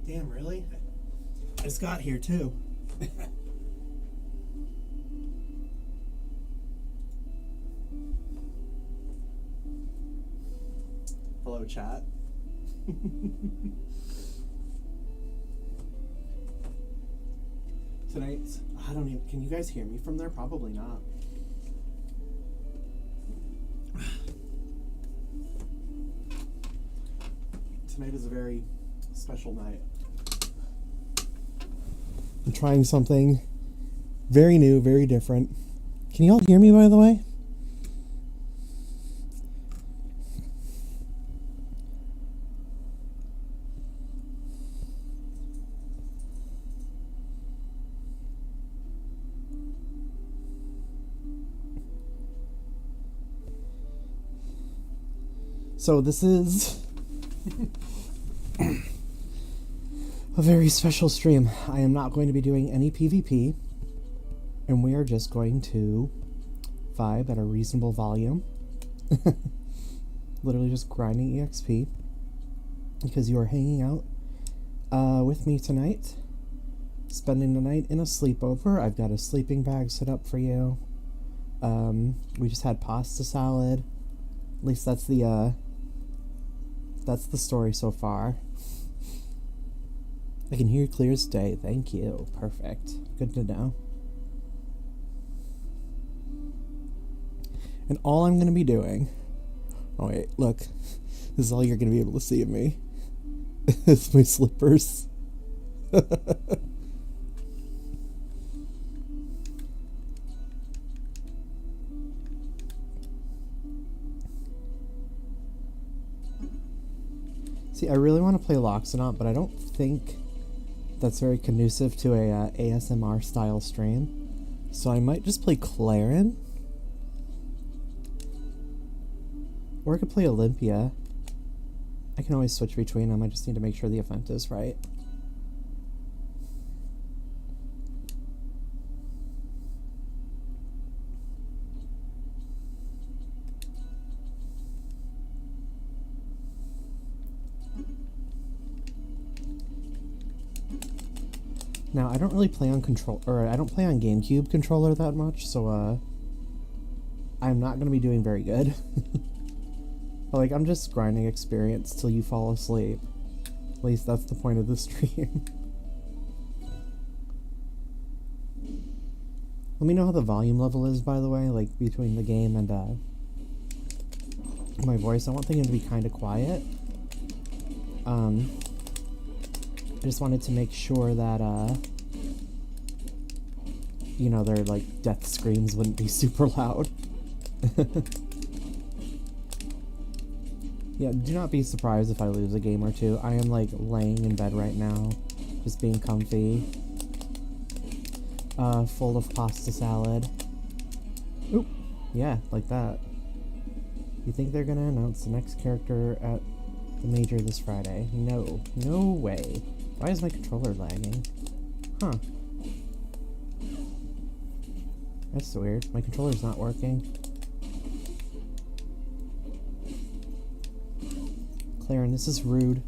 Damn, really? I just got here too. Hello, chat. Tonight's, I don't even, can you guys hear me from there? Probably not. Tonight is a very special night. I'm trying something very new, very different. Can you all hear me, by the way? So this is a very special stream. I am not going to be doing any PvP, and we are just going to vibe at a reasonable volume. Literally just grinding EXP, because you are hanging out with me tonight, spending the night in a sleepover. I've got a sleeping bag set up for you. We just had pasta salad. At least that's the story so far. I can hear you clear as day. Thank you. Perfect. Good to know. And all I'm going to be doing... Oh, wait. Look. This is all you're going to be able to see of me. It's my slippers. See, I really want to play Loxodont, but I don't think that's very conducive to a ASMR style stream. So I might just play Clarin. Or I could play Olympia. I can always switch between them. I just need to make sure the event is right. Now, I don't really play on I don't play on GameCube controller that much, so, I'm not going to be doing very good. But, like, I'm just grinding experience till you fall asleep. At least that's the point of the stream. Let me know how the volume level is, by the way, like, between the game and, my voice. I want things to be kind of quiet. I just wanted to make sure that, you know, their, like, death screams wouldn't be super loud. Yeah, do not be surprised if I lose a game or two. I am, like, laying in bed right now, just being comfy. Full of pasta salad. Oop, yeah, like that. You think they're gonna announce the next character at the major this Friday? No. No way. Why is my controller lagging? Huh. That's weird. My controller's not working. Clarin, this is rude.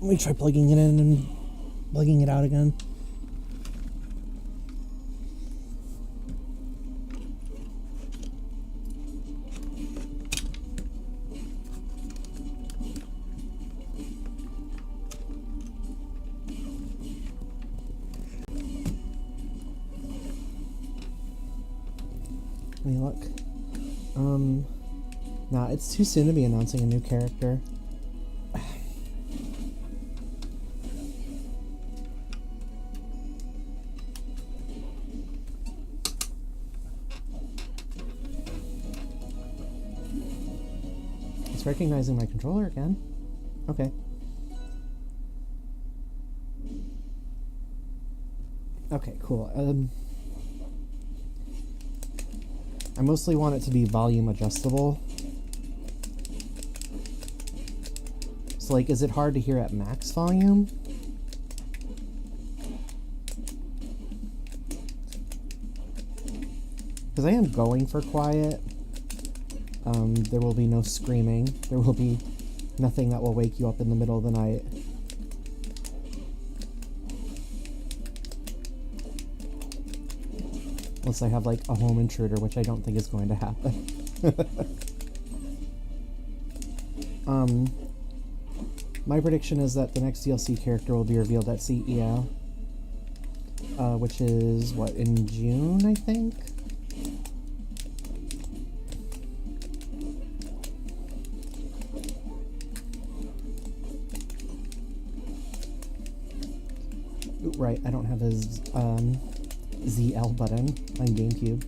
Let me try plugging it in and plugging it out again. Any luck? Nah, it's too soon to be announcing a new character. It's recognizing my controller again. Okay. Okay, cool. I mostly want it to be volume adjustable. So, like, is it hard to hear at max volume? Because I am going for quiet. There will be no screaming. There will be Nothing that will wake you up in the middle of the night. Unless I have like a home intruder, which I don't think is going to happen. My prediction is that the next DLC character will be revealed at CEO. Which is, what, in June, I think? Ooh, right, I don't have his ZL button on GameCube.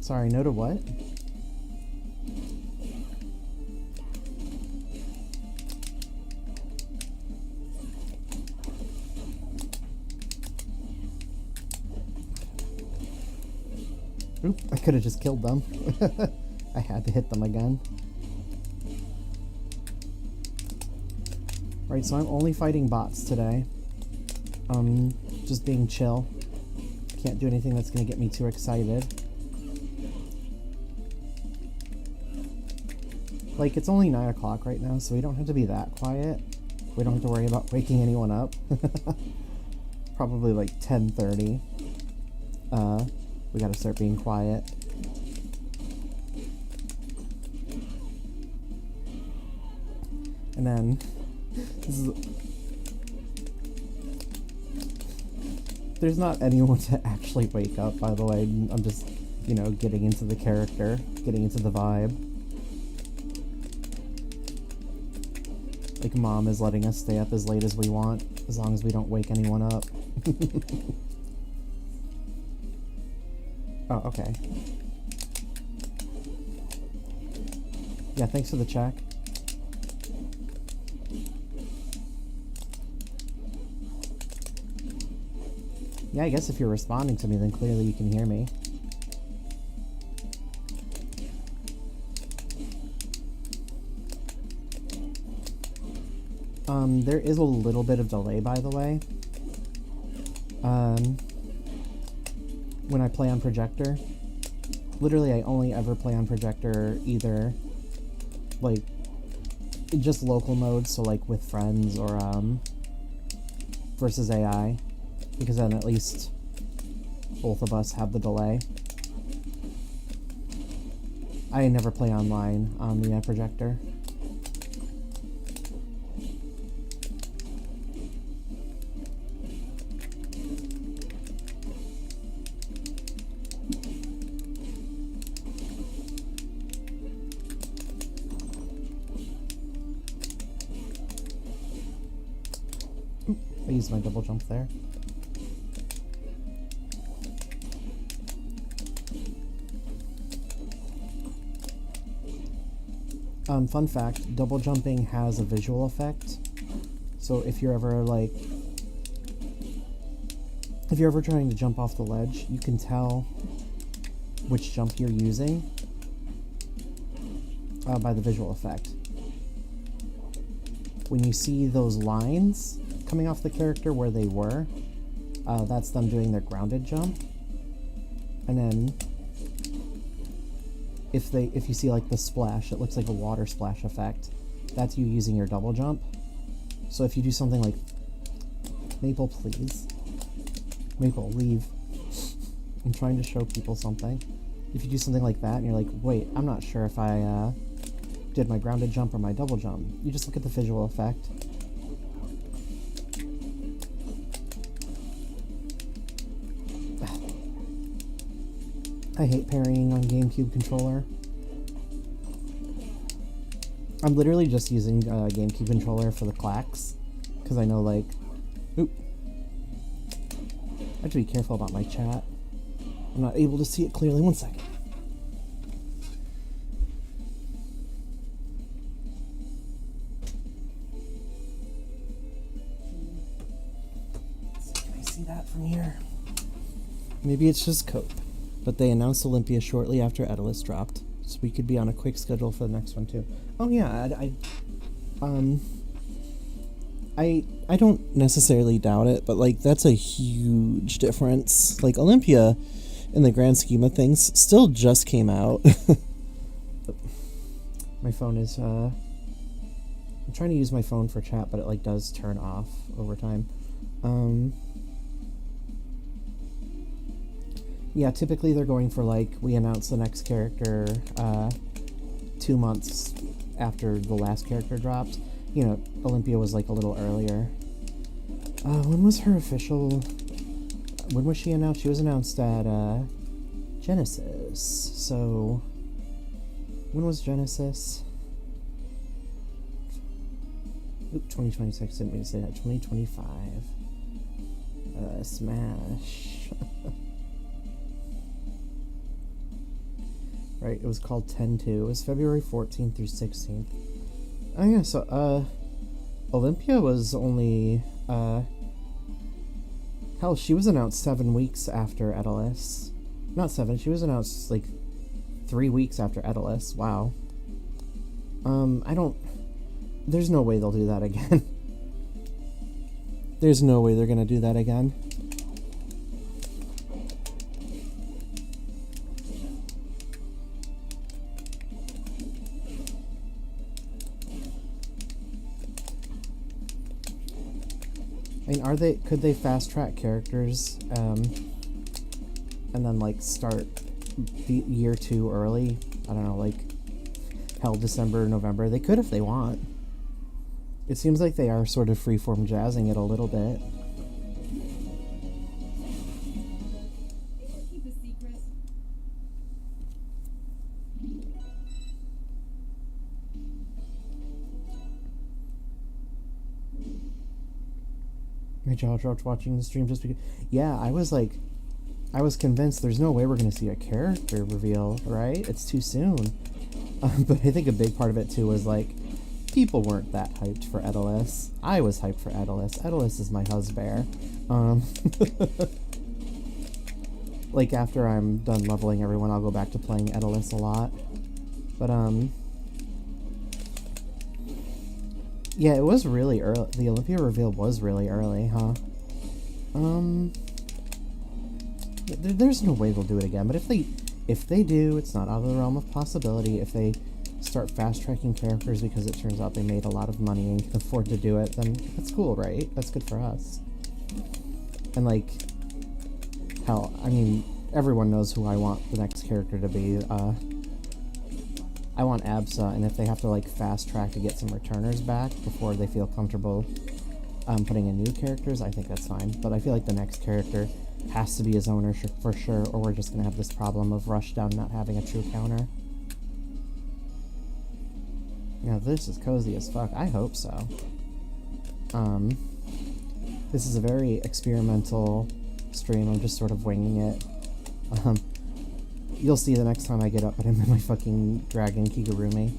Sorry, no to what? Oop, I could have just killed them. I had to hit them again. Right, so I'm only fighting bots today. Just being chill. Can't do anything that's gonna get me too excited. Like, it's only 9 o'clock right now, so we don't have to be that quiet. We don't have to worry about waking anyone up. Probably like 10:30. We gotta start being quiet. And then, there's not anyone to actually wake up, by the way. I'm just, you know, getting into the character, getting into the vibe. Like, Mom is letting us stay up as late as we want, as long as we don't wake anyone up. Oh, okay. Yeah, thanks for the check. Yeah, I guess if you're responding to me, then clearly you can hear me. There is a little bit of delay, by the way. When I play on projector. Literally, I only ever play on projector either, like, just local mode, so like with friends, or, versus AI. Because then at least both of us have the delay. I never play online on the projector. I used my double jump there. Fun fact, double jumping has a visual effect. So if you're ever trying to jump off the ledge, you can tell which jump you're using by the visual effect. When you see those lines coming off the character where they were, that's them doing their grounded jump. And then if you see like the splash, it looks like a water splash effect. That's you using your double jump. So if you do something like, Maple, please. Maple, leave. I'm trying to show people something. If you do something like that and you're like, wait, I'm not sure if I did my grounded jump or my double jump, you just look at the visual effect. I hate parrying on GameCube controller. I'm literally just using GameCube controller for the clacks, because I know, like, oop. I have to be careful about my chat. I'm not able to see it clearly. One second. Can I see that from here? Maybe it's just Cope. But they announced Olympia shortly after Daedalus dropped, so we could be on a quick schedule for the next one too. Oh yeah, I don't necessarily doubt it, but like that's a huge difference. Like Olympia, in the grand scheme of things, still just came out. My phone is I'm trying to use my phone for chat, but it like does turn off over time. Yeah, typically they're going for like, we announce the next character 2 months after the last character dropped. You know, Olympia was like a little earlier. When was her official... When was she announced? She was announced at Genesis. So, when was Genesis? Oop, 2026, didn't mean to say that. 2025. Smash. Right, it was called 10-2. It was February 14th through 16th. Oh yeah, so, Olympia was only, hell, she was announced 7 weeks after Edelus. Not 7, she was announced, like, 3 weeks after Edelus. Wow. There's no way they'll do that again. There's no way they're gonna do that again. I mean, could they fast track characters, and then, like, start the year 2 early? I don't know, like, hell, December, November. They could if they want. It seems like they are sort of freeform jazzing it a little bit. Keep a secret. My jaw dropped watching the stream just because... Yeah, I was convinced there's no way we're going to see a character reveal, right? It's too soon. But I think a big part of it, too, was, like, people weren't that hyped for Edelus. I was hyped for Edelus. Edelus is my husband. Like, after I'm done leveling everyone, I'll go back to playing Edelus a lot. But, yeah, it was really early. The Olympia reveal was really early, huh? There's no way they'll do it again, but if they do, it's not out of the realm of possibility. If they start fast-tracking characters because it turns out they made a lot of money and can afford to do it, then that's cool, right? That's good for us. And, like, hell, I mean, everyone knows who I want the next character to be. I want Absa, and if they have to, like, fast-track to get some returners back before they feel comfortable putting in new characters, I think that's fine. But I feel like the next character has to be his owner for sure, or we're just going to have this problem of Rushdown not having a true counter. Yeah, this is cozy as fuck. I hope so. This is a very experimental stream. I'm just sort of winging it. You'll see the next time I get up, but I'm in my fucking dragon Kigurumi.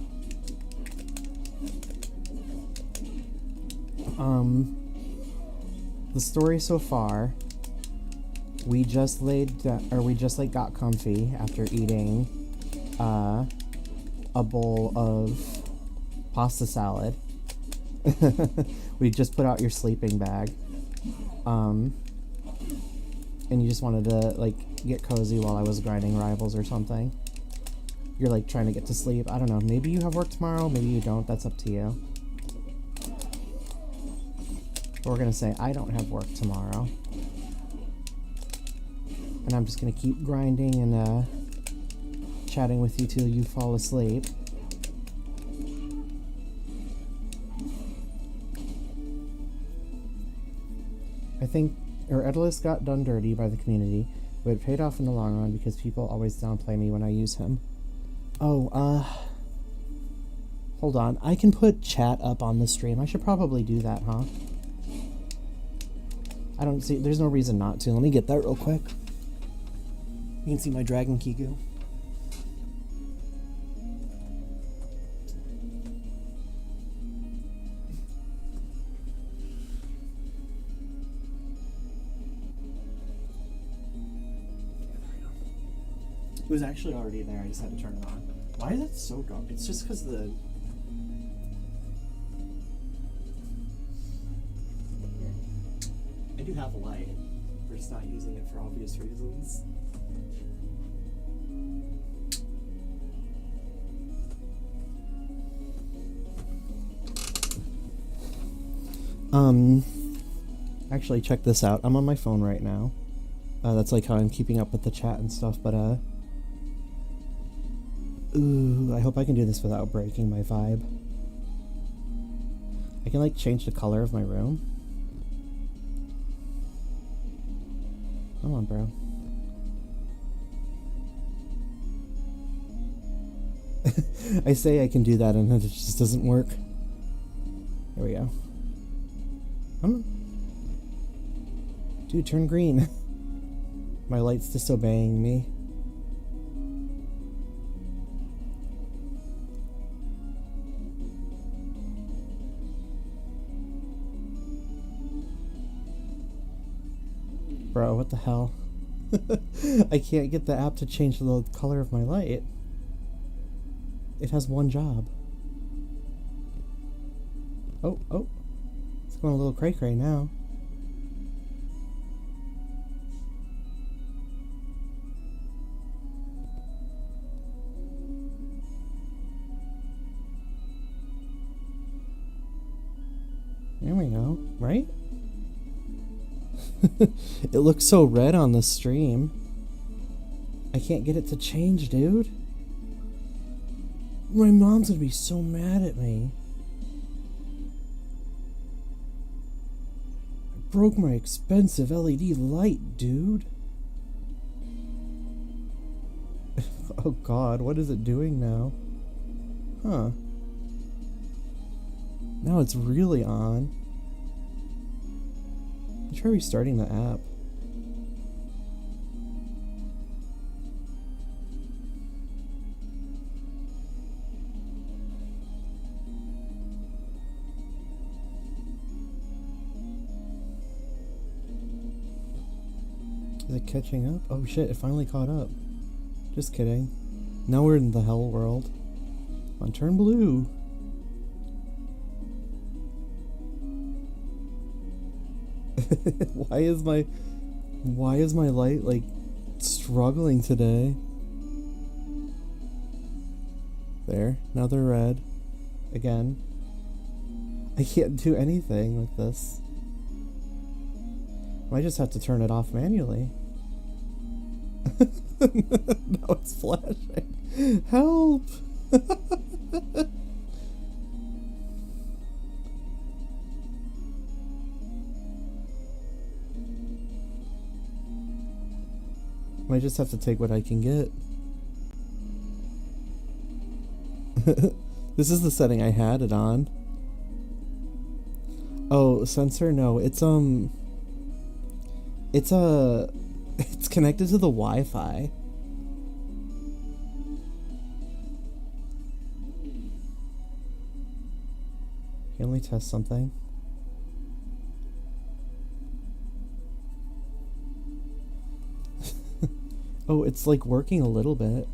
The story so far, we just like got comfy after eating a bowl of pasta salad. We just put out your sleeping bag. And you just wanted to, like, get cozy while I was grinding Rivals or something. You're, like, trying to get to sleep. I don't know. Maybe you have work tomorrow. Maybe you don't. That's up to you. But we're gonna say, I don't have work tomorrow. And I'm just gonna keep grinding and, chatting with you till you fall asleep. I think Edelus got done dirty by the community, but it paid off in the long run because people always downplay me when I use him. Oh, hold on. I can put chat up on the stream. I should probably do that, huh? I don't see... There's no reason not to. Let me get that real quick. You can see my Dragon Kiku. It was actually already there, I just had to turn it on. Why is it so dark? It's just because the... do have a light. We're just not using it for obvious reasons. Actually, check this out. I'm on my phone right now. That's like how I'm keeping up with the chat and stuff, but, ooh, I hope I can do this without breaking my vibe. I can, like, change the color of my room. Come on, bro. I say I can do that and it just doesn't work. There we go. Come on. Dude, turn green. My light's disobeying me. Bro, what the hell? I can't get the app to change the color of my light. It has one job. Oh, oh. It's going a little cray-cray now. There we go, right? It looks so red on the stream. I can't get it to change, dude. My mom's gonna be so mad at me. I broke my expensive LED light, dude. Oh god, what is it doing now? Huh. Now it's really on. Try restarting the app. Is it catching up? Oh shit, it finally caught up. Just kidding. Now we're in the hell world. On turn blue. Why is my light like struggling today? There, now they're red again. I can't do anything with this. I might just have to turn it off manually. Now it's flashing. Help! I just have to take what I can get. This is the setting I had it on. Oh, sensor? No, it's it's connected to the Wi-Fi. Can we test something? Oh, it's like working a little bit.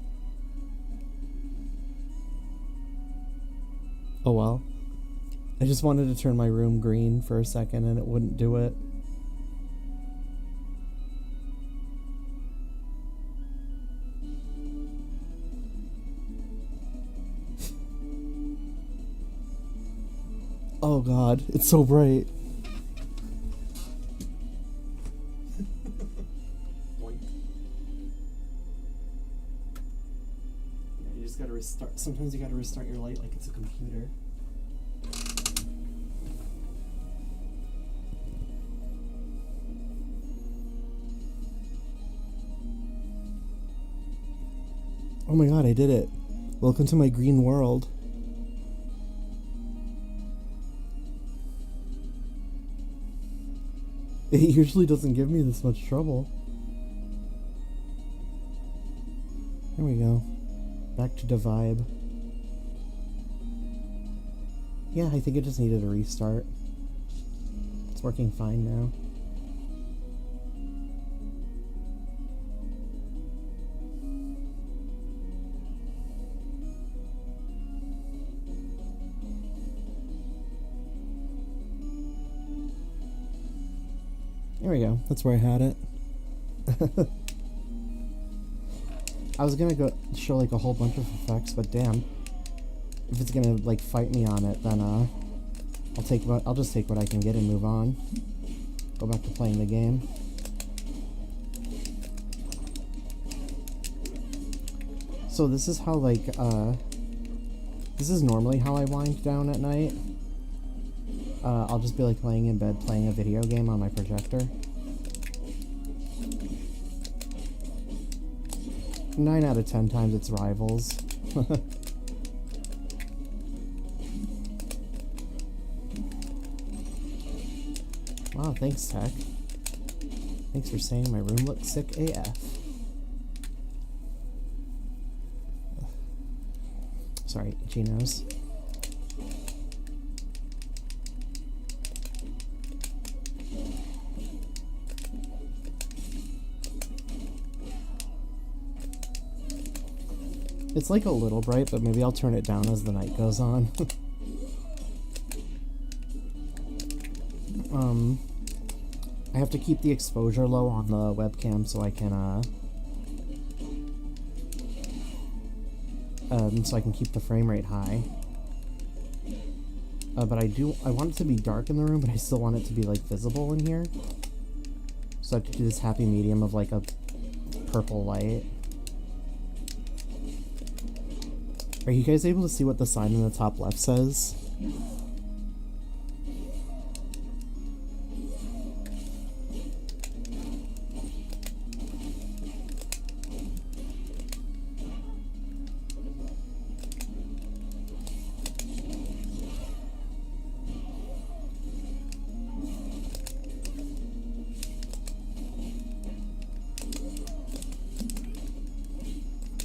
Oh well. I just wanted to turn my room green for a second and it wouldn't do it. Oh god, it's so bright. You just gotta restart. Sometimes you gotta restart your light like it's a computer. Oh my god, I did it. Welcome to my green world. It usually doesn't give me this much trouble. There we go. Back to the vibe. Yeah, I think it just needed a restart. It's working fine now. There we go. That's where I had it. I was gonna go show like a whole bunch of effects, but damn. If it's gonna like fight me on it, then I'll just take what I can get and move on. Go back to playing the game. So this is how like this is normally how I wind down at night. I'll just be like laying in bed playing a video game on my projector. 9 out of 10 times it's Rivals. Wow, thanks, Tech. Thanks for saying my room looks sick AF. Sorry, Geno's. It's like a little bright, but maybe I'll turn it down as the night goes on. I have to keep the exposure low on the webcam so I can, so I can keep the frame rate high. But I want it to be dark in the room, but I still want it to be, like, visible in here. So I have to do this happy medium of, like, a purple light. Are you guys able to see what the sign in the top left says?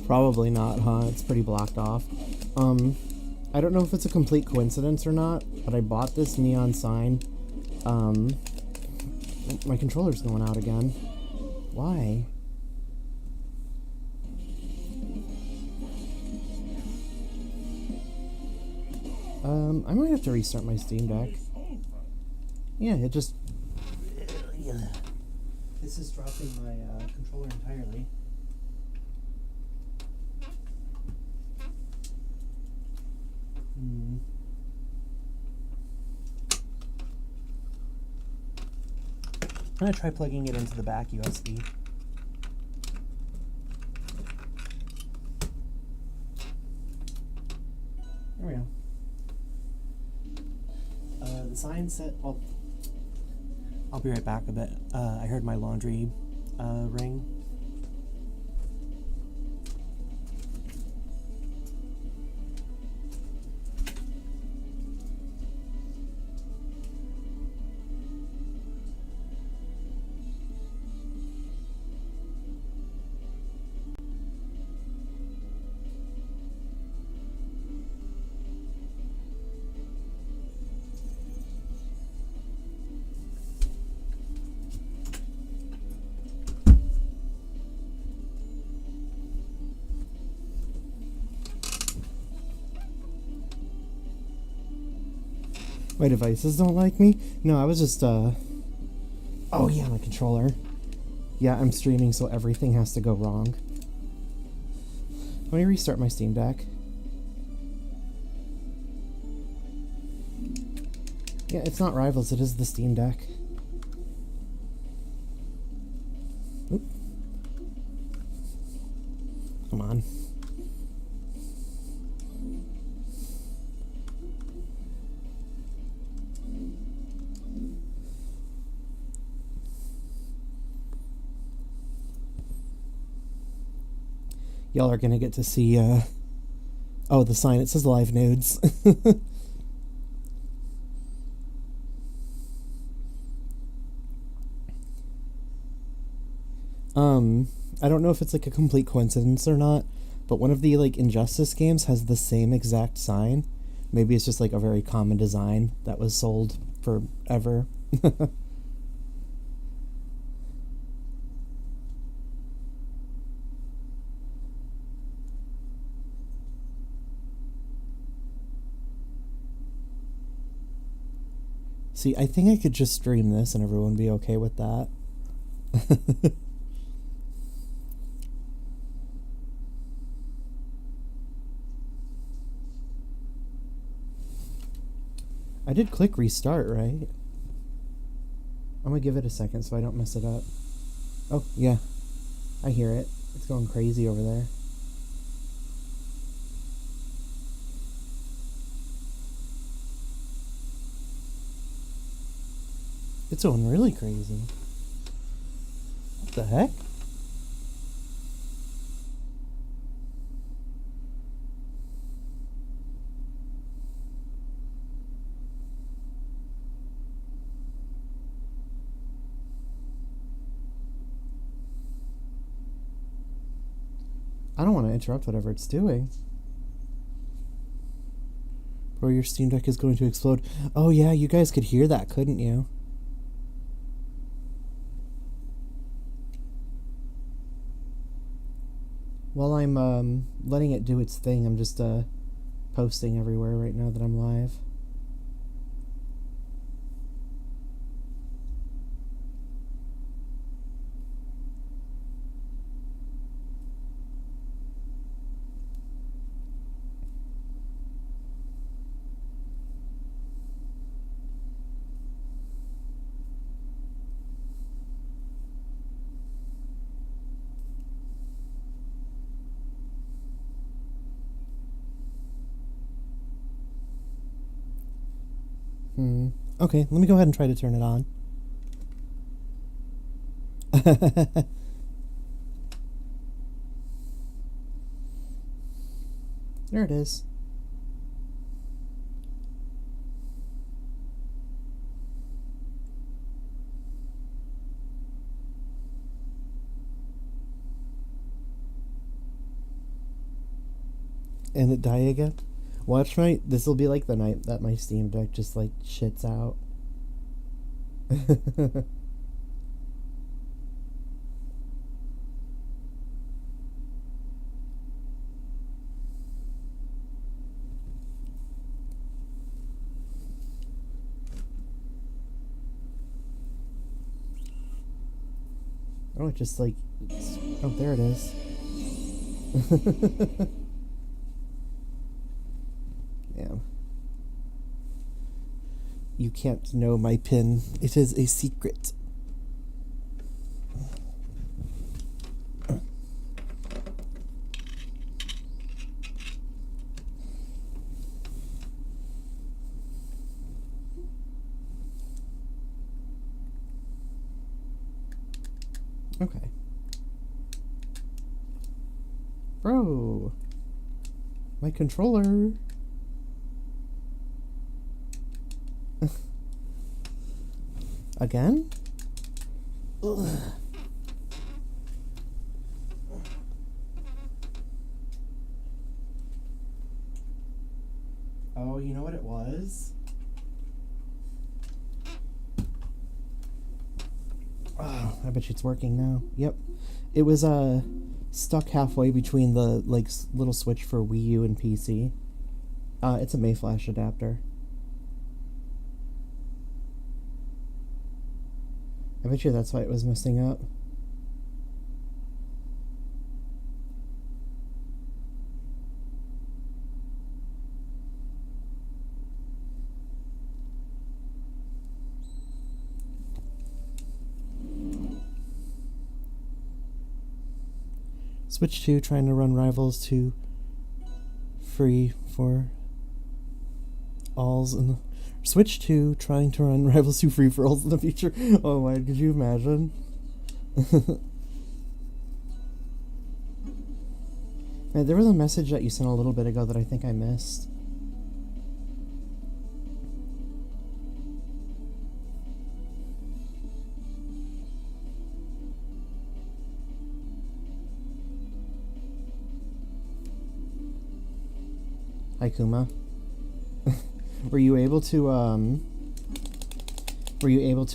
Probably not, huh? It's pretty blocked off. I don't know if it's a complete coincidence or not, but I bought this neon sign. My controller's going out again. Why? I might have to restart my Steam Deck. Yeah, it just... This is dropping my controller entirely. I'm gonna try plugging it into the back USB. There we go. The sign said, well, I'll be right back a bit. I heard my laundry ring. My devices don't like me? No, I was just, oh yeah, my controller. Yeah, I'm streaming, so everything has to go wrong. Let me restart my Steam Deck. Yeah, it's not Rivals, it is the Steam Deck. Oop. Come on. Y'all are gonna get to see, oh, the sign, it says live nudes. I don't know if it's like a complete coincidence or not, but one of the like Injustice games has the same exact sign. Maybe it's just like a very common design that was sold forever. See, I think I could just stream this and everyone would be okay with that. I did click restart, right? I'm gonna give it a second so I don't mess it up. Oh, yeah. I hear it. It's going crazy over there. It's going really crazy. What the heck? I don't want to interrupt whatever it's doing. Bro, your Steam Deck is going to explode. Oh yeah, you guys could hear that, couldn't you? While I'm letting it do its thing, I'm just posting everywhere right now that I'm live. Okay, let me go ahead and try to turn it on. There it is. And it die again? Watch this will be like the night that my Steam Deck just like shits out. Oh, it just like, oh, there it is. Yeah. You can't know my PIN. It is a secret. Okay. Bro. My controller. Again? Ugh. Oh, you know what it was? Oh, I bet you it's working now. Yep. It was stuck halfway between the like little switch for Wii U and PC. It's a Mayflash adapter. I bet you that's why it was messing up. Switch 2 trying to run Rivals 2 free for alls and Switch 2 trying to run Rivals 2 free for alls in the future. Oh my, could you imagine? Man, there was a message that you sent a little bit ago that I think I missed. Hi, Kuma. Were you able to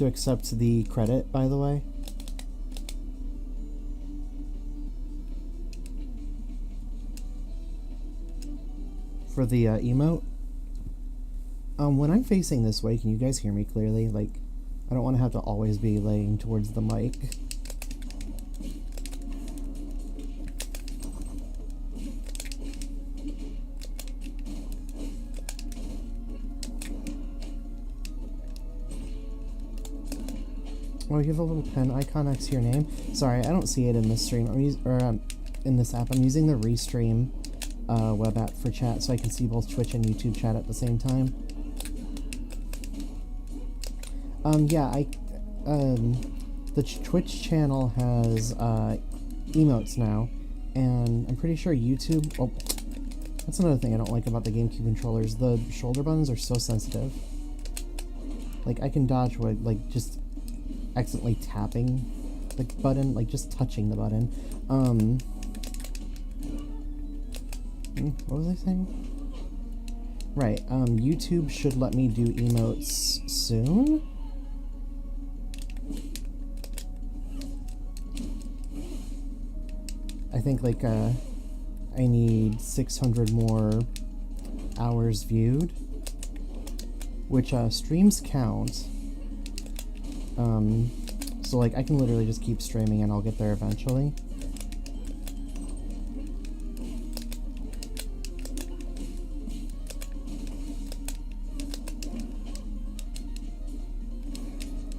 accept the credit, by the way? For the emote? When I'm facing this way, can you guys hear me clearly? Like, I don't want to have to always be laying towards the mic. Oh, you have a little pen icon next to your name. Sorry, I don't see it in this stream. In this app. I'm using the Restream web app for chat, so I can see both Twitch and YouTube chat at the same time. Yeah, the Twitch channel has emotes now, and I'm pretty sure YouTube. Oh, that's another thing I don't like about the GameCube controllers. The shoulder buttons are so sensitive. Like, I can dodge with just accidentally tapping the button, like just touching the button. What was I saying? Right, YouTube should let me do emotes soon? I think, like, I need 600 more hours viewed, which, streams count. So, like, I can literally just keep streaming and I'll get there eventually.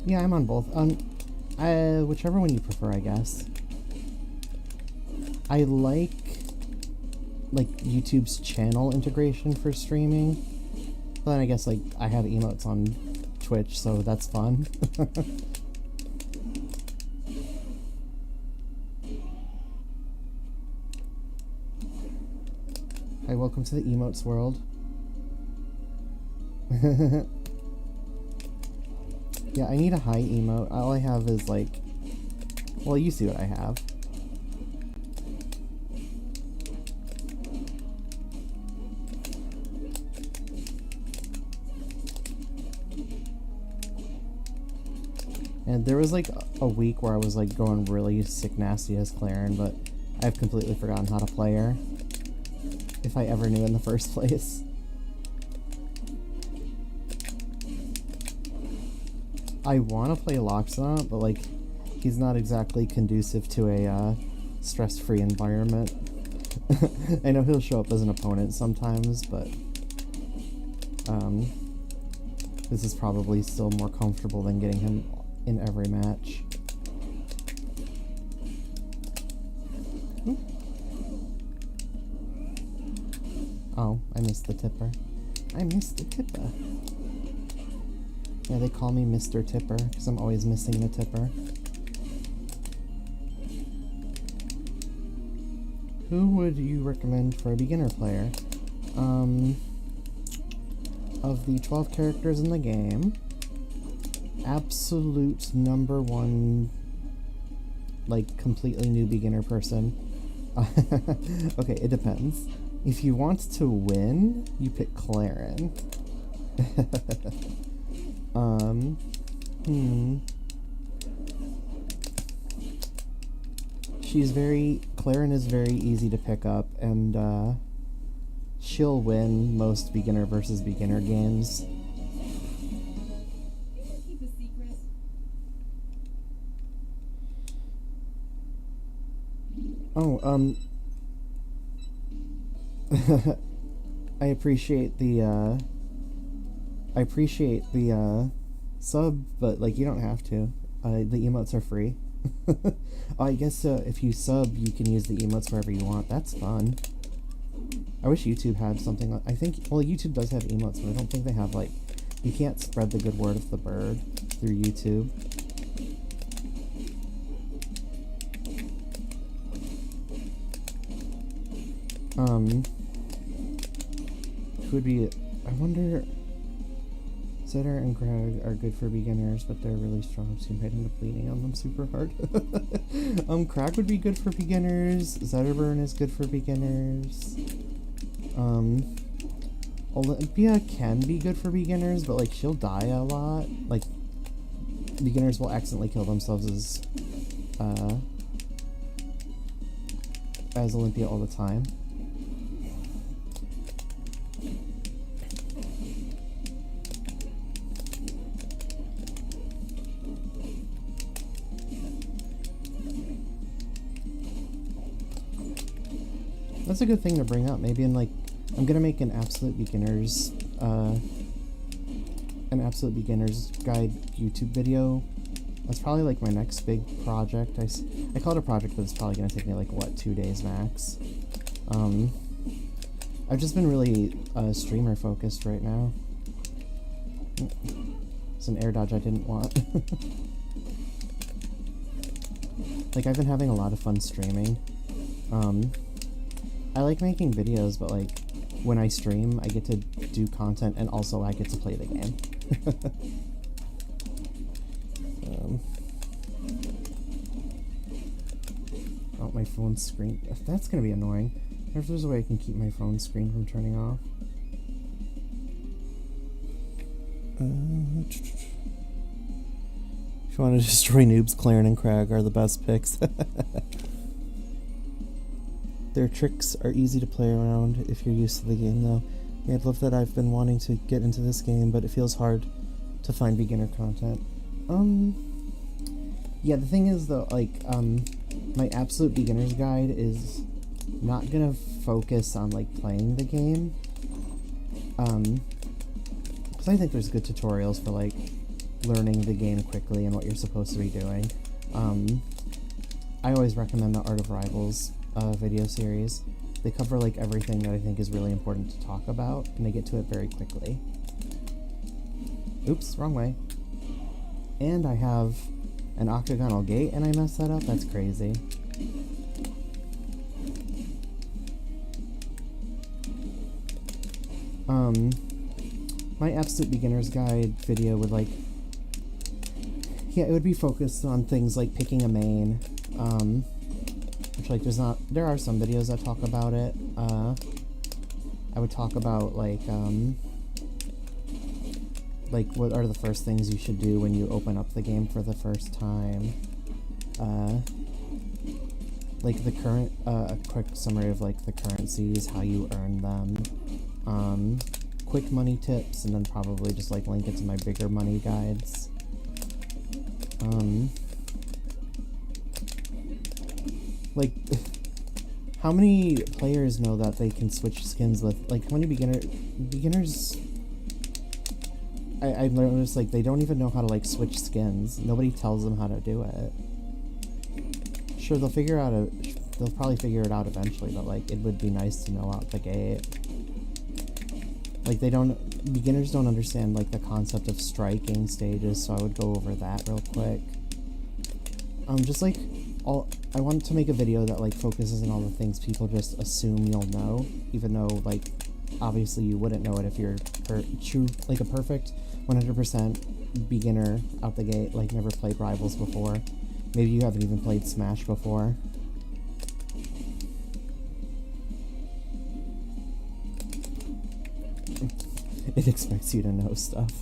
Yeah, I'm on both. Whichever one you prefer, I guess. I like YouTube's channel integration for streaming. But then I guess, like, I have emotes on Twitch, so that's fun. Hi, welcome to the emotes world. Yeah, I need a high emote. All I have is, like... Well, you see what I have. And there was, like, a week where I was, like, going really sick nasty as Claren, but I've completely forgotten how to play her. If I ever knew in the first place. I want to play Loxodon, but, like, he's not exactly conducive to a, stress-free environment. I know he'll show up as an opponent sometimes, but, this is probably still more comfortable than getting him in every match. Ooh. Oh, I missed the tipper. I missed the tipper. Yeah, they call me Mr. Tipper, because I'm always missing the tipper. Who would you recommend for a beginner player? Of the 12 characters in the game, absolute #1, like, completely new beginner person. Okay, it depends. If you want to win, you pick Claren. Claren is very easy to pick up, and, she'll win most beginner versus beginner games. Oh, I appreciate the sub, but, like, you don't have to. The emotes are free. I guess, if you sub, you can use the emotes wherever you want. That's fun. I wish YouTube had something like... well, YouTube does have emotes, but I don't think they have, like... You can't spread the good word of the bird through YouTube. Who would be... I wonder... Zedder and Greg are good for beginners, but they're really strong, so you might end up leaning on them super hard. Crack would be good for beginners. Zedderburn is good for beginners. Olympia can be good for beginners, but, like, she'll die a lot. Like, beginners will accidentally kill themselves as Olympia all the time. That's a good thing to bring up. Maybe in like, I'm gonna make an absolute beginner's guide YouTube video. That's probably like my next big project. I call it a project, but it's probably gonna take me like, what, 2 days max. I've just been really streamer focused right now. It's an air dodge I didn't want. Like, I've been having a lot of fun streaming. I like making videos, but like, when I stream, I get to do content and also I get to play the game. Oh, my phone screen. That's gonna be annoying. I wonder if there's a way I can keep my phone screen from turning off. If you want to destroy noobs, Claren and Crag are the best picks. Their tricks are easy to play around if you're used to the game, though. Yeah, I'd love that. I've been wanting to get into this game, but it feels hard to find beginner content. Yeah, the thing is, though, like, my absolute beginner's guide is not gonna focus on, like, playing the game. Because I think there's good tutorials for, like, learning the game quickly and what you're supposed to be doing. I always recommend the Art of Rivals video series. They cover like everything that I think is really important to talk about, and they get to it very quickly. Oops, wrong way. And I have an octagonal gate and I messed that up? That's crazy. My absolute beginner's guide video would like, yeah, it would be focused on things like picking a main, which like there are some videos that talk about it. I would talk about like what are the first things you should do when you open up the game for the first time. Like the current, a quick summary of like the currencies, how you earn them, quick money tips, and then probably just like link it to my bigger money guides. Like, how many players know that they can switch skins with, like, how many beginners, I've noticed, like, they don't even know how to, like, switch skins. Nobody tells them how to do it. Sure, they'll probably figure it out eventually, but, like, it would be nice to know out the gate. Like, beginners don't understand, like, the concept of striking stages, so I would go over that real quick. Just, like, I want to make a video that, like, focuses on all the things people just assume you'll know, even though, like, obviously you wouldn't know it if you're like a perfect 100% beginner out the gate, like, never played Rivals before. Maybe you haven't even played Smash before. It expects you to know stuff.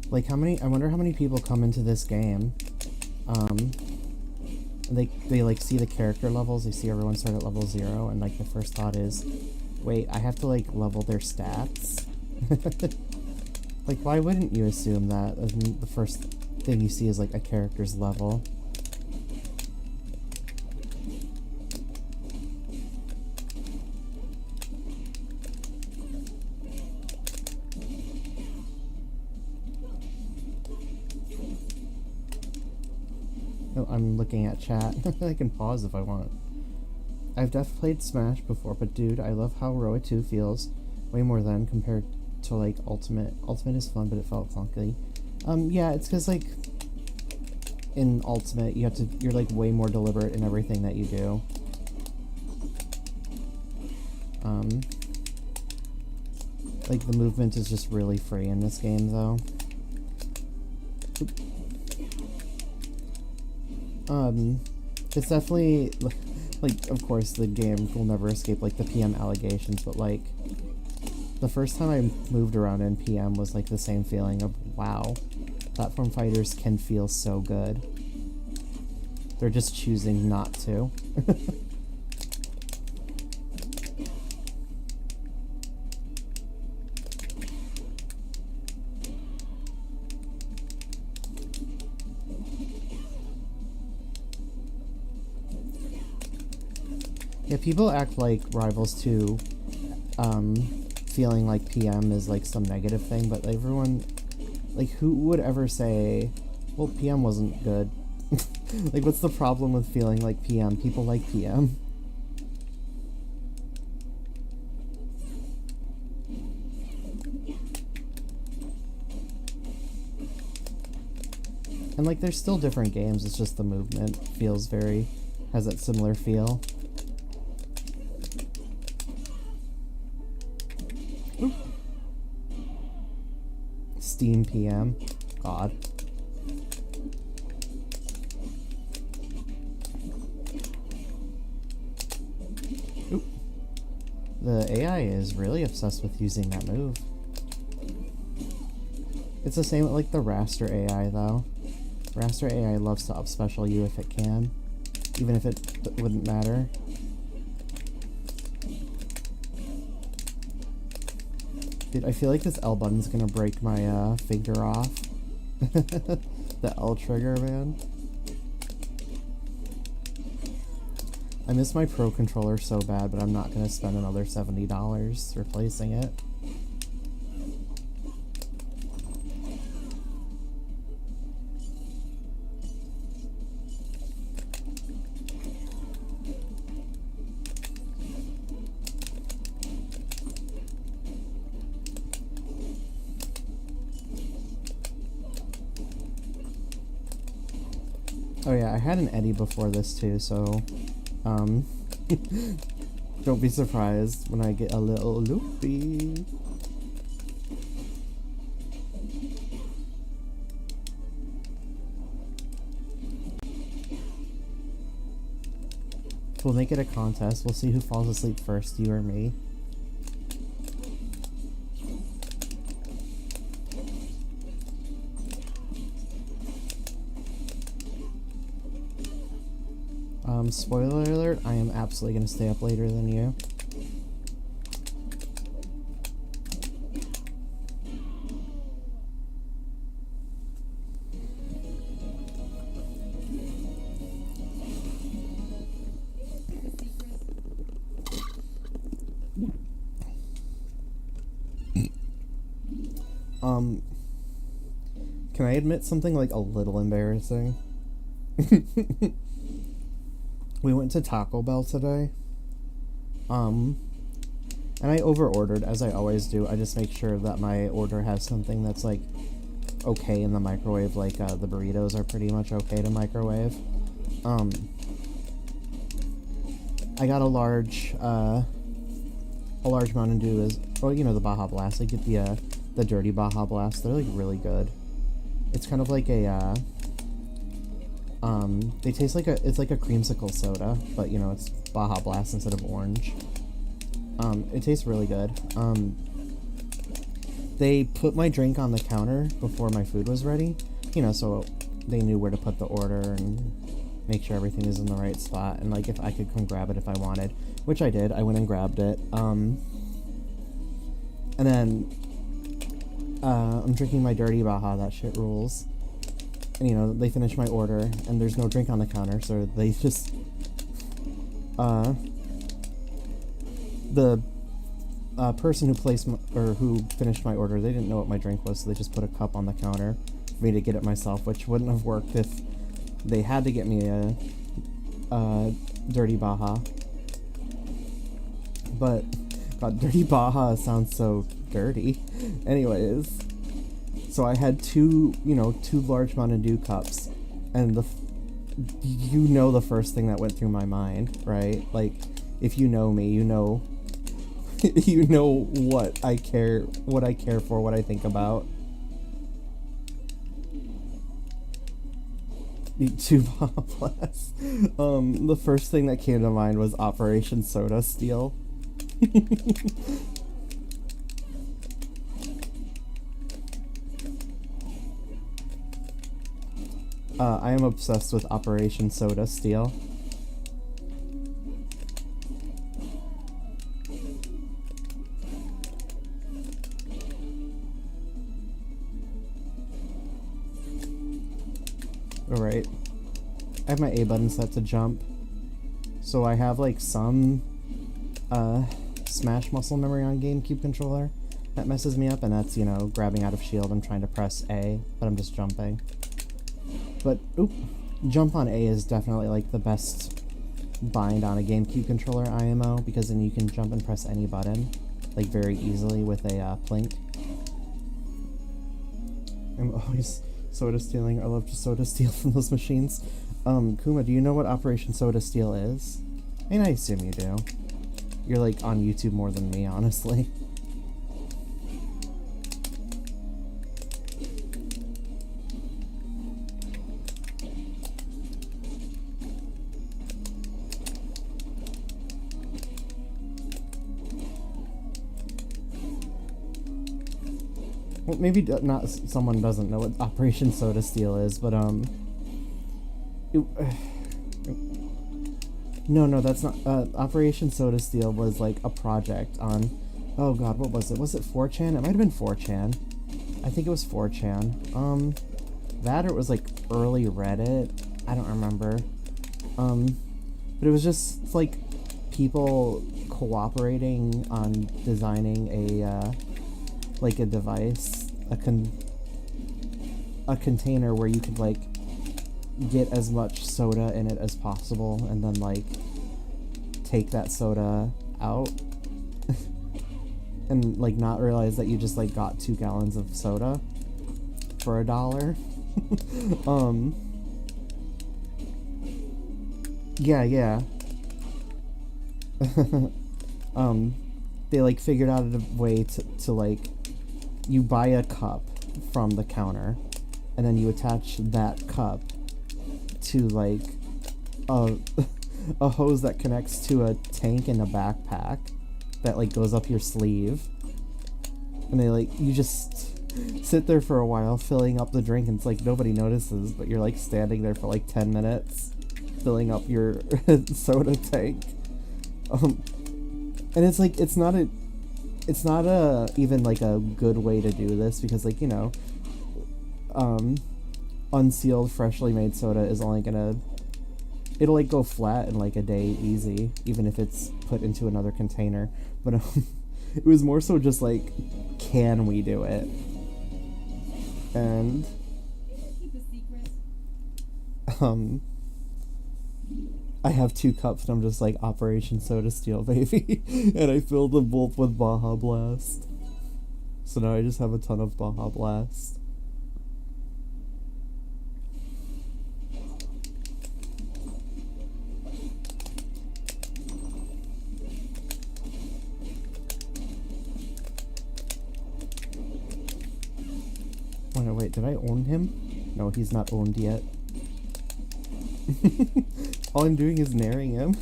Like, I wonder how many people come into this game, they like see the character levels, they see everyone start at level 0, and like the first thought is, wait, I have to like level their stats? Like, why wouldn't you assume that? The first thing you see is like a character's level. I'm looking at chat. I can pause if I want. I've definitely played Smash before, but dude, I love how Roa 2 feels way more than compared to like Ultimate. Ultimate is fun, but it felt clunky. Yeah, it's because like in Ultimate you're like way more deliberate in everything that you do. Like the movement is just really free in this game though. It's definitely, like, of course, the game will never escape, like, the PM allegations, but, like, the first time I moved around in PM was, like, the same feeling of, wow, platform fighters can feel so good. They're just choosing not to. Yeah, people act like Rivals 2, feeling like PM is like some negative thing, but everyone, like, who would ever say, well, PM wasn't good? Like, what's the problem with feeling like PM? People like PM. And, like, there's still different games, it's just the movement feels has that similar feel. Oop. Steam PM. God. Oop. The AI is really obsessed with using that move. It's the same with, like, the Raster AI, though. Raster AI loves to up special you if it can, even if it wouldn't matter. Dude, I feel like this L button's gonna break my finger off. The L trigger, man. I miss my Pro controller so bad, but I'm not gonna spend another $70 replacing it. Oh yeah, I had an Eddie before this too, so, don't be surprised when I get a little loopy. We'll make it a contest. We'll see who falls asleep first, you or me. Spoiler alert, I am absolutely going to stay up later than you. Can I admit something, like, a little embarrassing? We went to Taco Bell today, and I over-ordered, as I always do. I just make sure that my order has something that's, like, okay in the microwave, like, the burritos are pretty much okay to microwave. I got a large Mountain Dew is, oh, you know, the Baja Blast. I get the dirty Baja Blast. They're, like, really good. It's kind of like a, they taste like it's like a creamsicle soda, but, you know, it's Baja Blast instead of orange. It tastes really good. They put my drink on the counter before my food was ready, you know, so they knew where to put the order and make sure everything is in the right spot, and, like, if I could come grab it if I wanted, which I did. I went and grabbed it, and then, I'm drinking my dirty Baja. That shit rules. And, you know, they finish my order, and there's no drink on the counter, so they just, the person who placed who finished my order, they didn't know what my drink was, so they just put a cup on the counter for me to get it myself, which wouldn't have worked if they had to get me a dirty Baja. But, God, dirty Baja sounds so dirty. Anyways, so I had two large Mountain Dew cups, and the first thing that went through my mind, right? Like, if you know me, you know what I care for, what I think about. Two Baja Blasts. The first thing that came to mind was Operation Soda Steel. I am obsessed with Operation Soda Steel. Alright. I have my A button set to jump. So I have like some smash muscle memory on GameCube controller that messes me up, and that's, you know, grabbing out of shield and trying to press A, but I'm just jumping. But, oop, jump on A is definitely like the best bind on a GameCube controller IMO, because then you can jump and press any button, like very easily with a plink. I'm always soda stealing. I love to soda steal from those machines. Kuma, do you know what Operation Soda Steel is? I mean, I assume you do. You're like on YouTube more than me, honestly. Well, maybe not. Someone doesn't know what Operation Soda Steel is, but no, that's not. Operation Soda Steel was like a project on. Oh God, what was it? Was it 4chan? It might have been 4chan. I think it was 4chan. That or it was like early Reddit. I don't remember. But it was just like people cooperating on designing a like a device, a container where you could like get as much soda in it as possible, and then like take that soda out and like not realize that you just like got 2 gallons of soda for $1. Yeah. They like figured out a way to like, you buy a cup from the counter, and then you attach that cup to like a hose that connects to a tank in a backpack that like goes up your sleeve, and they like, you just sit there for a while filling up the drink, and it's like nobody notices, but you're like standing there for like 10 minutes filling up your soda tank. And it's like, it's not even like a good way to do this, because like, you know, unsealed freshly made soda is only gonna, it'll like go flat in like a day easy, even if it's put into another container. But it was more so just like, can we do it? And I have 2 cups, and I'm just like, Operation Soda Steel, baby. And I filled them both with Baja Blast. So now I just have a ton of Baja Blast. Wait, did I own him? No, he's not owned yet. All I'm doing is naring him.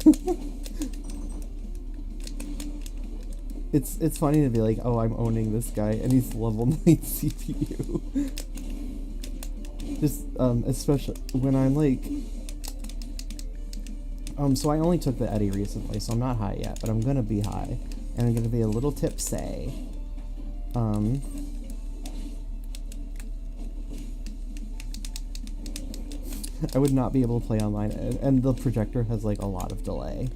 It's funny to be like, oh, I'm owning this guy, and he's level 9 CPU. Just, especially when I'm like... so I only took the Eddy recently, so I'm not high yet, but I'm gonna be high. And I'm gonna be a little tipsy. I would not be able to play online, and the projector has like a lot of delay.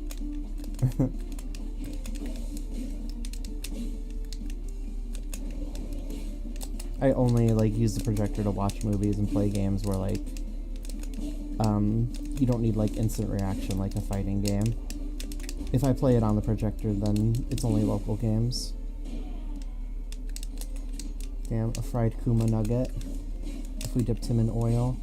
I only like use the projector to watch movies and play games where like you don't need like instant reaction like a fighting game. If I play it on the projector, then it's only local games. Damn, a fried Kuma nugget. If we dipped him in oil.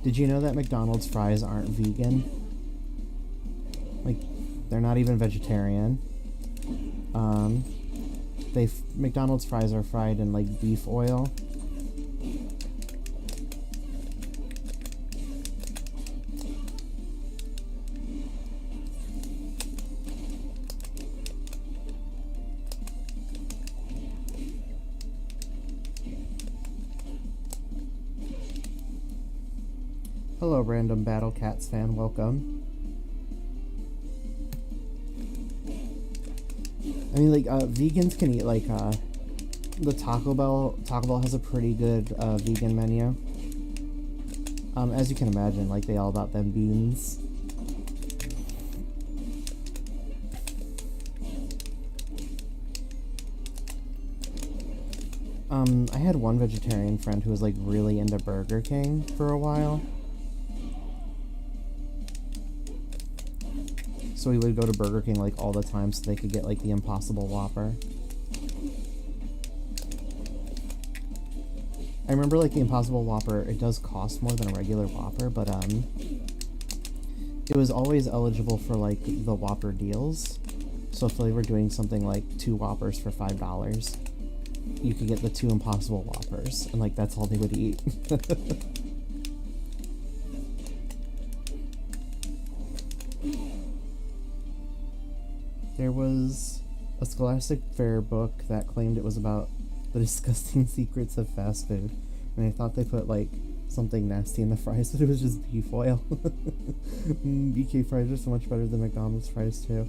Did you know that McDonald's fries aren't vegan? Like, they're not even vegetarian. McDonald's fries are fried in, like, beef oil. Hello, random Battle Cats fan. Welcome. I mean, like, vegans can eat, like, the Taco Bell. Taco Bell has a pretty good, vegan menu. As you can imagine, like, they all about them beans. I had one vegetarian friend who was, like, really into Burger King for a while. So we would go to Burger King, like, all the time so they could get, like, the Impossible Whopper. I remember, like, the Impossible Whopper, it does cost more than a regular Whopper, but, it was always eligible for, like, the Whopper deals. So if they were doing something like 2 Whoppers for $5, you could get the 2 Impossible Whoppers, and, like, that's all they would eat. There was a Scholastic Fair book that claimed it was about the disgusting secrets of fast food, and I thought they put, like, something nasty in the fries, but it was just beef oil. BK fries are so much better than McDonald's fries, too.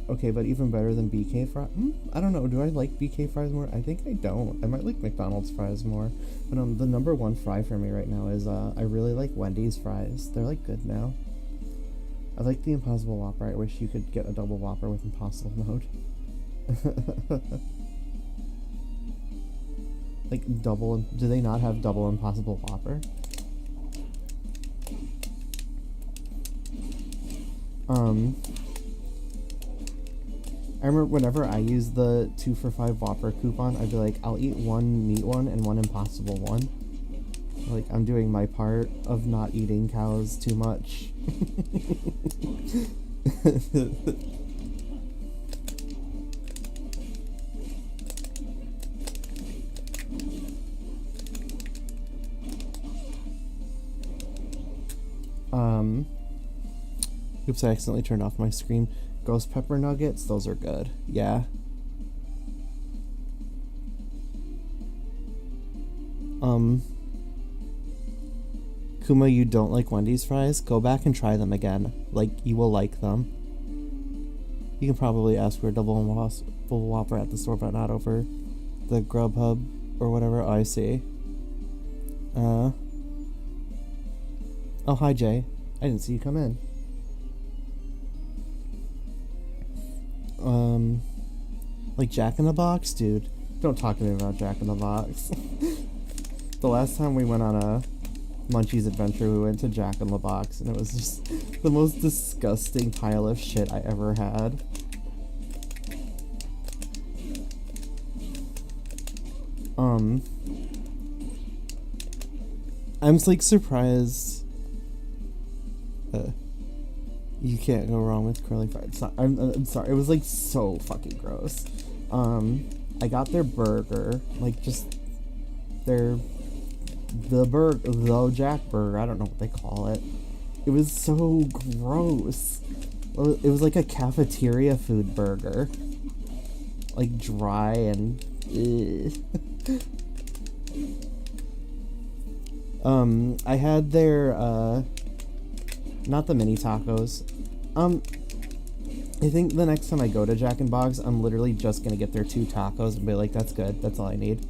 Okay, but even better than BK fries? I don't know, do I like BK fries more? I think I don't. I might like McDonald's fries more. But the number one fry for me right now is, I really like Wendy's fries. They're, like, good now. I like the Impossible Whopper. I wish you could get a double Whopper with Impossible mode. Like, double... Do they not have double Impossible Whopper? I remember whenever I use the 2 for $5 Whopper coupon, I'd be like, I'll eat 1 meat one and 1 Impossible one. Like, I'm doing my part of not eating cows too much. Oops, I accidentally turned off my screen. Ghost pepper nuggets, those are good. Yeah. Kuma, you don't like Wendy's fries? Go back and try them again. Like, you will like them. You can probably ask for a double Impossible Whopper at the store, but not over the Grubhub or whatever. Oh, I see. Oh, hi, Jay. I didn't see you come in. Like Jack in the Box? Dude, don't talk to me about Jack in the Box. The last time we went on a Munchies adventure, we went to Jack in the Box, and it was just the most disgusting pile of shit I ever had. I'm like surprised. You can't go wrong with curly fries. I'm sorry. It was like so fucking gross. I got their burger, like just the Jack burger. I don't know what they call it. It was so gross. It was like a cafeteria food burger, like dry and. I had their not the mini tacos. I think the next time I go to Jack and Boggs, I'm literally just gonna get their 2 tacos and be like, that's good, that's all I need.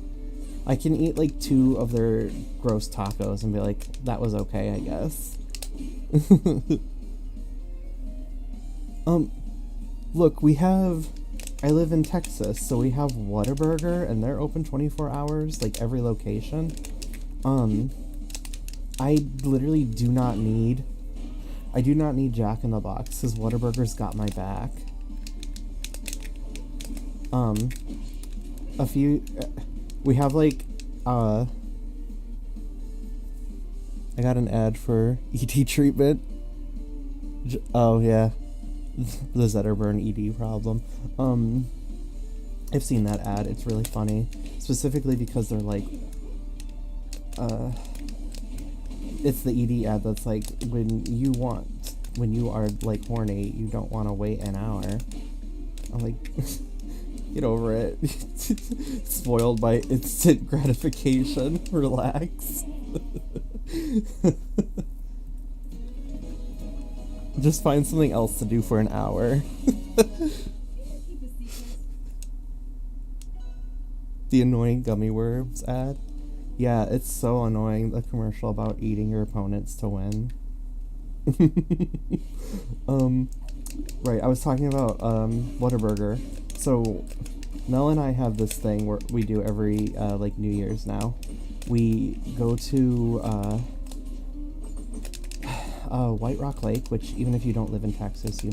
I can eat like 2 of their gross tacos and be like, that was okay, I guess. Look, I live in Texas, so we have Whataburger, and they're open 24 hours, like every location. I literally do not need Jack in the Box, because Whataburger's got my back. We have like, I got an ad for ED treatment. Oh yeah, the Zetterburn ED problem. I've seen that ad. It's really funny, specifically because they're like, it's the ED ad that's like, when you are like horny, you don't want to wait an hour. I'm like, get over it. Spoiled by instant gratification. Relax. Just find something else to do for an hour. The annoying gummy worms ad. Yeah, it's so annoying, the commercial about eating your opponents to win. Right, I was talking about Whataburger. So Mel and I have this thing where we do every like New Year's now. We go to White Rock Lake, which even if you don't live in Texas, you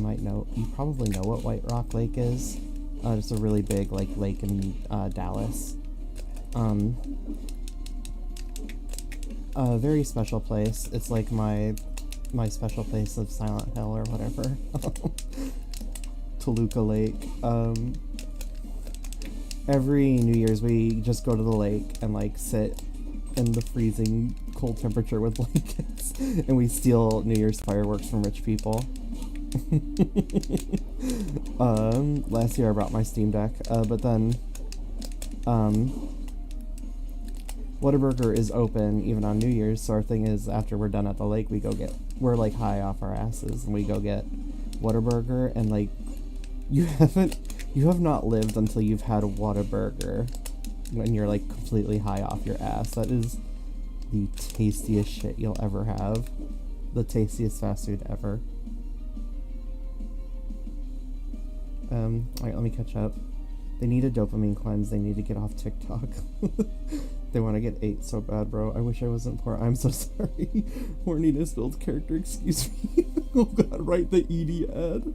probably know what White Rock Lake is. It's a really big like lake in Dallas. A very special place. It's like my special place of Silent Hill or whatever. Toluca Lake. Every New Year's we just go to the lake and like sit in the freezing cold temperature with blankets, and we steal New Year's fireworks from rich people. Last year I brought my Steam Deck, but then Whataburger is open even on New Year's, so our thing is after we're done at the lake, we're like high off our asses and we go get Whataburger, and like you have not lived until you've had a Whataburger when you're like completely high off your ass. That is the tastiest shit you'll ever have. The tastiest fast food ever. Alright, let me catch up. They need a dopamine cleanse. They need to get off TikTok. They want to get 8 so bad, bro. I wish I wasn't poor. I'm so sorry. Horniness builds character, excuse me. Oh god, write the ED ad.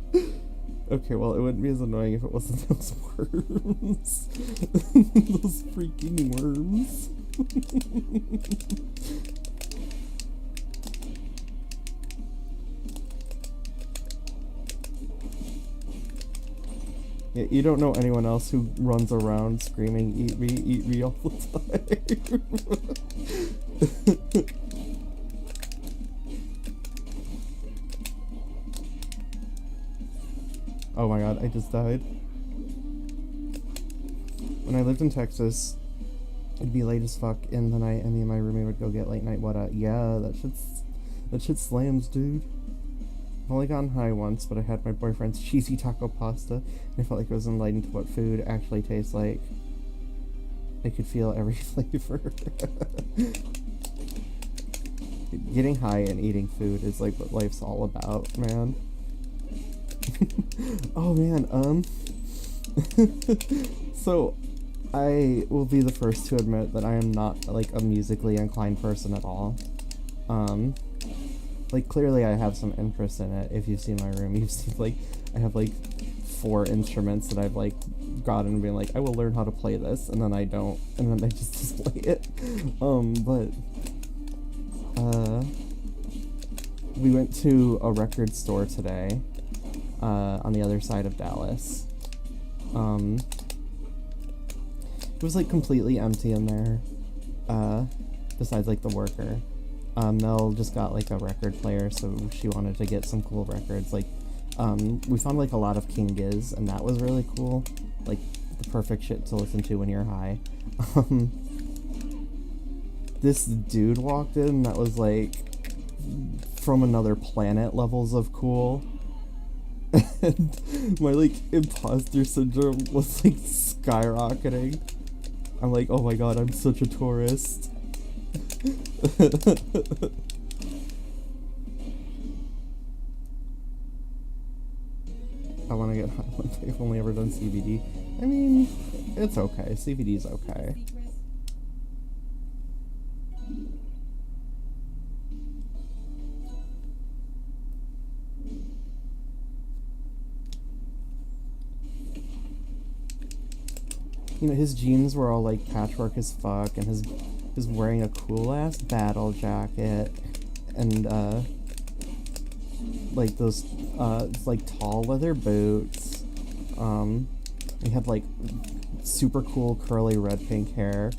Okay, well, it wouldn't be as annoying if it wasn't those worms. Those freaking worms. Yeah, you don't know anyone else who runs around screaming, eat me all the time. Oh my god, I just died. When I lived in Texas, it'd be late as fuck in the night, and me and my roommate would go get late night Whata. Yeah, that shit slams, dude. I've only gotten high once, but I had my boyfriend's cheesy taco pasta, and I felt like I was enlightened to what food actually tastes like. I could feel every flavor. Getting high and eating food is like what life's all about, man. Oh man, so I will be the first to admit that I am not like a musically inclined person at all. Like clearly I have some interest in it. If you've seen my room, you've seen like I have like 4 instruments that I've like gotten and been like, I will learn how to play this, and then I don't, and then I just display it. We went to a record store today, on the other side of Dallas. It was like completely empty in there, besides like the worker. Mel just got like a record player, so she wanted to get some cool records. Like, we found like a lot of King Giz, and that was really cool. Like, the perfect shit to listen to when you're high. This dude walked in that was like from another planet levels of cool. And my like imposter syndrome was like skyrocketing. I'm like, oh my god, I'm such a tourist. I want to get high one day. I've only ever done CBD. I mean, it's okay. CBD's okay. You know, his jeans were all like patchwork as fuck, and his wearing a cool ass battle jacket. and like those like tall leather boots. We have like super cool curly red pink hair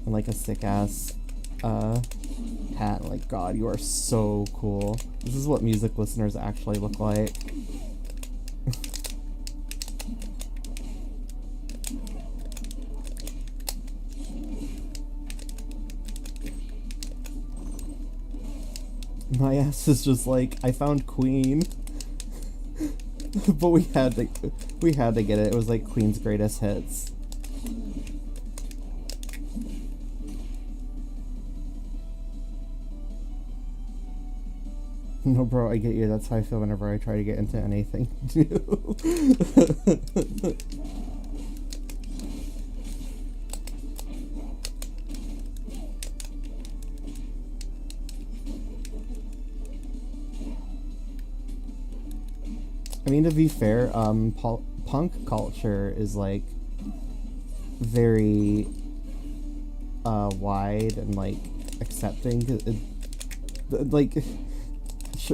and like a sick ass hat. Like, God, you are so cool. This is what music listeners actually look like. My ass is just like, I found Queen. But we had to get it. It was like Queen's greatest hits. No, bro, I get you. That's how I feel whenever I try to get into anything new. I mean, to be fair, punk culture is like very wide and like accepting. Like,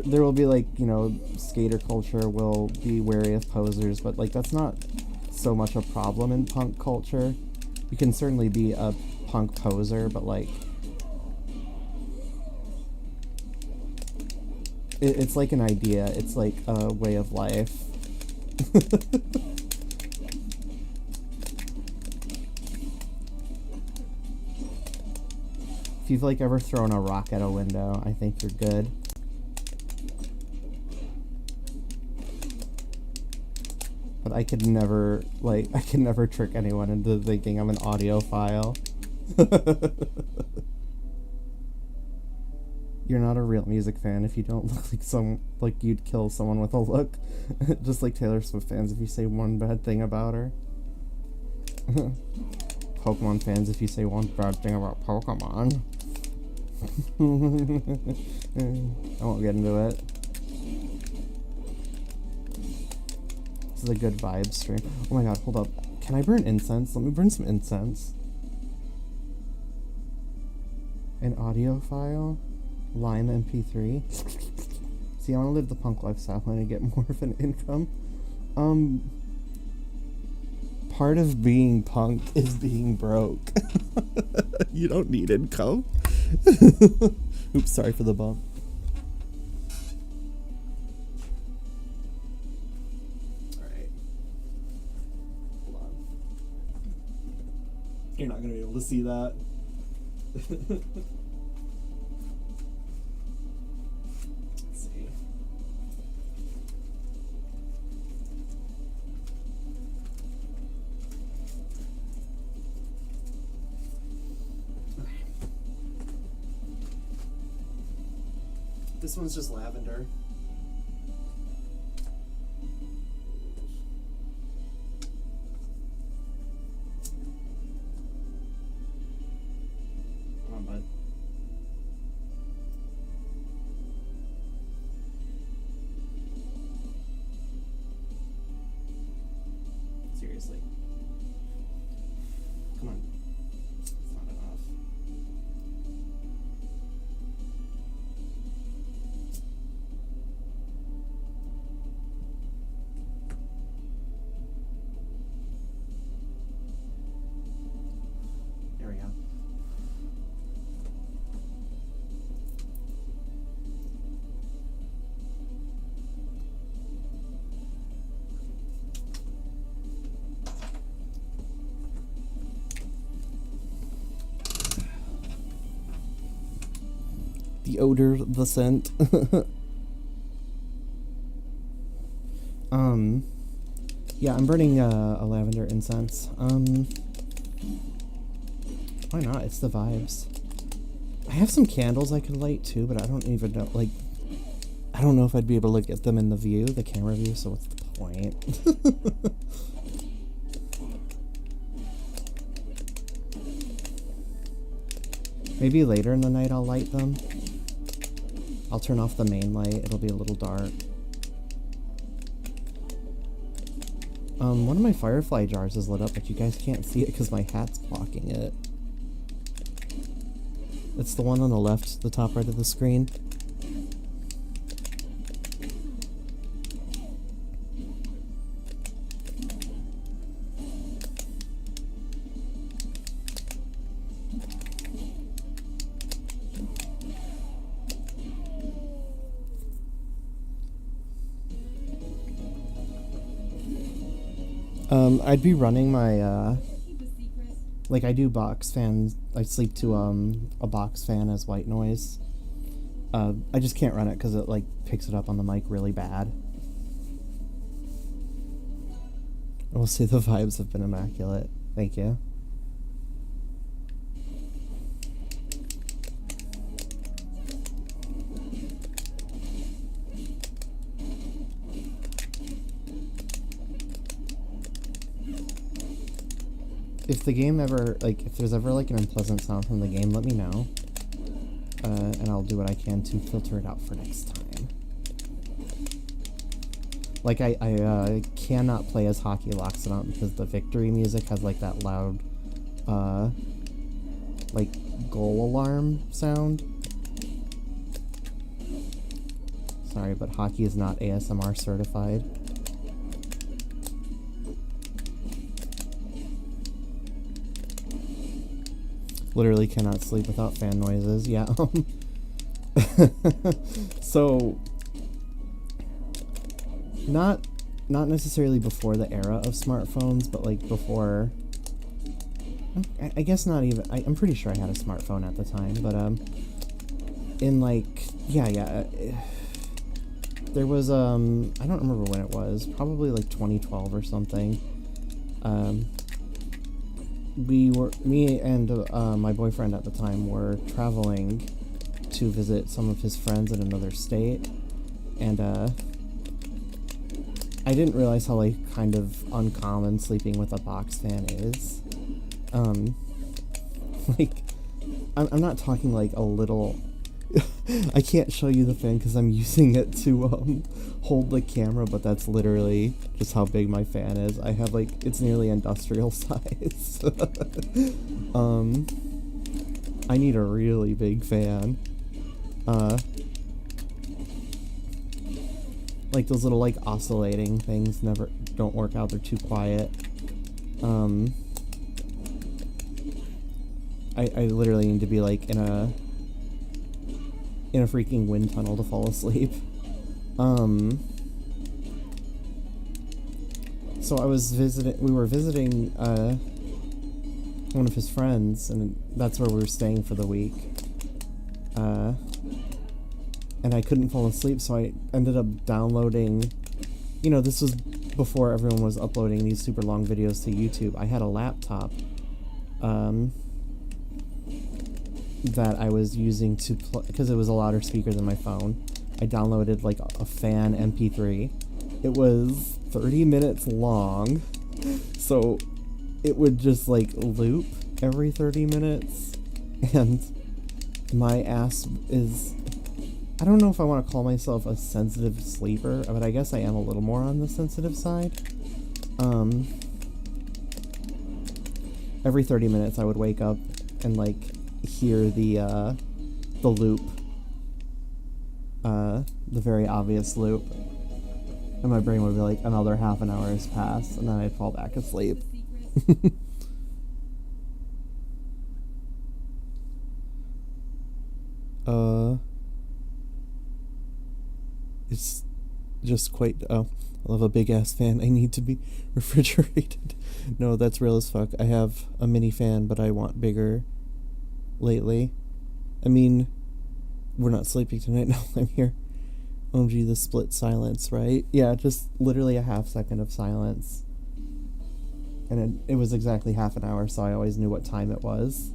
there will be like, you know, skater culture will be wary of posers, but like that's not so much a problem in punk culture. You can certainly be a punk poser, but like it's like an idea. It's like a way of life. If you've like ever thrown a rock at a window, I think you're good. But I could never trick anyone into thinking I'm an audiophile. You're not a real music fan if you don't look like you'd kill someone with a look. Just like Taylor Swift fans if you say one bad thing about her. Pokemon fans if you say one bad thing about Pokemon. I won't get into it. This is a good vibe stream. Oh my god, hold up. Can I burn incense? Let me burn some incense. An audio file? Lime MP3. See, I want to live the punk lifestyle and get more of an income. Part of being punk is being broke. You don't need income. Oops, sorry for the bump. Alright. Hold on. You're not going to be able to see that. This one's just lavender. Come on, bud. Seriously. Come on. It's not enough. There we go. The odor, the scent. Yeah, I'm burning a lavender incense. Why not? It's the vibes. I have some candles I could light too, but I don't even know, like, I don't know if I'd be able to get them in the view, the camera view, so what's the point? Maybe later in the night I'll light them. I'll turn off the main light, it'll be a little dark. One of my firefly jars is lit up, but you guys can't see it because my hat's blocking it. It's the one on the left, the top right of the screen. I'd be running my, like, I do box fans. I sleep to, a box fan as white noise. I just can't run it because it, like, picks it up on the mic really bad. I will say the vibes have been immaculate. Thank you. If the game ever, like, if there's ever, like, an unpleasant sound from the game, let me know. And I'll do what I can to filter it out for next time. Like, I cannot play as Hockey Locks It On because the victory music has, like, that loud, like, goal alarm sound. Sorry, but hockey is not ASMR certified. Literally cannot sleep without fan noises. Yeah. So, not necessarily before the era of smartphones, but like before. I guess not even. I'm pretty sure I had a smartphone at the time, but in like there was I don't remember when it was. Probably like 2012 or something. Me and my boyfriend at the time were traveling to visit some of his friends in another state, and I didn't realize how, like, kind of uncommon sleeping with a box fan is. Like, I'm not talking like a little. I can't show you the fan because I'm using it to hold the camera, but that's literally just how big my fan is. I have, like, it's nearly industrial size. I need a really big fan. Like those little, like, oscillating things don't work out, they're too quiet. I literally need to be, like, in a freaking wind tunnel to fall asleep. So we were visiting, one of his friends, and that's where we were staying for the week. And I couldn't fall asleep, so I ended up downloading, this was before everyone was uploading these super long videos to YouTube. I had a laptop, that I was using to because it was a louder speaker than my phone. I downloaded, like, a fan MP3. It was 30 minutes long, so it would just, like, loop every 30 minutes, and my ass is, I don't know if I want to call myself a sensitive sleeper, but I guess I am a little more on the sensitive side. Every 30 minutes I would wake up and, like, hear the loop, the very obvious loop, and my brain would be like, another half an hour has passed, and then I'd fall back asleep. It's just quite, I love a big ass fan. I need to be refrigerated. No, that's real as fuck. I have a mini fan, but I want bigger lately. I mean, we're not sleeping tonight. No, I'm here. OMG, the split silence, right? Yeah, just literally a half second of silence. And it was exactly half an hour, so I always knew what time it was.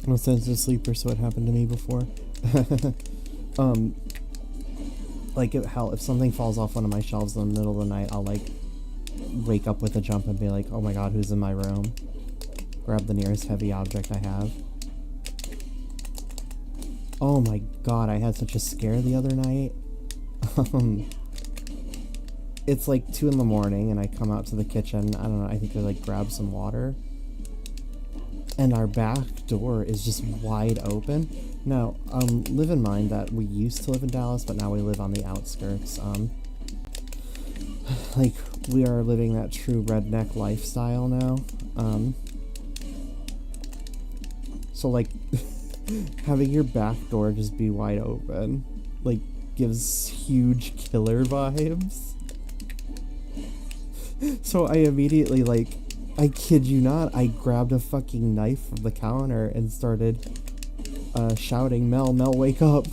I'm a sensitive sleeper, so it happened to me before. Like, if something falls off one of my shelves in the middle of the night, I'll, like, wake up with a jump and be like, oh my god, who's in my room? Grab the nearest heavy object I have. Oh my god, I had such a scare the other night. It's like 2 in the morning, and I come out to the kitchen, I don't know, I think to, like, grab some water. and our back door is just wide open. Now, live in mind that we used to live in Dallas, but now we live on the outskirts. Like, we are living that true redneck lifestyle now. So, like, having your back door just be wide open, like, gives huge killer vibes. So I immediately, like, I kid you not, I grabbed a fucking knife from the counter and started shouting, Mel, wake up.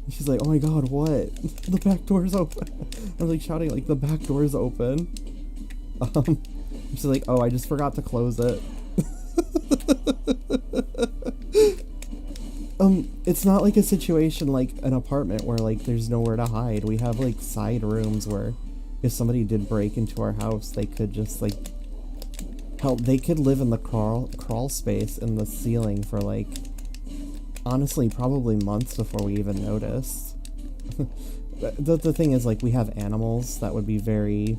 She's like, oh my god, what? The back door's open. I was like shouting, like, the back door's open. She's like, oh, I just forgot to close it. It's not like a situation like an apartment where, like, there's nowhere to hide. We have, like, side rooms where if somebody did break into our house, they could just, like, hell, they could live in the crawl space in the ceiling for, like, honestly, probably months before we even noticed. The thing is, like, we have animals that would be they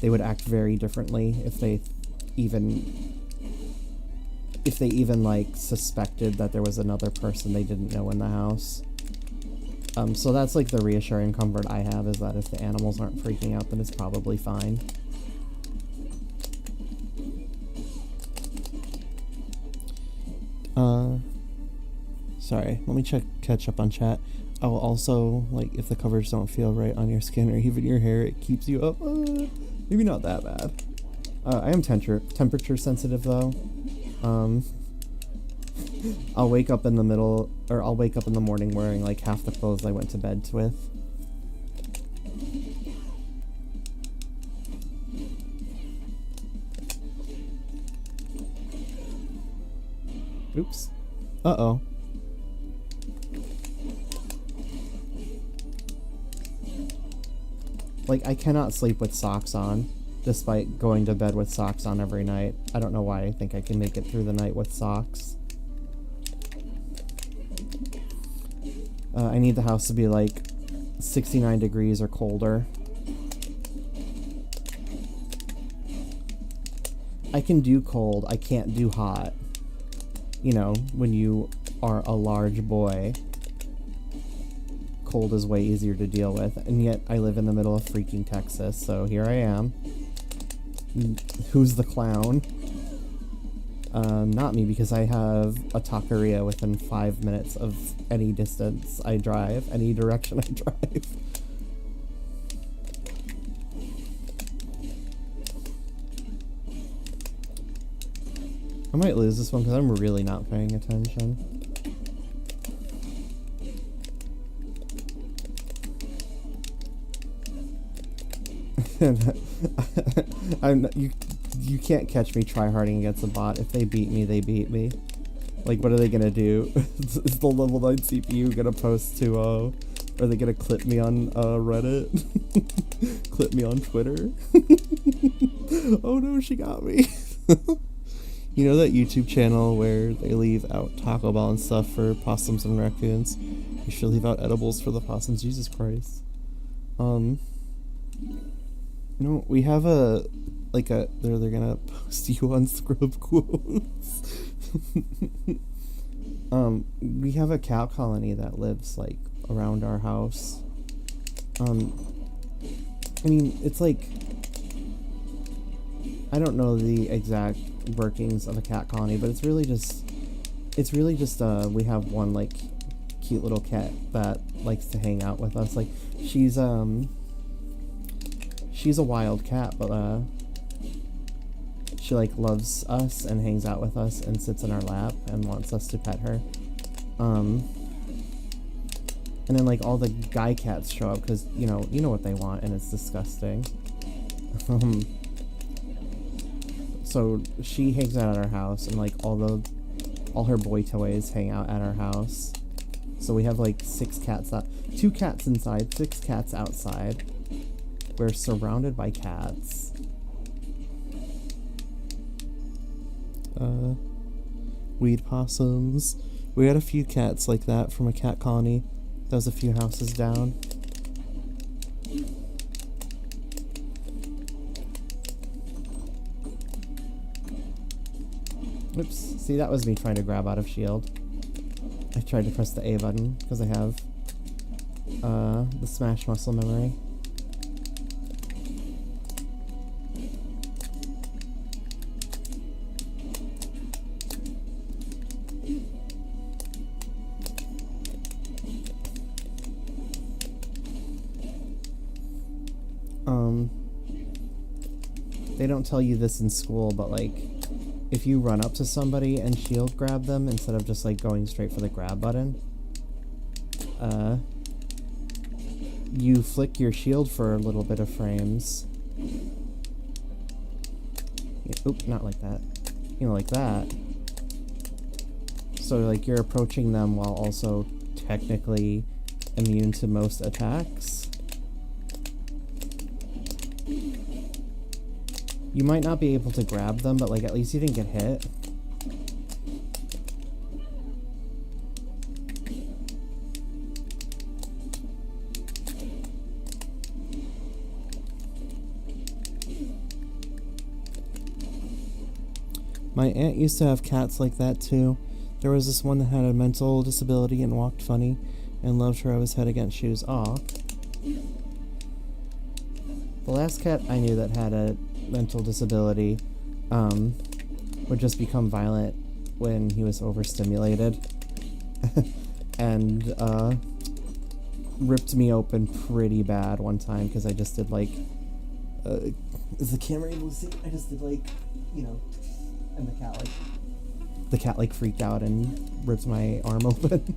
would act very differently if they even, like, suspected that there was another person they didn't know in the house. So that's, like, the reassuring comfort I have, is that if the animals aren't freaking out, then it's probably fine. Sorry, let me catch up on chat. Oh, also, like, if the covers don't feel right on your skin or even your hair, it keeps you up. Maybe not that bad. I am temperature sensitive, though. I'll wake up in the morning wearing, like, half the clothes I went to bed with. Oops. Uh-oh. Like, I cannot sleep with socks on, despite going to bed with socks on every night. I don't know why I think I can make it through the night with socks. I need the house to be, like, 69 degrees or colder. I can do cold, I can't do hot. You know, when you are a large boy, cold is way easier to deal with, and yet I live in the middle of freaking Texas, so here I am. Who's the clown? Not me, because I have a taqueria within 5 minutes of any distance I drive, any direction I drive. I might lose this one because I'm really not paying attention. You can't catch me tryharding against a bot. If they beat me, they beat me. Like, what are they gonna do? Is the level 9 CPU gonna post to, are they gonna clip me on, Reddit? Clip me on Twitter? Oh no, she got me. You know that YouTube channel where they leave out Taco Bell and stuff for possums and raccoons? You should leave out edibles for the possums, Jesus Christ. No, we have they're gonna post you on scrub quotes. We have a cat colony that lives, like, around our house. I mean, it's like, I don't know the exact workings of a cat colony, but it's really just, we have one, like, cute little cat that likes to hang out with us. Like, she's a wild cat, but, she, like, loves us and hangs out with us and sits in our lap and wants us to pet her. And then, like, all the guy cats show up because, you know what they want, and it's disgusting. So she hangs out at our house, and, like, all her boy toys hang out at our house. So we have, like, 6 cats 2 cats inside, 6 cats outside. We're surrounded by cats. Weed possums. We had a few cats like that from a cat colony that was a few houses down. Oops. See, that was me trying to grab out of shield. I tried to press the A button because I have the smash muscle memory. They don't tell you this in school, but like, if you run up to somebody and shield grab them instead of just like going straight for the grab button, you flick your shield for a little bit of frames. Oop, not like that. You know, like that. So like you're approaching them while also technically immune to most attacks. You might not be able to grab them, but like at least you didn't get hit. My aunt used to have cats like that too. There was this one that had a mental disability and walked funny and loved to rub his head against shoes. Aw. The last cat I knew that had a mental disability would just become violent when he was overstimulated and ripped me open pretty bad one time because I just did like is the camera able to see? I just did like, you know, and the cat like freaked out and ripped my arm open.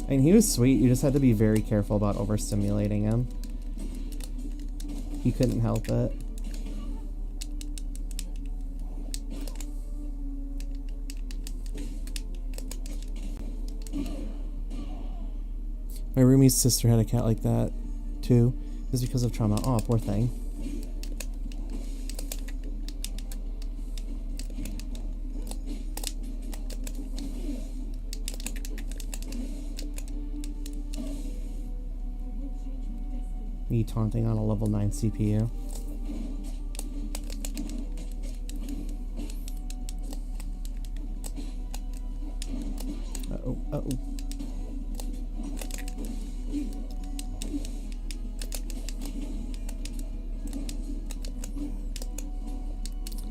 I mean, he was sweet. You just had to be very careful about overstimulating him. He couldn't help it. My roomie's sister had a cat like that, too. It was because of trauma. Aw, poor thing. Me taunting on a level 9 CPU. Uh-oh, uh-oh.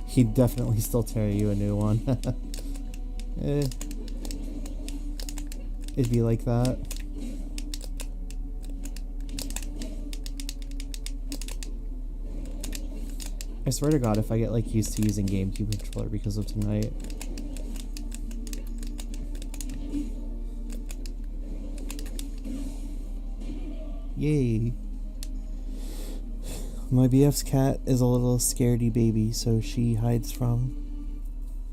He'd definitely still tear you a new one. It'd be like that. I swear to God, if I get like used to using GameCube controller because of tonight. Yay. My BF's cat is a little scaredy baby, so she hides from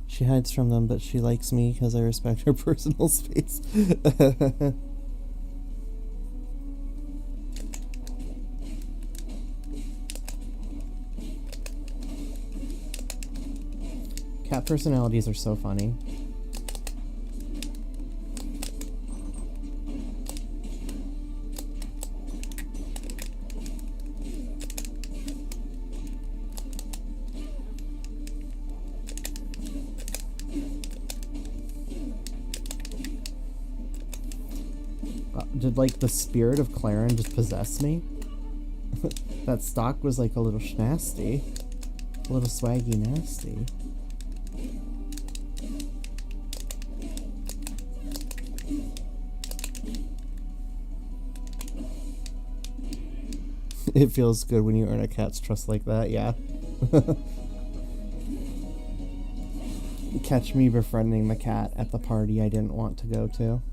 them, but she likes me because I respect her personal space. Cat personalities are so funny. Did like the spirit of Claren just possess me? That stock was like a little nasty. A little swaggy nasty. It feels good when you earn a cat's trust like that, yeah. Catch me befriending the cat at the party I didn't want to go to.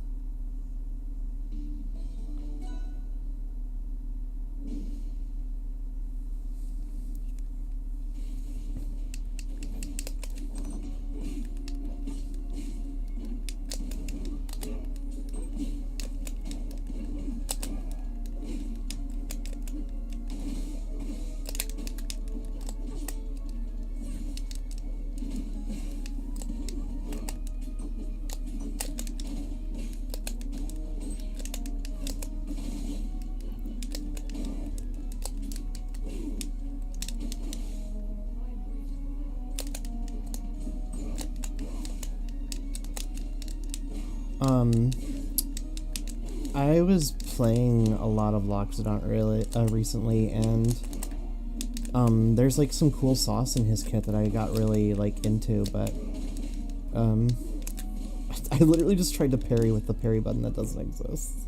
Um, I was playing a lot of Loxodon recently, and there's like some cool sauce in his kit that I got really like into, but I literally just tried to parry with the parry button that doesn't exist.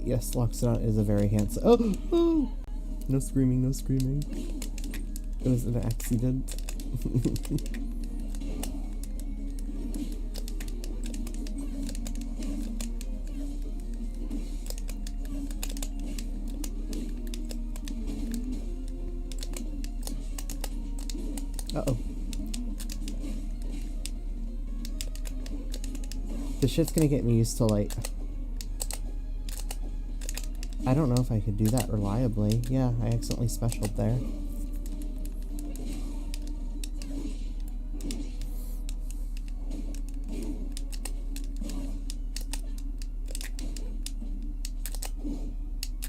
Yes, Loxodon is a very handsome. Oh! No screaming, no screaming. It was an accident. Uh-oh. This shit's gonna get me used to, like... I don't know if I could do that reliably. Yeah, I accidentally specialed there.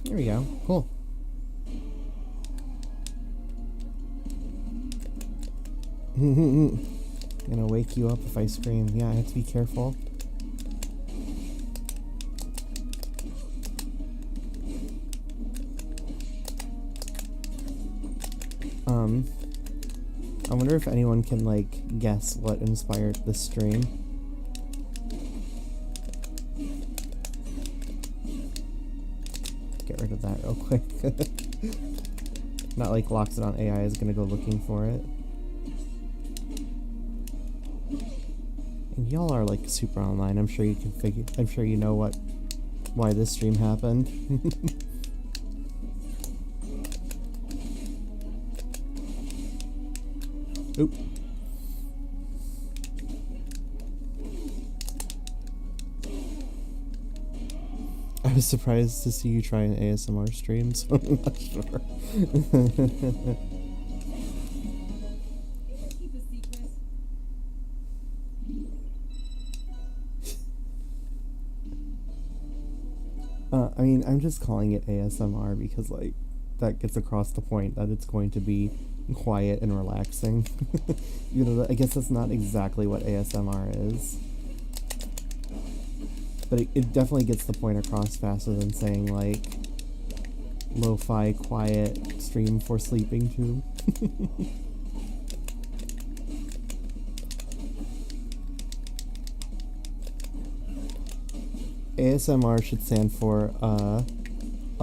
There we go. Cool. Gonna wake you up if I scream. Yeah, I have to be careful. I wonder if anyone can, like, guess what inspired this stream. Get rid of that real quick. Not like Loxodon AI is gonna go looking for it. And y'all are, like, super online. I'm sure you can figure... I'm sure you know why this stream happened. Oop. I was surprised to see you try an ASMR stream, so I'm not sure. I mean, I'm just calling it ASMR because, like, that gets across the point that it's going to be quiet and relaxing. You know, I guess that's not exactly what ASMR is. But it definitely gets the point across faster than saying, like, lo-fi, quiet stream for sleeping to. ASMR should stand for, a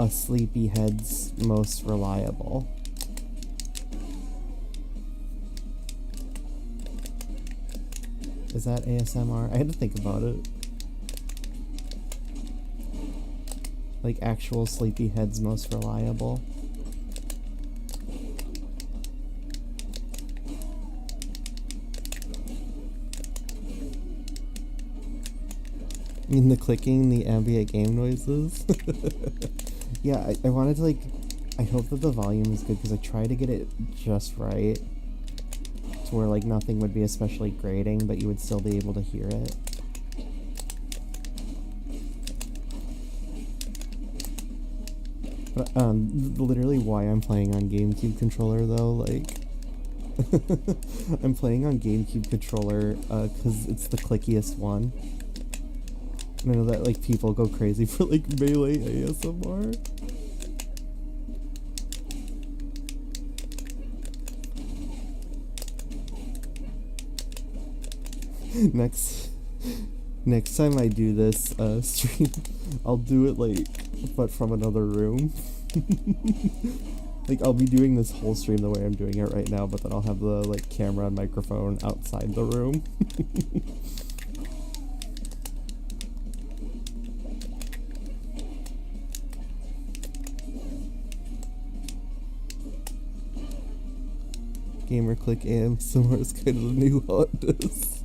sleepyhead's most reliable. Is that ASMR? I had to think about it. Like, actual sleepyhead's most reliable. I mean, the clicking, the ambient game noises. Yeah, I wanted to, like, I hope that the volume is good because I tried to get it just right to where, like, nothing would be especially grating, but you would still be able to hear it. But, literally why I'm playing on GameCube controller, though, like, I'm playing on GameCube controller, because it's the clickiest one. I know that, like, people go crazy for, like, melee ASMR. Next time I do this, stream, I'll do it, like, but from another room. Like, I'll be doing this whole stream the way I'm doing it right now, but then I'll have the, like, camera and microphone outside the room. Gamerclick ASMR is kind of the new hotness.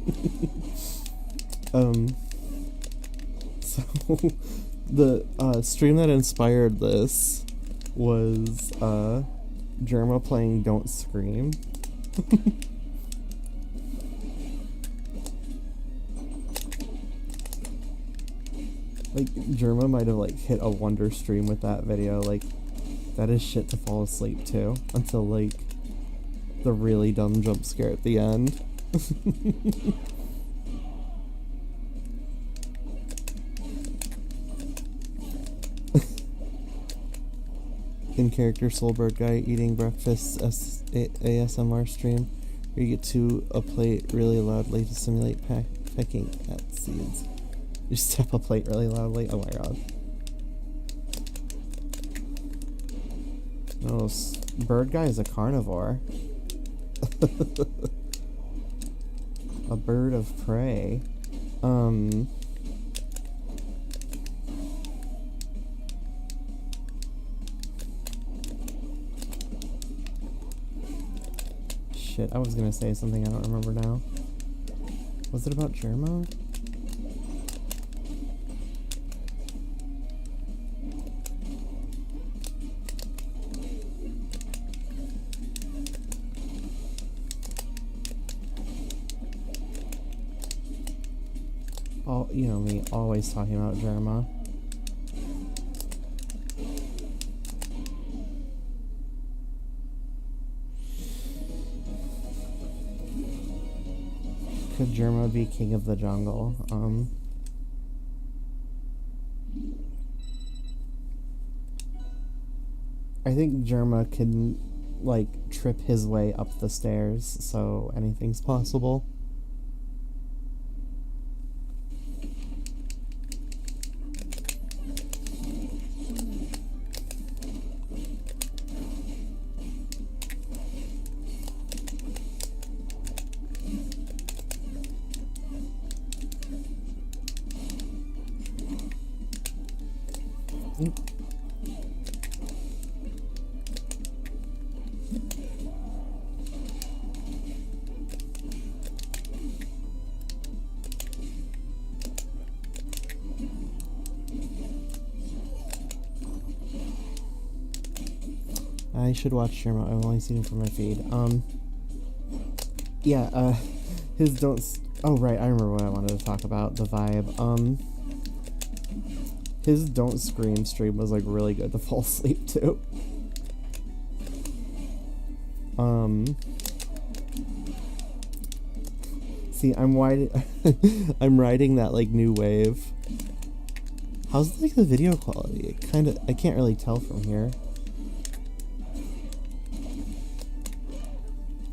So, the stream that inspired this was Germa playing Don't Scream. Like, Germa might have, like, hit a wonder stream with that video. Like, That is shit to fall asleep to until like the really dumb jump scare at the end. In character Soulbird guy eating breakfast ASMR stream where you get to a plate really loudly to simulate pecking at seeds. You step a plate really loudly. Oh my god. No, bird guy is a carnivore. A bird of prey. Shit, I was gonna say something I don't remember now. Was it about Germa? You know me, always talking about Germa. Could Germa be king of the jungle? I think Germa can, like, trip his way up the stairs, so anything's possible. I should watch Sherma. I've only seen him from my feed. Yeah, his don't... Oh, right, I remember what I wanted to talk about, the vibe. His Don't Scream stream was, like, really good to fall asleep to. See, I'm riding that, like, new wave. How's, like, the video quality? I can't really tell from here.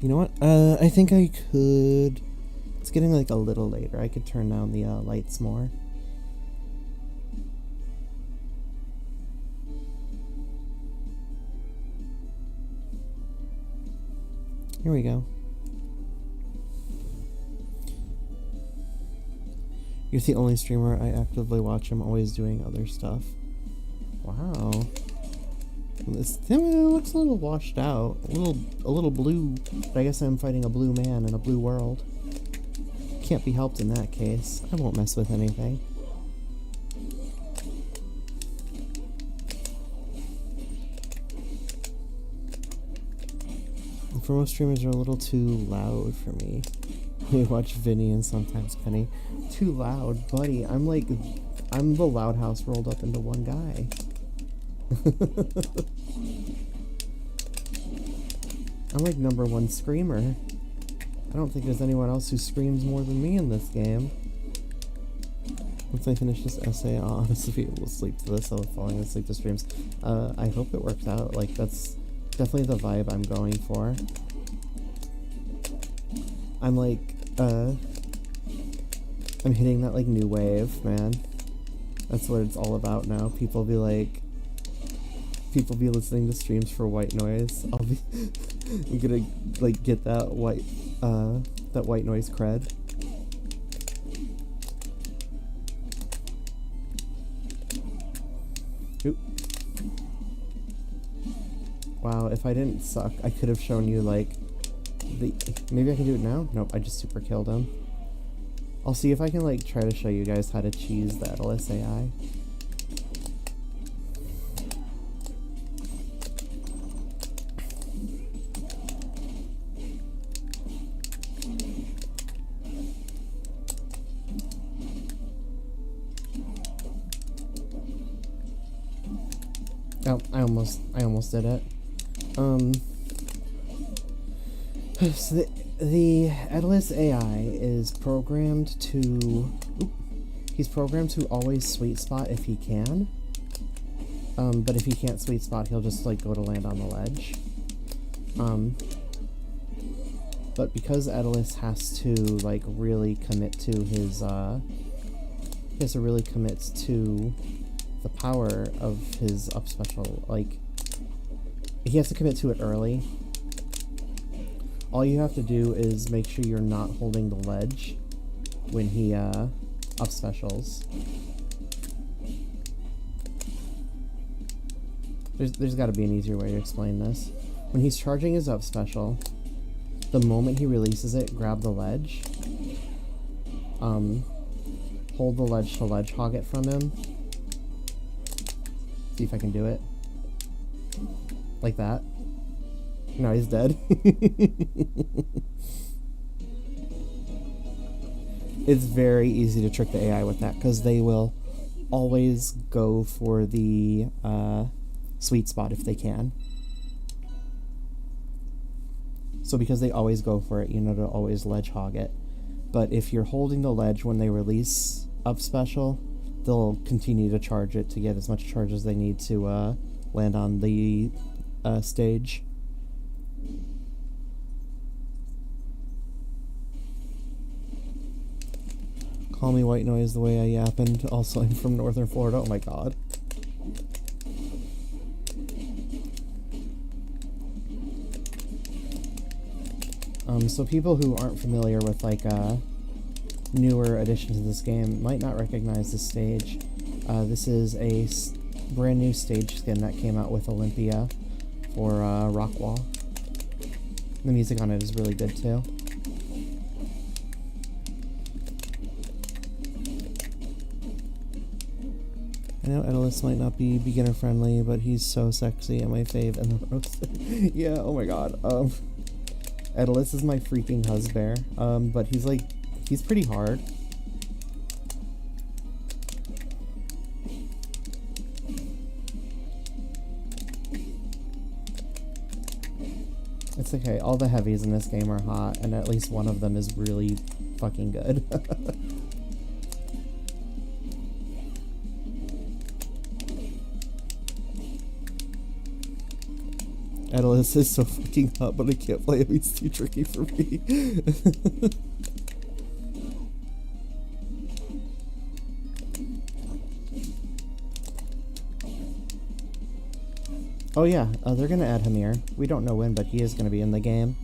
You know what? I think I could... It's getting, like, a little later. I could turn down the, lights more. Here we go. You're the only streamer I actively watch. I'm always doing other stuff. Wow. This looks a little washed out. A little blue. But I guess I'm fighting a blue man in a blue world. Can't be helped in that case. I won't mess with anything. And for most streamers are a little too loud for me. We watch Vinny and sometimes Penny. Too loud, buddy. I'm the loud house rolled up into one guy. I'm like #1 screamer. I don't think there's anyone else who screams more than me in this game. Once I finish this essay, I'll honestly be able to sleep to this. I'll falling asleep to streams. I hope it works out. Like, that's definitely the vibe I'm going for. I'm like, I'm hitting that, like, new wave, man. That's what it's all about now. People be listening to streams for white noise. I'm gonna, like, get that white noise cred. Oop. Wow, if I didn't suck, I could have shown you, like, maybe I can do it now? Nope, I just super killed him. I'll see if I can, like, try to show you guys how to cheese the LSAI. Oh, I almost did it. So the Aether AI is programmed to... He's programmed to always sweet spot if he can. But if he can't sweet spot, he'll just, like, go to land on the ledge. But because Aether has to, like, really commit to his, he has to really commit to the power of his up special, like, he has to commit to it early. All you have to do is make sure you're not holding the ledge when he, up specials. There's gotta be an easier way to explain this. When he's charging his up special, the moment he releases it, grab the ledge. Hold the ledge to ledge hog it from him. See if I can do it. Like that. No, he's dead. It's very easy to trick the AI with that, because they will always go for the sweet spot if they can. So because they always go for it, you know to always ledge hog it. But if you're holding the ledge when they release up special, they'll continue to charge it to get as much charge as they need to land on the stage. Call me white noise the way I yappened. Also, I'm from northern Florida. Oh my god. So people who aren't familiar with, like, newer additions to this game might not recognize this stage. This is a brand new stage skin that came out with Olympia for Rockwall. The music on it is really good too. I know Aether might not be beginner friendly, but he's so sexy and my fave and the roast. Yeah, oh my god. Aether is my freaking husband. But he's pretty hard. It's okay, all the heavies in this game are hot, and at least one of them is really fucking good. Aether is so fucking hot, but I can't play him, he's too tricky for me. Oh yeah, they're gonna add Hamir. We don't know when, but he is gonna be in the game.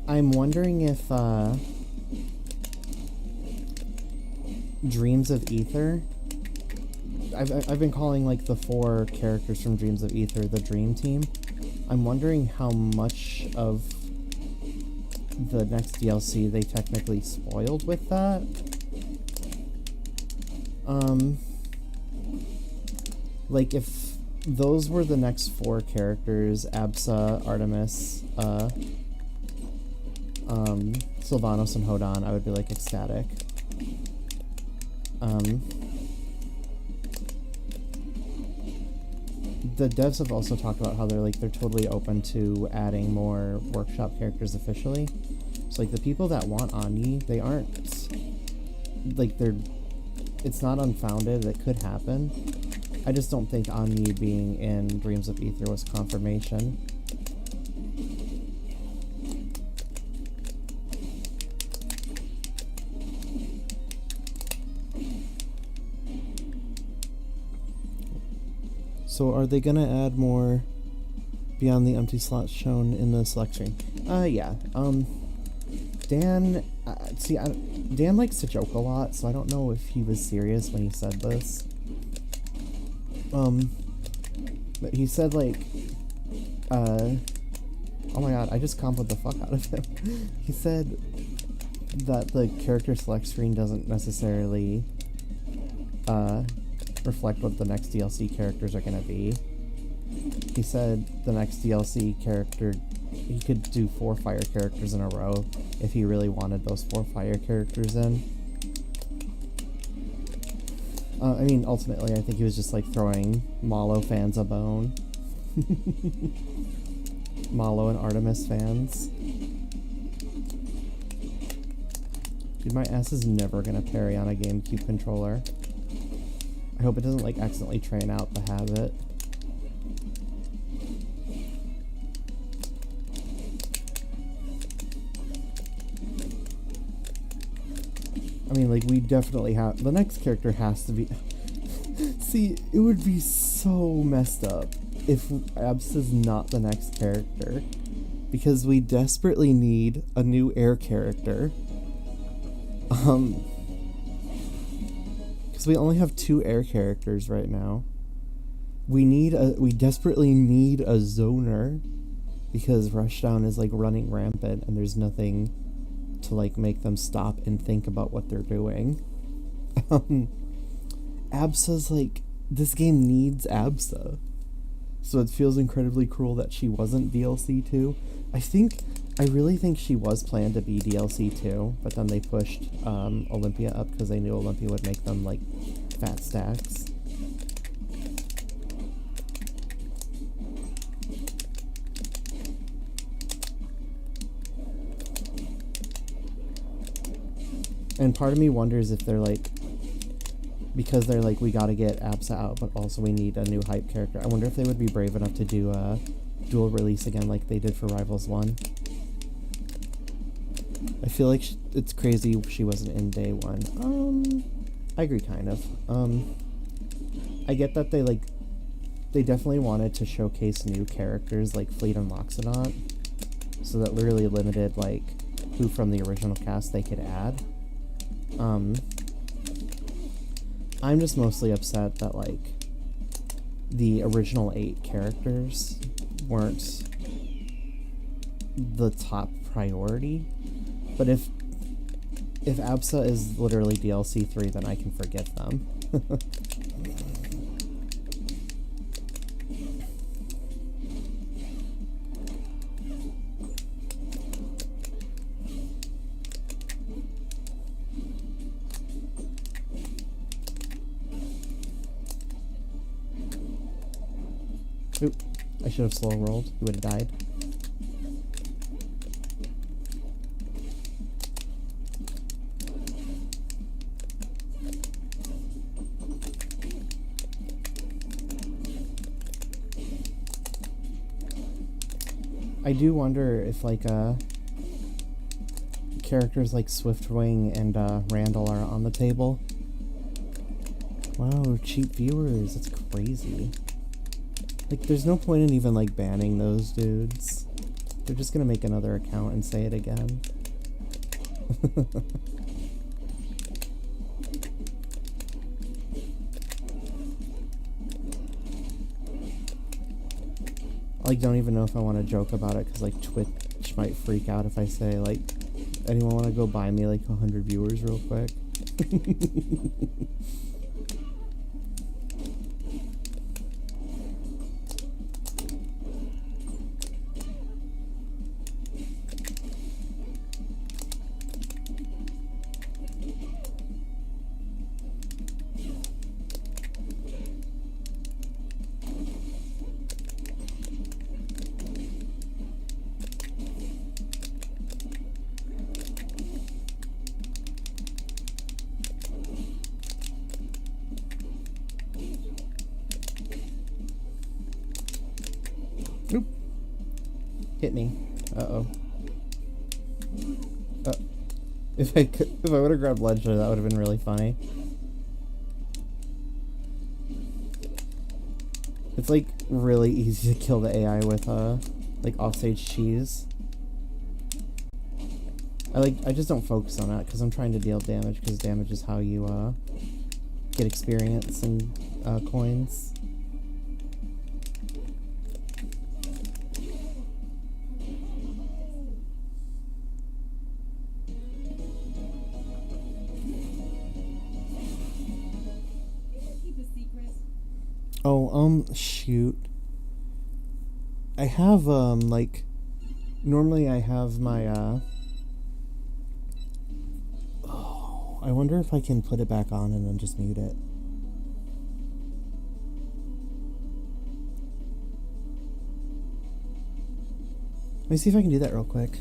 I'm wondering if, Dreams of Aether... I've been calling, like, the 4 characters from Dreams of Aether the Dream Team. I'm wondering how much of the next DLC they technically spoiled with that. Like, if those were the next 4 characters, Absa, Artemis, Sylvanos, and Hodon, I would be, like, ecstatic. The devs have also talked about how they're totally open to adding more workshop characters officially. So, like, the people that want Anyi, they aren't, like, it's not unfounded, it could happen. I just don't think Anyi being in Dreams of Aether was confirmation. So are they gonna add more beyond the empty slots shown in the select screen? Yeah. Dan, Dan likes to joke a lot, so I don't know if he was serious when he said this. But he said, like, oh my god, I just comboed the fuck out of him. He said that the character select screen doesn't necessarily reflect what the next DLC characters are gonna be. He said the next DLC character, he could do 4 fire characters in a row if he really wanted those 4 fire characters in. I mean, ultimately, I think he was just like throwing Malo fans a bone. Malo and Artemis fans. Dude, my ass is never gonna parry on a GameCube controller. I hope it doesn't like accidentally train out the habit. I mean, like, we definitely have... The next character has to be... See, it would be so messed up if Abs is not the next character. Because we desperately need a new air character. Because we only have 2 air characters right now. We desperately need a zoner. Because Rushdown is, like, running rampant and there's nothing to like make them stop and think about what they're doing. Absa's like, this game needs Absa, so it feels incredibly cruel that she wasn't DLC 2. I really think she was planned to be DLC 2, but then they pushed Olympia up because they knew Olympia would make them like fat stacks. And part of me wonders if they're like, because they're like, we gotta get Absa out, but also we need a new hype character. I wonder if they would be brave enough to do a dual release again like they did for Rivals 1. I feel like it's crazy she wasn't in day 1. I agree kind of. I get that they definitely wanted to showcase new characters like Fleet and Loxodont, so that literally limited like who from the original cast they could add. I'm just mostly upset that, like, the original 8 characters weren't the top priority. But if Absa is literally DLC 3, then I can forget them. Oop, I should have slow rolled. He would have died. I do wonder if, like, characters like Swiftwing and Randall are on the table. Wow, cheap viewers. That's crazy. Like, there's no point in even, like, banning those dudes. They're just gonna make another account and say it again. I, like, don't even know if I want to joke about it, because, like, Twitch might freak out if I say, like, anyone want to go buy me, like, 100 viewers real quick? Oop. Hit me. Uh-oh. If I would have grabbed Ledger, that would have been really funny. It's like really easy to kill the AI with like offstage cheese. I just don't focus on that because I'm trying to deal damage, because damage is how you get experience and coins. Shoot. I have, like, normally I have my, oh, I wonder if I can put it back on and then just mute it. Let me see if I can do that real quick.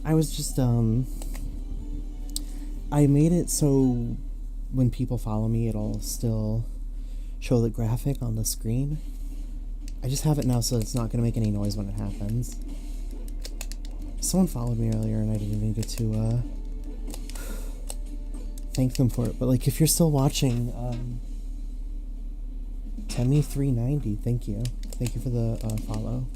I was just, I made it so when people follow me, it'll still show the graphic on the screen. I just have it now so it's not going to make any noise when it happens. Someone followed me earlier and I didn't even get to, thank them for it. But, like, if you're still watching, Temmie390, thank you. Thank you for the, follow.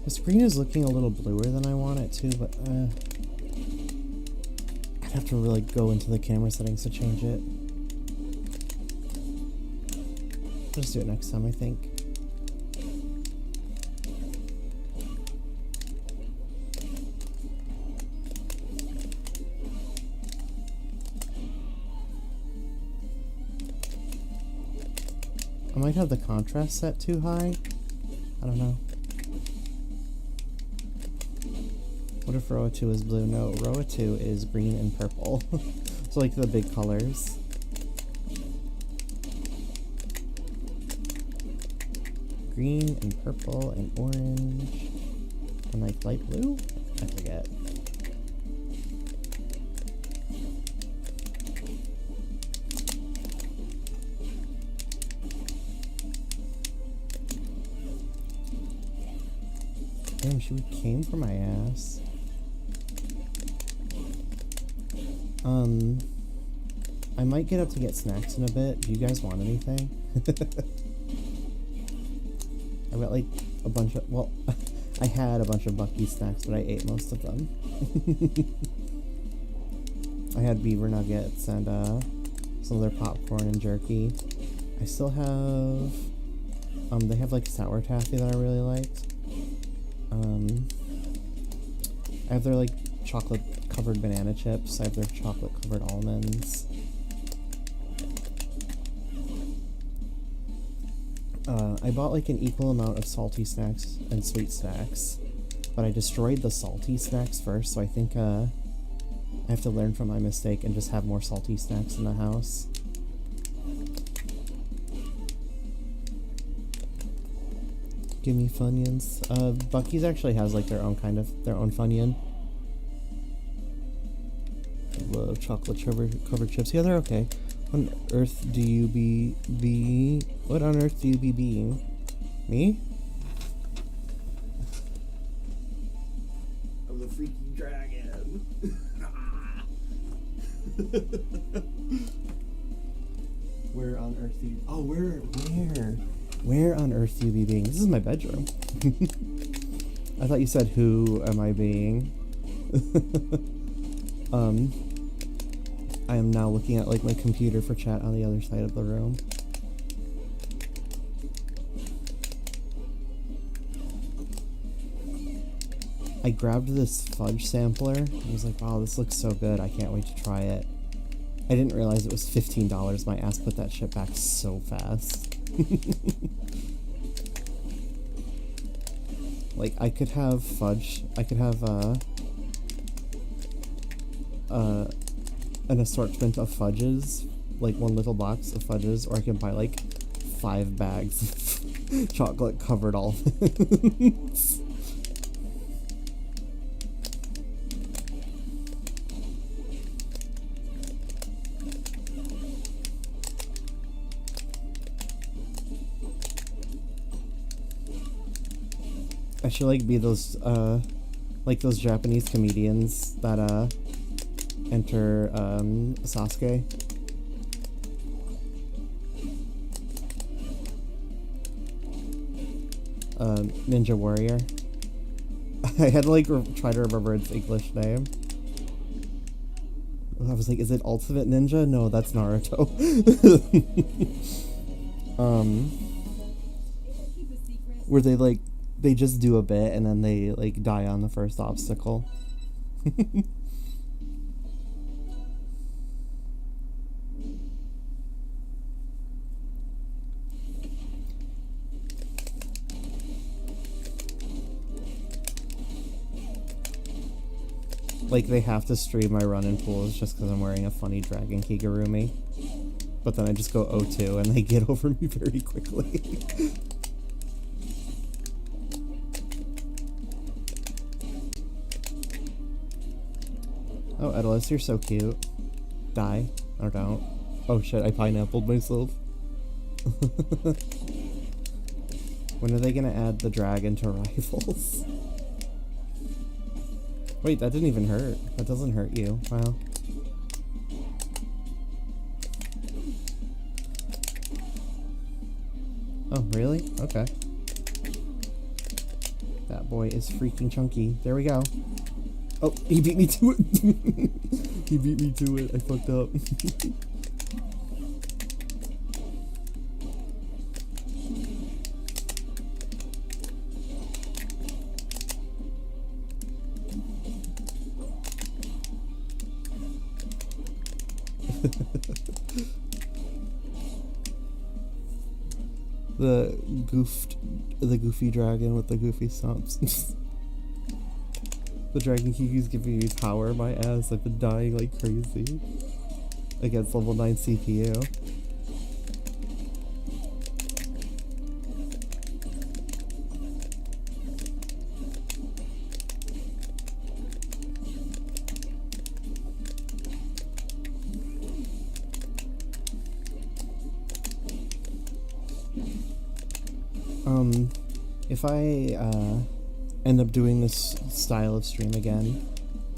The screen is looking a little bluer than I want it to, but I'd have to really go into the camera settings to change it. I'll just do it next time, I think. I might have the contrast set too high. I don't know. What if row 2 is blue? No, row 2 is green and purple. So, like, the big colors. Green and purple and orange. And, like, light blue? I forget. Damn, she came for my ass. I might get up to get snacks in a bit. Do you guys want anything? I got like a bunch of, well, I had a bunch of Buc-ee snacks, but I ate most of them. I had beaver nuggets and some of their popcorn and jerky. I still have, they have like sour taffy that I really liked. I have their like chocolate covered banana chips. I have their chocolate covered almonds. I bought like an equal amount of salty snacks and sweet snacks, but I destroyed the salty snacks first, so I think I have to learn from my mistake and just have more salty snacks in the house. Give me Funyuns. Buc-ee's actually has like their own Funyun. I love chocolate covered chips. Yeah, they're okay. What on earth do you be? What on earth do you be being? Me? I'm the freaking dragon. Where on earth do you? Oh, where on earth do you be being? This is my bedroom. I thought you said who am I being? I am now looking at like my computer for chat on the other side of the room. I grabbed this fudge sampler and was like, wow, this looks so good. I can't wait to try it. I didn't realize it was $15. My ass put that shit back so fast. Like, I could have fudge. I could have, an assortment of fudges, like one little box of fudges, or I can buy like 5 bags of chocolate covered almonds. I should like be those Japanese comedians that enter Sasuke. Ninja Warrior. I had to like try to remember its English name. I was like, is it Ultimate Ninja? No, that's Naruto. Where they just do a bit and then they like die on the first obstacle. Like, they have to stream my run-in pools just because I'm wearing a funny dragon kigurumi. But then I just go 0-2 and they get over me very quickly. Oh, Edelis, you're so cute. Die. Or don't. Oh shit, I pineappled myself. When are they gonna add the dragon to rivals? Wait, that didn't even hurt. That doesn't hurt you. Wow. Oh, really? Okay. That boy is freaking chunky. There we go. Oh, he beat me to it. He beat me to it. I fucked up. The goofy dragon with the goofy stomps. The dragon Kiki's giving me power, my ass. I've been dying like crazy against level 9 CPU. If I end up doing this style of stream again,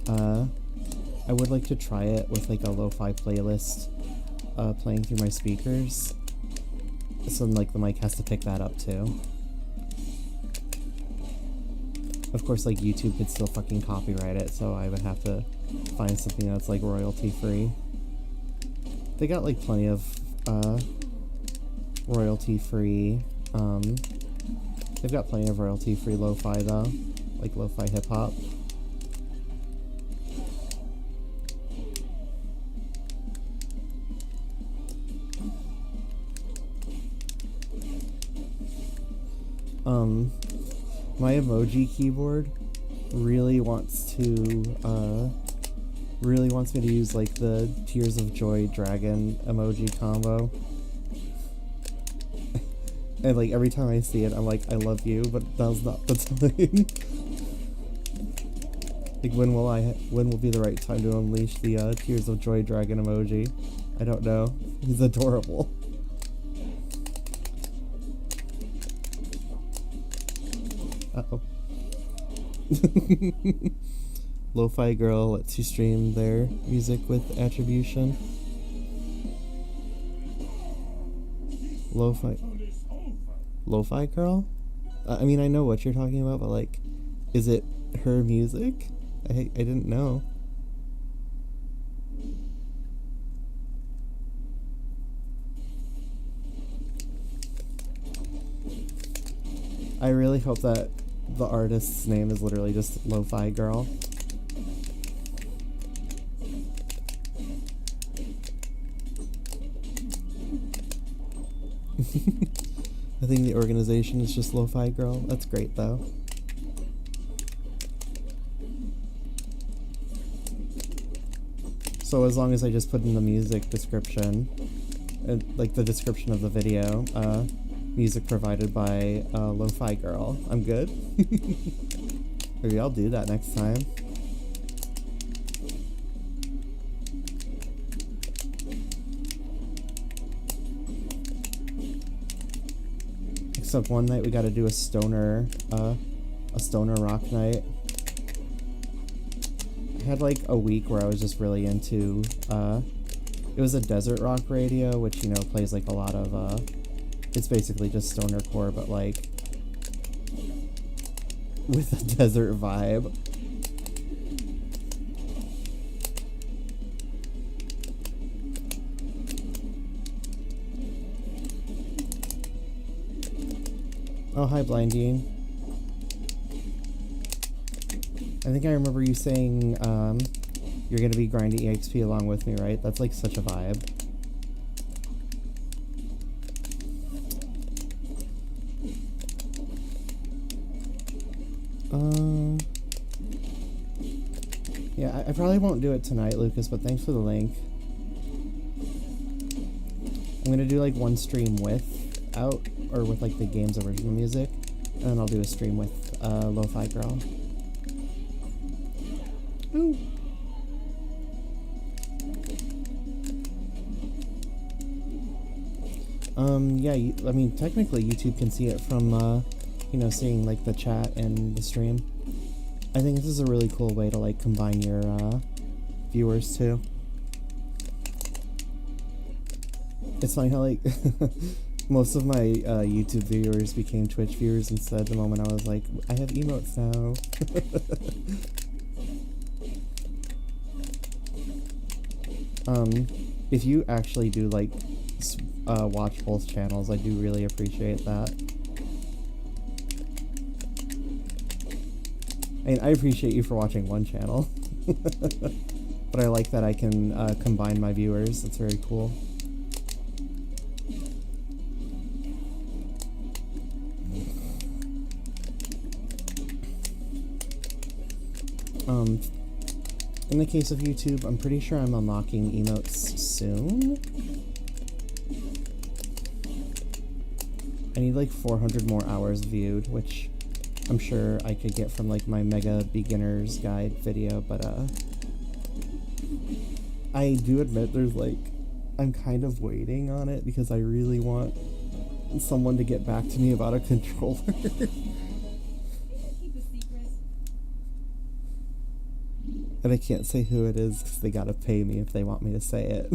I would like to try it with like a lo-fi playlist playing through my speakers. So like the mic has to pick that up too. Of course, like YouTube could still fucking copyright it, so I would have to find something that's like royalty free. They got like plenty of royalty free. They've got plenty of royalty free lo-fi though, like lo-fi hip hop. My emoji keyboard really wants me to use like the Tears of Joy dragon emoji combo. And like every time I see it, I'm like, I love you, but that's not the time. Like when will be the right time to unleash the Tears of Joy dragon emoji? I don't know. He's adorable. Uh-oh. Lo-Fi Girl lets you stream their music with attribution. Lo-Fi Girl? I mean, I know what you're talking about, but like, is it her music? I didn't know. I really hope that the artist's name is literally just Lo-Fi Girl. I think the organization is just Lo-Fi Girl. That's great though. So as long as I just put in the music description, like the description of the video, music provided by Lo-Fi Girl, I'm good. Maybe I'll do that next time. Except one night we gotta do a stoner rock night. I had like a week where I was just really into, it was a desert rock radio, which, you know, plays like a lot of, it's basically just stoner core, but like with a desert vibe. Oh, hi, Blindine. I think I remember you saying you're gonna be grinding EXP along with me, right? That's like such a vibe. Yeah, I probably won't do it tonight, Lucas, but thanks for the link. I'm gonna do like one stream without, or with like the game's original music, and then I'll do a stream with Lo-Fi Girl. Ooh. Yeah, I mean, technically YouTube can see it from, you know, seeing like the chat and the stream. I think this is a really cool way to like combine your viewers too. It's funny how like most of my YouTube viewers became Twitch viewers instead the moment I was like, I have emotes now. If you actually do like watch both channels, I do really appreciate that. I mean, I appreciate you for watching one channel, but I like that I can combine my viewers. That's very cool. In the case of YouTube, I'm pretty sure I'm unlocking emotes soon. I need like 400 more hours viewed, which I'm sure I could get from like my mega beginner's guide video, but I do admit there's like, I'm kind of waiting on it because I really want someone to get back to me about a controller. And I can't say who it is because they gotta pay me if they want me to say it.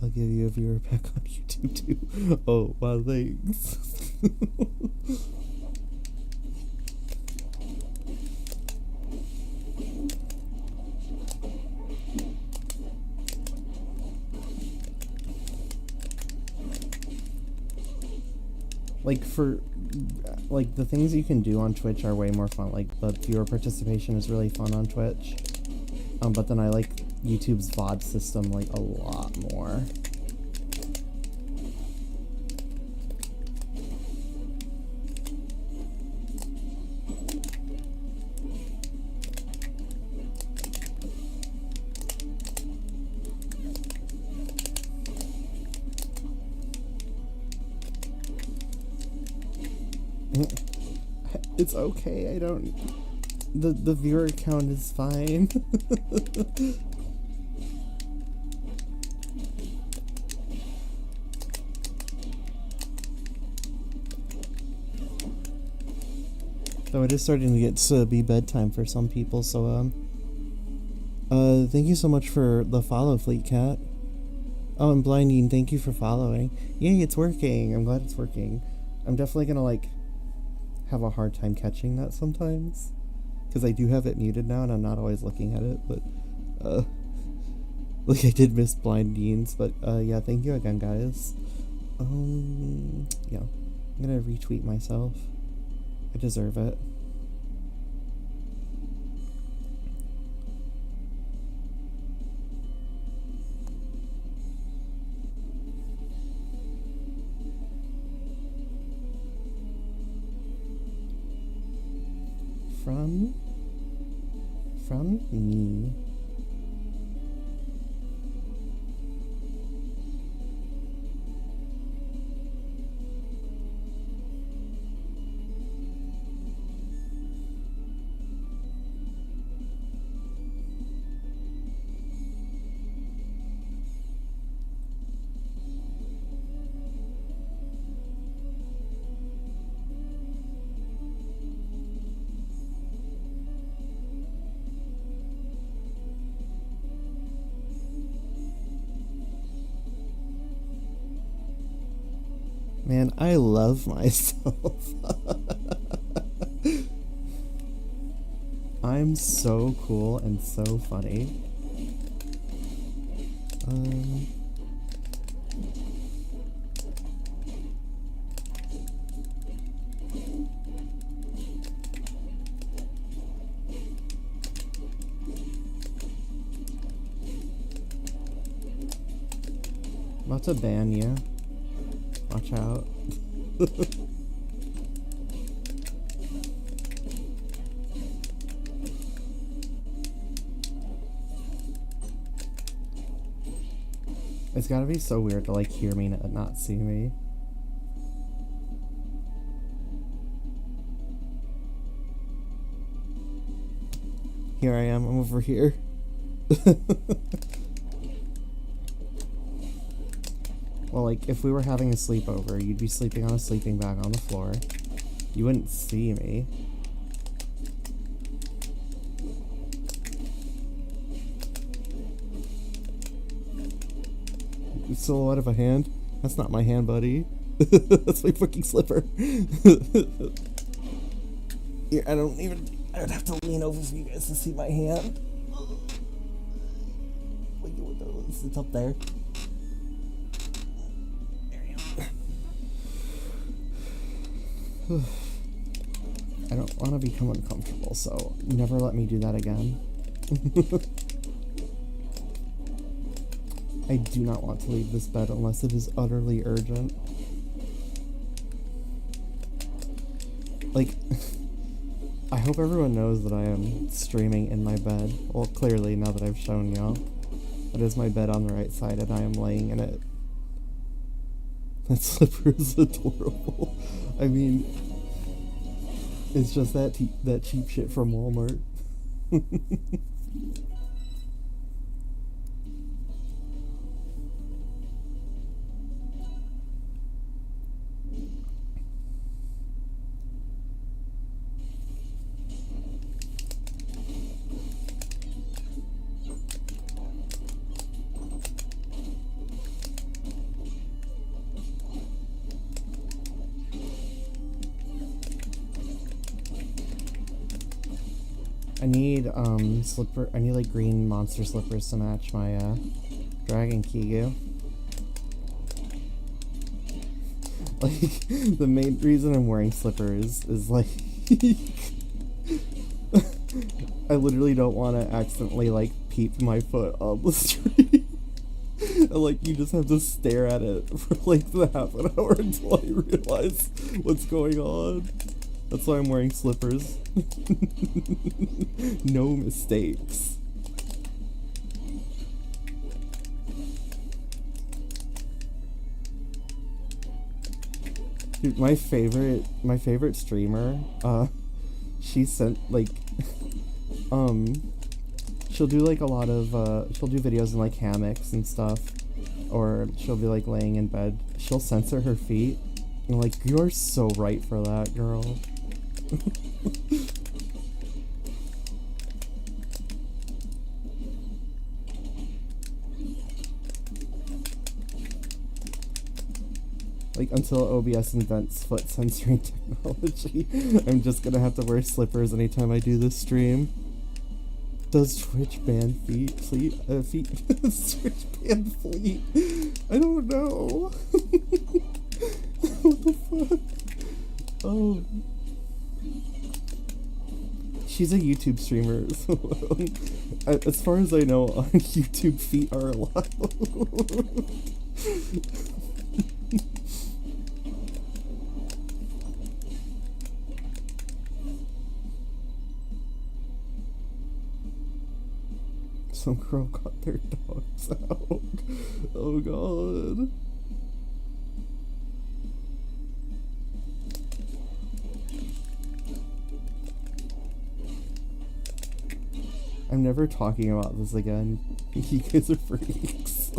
I'll give you a viewer back on YouTube too. Oh, wow, thanks. Like, the things you can do on Twitch are way more fun. Like, the viewer participation is really fun on Twitch. But then I like YouTube's VOD system, like, a lot more. It's okay, I don't... The viewer count is fine. Though it is starting to get to be bedtime for some people, so, thank you so much for the follow, Fleet Cat. Oh, and Blinding, thank you for following. Yay, it's working! I'm glad it's working. I'm definitely gonna, like, have a hard time catching that sometimes. Because I do have it muted now, and I'm not always looking at it, but, like, I did miss Blind Deans, but, yeah, thank you again, guys. Yeah, I'm gonna retweet myself. I deserve it. From me. Man, I love myself. I'm so cool and so funny. About to ban you. Watch out. It's gotta be so weird to, like, hear me and not see me. Here I am, I'm over here. Well, like, if we were having a sleepover, you'd be sleeping on a sleeping bag on the floor. You wouldn't see me. Silhouette of a hand? That's not my hand, buddy. That's my fucking slipper. Here, I would have to lean over for you guys to see my hand. It's up there. I don't want to become uncomfortable, so never let me do that again. I do not want to leave this bed unless it is utterly urgent. Like, I hope everyone knows that I am streaming in my bed. Well, clearly, now that I've shown y'all. That is my bed on the right side, and I am laying in it. That slipper is adorable. I mean, it's just that cheap shit from Walmart. I need I need like green monster slippers to match my dragon Kigu. Like, the main reason I'm wearing slippers is like I literally don't want to accidentally like peep my foot on the street. And like you just have to stare at it for like the half an hour until I realize what's going on. That's why I'm wearing slippers. No mistakes. Dude, my favorite streamer, she sent like she'll do like a lot of she'll do videos in like hammocks and stuff, or she'll be like laying in bed. She'll censor her feet. And like, you're so right for that, girl. Like, until OBS invents foot censoring technology, I'm just gonna have to wear slippers anytime I do this stream. Does Twitch ban feet? Twitch ban fleet? I don't know. What the fuck? Oh. She's a YouTube streamer, so as far as I know, on YouTube feet are allowed. Some girl got their dogs out. Oh god. I'm never talking about this again. You guys are freaks.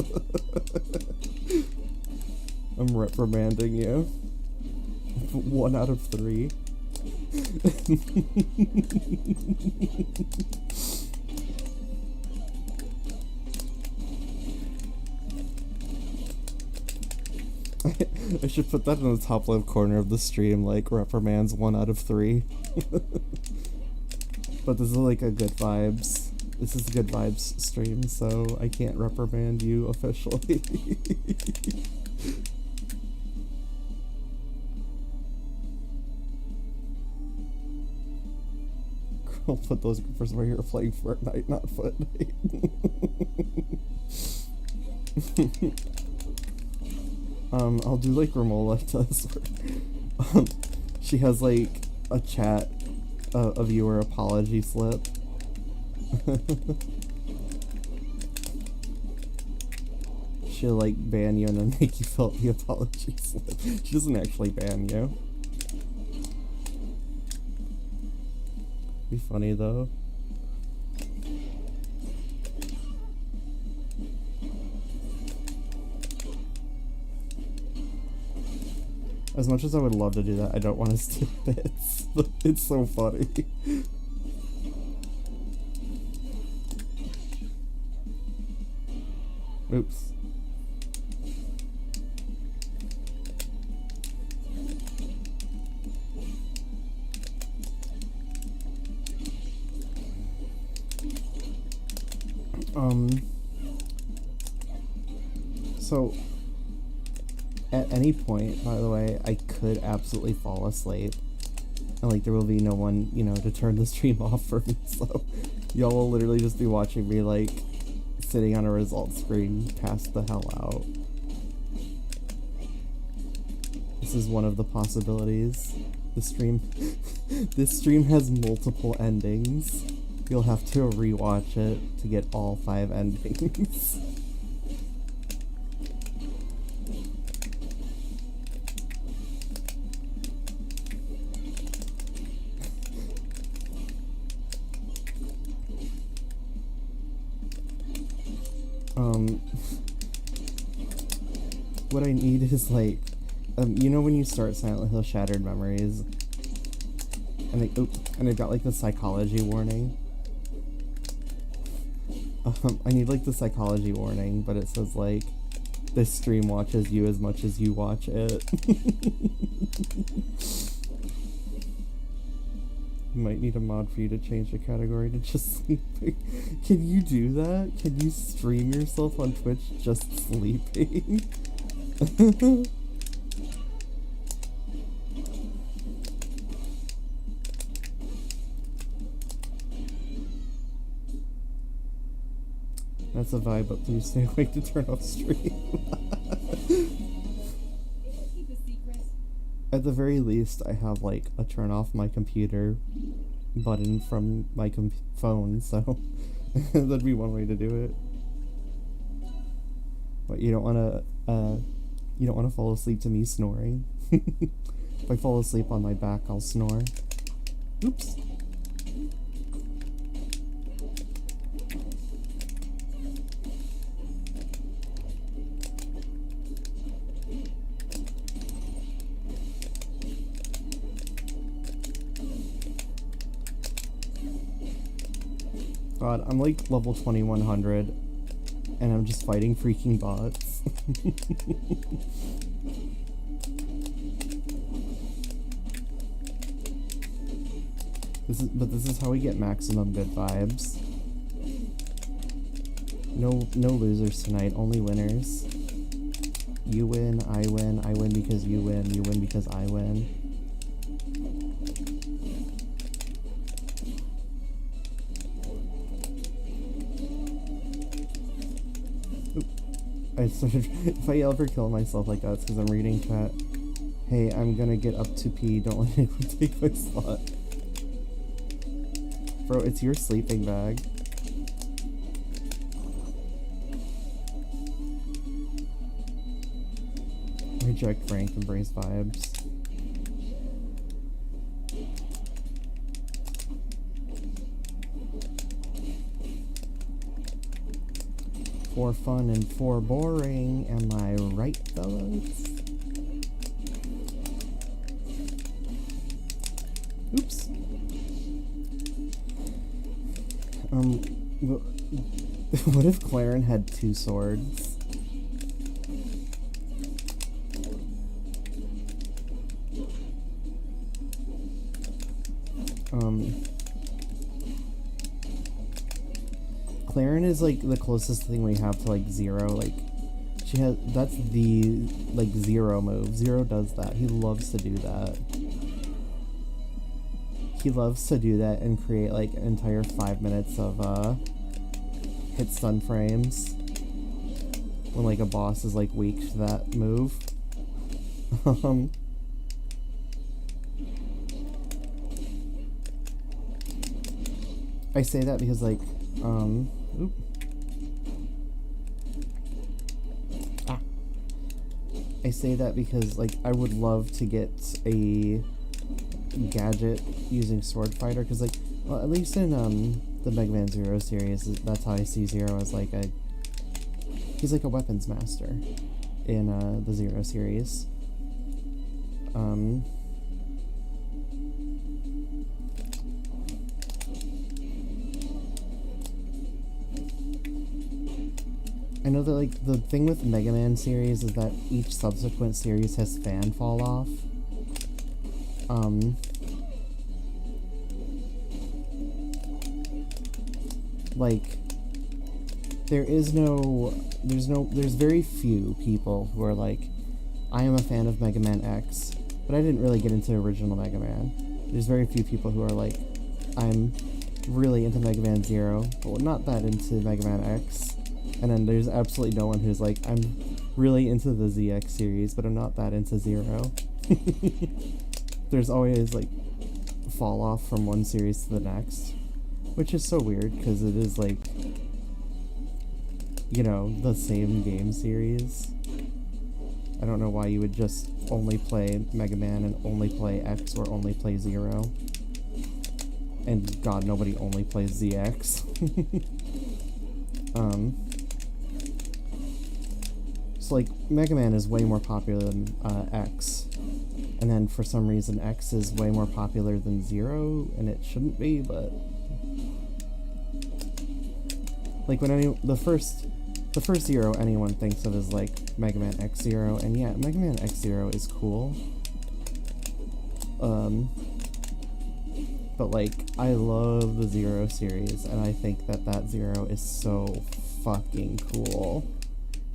I'm reprimanding you. 1 out of 3. I should put that in the top left corner of the stream, like, reprimands 1 out of 3. But this is like a good vibes. This is a good vibes stream, so I can't reprimand you officially. I'll put those grippers where you're playing Fortnite, not Fortnite. I'll do like Romola does, where she has like a chat, a viewer apology slip. She'll like ban you and then make you fill out the apology slip. She doesn't actually ban you. Be funny though. As much as I would love to do that, I don't want to skip bits. But it's so funny. Oops. So at any point, by the way, I could absolutely fall asleep. And like there will be no one, you know, to turn the stream off for me, so y'all will literally just be watching me like sitting on a results screen, passed the hell out. This is one of the possibilities. This stream has multiple endings. You'll have to rewatch it to get all 5 endings. What I need is like, you know when you start Silent Hill Shattered Memories, and it got like the psychology warning. I need like the psychology warning, but it says like, this stream watches you as much as you watch it. Might need a mod for you to change the category to just sleeping. Can you do that? Can you stream yourself on Twitch just sleeping? That's a vibe, but please stay awake to turn off stream. At the very least, I have like a turn off my computer button from my phone, so that'd be one way to do it. But you don't want to fall asleep to me snoring. If I fall asleep on my back, I'll snore. Oops. God, I'm like level 2100 and I'm just fighting freaking bots. This is how we get maximum good vibes. No losers tonight, only winners. You win, I win because you win because I win. If I ever kill myself like that, it's because I'm reading chat. Hey, I'm gonna get up to pee, don't let anyone take my slot. Bro, it's your sleeping bag. Reject Frank, embrace vibes. For fun and for boring, am I right, fellas? Oops. What if Claren had 2 swords? Claren is like the closest thing we have to like Zero. Like, she has, that's the like Zero move. Zero does that. He loves to do that. He loves to do that and create like an entire 5 minutes of hit stun frames when like a boss is like weak to that move. I say that because like I say that because like I would love to get a gadget using Sword Fighter, because like, well, at least in the Mega Man Zero series, that's how I see Zero, as like he's like a weapons master in the Zero series. I know that like the thing with Mega Man series is that each subsequent series has fan fall off. Like there's very few people who are like, I am a fan of Mega Man X, but I didn't really get into original Mega Man. There's very few people who are like, I'm really into Mega Man Zero, but not that into Mega Man X. And then there's absolutely no one who's like, I'm really into the ZX series, but I'm not that into Zero. There's always like fall off from one series to the next, which is so weird because it is like, you know, the same game series. I don't know why you would just only play Mega Man and only play X or only play Zero. And God, nobody only plays ZX. So like Mega Man is way more popular than X, and then for some reason X is way more popular than Zero, and it shouldn't be, but like when the first Zero anyone thinks of is like Mega Man X Zero, and yeah, Mega Man X Zero is cool. But, like, I love the Zero series, and I think that Zero is so fucking cool.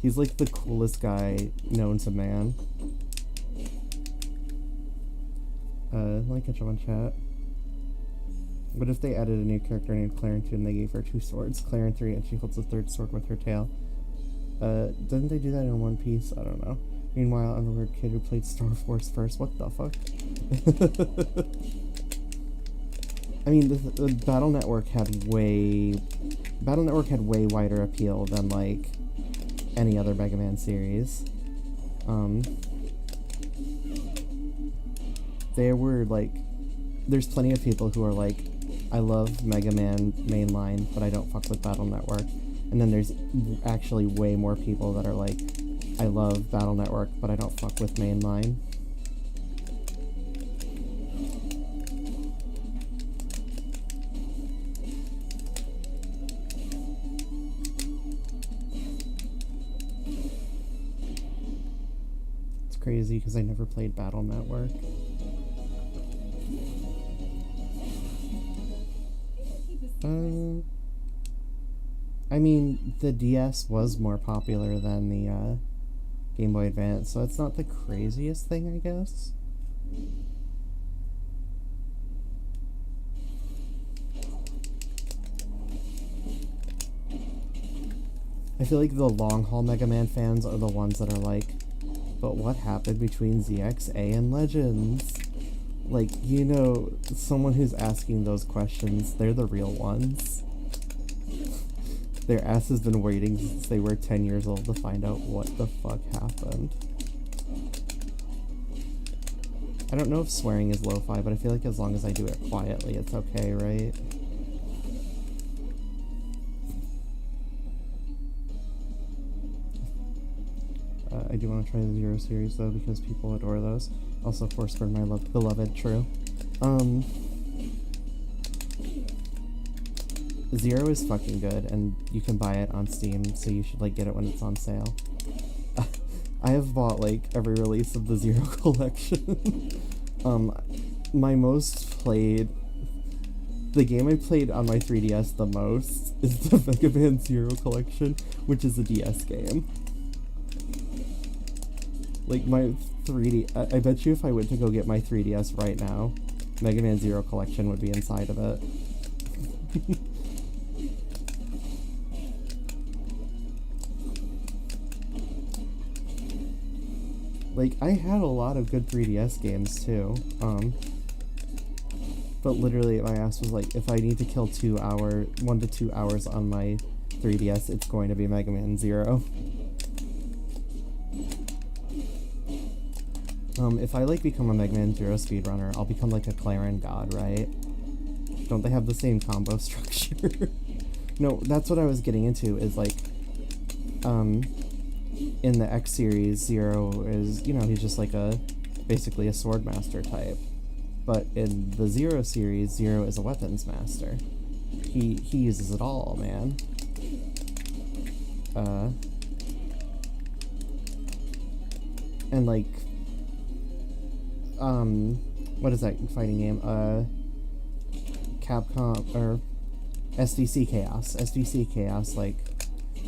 He's, like, the coolest guy known to man. Let me catch up on chat. What if they added a new character named Claire 2 and they gave her 2 swords? Claire 3, and she holds a 3rd sword with her tail. Didn't they do that in One Piece? I don't know. Meanwhile, I'm the weird kid who played Star Force first. What the fuck? I mean, the Battle Network had way wider appeal than, like, any other Mega Man series. There were, like, there's plenty of people who are like, I love Mega Man mainline, but I don't fuck with Battle Network. And then there's actually way more people that are like, I love Battle Network, but I don't fuck with mainline. It's crazy because I never played Battle Network. I mean, the DS was more popular than the Game Boy Advance, so it's not the craziest thing, I guess. I feel like the long-haul Mega Man fans are the ones that are like, but what happened between ZXA and Legends? Like, you know, someone who's asking those questions, they're the real ones. Their ass has been waiting since they were 10 years old to find out what the fuck happened. I don't know if swearing is lo-fi, but I feel like as long as I do it quietly, it's okay, right? I do want to try the Zero series, though, because people adore those. Also, Forsberg, my beloved, true. Zero is fucking good, and you can buy it on Steam, so you should, like, get it when it's on sale. I have bought, like, every release of the Zero collection. My most played... The game I played on my 3DS the most is the Mega Man Zero collection, which is a DS game. Like, my 3D... I bet you if I went to go get my 3DS right now, Mega Man Zero collection would be inside of it. Like, I had a lot of good 3DS games, too. But literally, my ass was like, if I need to kill 1 to 2 hours on my 3DS, it's going to be Mega Man Zero. If I, like, become a Mega Man Zero speedrunner, I'll become, like, a Clarin god, right? Don't they have the same combo structure? No, that's what I was getting into, is, like, in the X series, Zero is, you know, he's just, like, basically a sword master type. But in the Zero series, Zero is a weapons master. He uses it all, man. And, like, what is that fighting game? Capcom, or SDC Chaos. SDC Chaos, like,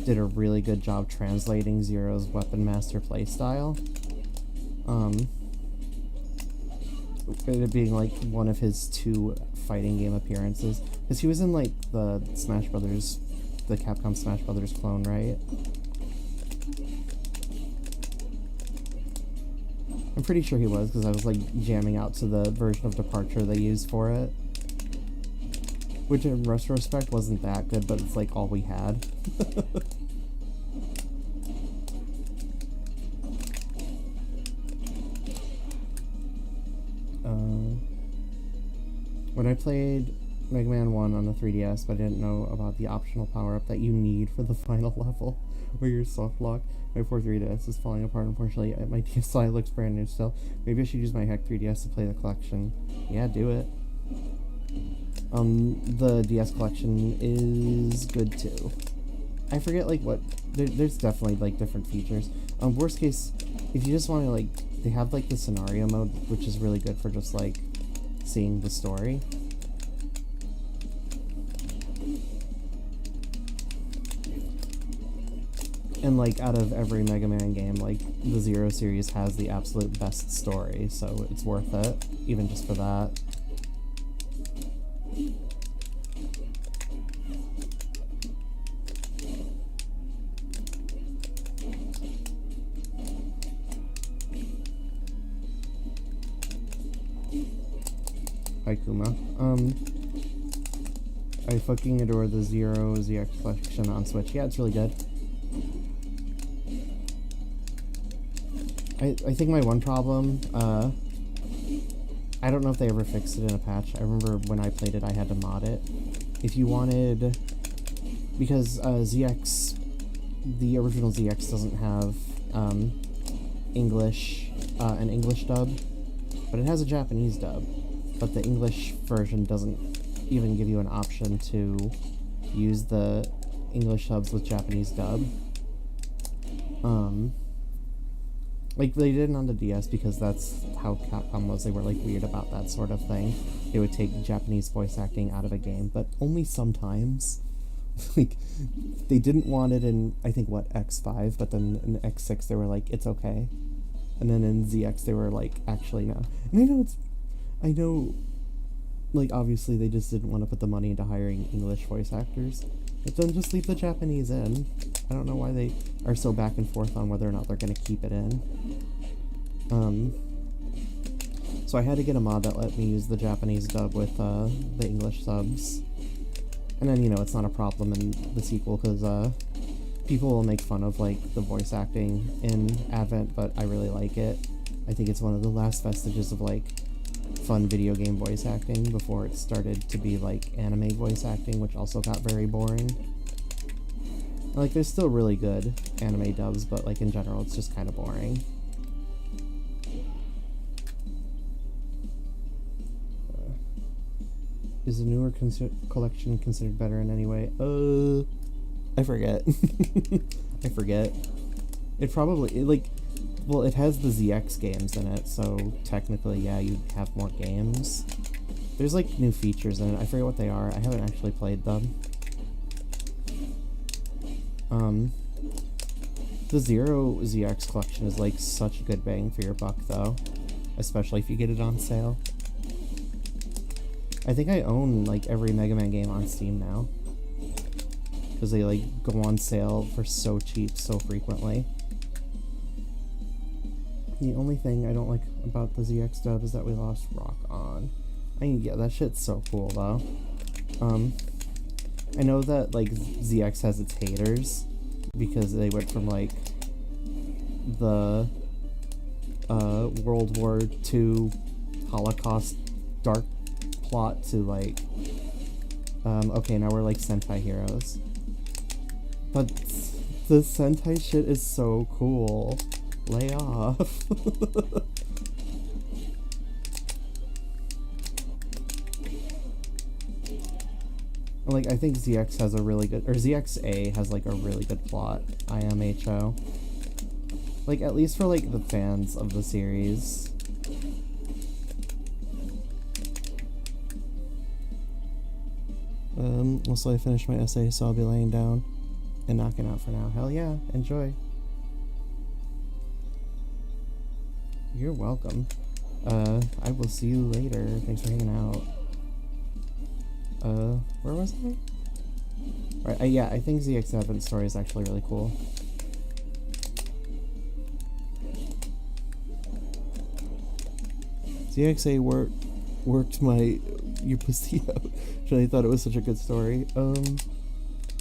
did a really good job translating Zero's Weapon Master playstyle. It being, like, one of his 2 fighting game appearances. Because he was in, like, the Smash Brothers, the Capcom Smash Brothers clone, right? I'm pretty sure he was, because I was, like, jamming out to the version of Departure they used for it. Which, in retrospect, wasn't that good, but it's, like, all we had. When I played Mega Man 1 on the 3DS, but I didn't know about the optional power-up that you need for the final level, where you're soft-locked. My poor 3DS is falling apart, unfortunately. My DSi looks brand new still. Maybe I should use my hack 3DS to play the collection. Yeah, do it. The DS collection is good, too. I forget, like, what... There's definitely, like, different features. Worst case, if you just want to, like... They have, like, the scenario mode, which is really good for just, like, seeing the story. And, like, out of every Mega Man game, like, the Zero series has the absolute best story, so it's worth it, even just for that. Hi, Kuma. I fucking adore the Zero ZX collection on Switch. Yeah, it's really good. I think my one problem, I don't know if they ever fixed it in a patch. I remember when I played it, I had to mod it. If you wanted, because ZX, the original ZX doesn't have English, an English dub, but it has a Japanese dub. But the English version doesn't even give you an option to use the English subs with Japanese dub. Like, they did it on the DS because that's how Capcom was. They were, like, weird about that sort of thing. They would take Japanese voice acting out of a game, but only sometimes. Like, they didn't want it in, I think, what, X5, but then in X6 they were like, it's okay. And then in ZX they were like, actually, no. And I know, like, obviously they just didn't want to put the money into hiring English voice actors. But then just leave the Japanese in. I don't know why they are so back and forth on whether or not they're going to keep it in. So I had to get a mod that let me use the Japanese dub with the English subs. And then, you know, it's not a problem in the sequel because people will make fun of, like, the voice acting in Advent, but I really like it. I think it's one of the last vestiges of, like, fun video game voice acting before it started to be like anime voice acting, which also got very boring. Like, there's still really good anime dubs, but like in general it's just kind of boring. Is the newer collection considered better in any way? I forget. I forget. It probably, like, well, it has the ZX games in it, so technically, yeah, you have more games. There's, like, new features in it. I forget what they are. I haven't actually played them. The Zero ZX collection is, like, such a good bang for your buck, though. Especially if you get it on sale. I think I own, like, every Mega Man game on Steam now. Because they, like, go on sale for so cheap so frequently. The only thing I don't like about the ZX dub is that we lost Rock On. I mean, yeah, that shit's so cool, though. I know that, like, ZX has its haters, because they went from, like, the, World War II Holocaust dark plot to, like, okay, now we're, like, Sentai heroes. But the Sentai shit is so cool. Lay off. Like, I think ZX has a really good, or ZXA has, like, a really good plot, IMHO. Like, at least for, like, the fans of the series. Also I finished my essay, so I'll be laying down and knocking out for now. Hell yeah, enjoy. You're welcome. I will see you later. Thanks for hanging out. Where was I? Right, yeah, I think ZX7's story is actually really cool. ZXA worked your pussy out. I thought it was such a good story.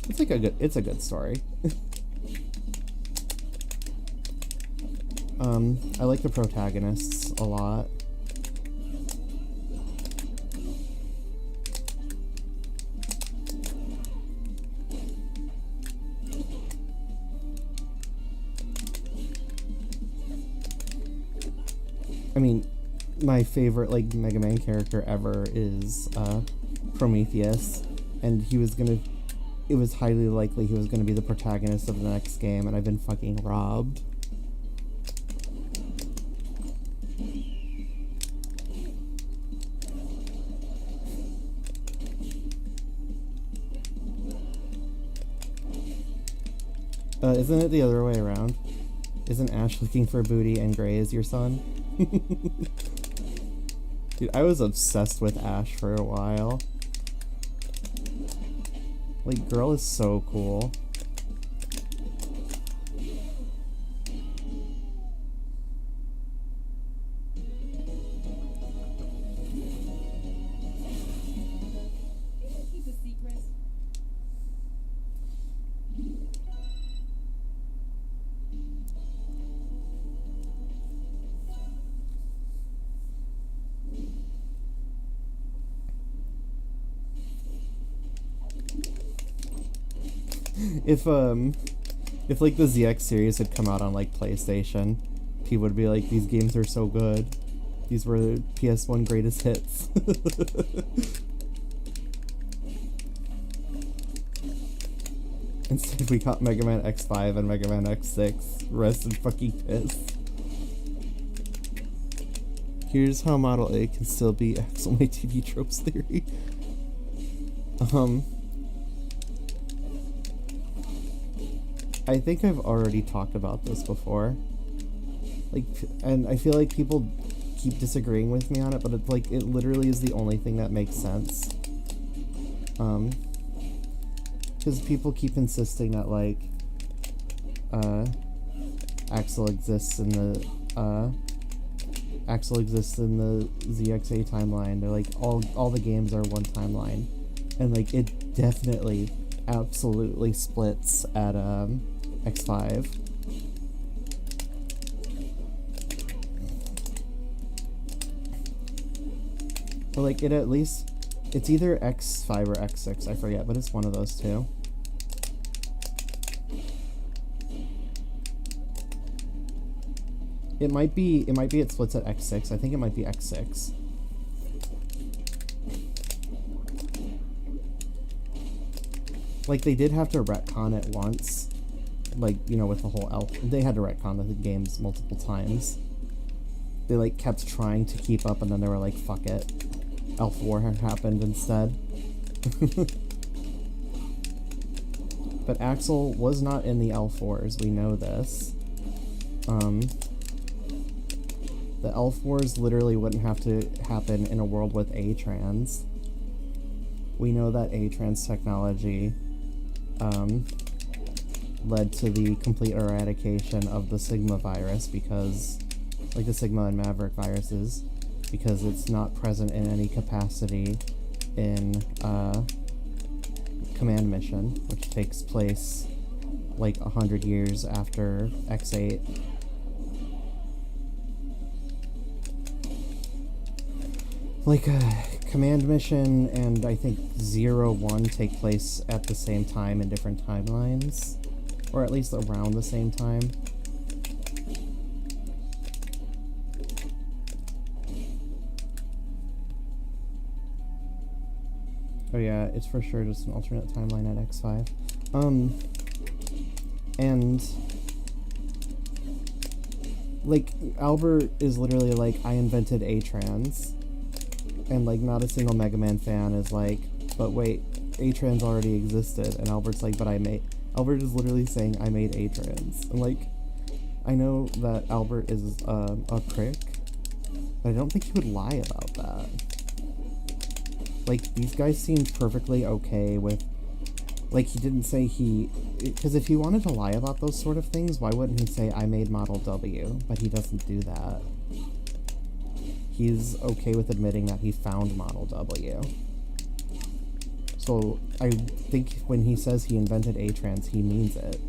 It's a good story. I like the protagonists a lot. I mean, my favorite, like, Mega Man character ever is, Prometheus, and it was highly likely he was gonna be the protagonist of the next game, and I've been fucking robbed. Isn't it the other way around? Isn't Ash looking for booty and Gray is your son? Dude, I was obsessed with Ash for a while. Like, girl is so cool. If like the ZX series had come out on like PlayStation, people would be like, these games are so good. These were the PS1 greatest hits. Instead we got Mega Man X5 and Mega Man X6. Rest in fucking piss. Here's how Model A can still be Axel My TV Tropes Theory. I think I've already talked about this before. Like, and I feel like people keep disagreeing with me on it, but it's like, it literally is the only thing that makes sense. Because people keep insisting that, like, Axel exists in the ZXA timeline. They're like, all the games are one timeline. And, like, it definitely, absolutely splits at, X5. But like it at least, it's either X5 or X6, I forget, but it's one of those two. It might be it splits at X6. I think it might be X6. Like they did have to retcon it once. Like, you know, with the whole elf, they had to retcon the games multiple times. They like kept trying to keep up, and then they were like, fuck it. Elf War had happened instead. But Axel was not in the Elf Wars, we know this. The Elf Wars literally wouldn't have to happen in a world with A-Trans. We know that A-Trans technology, led to the complete eradication of the Sigma virus because, like the Sigma and Maverick viruses, because it's not present in any capacity in Command Mission, which takes place like 100 years after X8. Like, Command Mission and I think 0-1 take place at the same time in different timelines. Or at least around the same time. Oh yeah, it's for sure just an alternate timeline at X5. And like, Albert is literally like, I invented A-Trans. And like, not a single Mega Man fan is like, but wait, A-Trans already existed. And Albert's like, but Albert is literally saying, I made A-Trans. And like, I know that Albert is a prick, but I don't think he would lie about that. Like, these guys seemed perfectly okay with, like, he didn't say because if he wanted to lie about those sort of things, why wouldn't he say, I made Model W? But he doesn't do that. He's okay with admitting that he found Model W. So, I think when he says he invented A-Trans, he means it.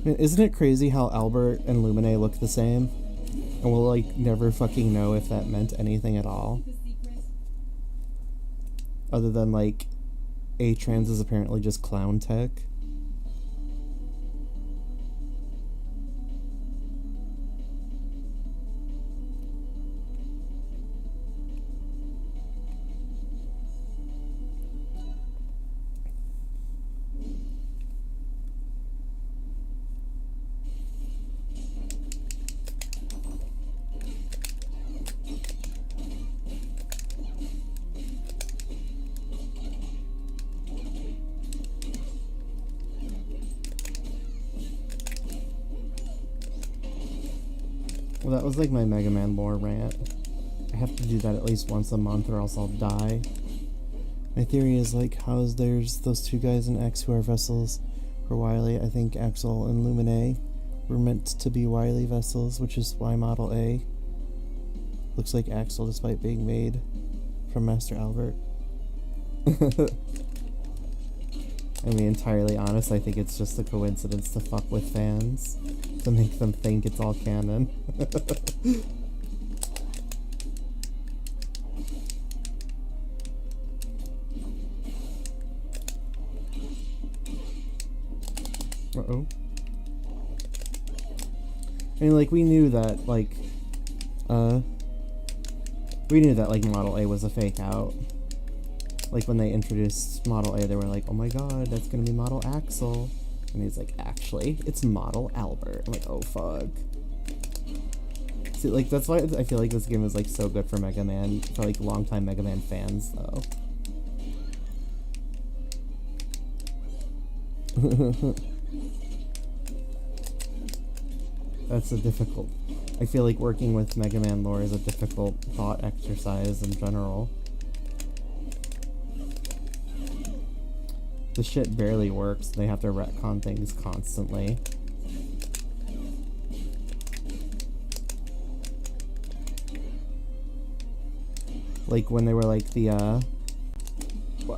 Isn't it crazy how Albert and Lumine look the same? And we'll, like, never fucking know if that meant anything at all. Other than, like, A-Trans is apparently just clown tech. Well, that was like my Mega Man lore rant. I have to do that at least once a month or else I'll die. My theory is like how there's those two guys in X who are vessels for Wily. I think Axel and Lumine were meant to be Wily vessels, which is why Model A looks like Axel despite being made from Master Albert. I mean, entirely honest, I think it's just a coincidence to fuck with fans, to make them think it's all canon. Uh-oh. I mean, like, we knew that, like, Model A was a fake out. Like, when they introduced Model A, they were like, oh my god, that's gonna be Model Axel. And he's like, actually, it's Model Albert. I'm like, oh fuck. See, like, that's why I feel like this game is, like, so good for Mega Man, for, like, longtime Mega Man fans, though. That's a difficult... I feel like working with Mega Man lore is a difficult thought exercise in general. The shit barely works. They have to retcon things constantly. Like when they were like the, I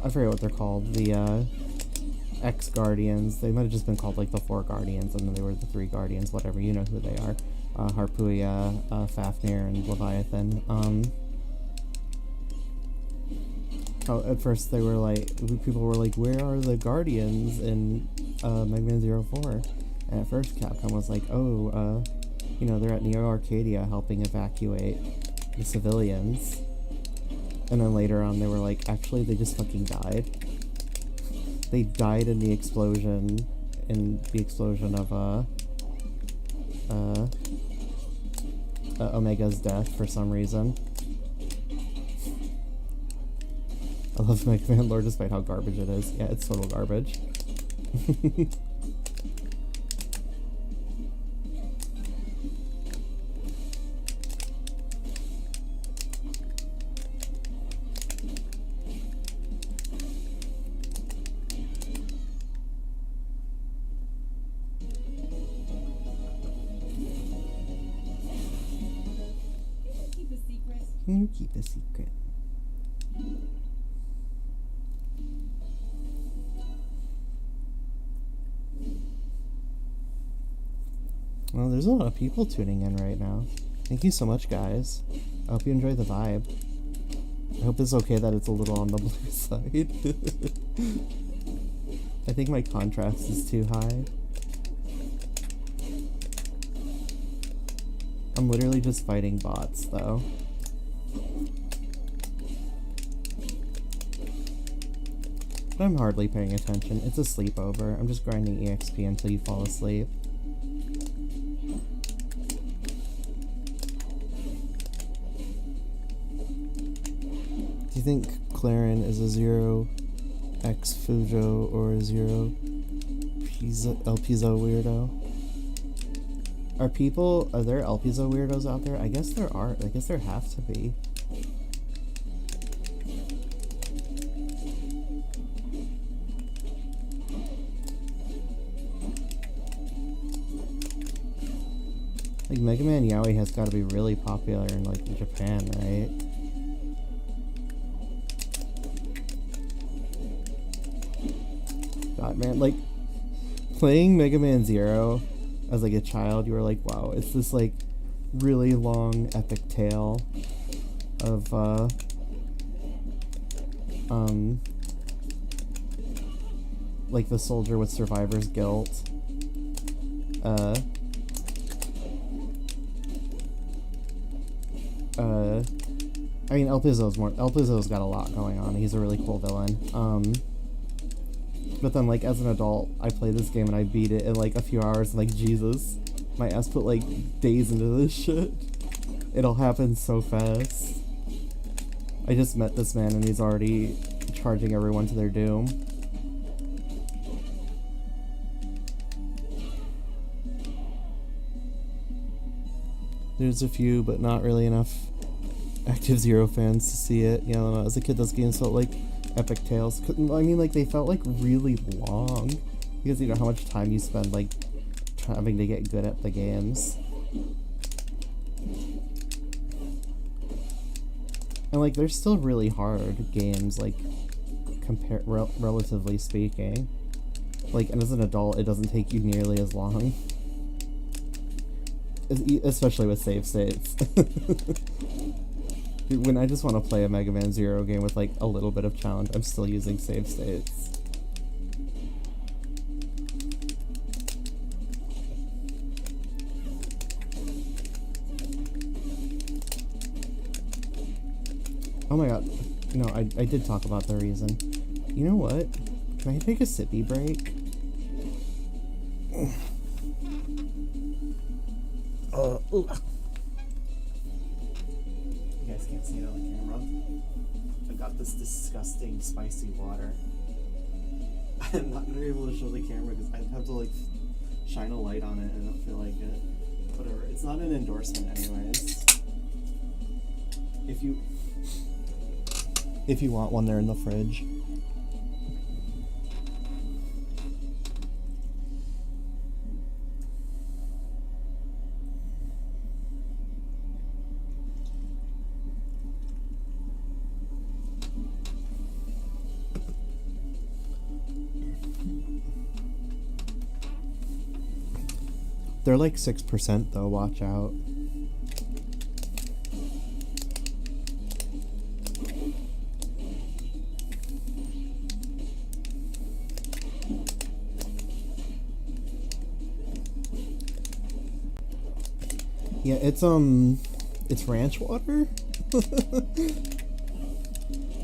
forget what they're called, the, X-Guardians. They might have just been called like the 4 Guardians, and then they were the 3 Guardians, whatever, you know who they are. Harpuia, Fafnir, and Leviathan. At first they were like, people were like, where are the Guardians in Mega Man 04? And at first Capcom was like, oh, you know, they're at Neo Arcadia helping evacuate the civilians. And then later on they were like, actually they just fucking died. They died in the explosion of Omega's death for some reason. I love Mega Man lore despite how garbage it is. Yeah, it's total garbage. You keep a secret. Well, there's a lot of people tuning in right now. Thank you so much, guys. I hope you enjoy the vibe. I hope it's okay that it's a little on the blue side. I think my contrast is too high. I'm literally just fighting bots, though. But I'm hardly paying attention. It's a sleepover. I'm just grinding EXP until you fall asleep. Do you think Clarin is a 0x Fujo or a 0 El Piso weirdo? Are there El Piso weirdos out there? I guess there are. I guess there have to be. Like, Mega Man Yaoi has got to be really popular in, like, Japan, right? God, man, like, playing Mega Man 0 as, like, a child, you were like, wow, it's this, like, really long, epic tale of, like, the soldier with survivor's guilt, I mean, El Piso's got a lot going on. He's a really cool villain. But then, like, as an adult, I played this game and I beat it in, like, a few hours, and, like, Jesus, my ass put, like, days into this shit. It all happened so fast. I just met this man and he's already charging everyone to their doom. There's a few, but not really enough Active Zero fans to see it. You know, as a kid, those games felt like epic tales. I mean, like, they felt like really long because you know how much time you spend like having to get good at the games. And like, they're still really hard games, like relatively speaking. Like, and as an adult, it doesn't take you nearly as long. Especially with save states. When I just want to play a Mega Man Zero game with like a little bit of challenge, I'm still using save states. Oh my god. No, I did talk about the reason. You know what? Can I take a sippy break? You guys can't see it on the camera. I've got this disgusting spicy water. I'm not gonna be able to show the camera because I'd have to like shine a light on it and I don't feel like it. Whatever. It's not an endorsement anyways. If you want one, they're in the fridge. They're like 6% though, watch out. Yeah, it's ranch water.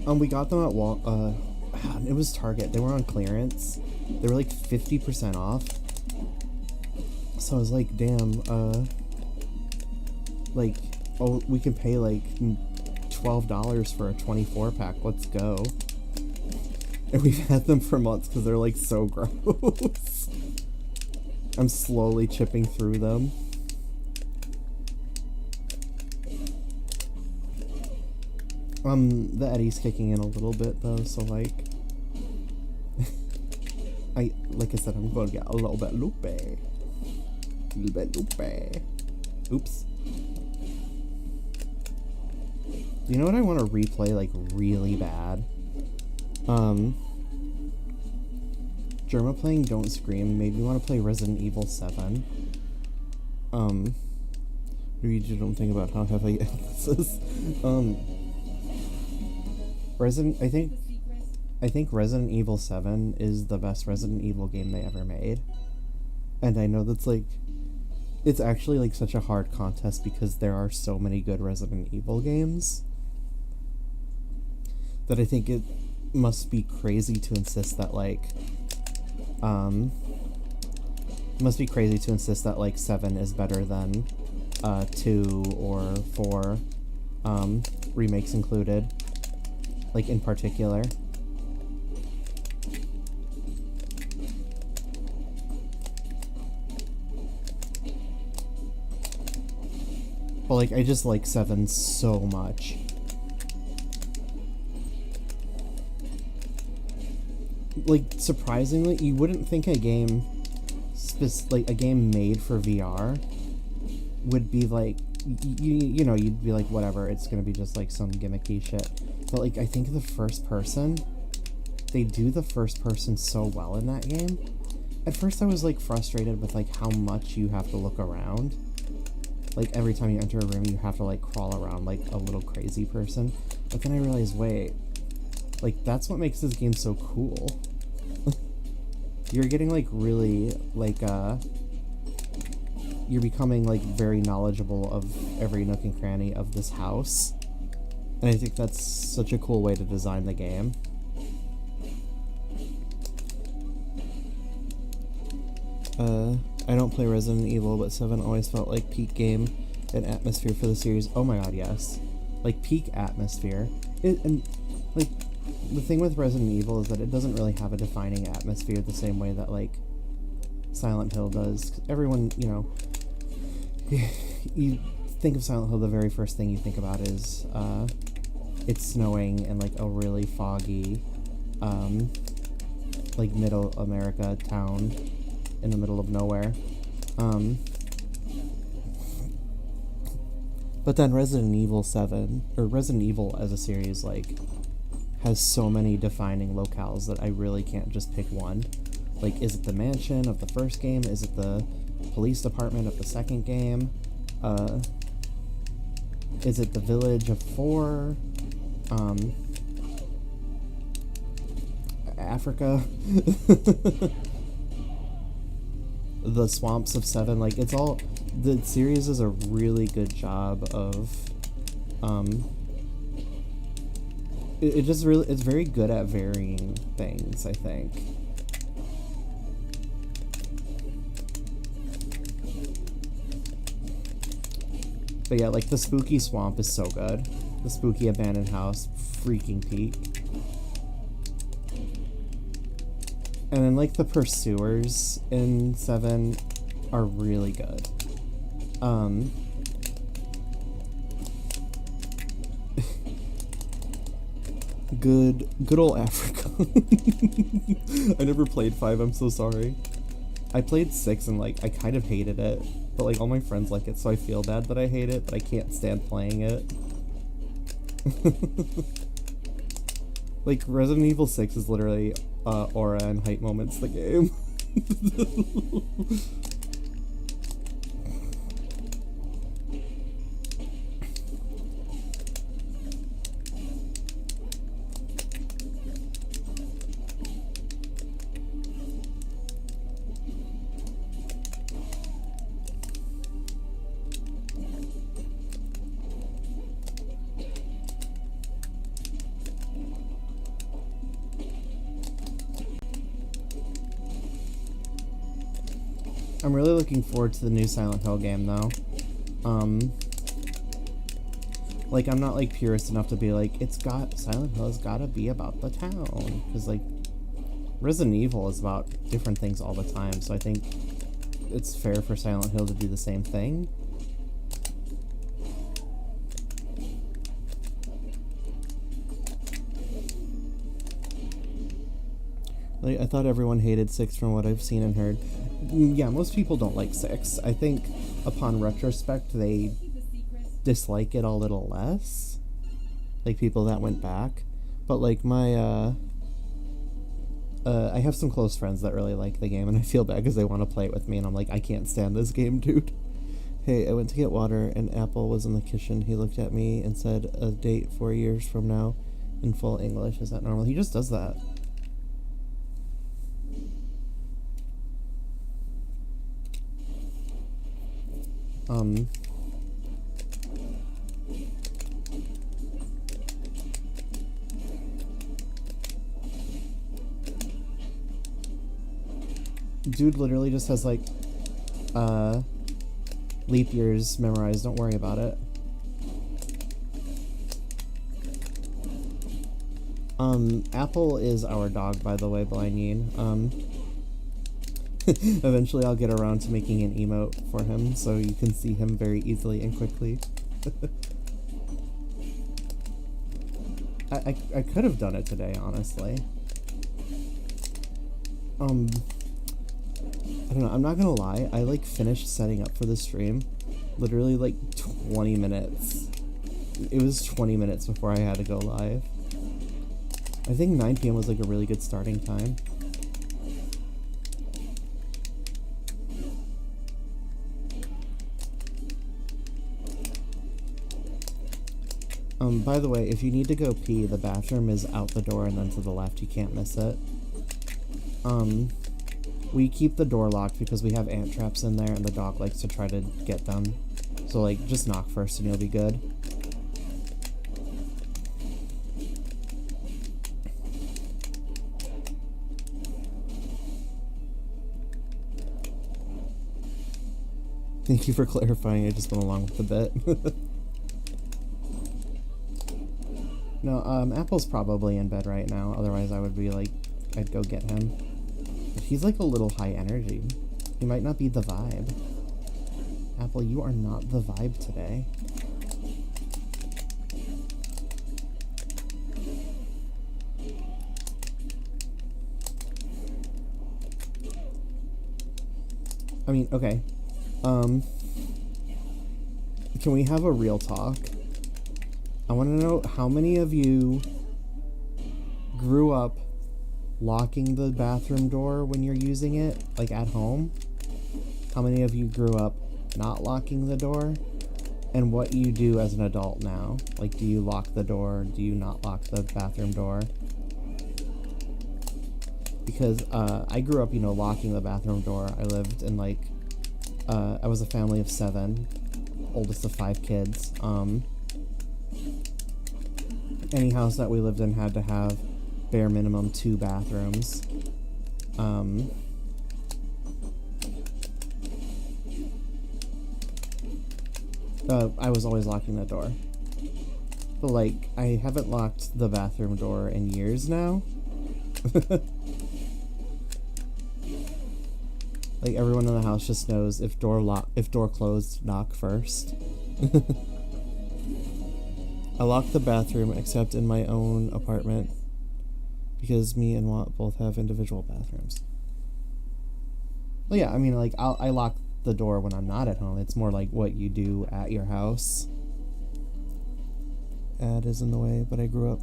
We got them at it was Target. They were on clearance. They were like 50% off. So I was like, damn, like, oh, we can pay like $12 for a 24 pack. Let's go. And we've had them for months because they're like so gross. I'm slowly chipping through them. The Eddie's kicking in a little bit though, so like, like I said, I'm going to get a little bit loopy. Oops. You know what I want to replay like really bad? Germa playing Don't Scream made me want to play Resident Evil 7. Maybe you don't think about how heavy this is. I think Resident Evil 7 is the best Resident Evil game they ever made. And I know that's like, it's actually like such a hard contest because there are so many good Resident Evil games that I think it must be crazy to insist that like, must be crazy to insist that like 7 is better than 2 or 4, remakes included, like in particular. But like, I just like 7 so much. Like, surprisingly, you wouldn't think a game, like a game made for VR, would be like, you know, you'd be like, whatever, it's gonna be just like some gimmicky shit. But like, I think the first person, they do the first person so well in that game. At first I was like frustrated with like how much you have to look around. Like, every time you enter a room, you have to, like, crawl around like a little crazy person. But then I realized, wait, like, that's what makes this game so cool. You're getting, like, really, like, you're becoming, like, very knowledgeable of every nook and cranny of this house. And I think that's such a cool way to design the game. I don't play Resident Evil, but 7 always felt like peak game and atmosphere for the series. Oh my god, yes. Like, peak atmosphere. And, like, the thing with Resident Evil is that it doesn't really have a defining atmosphere the same way that, like, Silent Hill does. 'Cause everyone, you know, you think of Silent Hill, the very first thing you think about is it's snowing in like a really foggy, like middle America town in the middle of nowhere. But then Resident Evil 7, or Resident Evil as a series, like, has so many defining locales that I really can't just pick one. Like, is it the mansion of the first game? Is it the police department of the second game? Is it the village of 4? Africa? The swamps of 7? Like, it's all... The series does a really good job of... It just really... It's very good at varying things, I think. But yeah, like, the spooky swamp is so good. The spooky abandoned house, freaking peak. And then, like, the pursuers in 7 are really good. Good old Africa. I never played 5, I'm so sorry. I played 6 and, like, I kind of hated it. But, like, all my friends like it, so I feel bad that I hate it, but I can't stand playing it. Like, Resident Evil 6 is literally, aura and hype moments the game. I'm really looking forward to the new Silent Hill game, though. Like, I'm not, like, purist enough to be like, Silent Hill has gotta be about the town. Because, like, Resident Evil is about different things all the time, so I think it's fair for Silent Hill to do the same thing. Like, I thought everyone hated 6 from what I've seen and heard. Yeah, most people don't like 6. I think upon retrospect, they dislike it a little less. Like, people that went back. But, like, I have some close friends that really like the game, and I feel bad because they want to play it with me, and I'm like, I can't stand this game, dude. Hey, I went to get water, and Apple was in the kitchen. He looked at me and said, a date 4 years from now in full English. Is that normal? He just does that. Dude literally just has, like, leap years memorized. Don't worry about it. Apple is our dog, by the way, Blindine. Eventually I'll get around to making an emote for him so you can see him very easily and quickly. I could have done it today, honestly. I don't know, I'm not gonna lie, I, like, finished setting up for the stream literally, like, 20 minutes. It was 20 minutes before I had to go live. I think 9 PM was, like, a really good starting time. By the way, if you need to go pee, the bathroom is out the door and then to the left. You can't miss it. We keep the door locked because we have ant traps in there and the dog likes to try to get them. So, like, just knock first and you'll be good. Thank you for clarifying, I just went along with the bit. No, Apple's probably in bed right now, otherwise I would be like, I'd go get him. But he's like a little high energy. He might not be the vibe. Apple, you are not the vibe today. I mean, okay. Can we have a real talk? I want to know how many of you grew up locking the bathroom door when you're using it, like at home? How many of you grew up not locking the door? And what you do as an adult now? Like, do you lock the door? Do you not lock the bathroom door? Because I grew up, locking the bathroom door. I lived in I was a family of 7, oldest of 5 kids. Any house that we lived in had to have bare minimum 2 bathrooms. I was always locking the door. But I haven't locked the bathroom door in years now. Everyone in the house just knows if door closed, knock first. I lock the bathroom except in my own apartment because me and Watt both have individual bathrooms. Well, yeah, I mean, I lock the door when I'm not at home. It's more like what you do at your house. Ad is in the way, but I grew up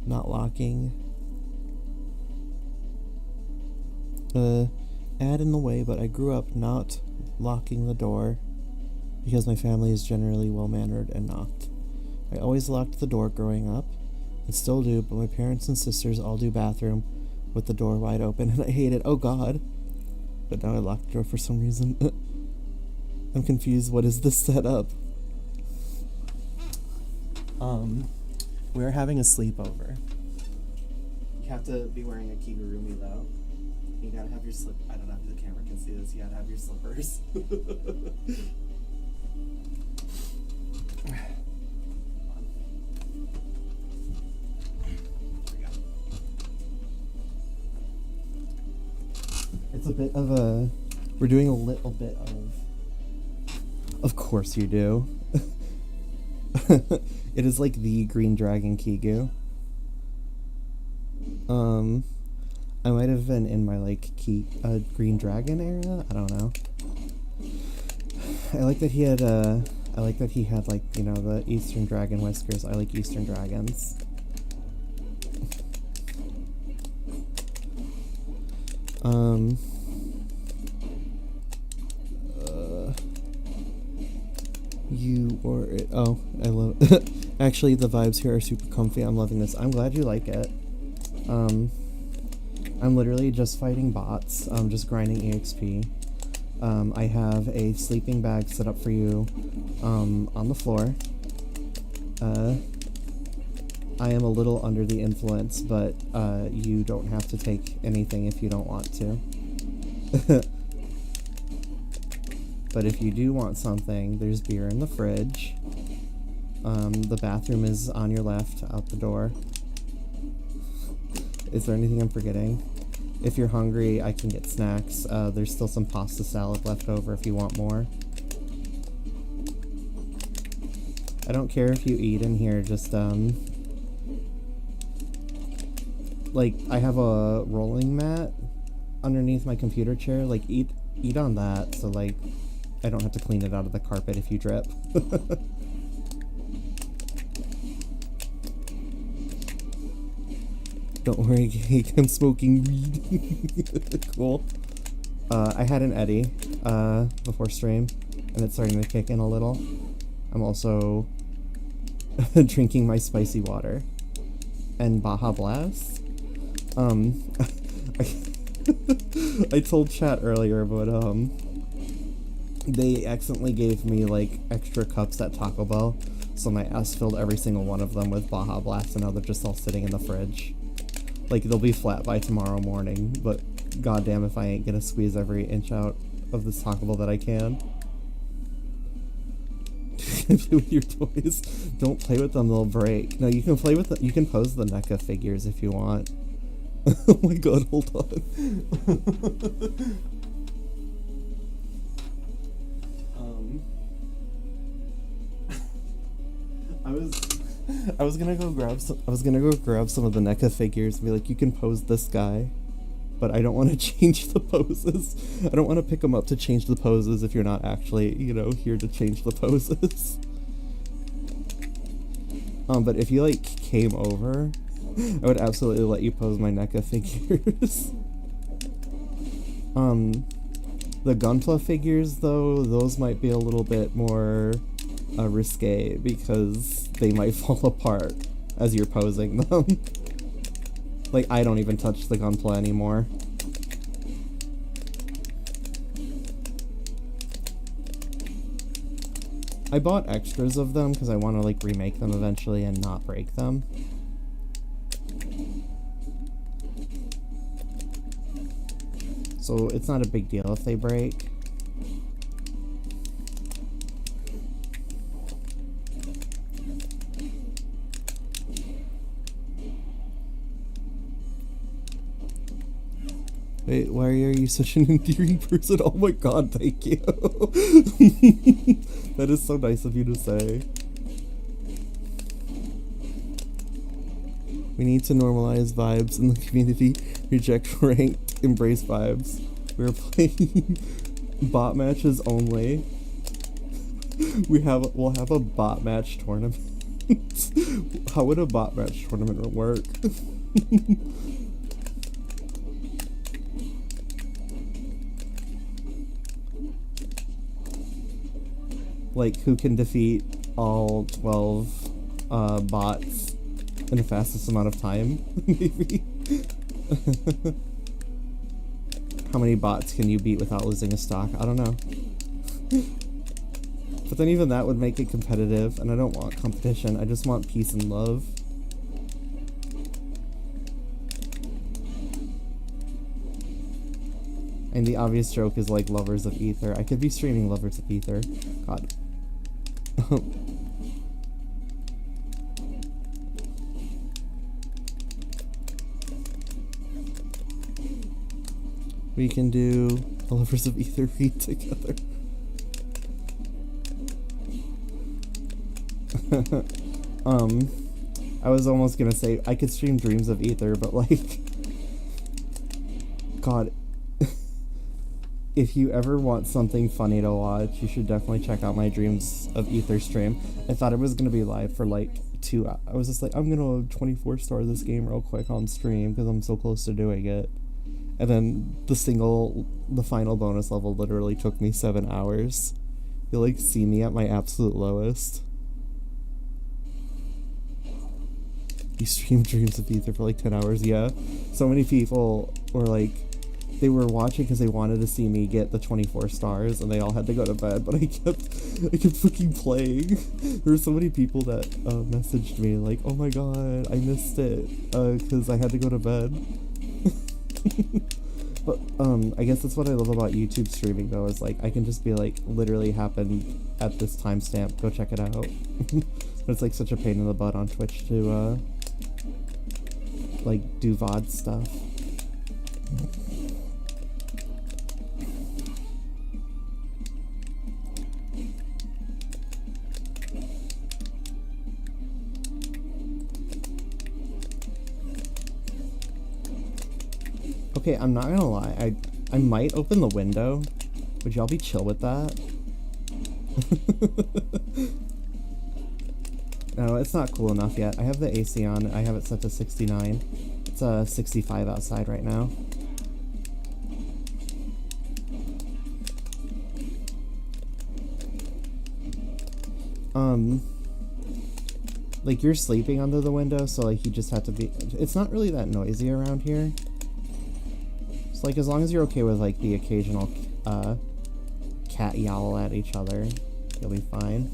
not locking. Ad in the way, but I grew up not locking the door because my family is generally well-mannered and knocked. I always locked the door growing up, and still do, but my parents and sisters all do bathroom with the door wide open, and I hate it. Oh God. But now I lock the door for some reason. I'm confused. What is this setup? We're having a sleepover. You have to be wearing a kigurumi though. You gotta have your I don't know if the camera can see this. You gotta have your slippers. It's a bit of a... We're doing a little bit of... Of course you do. It is like the Green Dragon Kigu. I might have been in my Green Dragon era. I don't know. I like that he had the Eastern Dragon whiskers. I like Eastern Dragons. You wore it. Oh, I love it. Actually, the vibes here are super comfy. I'm loving this. I'm glad you like it. I'm literally just fighting bots. I'm just grinding EXP. I have a sleeping bag set up for you on the floor. I am a little under the influence, but you don't have to take anything if you don't want to. But if you do want something, there's beer in the fridge. The bathroom is on your left, out the door. Is there anything I'm forgetting? If you're hungry, I can get snacks. There's still some pasta salad left over if you want more. I don't care if you eat in here, just, I have a rolling mat underneath my computer chair. Eat on that, so, I don't have to clean it out of the carpet if you drip. Don't worry, Cake, I'm smoking weed. Cool. I had an Eddie, before stream, and it's starting to kick in a little. I'm also drinking my spicy water. And Baja Blast. I told chat earlier, but, they accidentally gave me, extra cups at Taco Bell, so my ass filled every single one of them with Baja Blast, and now they're just all sitting in the fridge. They'll be flat by tomorrow morning, but goddamn if I ain't gonna squeeze every inch out of this Taco Bell that I can. Play with your toys. Don't play with them, they'll break. No, you can play with you can pose the NECA figures if you want. Oh my god, hold on. I was gonna go grab some of the NECA figures and be like, you can pose this guy, but I don't want to change the poses. I don't want to pick them up to change the poses if you're not actually, you know, here to change the poses. But if you like came over, I would absolutely let you pose my NECA figures. The Gunpla figures though, those might be a little bit more risque because they might fall apart as you're posing them. Like, I don't even touch the Gunpla anymore. I bought extras of them because I want to like remake them eventually and not break them. So it's not a big deal if they break. Wait, why are you such an endearing person? Oh my god, thank you. That is so nice of you to say. We need to normalize vibes in the community. Reject ranked, embrace vibes. We're playing bot matches only. We'll have a bot match tournament. How would a bot match tournament work? Like, who can defeat all 12 bots in the fastest amount of time, maybe? How many bots can you beat without losing a stock? I don't know. But then even that would make it competitive, and I don't want competition, I just want peace and love. And the obvious joke is like Lovers of Aether. I could be streaming Lovers of Aether. God. We can do the Lovers of Aether read together. I was almost gonna say I could stream Dreams of Aether, but like, God, if you ever want something funny to watch, you should definitely check out my Dreams of Aether stream. I thought it was gonna be live for like 2 hours. I was just like, I'm gonna 24-star this game real quick on stream because I'm so close to doing it. And then the final bonus level literally took me 7 hours. You'll like see me at my absolute lowest. You streamed Dreams of Aether for like 10 hours, yeah. So many people were like, they were watching because they wanted to see me get the 24 stars, and they all had to go to bed, but I kept fucking playing. There were so many people that messaged me like, oh my god, I missed it, because I had to go to bed. But, I guess that's what I love about YouTube streaming, though, is, like, I can just be like, literally happened at this timestamp, go check it out. But it's, like, such a pain in the butt on Twitch to, like, do VOD stuff. Okay, I'm not gonna lie, I might open the window. Would y'all be chill with that? No, it's not cool enough yet. I have the AC on, I have it set to 69. It's 65 outside right now. Like, you're sleeping under the window, so like you just have to be, it's not really that noisy around here. So, like, as long as you're okay with, like, the occasional, cat yowl at each other, you'll be fine.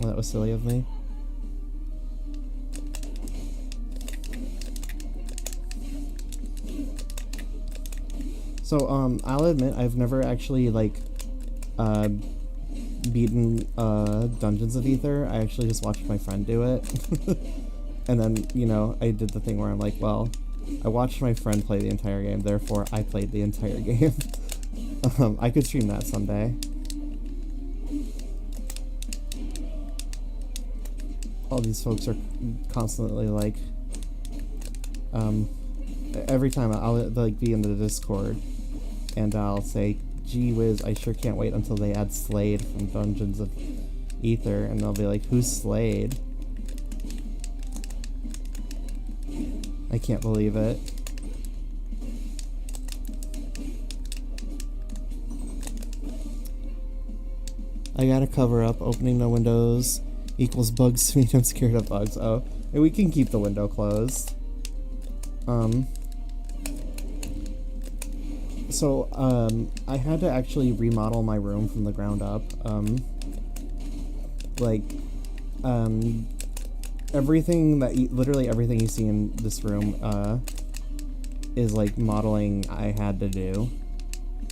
Well, that was silly of me. So, I'll admit, I've never actually, like, beaten Dungeons of Aether. I actually just watched my friend do it. And then, you know, I did the thing where I'm like, well, I watched my friend play the entire game, therefore I played the entire game. I could stream that someday. All these folks are constantly like, every time I'll like be in the Discord and I'll say, gee whiz, I sure can't wait until they add Slade from Dungeons of Aether, and they'll be like, who's Slade? I can't believe it. I gotta cover up. Opening no windows equals bugs to me. I'm scared of bugs. Oh, and we can keep the window closed. So, I had to actually remodel my room from the ground up. Everything that literally everything you see in this room, is like modeling I had to do.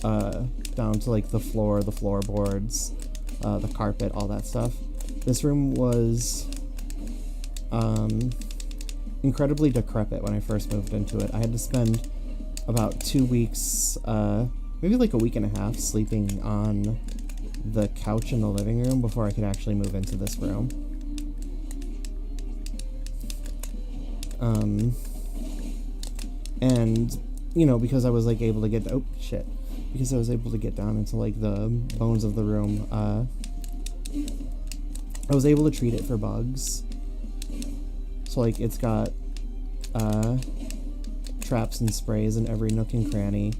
Down to like the floorboards, the carpet, all that stuff. This room was, incredibly decrepit when I first moved into it. I had to spend about 2 weeks, maybe like a week and a half, sleeping on the couch in the living room before I could actually move into this room. And, you know, because I was like able to get, because I was able to get down into like the bones of the room, I was able to treat it for bugs. So like it's got, traps and sprays in every nook and cranny,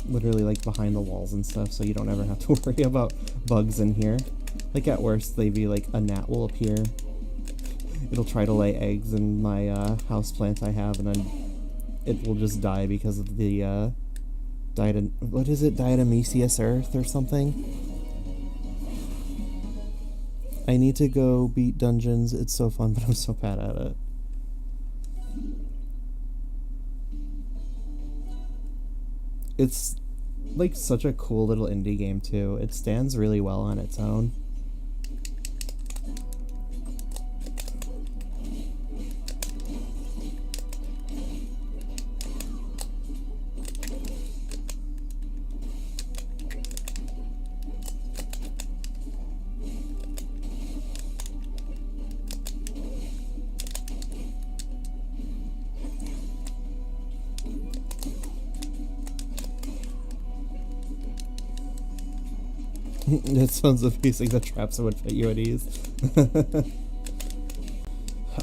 literally like behind the walls and stuff, so you don't ever have to worry about bugs in here. Like at worst, they'd be like a gnat will appear. It'll try to lay eggs in my house plant I have, and then it will just die because of the diatomaceous earth or something. I need to go beat dungeons. It's so fun, but I'm so bad at it. It's like such a cool little indie game too. It stands really well on its own. It sounds amazing, the traps that would put you at ease. The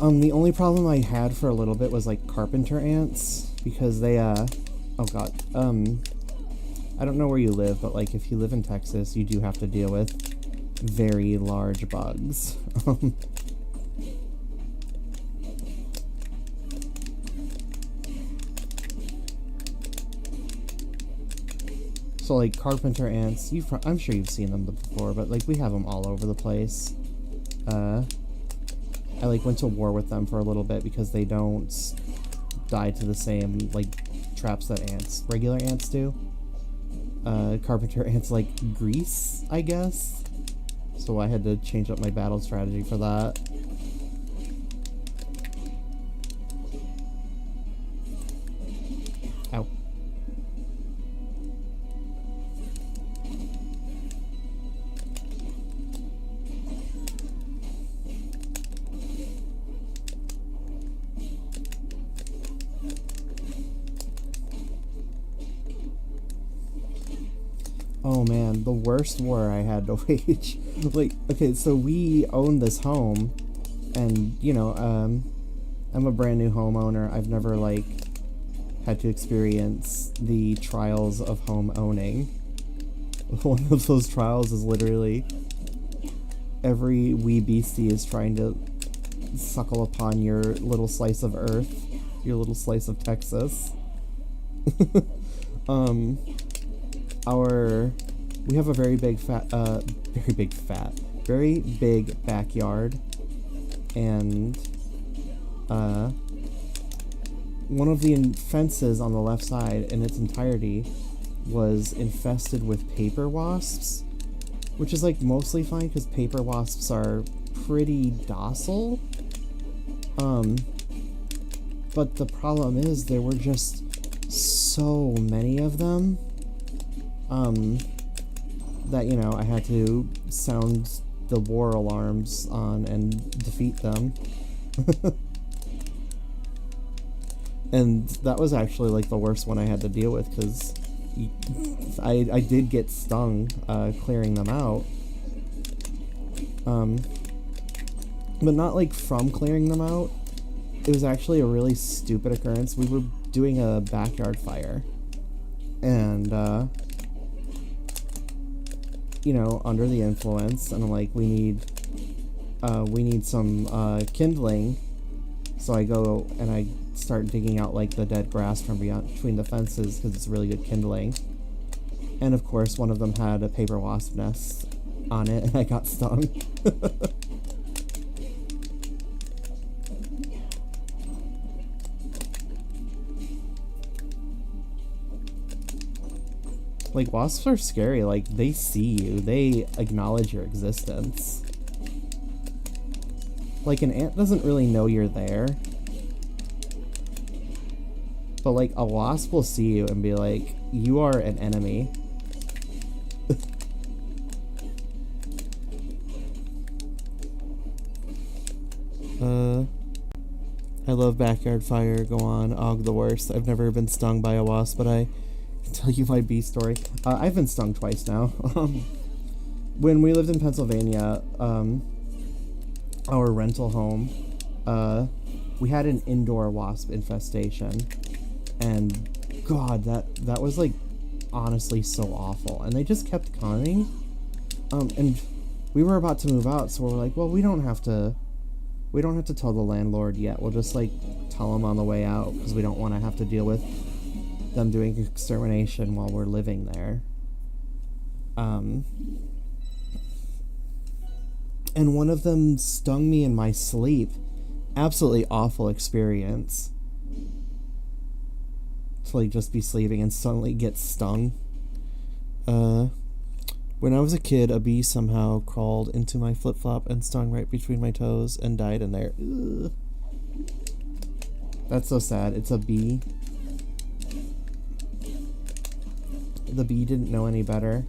only problem I had for a little bit was like carpenter ants, because they, oh god, I don't know where you live, but like if you live in Texas, you do have to deal with very large bugs. So like carpenter ants, I'm sure you've seen them before, but like we have them all over the place. I like went to war with them for a little bit because they don't die to the same like traps that regular ants do. Carpenter ants like grease, I guess. So I had to change up my battle strategy for that. Ow. Oh man, the worst war I had to wage. Like, okay, so we own this home, and, you know, I'm a brand new homeowner. I've never, like, had to experience the trials of home owning. One of those trials is literally every wee beastie is trying to suckle upon your little slice of earth, your little slice of Texas. We have a very big backyard, and one of the fences on the left side in its entirety was infested with paper wasps, which is like mostly fine because paper wasps are pretty docile. but the problem is there were just so many of them, that, you know, I had to sound the war alarms on and defeat them. And that was actually, like, the worst one I had to deal with, because I did get stung, clearing them out. But not, like, from clearing them out. It was actually a really stupid occurrence. We were doing a backyard fire. And, you know, under the influence, and I'm like, we need some, kindling. So I go and I start digging out, like, the dead grass from between the fences, because it's really good kindling. And of course, one of them had a paper wasp nest on it, and I got stung. Like, wasps are scary. Like, they see you. They acknowledge your existence. Like, an ant doesn't really know you're there. But, like, a wasp will see you and be like, you are an enemy. I love backyard fire. Go on. Og the worst. I've never been stung by a wasp, but I can tell you my bee story. I've been stung twice now. When we lived in Pennsylvania, our rental home, we had an indoor wasp infestation. And God, that was, like, honestly so awful. And they just kept coming. And we were about to move out, so we're like, well, we don't have to tell the landlord yet. We'll just, like, tell them on the way out, because we don't want to have to deal with them doing extermination while we're living there. And one of them stung me in my sleep. Absolutely awful experience. To, like, just be sleeping and suddenly get stung. When I was a kid, a bee somehow crawled into my flip-flop and stung right between my toes and died in there. Ugh. That's so sad. It's a bee. The bee didn't know any better.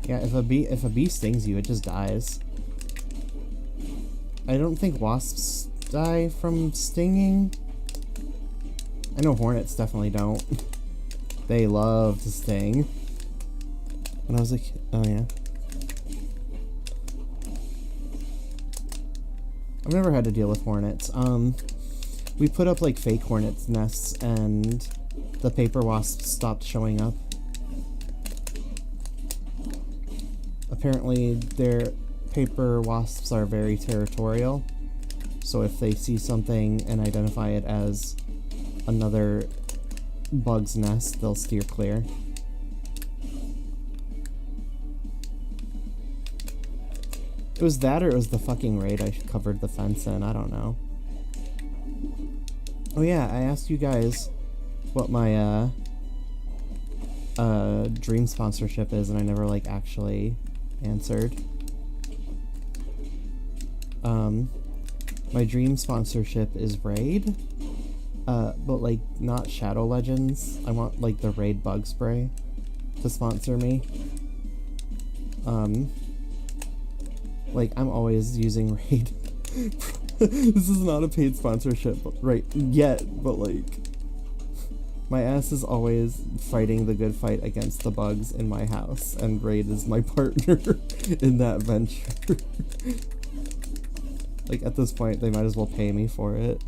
Yeah, if a bee stings you, it just dies. I don't think wasps die from stinging. I know hornets definitely don't. They love to sting. When I was like, oh yeah. I've never had to deal with hornets. We put up, like, fake hornets nests, and the paper wasps stopped showing up. Apparently, their paper wasps are very territorial. So if they see something and identify it as another bug's nest, they'll steer clear. It was that, or it was the fucking raid I covered the fence in. I don't know. Oh yeah, I asked you guys what my dream sponsorship is, and I never, like, actually answered. My dream sponsorship is Raid, but, like, not Shadow Legends. I want, like, the Raid bug spray to sponsor me. Like, I'm always using Raid. This is not a paid sponsorship, right, yet, but, like, my ass is always fighting the good fight against the bugs in my house, and Raid is my partner in that venture. Like, at this point, they might as well pay me for it.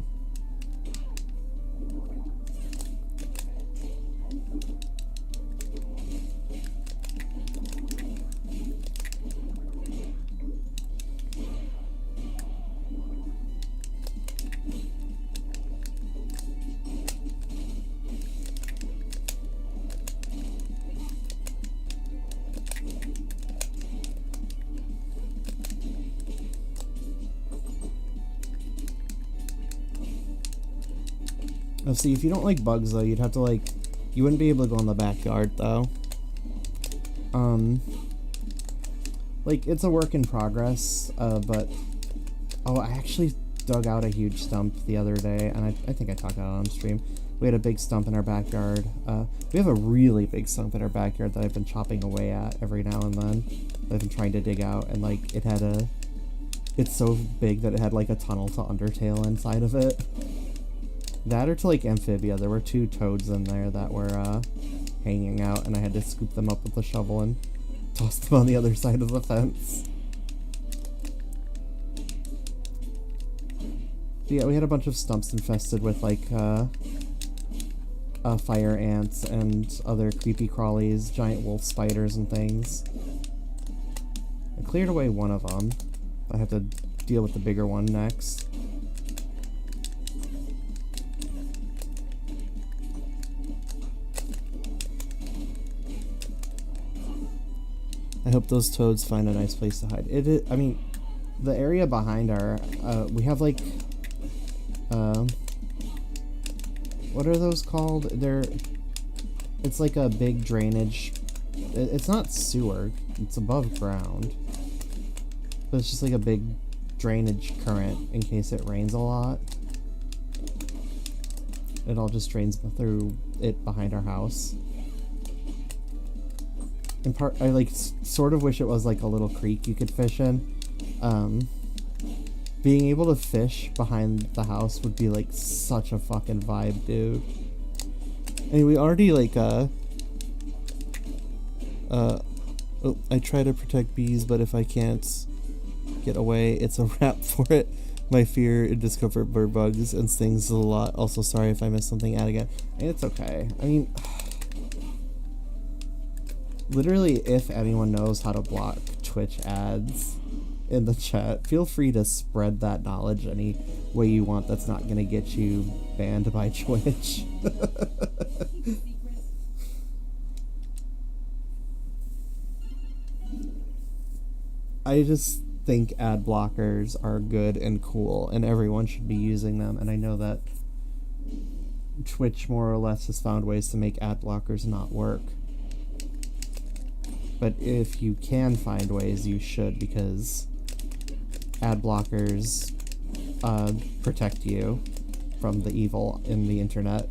Oh, see, if you don't like bugs, though, you'd have to, like... You wouldn't be able to go in the backyard, though. Like, it's a work in progress, but... Oh, I actually dug out a huge stump the other day, and I think I talked about it on stream. We had a big stump in our backyard. We have a really big stump in our backyard that I've been chopping away at every now and then. I've been trying to dig out, and, like, it had a... It's so big that it had, like, a tunnel to Undertale inside of it. That or to, like, Amphibia. There were 2 toads in there that were, hanging out, and I had to scoop them up with a shovel and toss them on the other side of the fence. But yeah, we had a bunch of stumps infested with, like, fire ants and other creepy crawlies, giant wolf spiders and things. I cleared away one of them. I have to deal with the bigger one next. I hope those toads find a nice place to hide. I mean, the area behind our, we have, like, what are those called? It's like a big drainage, it's not sewer, it's above ground, but it's just like a big drainage current in case it rains a lot. It all just drains through it behind our house. In part, I like sort of wish it was like a little creek you could fish in. Being able to fish behind the house would be like such a fucking vibe, dude. I mean, we already like oh, I try to protect bees, but if I can't get away, it's a wrap for it. My fear and discomfort bird bugs and stings a lot. Also, sorry if I missed something out again. It's okay. I mean, literally, if anyone knows how to block Twitch ads in the chat, feel free to spread that knowledge any way you want that's not going to get you banned by Twitch. I just think ad blockers are good and cool, and everyone should be using them, and I know that Twitch more or less has found ways to make ad blockers not work. But if you can find ways, you should, because ad blockers protect you from the evil in the internet.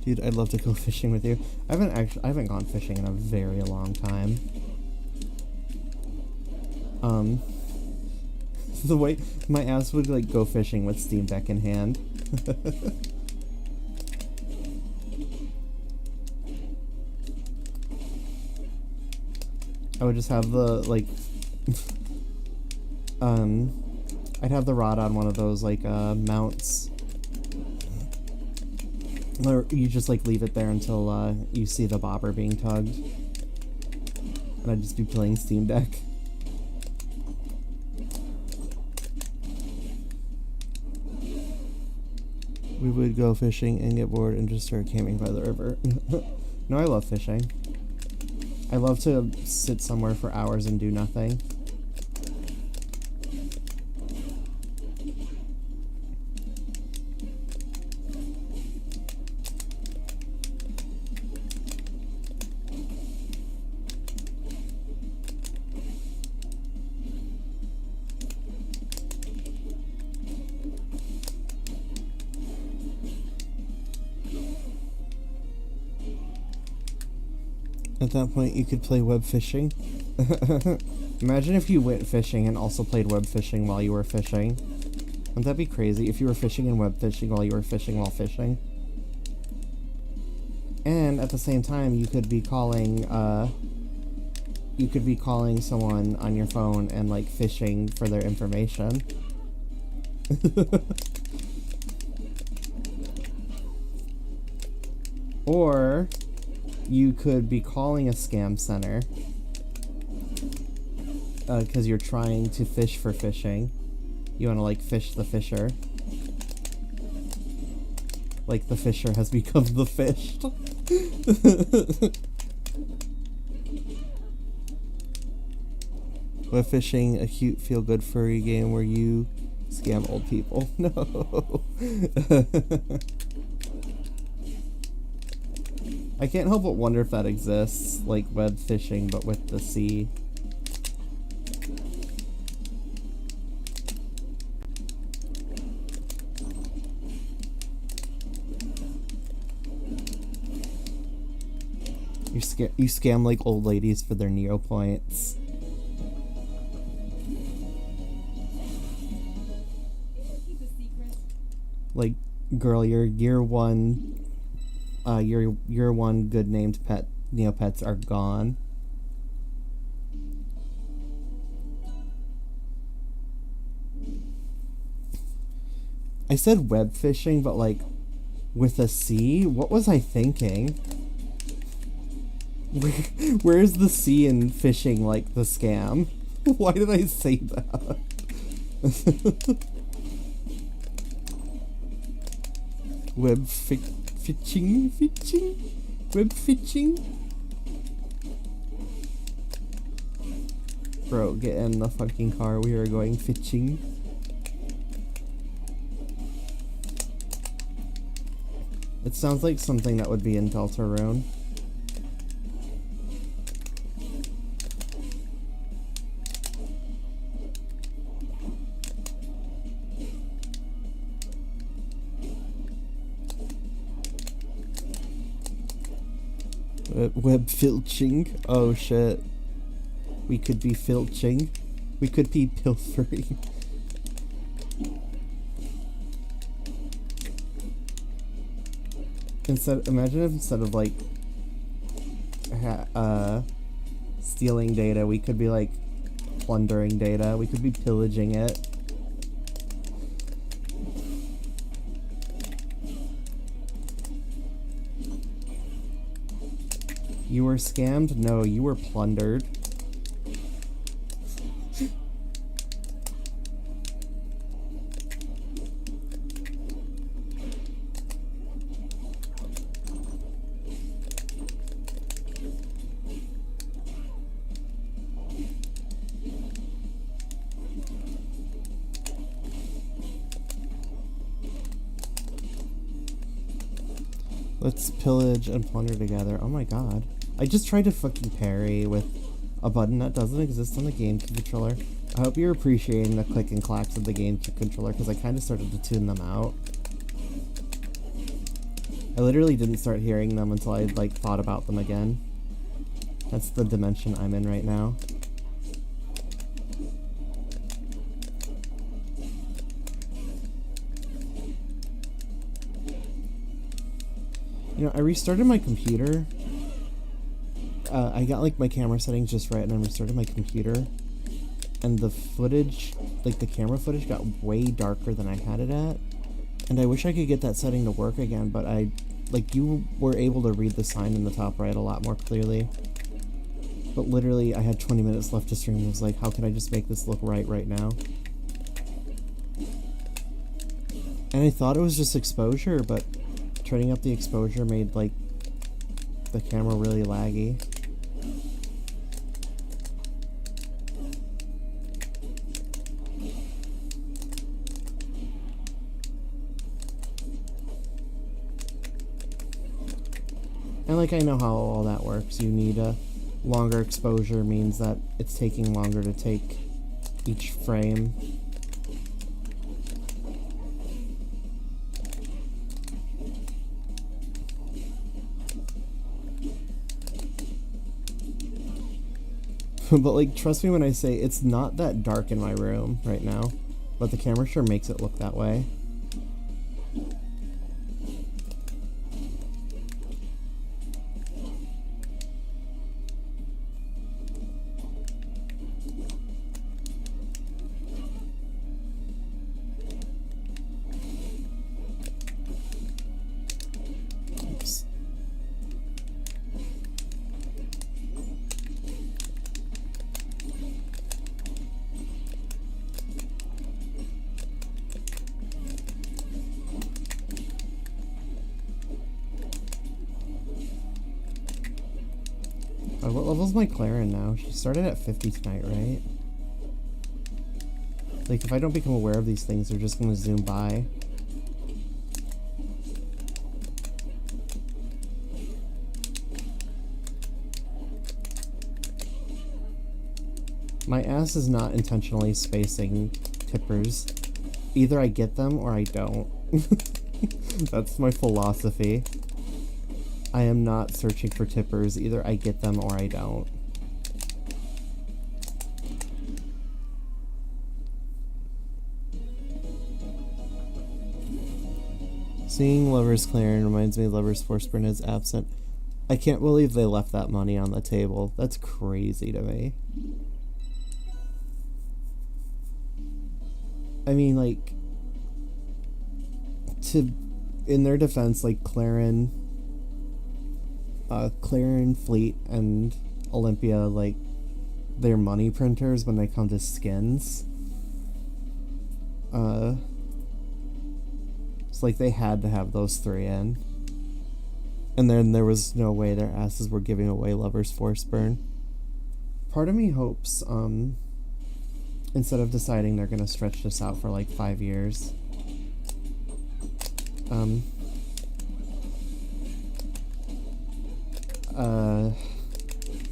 Dude, I'd love to go fishing with you. I haven't gone fishing in a very long time. The way my ass would like go fishing with Steam Deck in hand. I would just have the like I'd have the rod on one of those like mounts. Or you just like leave it there until you see the bobber being tugged. And I'd just be playing Steam Deck. We would go fishing and get bored and just start camping by the river. No, I love fishing. I love to sit somewhere for hours and do nothing. At that point, you could play web fishing. Imagine if you went fishing and also played web fishing while you were fishing. Wouldn't that be crazy if you were fishing and web fishing while you were fishing while fishing? And at the same time, you could be calling someone on your phone and like fishing for their information. Or you could be calling a scam center because you're trying to fish for fishing. You want to like fish the fisher. Like the fisher has become the fished. Web phishing, a cute feel-good furry game where you scam old people. No. I can't help but wonder if that exists, like web phishing, but with the C. You scam like old ladies for their Neo points. Like, girl, your year one good named pet Neopets are gone. I said web phishing, but like with a C? What was I thinking? Where's the C in phishing, like the scam? Why did I say that? Web phishing? Web phishing? Bro, get in the fucking car. We are going phishing. It sounds like something that would be in Deltarune. Web filching. Oh shit. We could be filching. We could be pilfering. Imagine if instead of like stealing data, we could be like plundering data. We could be pillaging it. You were scammed? No, you were plundered. Let's pillage and plunder together. Oh my god. I just tried to fucking parry with a button that doesn't exist on the GameCube controller. I hope you're appreciating the click and clacks of the GameCube controller, because I kind of started to tune them out. I literally didn't start hearing them until I like thought about them again. That's the dimension I'm in right now. You know, I restarted my computer. I got like my camera settings just right, and I restarted my computer. And the footage, like the camera footage, got way darker than I had it at. And I wish I could get that setting to work again, but you were able to read the sign in the top right a lot more clearly. But literally, I had 20 minutes left to stream, and I was like, how can I just make this look right now? And I thought it was just exposure, but turning up the exposure made, like, the camera really laggy. And, like, I know how all that works. You need a longer exposure means that it's taking longer to take each frame. But, like, trust me when I say it's not that dark in my room right now, but the camera sure makes it look that way. Oops. What level's my Clarin now? She started at 50 tonight, right? Like, if I don't become aware of these things, they're just gonna zoom by. My ass is not intentionally spacing tippers. Either I get them or I don't. That's my philosophy. I am not searching for tippers. Either I get them or I don't. Seeing Lover's Clearing reminds me Lover's Forsburn is absent. I can't believe they left that money on the table. That's crazy to me. I mean, like, in their defense, like, Clarin, Fleet, and Olympia, like, they're money printers when they come to skins. It's like they had to have those three in. And then there was no way their asses were giving away Lover's Forsburn. Part of me hopes, instead of deciding they're gonna stretch this out for like 5 years,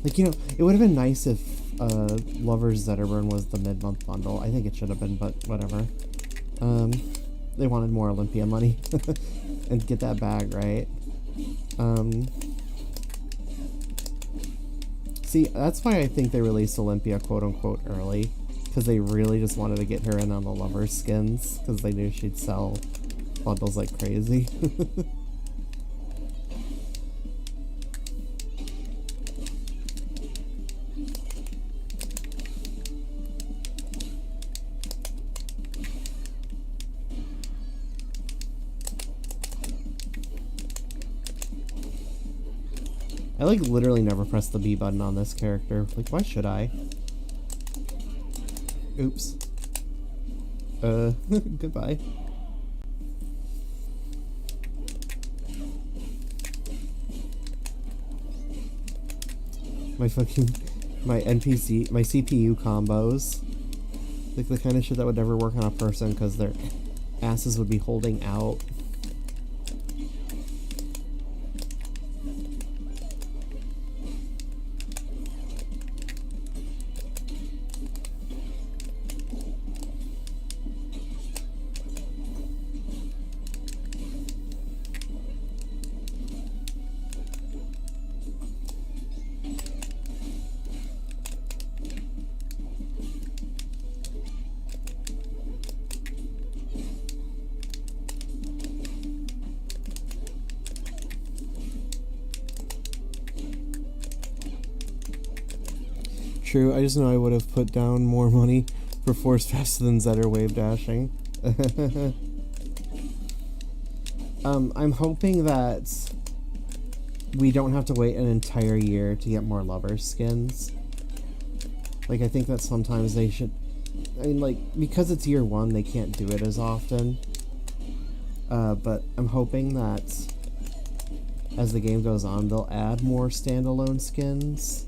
like, you know, it would have been nice if Lover's Zetterburn was the mid-month bundle. I think it should have been, but whatever. They wanted more Olympia money and get that bag, right? See, that's why I think they released Olympia quote-unquote early, because they really just wanted to get her in on the Lover skins, because they knew she'd sell bundles like crazy. I like literally never press the B button on this character. Like, why should I? Oops. Goodbye. My NPC, my CPU combos. Like the kind of shit that would never work on a person because their asses would be holding out. True, I just know I would have put down more money for Force Faster than Zetter Wave Dashing. I'm hoping that we don't have to wait an entire year to get more Lover skins. Like, I think that sometimes they should... I mean, like, because it's year one, they can't do it as often. But I'm hoping that as the game goes on, they'll add more standalone skins.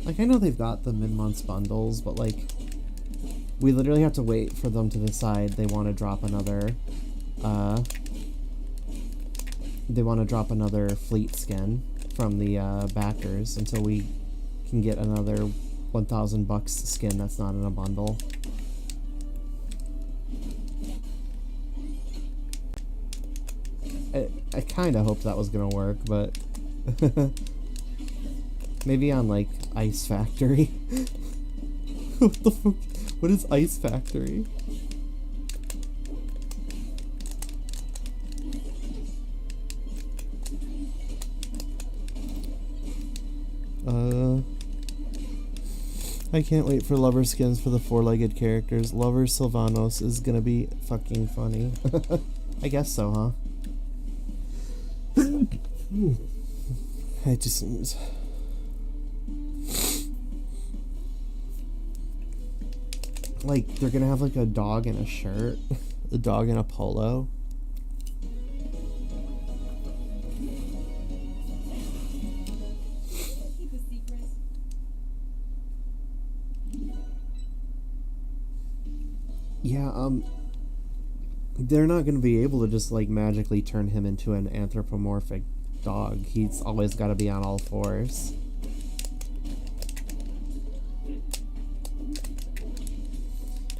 Like, I know they've got the mid-month bundles, but, like, we literally have to wait for them to decide they want to drop another, fleet skin from the, backers until we can get another $1,000 skin that's not in a bundle. I kind of hoped that was gonna work, but... Maybe on, like, Ice Factory. What the fuck? What is Ice Factory? I can't wait for Lover skins for the four-legged characters. Lover Sylvanos is gonna be fucking funny. I guess so, huh? It just seems... Like, they're gonna have, like, a dog in a shirt. A dog in a polo. Yeah, they're not going to be able to just, like, magically turn him into an anthropomorphic dog. He's always got to be on all fours.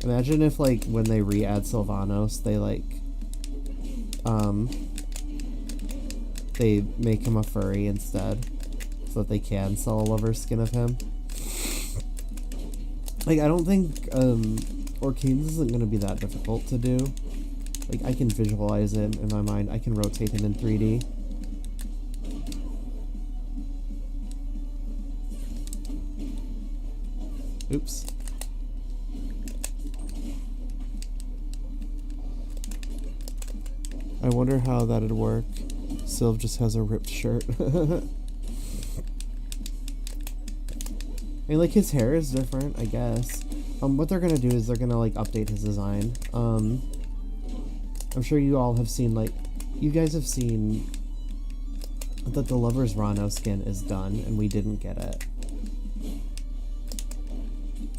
Imagine if, like, when they re-add Sylvanos, they, like, they make him a furry instead, so that they can sell a lover's skin of him. Like, I don't think, Orcanes isn't going to be that difficult to do. Like, I can visualize it in my mind. I can rotate him in 3D. Oops. I wonder how that'd work. Sylv just has a ripped shirt. I mean, like, his hair is different, I guess. What they're gonna do is they're gonna, like, update his design. I'm sure you all have seen, like, you guys have seen that the Lover's Rano skin is done, and we didn't get it.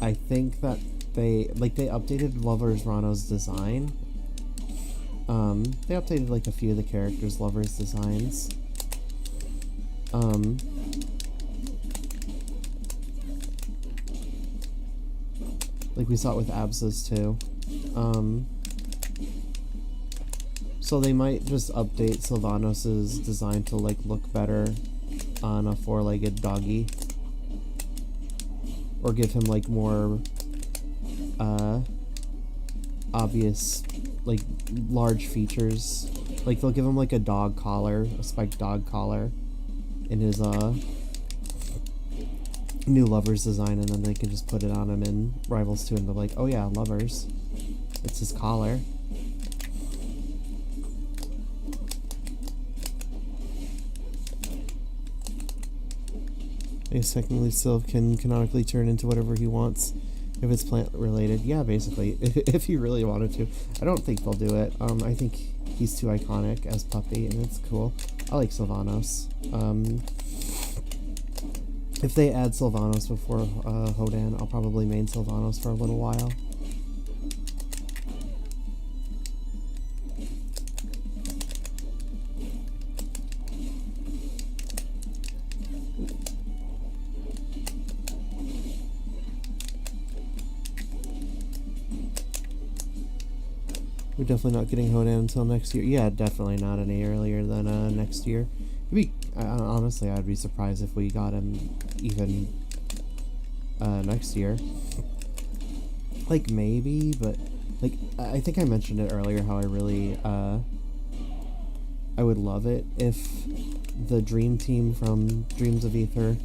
I think that they updated Lover's Rano's design. They updated, like, a few of the characters' Lover's designs. Like we saw it with Absa's too. So they might just update Sylvanos's design to, like, look better on a four-legged doggy. Or give him, like, more obvious, like, large features. Like, they'll give him, like, a dog collar, a spiked dog collar in his new Lovers design, and then they can just put it on him in Rivals 2 and they're like, oh yeah, Lovers. It's his collar. I guess technically Sylv can canonically turn into whatever he wants if it's plant related. Yeah, basically, if he really wanted to. I don't think they'll do it. I think he's too iconic as Puppy, and it's cool. I like Sylvanos. If they add Sylvanos before Hodan, I'll probably main Sylvanos for a little while. We're definitely not getting Hodan until next year. Yeah, definitely not any earlier than next year. Honestly, I'd be surprised if we got him even next year. Like, maybe, but, like, I think I mentioned it earlier how I really, I would love it if the Dream Team from Dreams of Aether,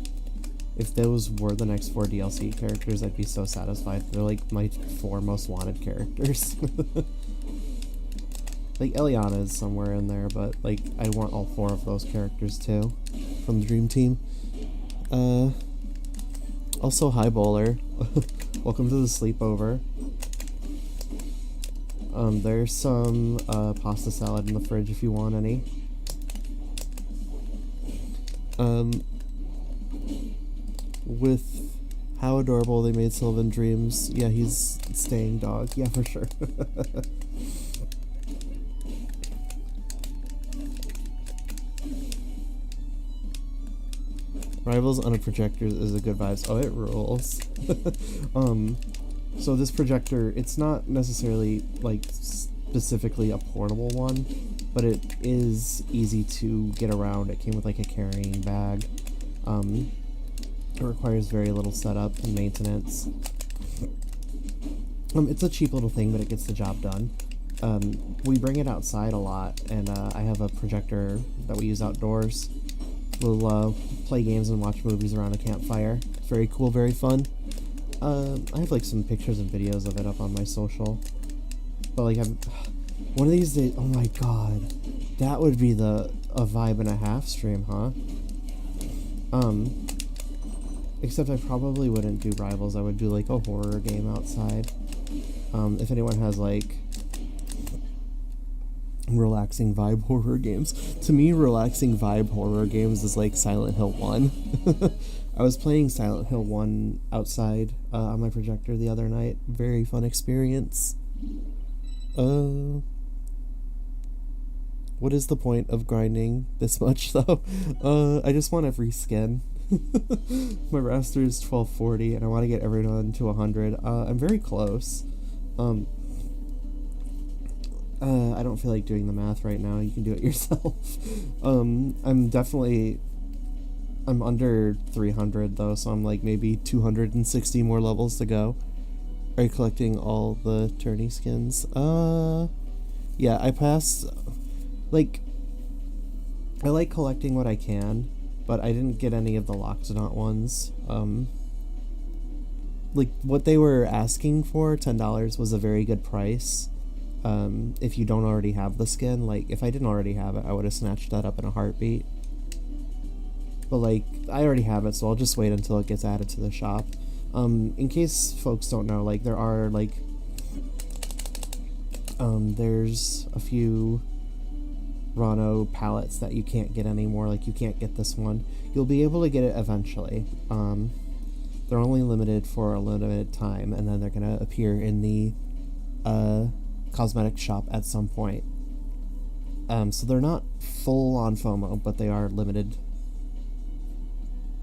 if those were the next 4 DLC characters, I'd be so satisfied. They're, like, my 4 most wanted characters. Like, Eliana is somewhere in there, but, like, I want all 4 of those characters, too, from the Dream Team. Also, hi, Bowler. Welcome to the sleepover. There's some, pasta salad in the fridge if you want any. With how adorable they made Sylvan Dreams, yeah, he's staying dog, yeah, for sure. Rivals on a projector is a good vibes. Oh, it rules. So this projector, it's not necessarily, like, specifically a portable one, but it is easy to get around. It came with, like, a carrying bag. It requires very little setup and maintenance. It's a cheap little thing, but it gets the job done. We bring it outside a lot, and I have a projector that we use outdoors. We'll play games and watch movies around a campfire. It's very cool, very fun. I have, like, some pictures and videos of it up on my social. But, like, one of these days, oh my god, that would be a vibe and a half stream, huh? Except I probably wouldn't do Rivals. I would do, like, a horror game outside. If anyone has, like, relaxing vibe horror games. To me, relaxing vibe horror games is like Silent Hill 1. I was playing Silent Hill 1 outside on my projector the other night. Very fun experience. What is the point of grinding this much, though? I just want every skin. My roster is 1240, and I want to get everyone to 100. I'm very close. I don't feel like doing the math right now. You can do it yourself. I'm under 300, though, so I'm like maybe 260 more levels to go. Are you collecting all the tourney skins? Yeah, I passed... Like, I like collecting what I can, but I didn't get any of the Loxodont ones. Like, what they were asking for, $10, was a very good price. If you don't already have the skin, like, if I didn't already have it, I would have snatched that up in a heartbeat. But, like, I already have it, so I'll just wait until it gets added to the shop. In case folks don't know, like, there are, like, there's a few Rano palettes that you can't get anymore, like, you can't get this one. You'll be able to get it eventually. They're only limited for a limited time, and then they're gonna appear in the, cosmetic shop at some point. So they're not full-on FOMO, but they are limited.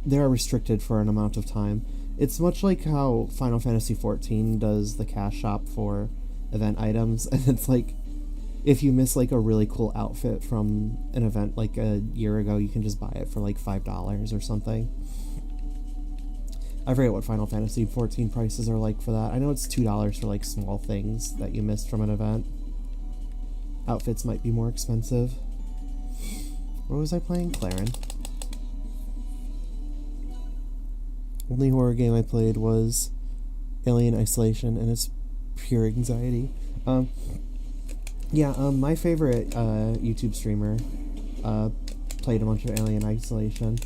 They are restricted for an amount of time. It's much like how Final Fantasy XIV does the cash shop for event items, and it's like, if you miss like a really cool outfit from an event like a year ago, you can just buy it for like $5 or something. I forget what Final Fantasy XIV prices are like for that. I know it's $2 for like small things that you missed from an event. Outfits might be more expensive. What was I playing? Clarin. Only horror game I played was Alien Isolation, and it's pure anxiety. My favorite YouTube streamer played a bunch of Alien Isolation.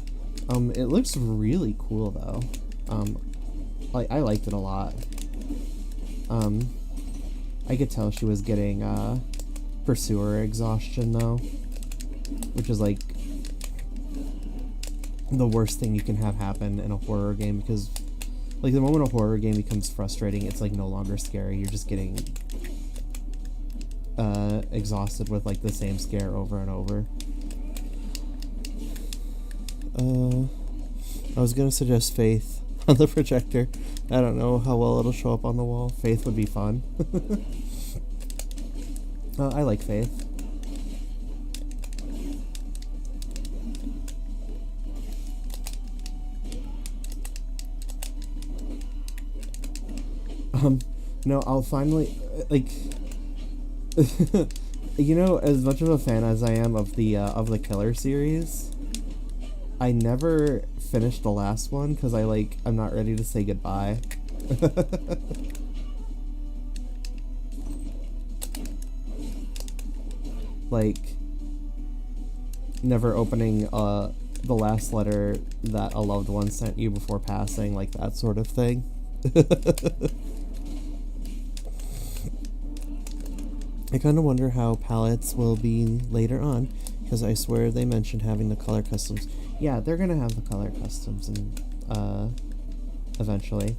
It looks really cool though. I liked it a lot. I could tell she was getting pursuer exhaustion though, which is like the worst thing you can have happen in a horror game, because like the moment a horror game becomes frustrating, it's like no longer scary. You're just getting exhausted with like the same scare over and over. I was gonna suggest Faith on the projector. I don't know how well it'll show up on the wall. Faith would be fun. I like Faith. No, I'll finally, like, you know, as much of a fan as I am of the Killer series, I never finished the last one because I'm not ready to say goodbye. Like, never opening the last letter that a loved one sent you before passing, like that sort of thing. I kind of wonder how palettes will be later on, because I swear they mentioned having the color customs. Yeah, they're gonna have the color customs and eventually.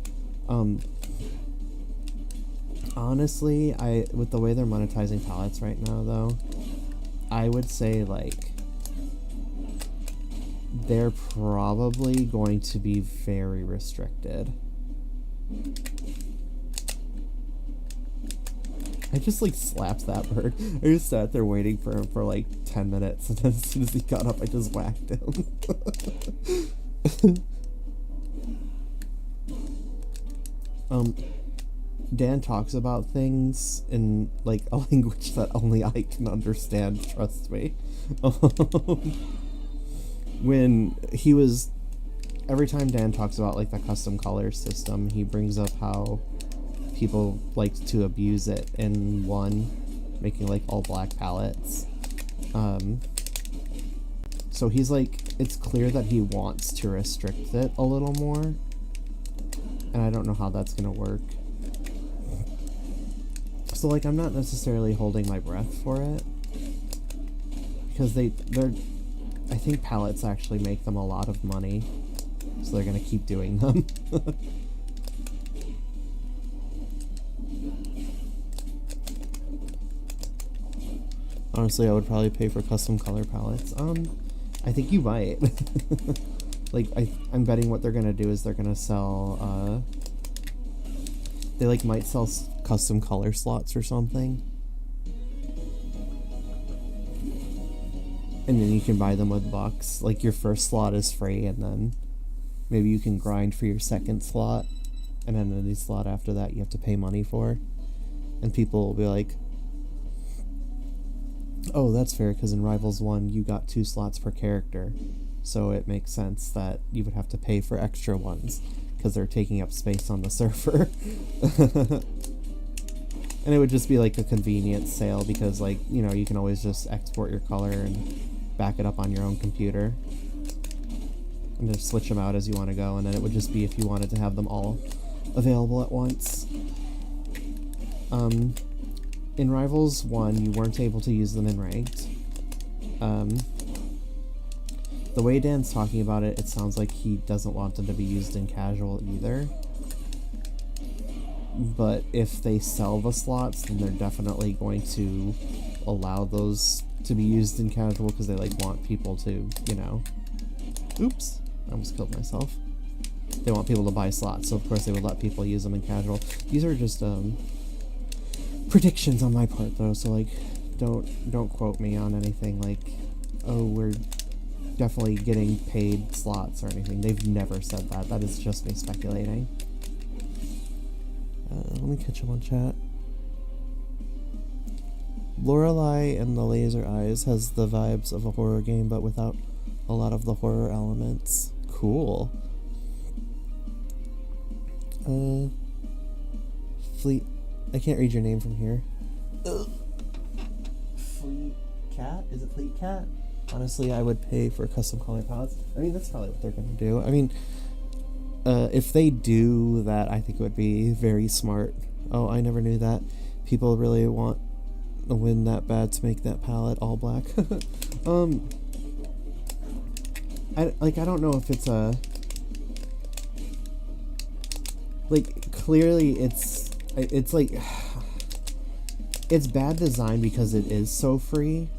Honestly, with the way they're monetizing palettes right now, though, I would say like they're probably going to be very restricted. I just like slapped that bird. I just sat there waiting for him for like 10 minutes, and then as soon as he got up, I just whacked him. Dan talks about things in like a language that only I can understand, trust me. When he was, every time Dan talks about like the custom color system, he brings up how people like to abuse it in making like all black palettes. So he's like, it's clear that he wants to restrict it a little more, and I don't know how that's gonna work. So like, I'm not necessarily holding my breath for it, because I think palettes actually make them a lot of money, so they're gonna keep doing them. Honestly, I would probably pay for custom color palettes. I think you might. Like, I'm betting what they're gonna do is they're gonna sell, they, like, might sell custom color slots or something. And then you can buy them with bucks. Like, your first slot is free, and then maybe you can grind for your second slot, and then any slot after that you have to pay money for. And people will be like, oh, that's fair, because in Rivals 1 you got 2 slots per character, so it makes sense that you would have to pay for extra ones, because they're taking up space on the server. And it would just be like a convenience sale, because, like, you know, you can always just export your color and back it up on your own computer and just switch them out as you want to go, and then it would just be if you wanted to have them all available at once. In Rivals 1, you weren't able to use them in Ranked. The way Dan's talking about it, it sounds like he doesn't want them to be used in Casual either. But if they sell the slots, then they're definitely going to allow those to be used in Casual, because they, like, want people to, you know... Oops! I almost killed myself. They want people to buy slots, so of course they would let people use them in Casual. These are just, predictions on my part, though, so, like, don't quote me on anything like, oh, we're definitely getting paid slots or anything. They've never said that. That is just me speculating. Let me catch up on chat. Lorelei and the Laser Eyes has the vibes of a horror game, but without a lot of the horror elements. Cool. Fleet... I can't read your name from here. Fleet Cat? Is it Fleet Cat? Honestly, I would pay for custom color palettes. I mean, that's probably what they're gonna do. I mean, if they do that, I think it would be very smart. Oh, I never knew that. People really want a win that bad to make that palette all black. I don't know if it's a... Like, clearly it's like... It's bad design because it is so free.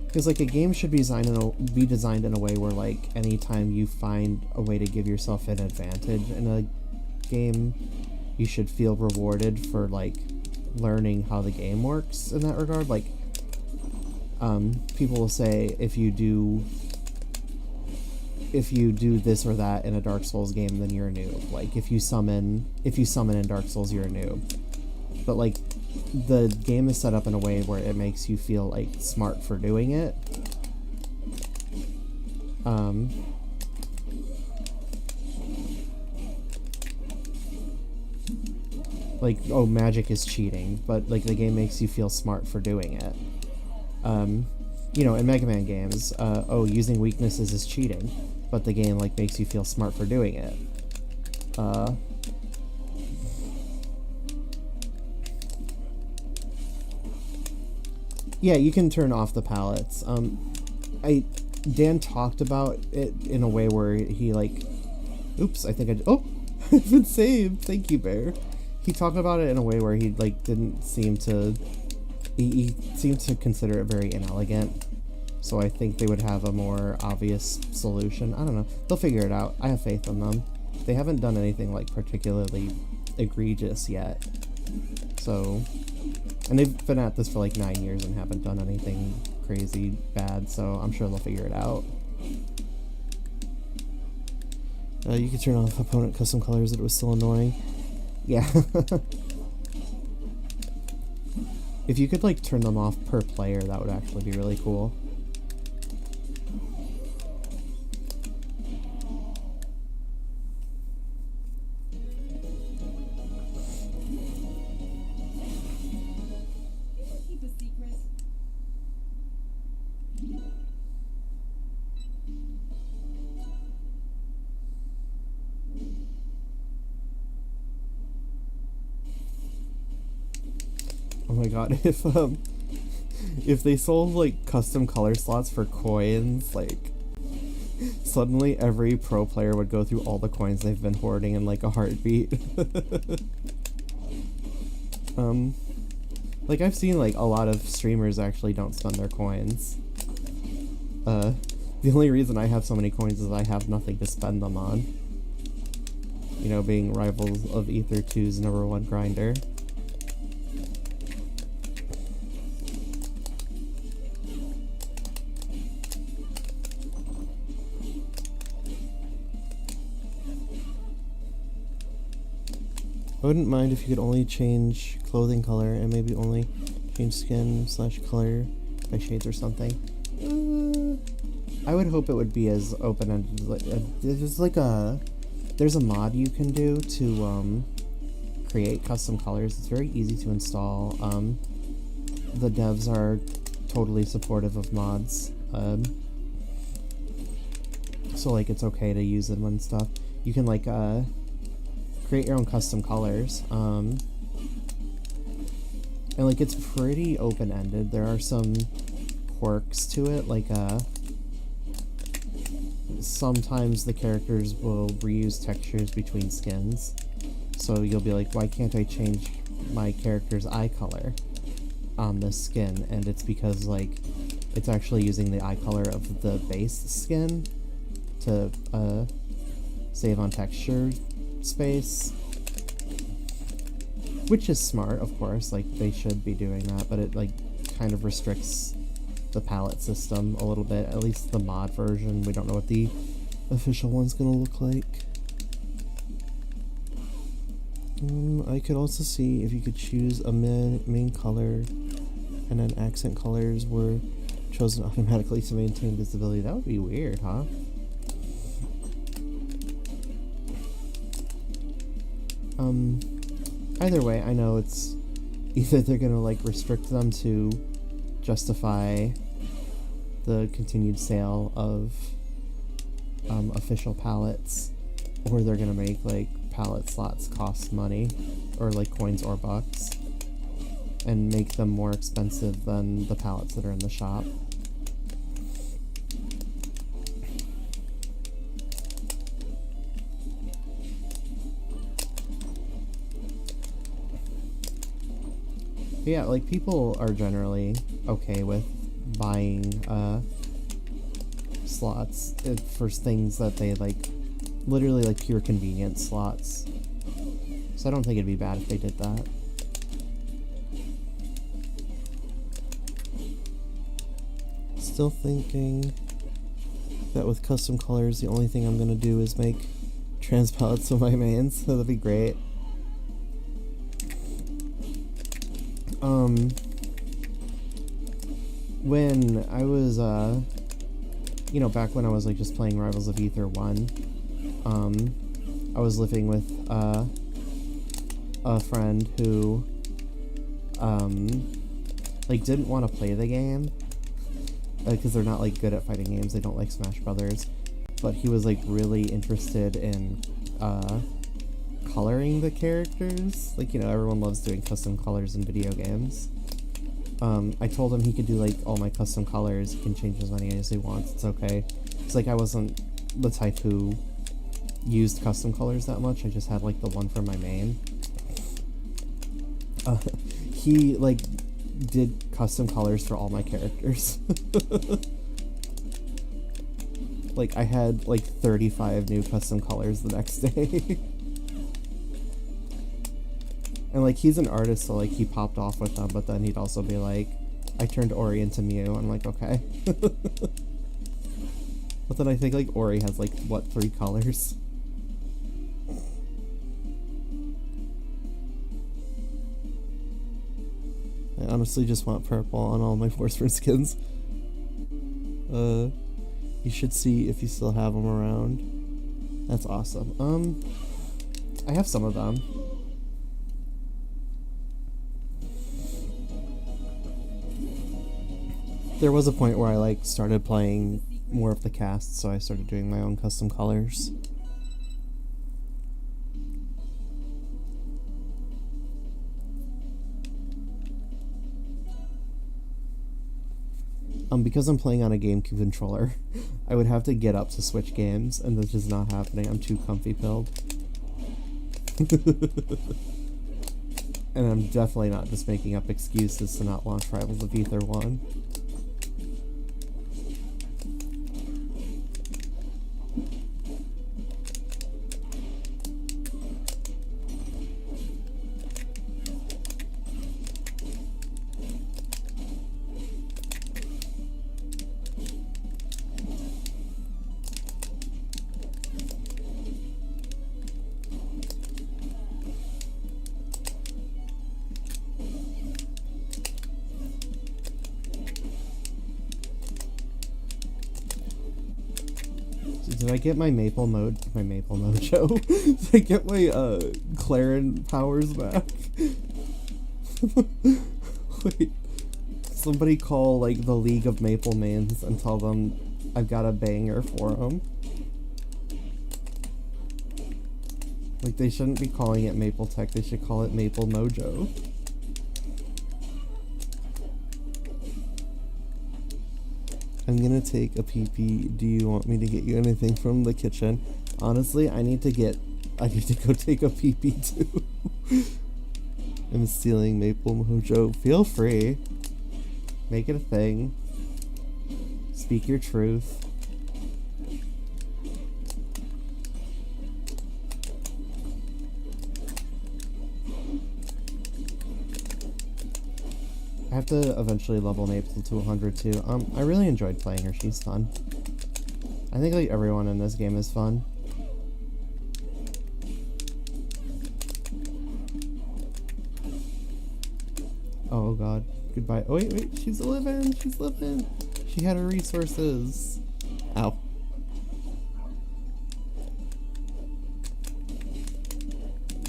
Because, like, a game should be designed in a way where, like, anytime you find a way to give yourself an advantage in a game, you should feel rewarded for, like, learning how the game works in that regard. Like, people will say if you do this or that in a Dark Souls game, then you're a noob. Like, if you summon in Dark Souls, you're a noob. But, like, the game is set up in a way where it makes you feel, like, smart for doing it. Like, oh, magic is cheating, but, like, the game makes you feel smart for doing it. You know, in Mega Man games, oh, using weaknesses is cheating, but the game, like, makes you feel smart for doing it. Yeah, you can turn off the palettes. Dan talked about it in a way where he, like... Oops, I think oh! I've been saved! Thank you, Bear. He talked about it in a way where he, like, didn't seem to... He seemed to consider it very inelegant. So I think they would have a more obvious solution. I don't know. They'll figure it out. I have faith in them. They haven't done anything, like, particularly egregious yet. So... And they've been at this for like 9 years and haven't done anything crazy bad, so I'm sure they'll figure it out. You could turn off opponent custom colors, it was still annoying. Yeah. If you could, like, turn them off per player, that would actually be really cool. Oh my god, if they sold, like, custom color slots for coins, like, suddenly every pro player would go through all the coins they've been hoarding in, like, a heartbeat. Like, I've seen, like, a lot of streamers actually don't spend their coins. The only reason I have so many coins is I have nothing to spend them on. You know, being Rivals of Aether 2's #1 grinder. I wouldn't mind if you could only change clothing color and maybe only change skin/color by shades or something. I would hope it would be as open-ended. There's a mod you can do to create custom colors. It's very easy to install. The devs are totally supportive of mods. So like it's okay to use them and stuff. You can like create your own custom colors. And like it's pretty open-ended. There are some quirks to it, like sometimes the characters will reuse textures between skins. So you'll be like, why can't I change my character's eye color on this skin? And it's because like it's actually using the eye color of the base skin to save on texture space. Which is smart, of course, like they should be doing that, but it like kind of restricts the palette system a little bit, at least the mod version. We don't know what the official one's gonna look like. I could also see if you could choose a main color and then accent colors were chosen automatically to maintain visibility. That would be weird, huh? Either way, I know it's either they're gonna like restrict them to justify the continued sale of official palettes, or they're gonna make like palette slots cost money, or like coins or bucks, and make them more expensive than the palettes that are in the shop. But yeah, like people are generally okay with buying slots for things that they like, literally like pure convenience slots. So I don't think it'd be bad if they did that. Still thinking that with custom colors, the only thing I'm gonna do is make trans palettes of my mains, so that'd be great. When I was, you know, back when I was like just playing Rivals of Aether 1, I was living with a friend who like didn't want to play the game because they're not like good at fighting games. They don't like Smash Brothers, but he was like really interested in coloring the characters. Like, you know, everyone loves doing custom colors in video games. I told him he could do like all my custom colors. He can change as many as he wants. It's okay. It's like I wasn't the type who used custom colors that much. I just had like the one for my main. He like did custom colors for all my characters. Like I had like 35 new custom colors the next day. And like he's an artist, so like he popped off with them, but then he'd also be like, I turned Ori into Mew. I'm like, okay. But then I think like Ori has like what, 3 colors? I honestly just want purple on all my Force Friend skins. You should see if you still have them around. That's awesome. I have some of them. There was a point where I like started playing more of the cast, so I started doing my own custom colors. Because I'm playing on a GameCube controller, I would have to get up to switch games, and that's just not happening. I'm too comfy pilled. And I'm definitely not just making up excuses to not launch Rivals of Aether 1. Did I get my Maple Mojo? Did I get my Clarin powers back? Wait. Somebody call like the League of Maple Mains and tell them I've got a banger for them. Like they shouldn't be calling it Maple Tech, they should call it Maple Mojo. I'm gonna take a pee-pee. Do you want me to get you anything from the kitchen? Honestly, I need to go take a pee-pee too. I'm stealing Maple Mojo. Feel free. Make it a thing. Speak your truth. I have to eventually level Maple to 100 too. I really enjoyed playing her. She's fun. I think like everyone in this game is fun. Oh god. Goodbye. Oh wait, she's living. She's living. She had her resources. Ow.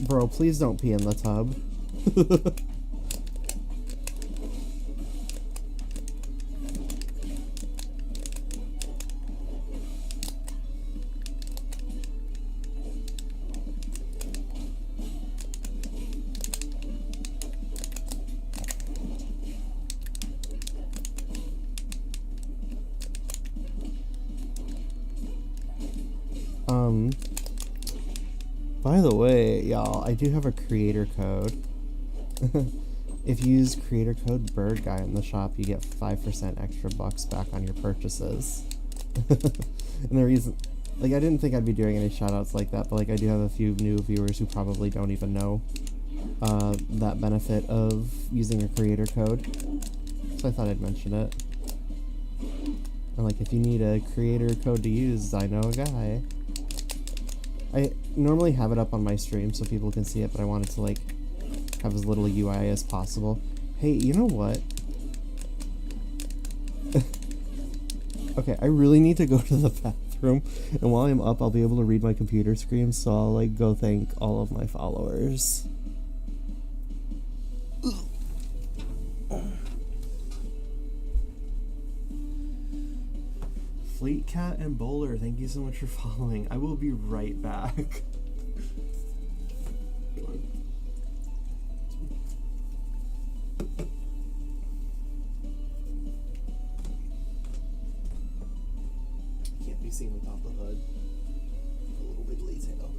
Bro, please don't pee in the tub. By the way, y'all, I do have a creator code. If you use creator code Bird Guy in the shop, you get 5% extra bucks back on your purchases. And the reason, like, I didn't think I'd be doing any shoutouts like that, but like I do have a few new viewers who probably don't even know that benefit of using a creator code. So I thought I'd mention it. And like, if you need a creator code to use, I know a guy. I normally have it up on my stream so people can see it, but I wanted to like have as little UI as possible. Hey, you know what? Okay, I really need to go to the bathroom, and while I'm up, I'll be able to read my computer screen, so I'll like go thank all of my followers. Fleet Cat and Bowler, thank you so much for following. I will be right back. Can't be seen without the hood. A little wiggly tail.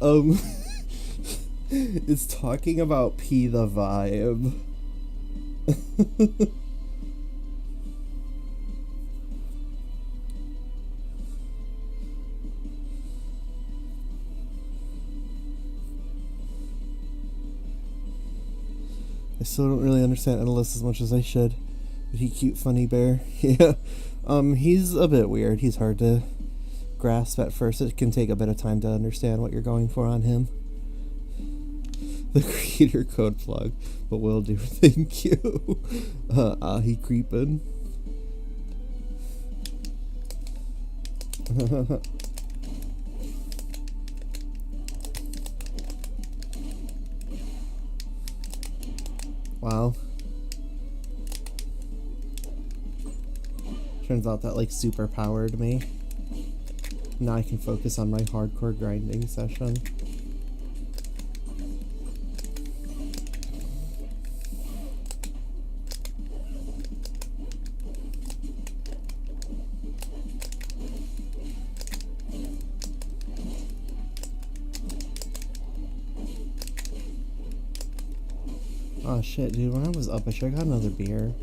um, it's talking about P the vibe. I still don't really understand Endless as much as I should. But he cute funny bear. Yeah. He's a bit weird. He's hard to grasp at first. It can take a bit of time to understand what you're going for on him. The creator code plug, but will do. Thank you. He creepin'. Wow. Turns out that like super powered me. Now I can focus on my hardcore grinding session. Oh shit, dude, when I was up I should've got another beer.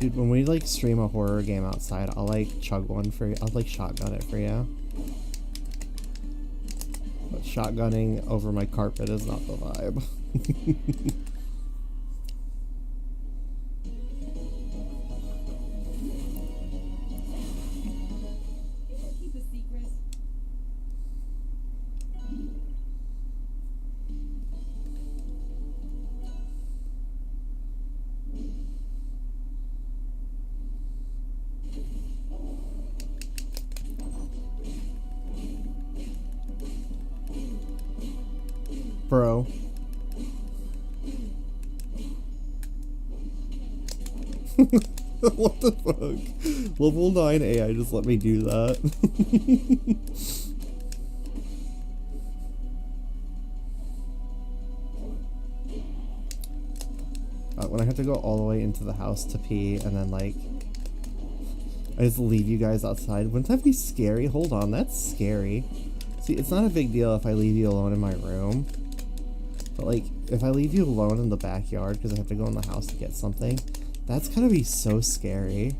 Dude, when we like stream a horror game outside, I'll like chug one for you. I'll like shotgun it for you. But shotgunning over my carpet is not the vibe. Bro. What the fuck? Level 9 AI just let me do that. When I have to go all the way into the house to pee and then like I just leave you guys outside, wouldn't that be scary? Hold on, that's scary. See, it's not a big deal if I leave you alone in my room. But like, if I leave you alone in the backyard because I have to go in the house to get something, that's gonna be so scary.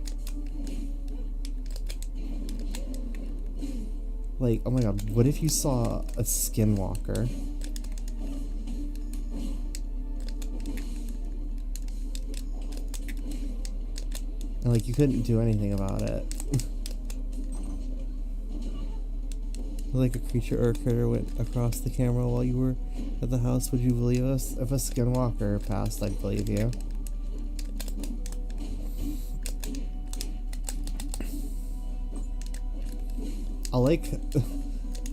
Like, oh my god, what if you saw a skinwalker? And like, you couldn't do anything about it. Like a creature or a critter went across the camera while you were at the house, would you believe us? If a skinwalker passed, I'd believe you.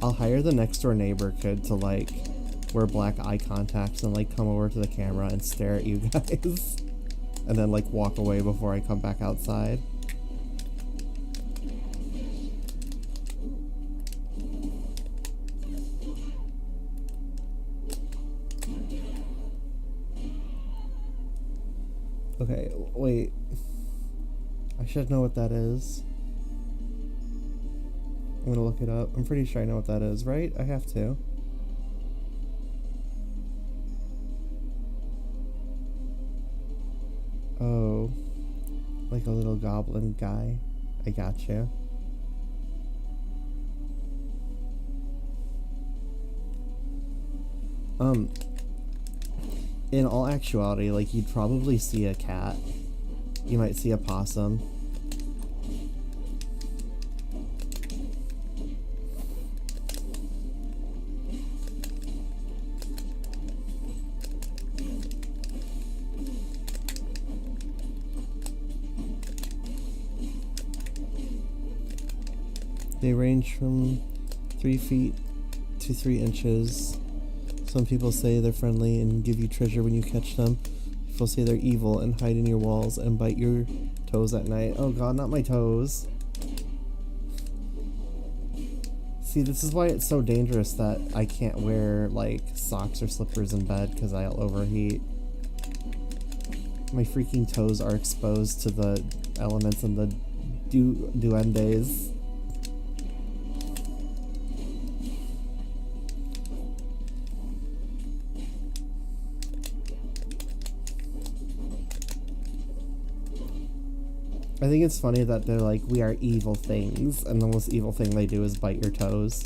I'll hire the next door neighbor kid to like wear black eye contacts and like come over to the camera and stare at you guys. And then like walk away before I come back outside. Okay, wait. I should know what that is. I'm gonna look it up. I'm pretty sure I know what that is, right? I have to. Oh. Like a little goblin guy. I gotcha. In all actuality, like, you'd probably see a cat. You might see a possum. They range from 3 feet to 3 inches. Some people say they're friendly and give you treasure when you catch them. People say they're evil and hide in your walls and bite your toes at night. Oh god, not my toes. See, this is why it's so dangerous that I can't wear, like, socks or slippers in bed because I'll overheat. My freaking toes are exposed to the elements and the duendes. I think it's funny that they're like, we are evil things, and the most evil thing they do is bite your toes.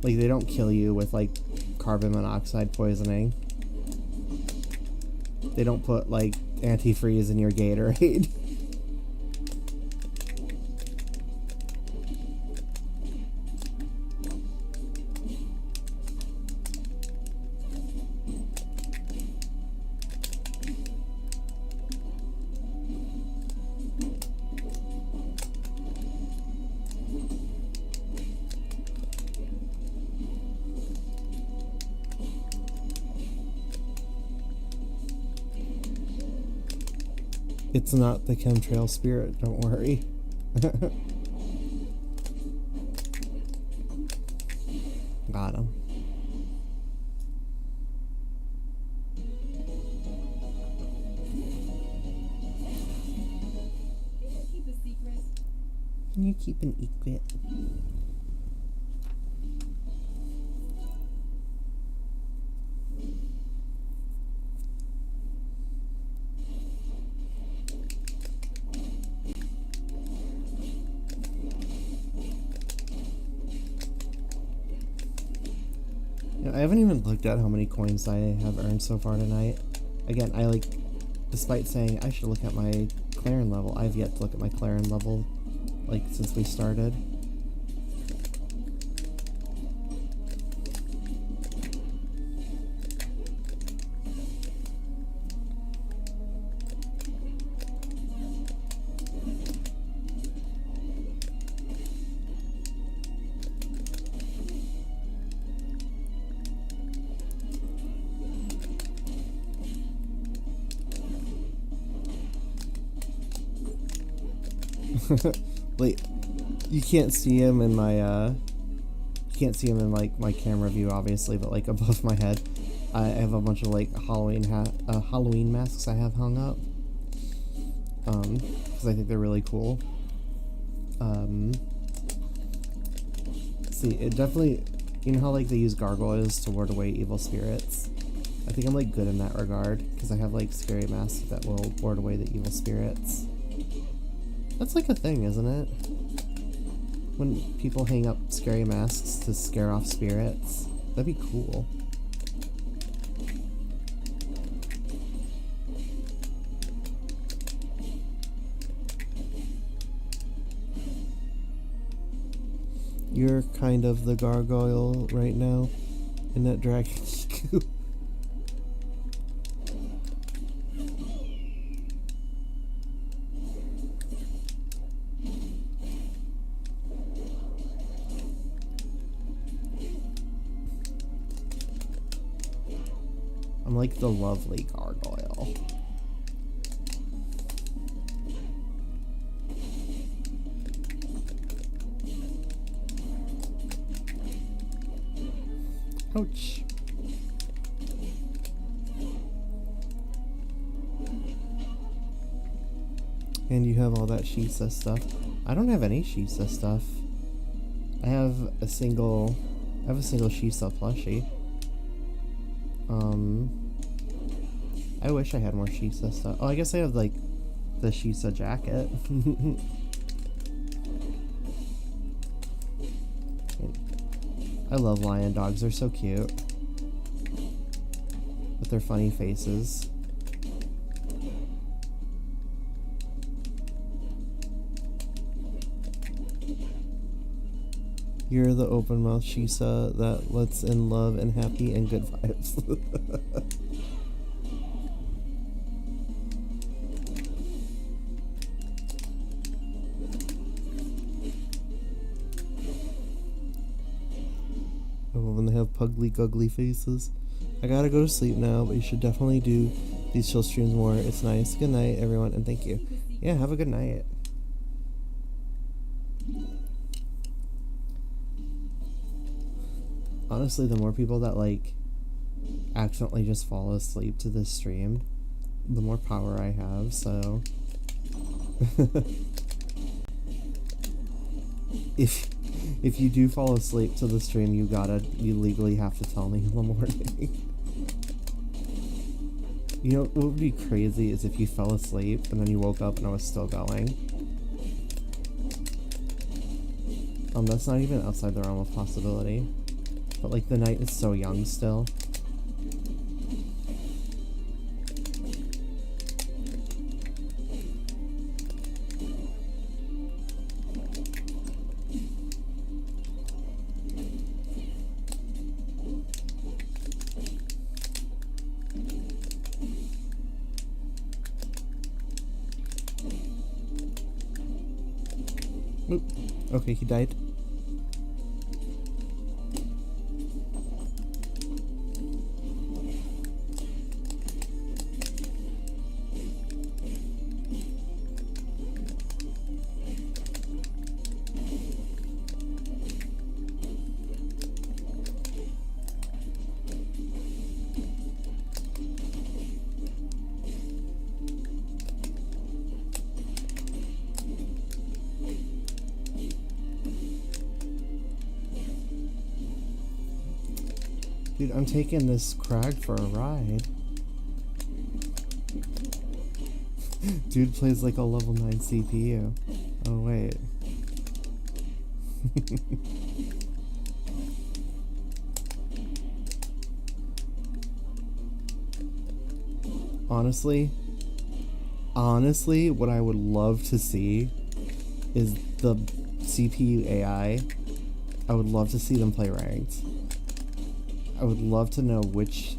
Like, they don't kill you with, like, carbon monoxide poisoning. They don't put, like, antifreeze in your Gatorade. It's not the chemtrail spirit, don't worry. Got him. Can you keep an secret? I haven't even looked at how many coins I have earned so far tonight. Again, despite saying I should look at my Clarin level, I've yet to look at my Clarin level, like, since we started. Wait, you can't see him in my, you can't see him in, like, my camera view, obviously, but, like, above my head, I have a bunch of, like, Halloween masks I have hung up, because I think they're really cool. See, it definitely, you know how, like, they use gargoyles to ward away evil spirits? I think I'm, like, good in that regard, because I have, like, scary masks that will ward away the evil spirits. That's like a thing, isn't it? When people hang up scary masks to scare off spirits. That'd be cool. You're kind of the gargoyle right now in that dragon coop. I'm like the lovely gargoyle. Ouch. And you have all that Shisa stuff. I don't have any Shisa stuff. I have a single Shisa plushie. I wish I had more Shisa stuff. Oh, I guess I have, like, the Shisa jacket. I love lion dogs. They're so cute. With their funny faces. You're the open mouth Shisa that lets in love and happy and good vibes. When they have pugly guggly faces. I gotta go to sleep now, but you should definitely do these chill streams more. It's nice. Good night, everyone, and thank you. Yeah, have a good night. Honestly, the more people that, like, accidentally just fall asleep to this stream, the more power I have, so... If you do fall asleep to the stream, you legally have to tell me in the morning. You know, what would be crazy is if you fell asleep and then you woke up and I was still going. That's not even outside the realm of possibility. But like, the night is so young still. Oop. Okay, he died. Dude, I'm taking this Crag for a ride. Dude plays like a level 9 CPU. Oh, wait. Honestly, what I would love to see is the CPU AI. I would love to see them play ranked. I would love to know which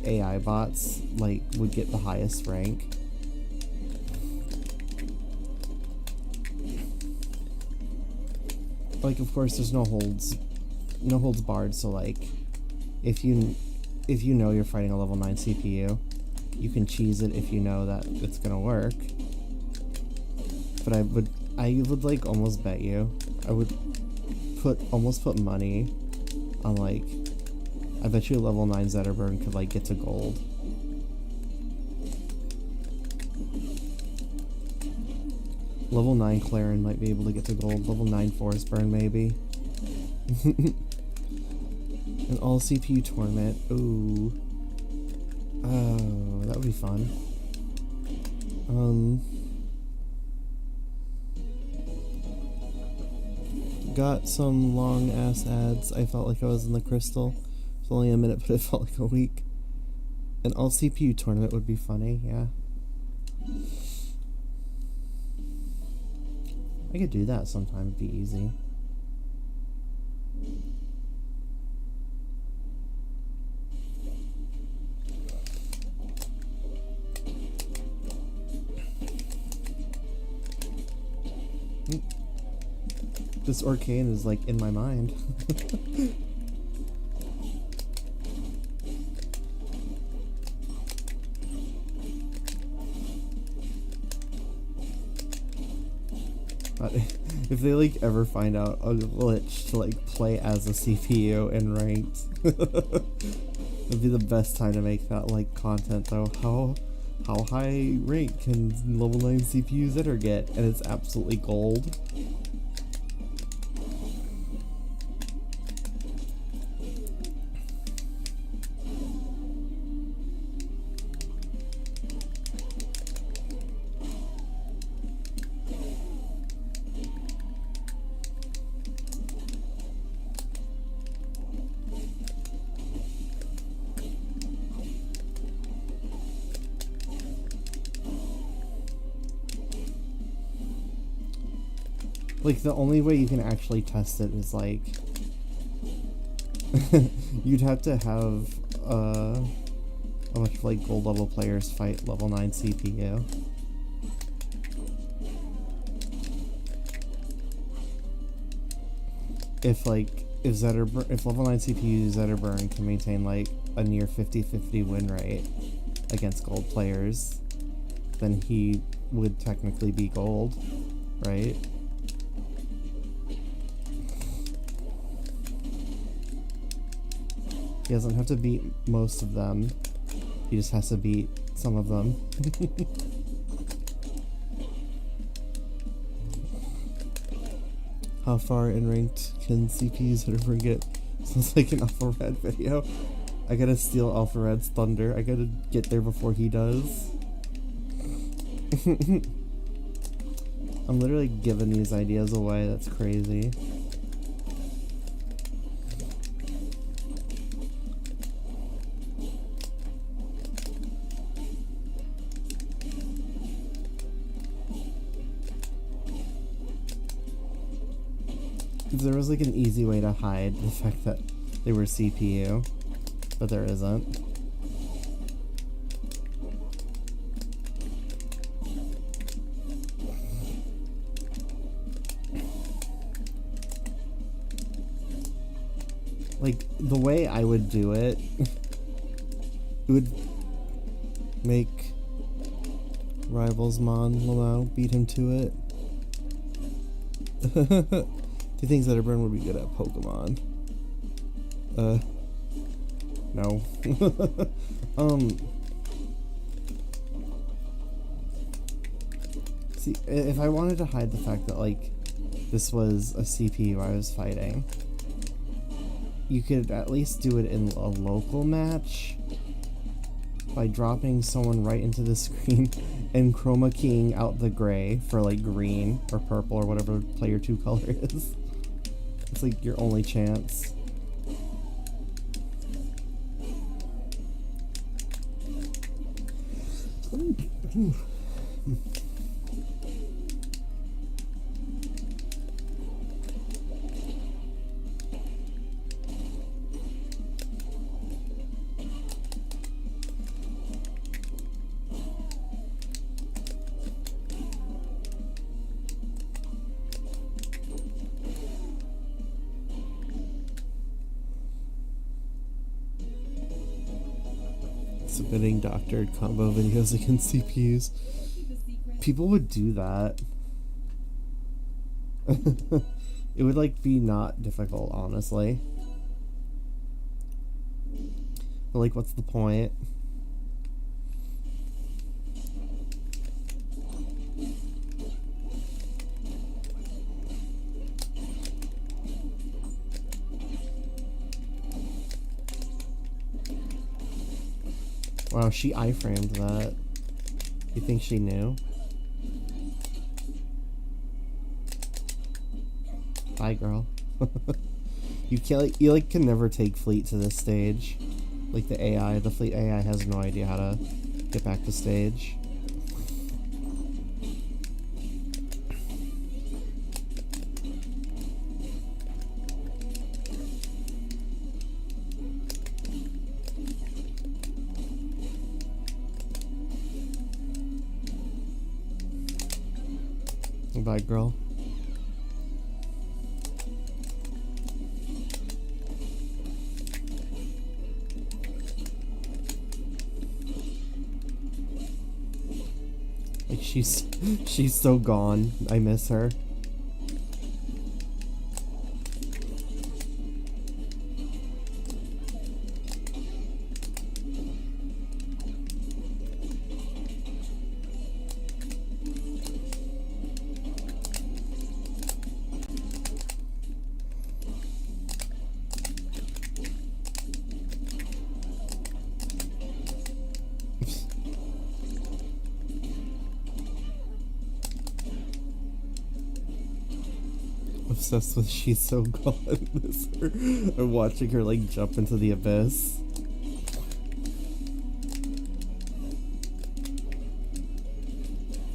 AI bots like would get the highest rank. Like, of course, there's no holds barred. So like, if you know you're fighting a level 9 CPU, you can cheese it if you know that it's gonna work. But I would like almost bet you. I would almost put money on, like, I bet you a level 9 Zetterburn could like get to gold. Level 9 Clarin might be able to get to gold. Level 9 Forestburn maybe. An all CPU tournament. Ooh. Oh, that would be fun. Got some long ass ads. I felt like I was in the crystal. It was only a minute, but it felt like a week. An all CPU tournament would be funny, yeah. I could do that sometime, it'd be easy. This Arcane is like in my mind. If they like ever find out a glitch to like play as a CPU in ranked, it'd be the best time to make that like content though. How high rank can level 9 CPUs ever get? And it's absolutely gold. Like, the only way you can actually test it is, like, you'd have to have, a bunch of, like, gold level players fight level 9 CPU. If level 9 CPU Zetterburn can maintain, like, a near 50-50 win rate against gold players, then he would technically be gold, right? He doesn't have to beat most of them. He just has to beat some of them. How far in ranked can CPUs ever get? Sounds like an Alpha Red video. I gotta steal Alpha Red's thunder. I gotta get there before he does. I'm literally giving these ideas away. That's crazy. If there was like an easy way to hide the fact that they were CPU, but there isn't. Like, the way I would do it, it would make Rivals Mon Lamau beat him to it. Do you think Zetterburn would be good at Pokemon? No. See, if I wanted to hide the fact that, like, this was a CPU I was fighting, you could at least do it in a local match by dropping someone right into the screen and chroma keying out the gray for, like, green or purple or whatever player 2 color is. It's like your only chance. Submitting doctored combo videos against CPUs. People would do that. It would, like, be not difficult, honestly. But, like, what's the point? Wow, she iframed that. You think she knew? Bye, girl. You can't, you like can never take Fleet to this stage. Like the AI, the Fleet AI has no idea how to get back to stage. Bye, girl. Like, she's so gone. I miss her. Obsessed with She's So Gone. Miss her. I'm watching her like jump into the abyss.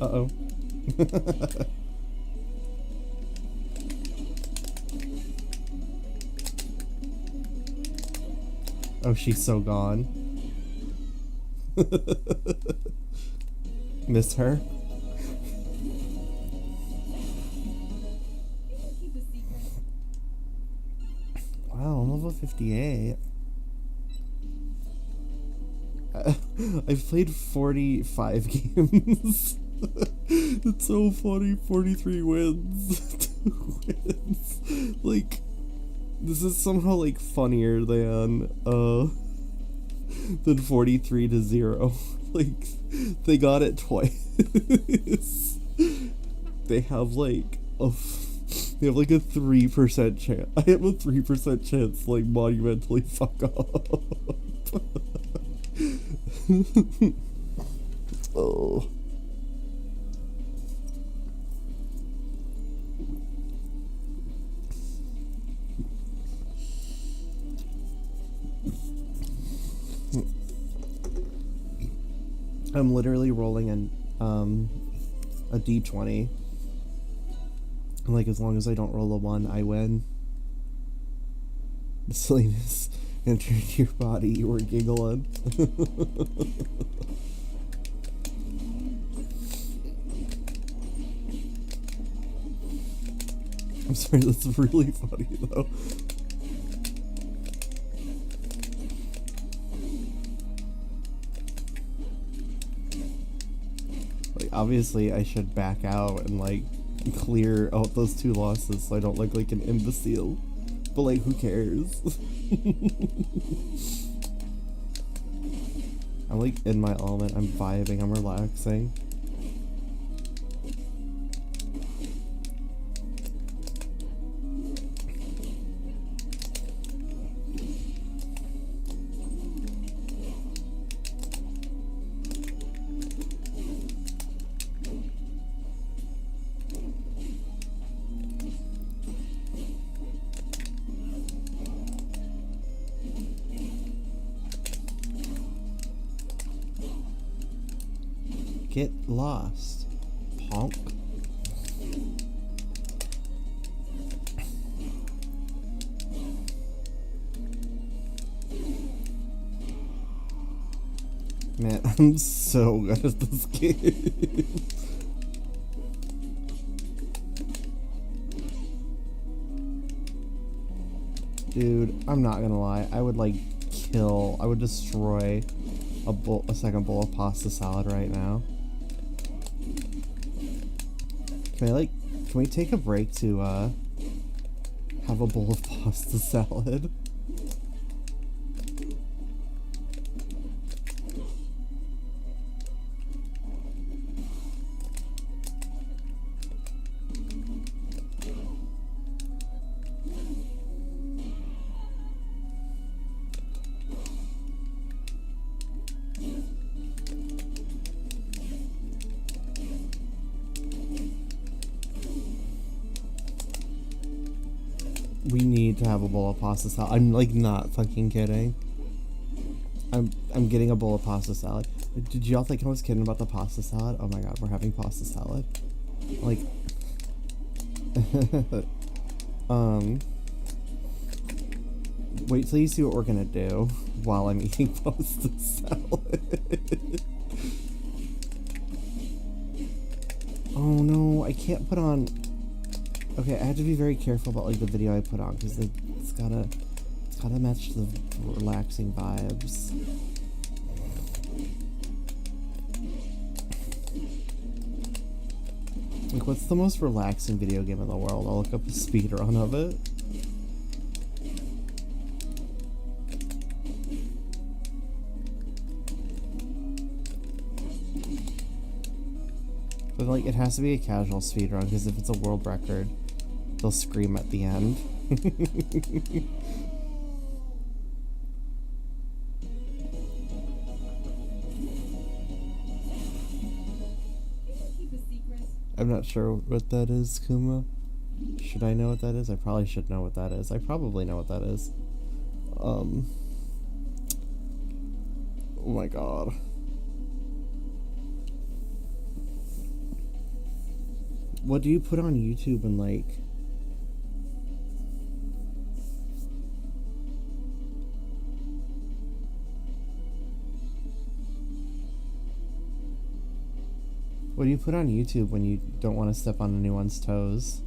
Uh-oh. Oh, she's so gone. Miss her. Wow, I'm level 58. I've played 45 games. It's so funny. 43 wins. 2 wins. Like, This is somehow like funnier than 43-0. Like, they got it twice. They have like a 3% chance. I have a 3% chance to like monumentally fuck up. Oh. I'm literally rolling a d20. Like, as long as I don't roll a 1, I win. The silliness entered your body, you were giggling. I'm sorry, that's really funny though. Like, obviously I should back out and like clear out those 2 losses so I don't look like an imbecile. But like, who cares? I'm like in my element, I'm vibing, I'm relaxing. Get lost, honk. Man, I'm so good at this game. Dude, I'm not gonna lie. I would like I would destroy a second bowl of pasta salad right now. Can we take a break to have a bowl of pasta salad? We need to have a bowl of pasta salad. I'm like not fucking kidding. I'm getting a bowl of pasta salad. Did y'all think I was kidding about the pasta salad? Oh my god, we're having pasta salad. Like wait till you see what we're gonna do while I'm eating pasta salad. Oh no, I can't put on. Okay, I have to be very careful about like the video I put on because it's gotta match the relaxing vibes. Like, what's the most relaxing video game in the world? I'll look up a speedrun of it. But like, it has to be a casual speedrun because if it's a world record, they'll scream at the end. I'm not sure what that is, Kuma. Should I know what that is? I probably should know what that is. I probably know what that is. Oh my god. What do you put on YouTube and like... What do you put on YouTube when you don't want to step on anyone's toes?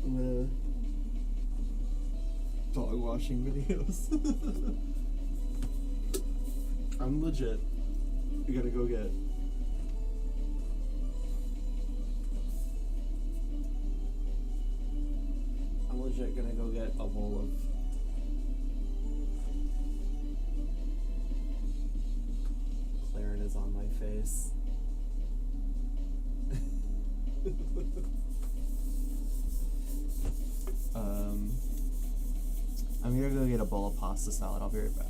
I'm gonna... dog washing videos. I'm legit. We gotta go get. I'm legit gonna go get a bowl of. Clarin is on my face. I'm gonna go get a bowl of pasta salad. I'll be right back.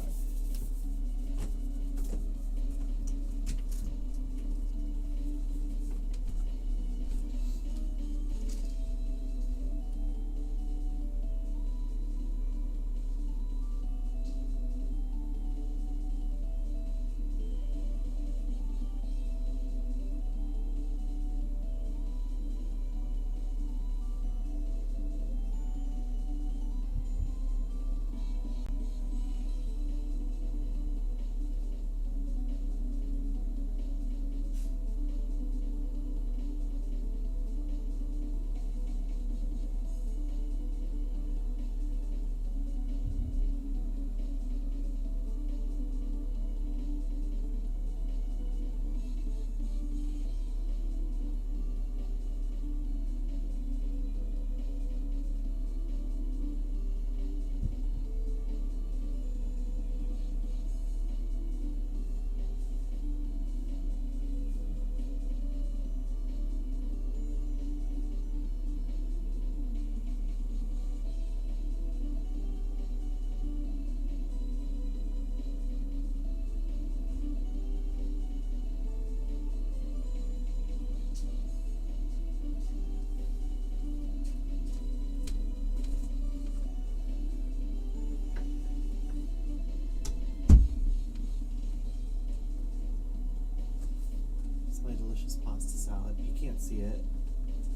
My delicious pasta salad. You can't see it.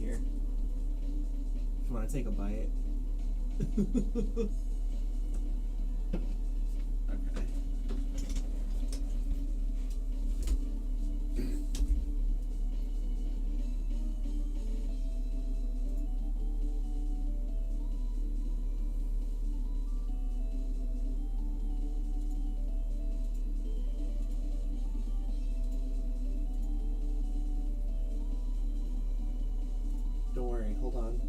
Here. If you want to take a bite. Okay. Don't worry, hold on.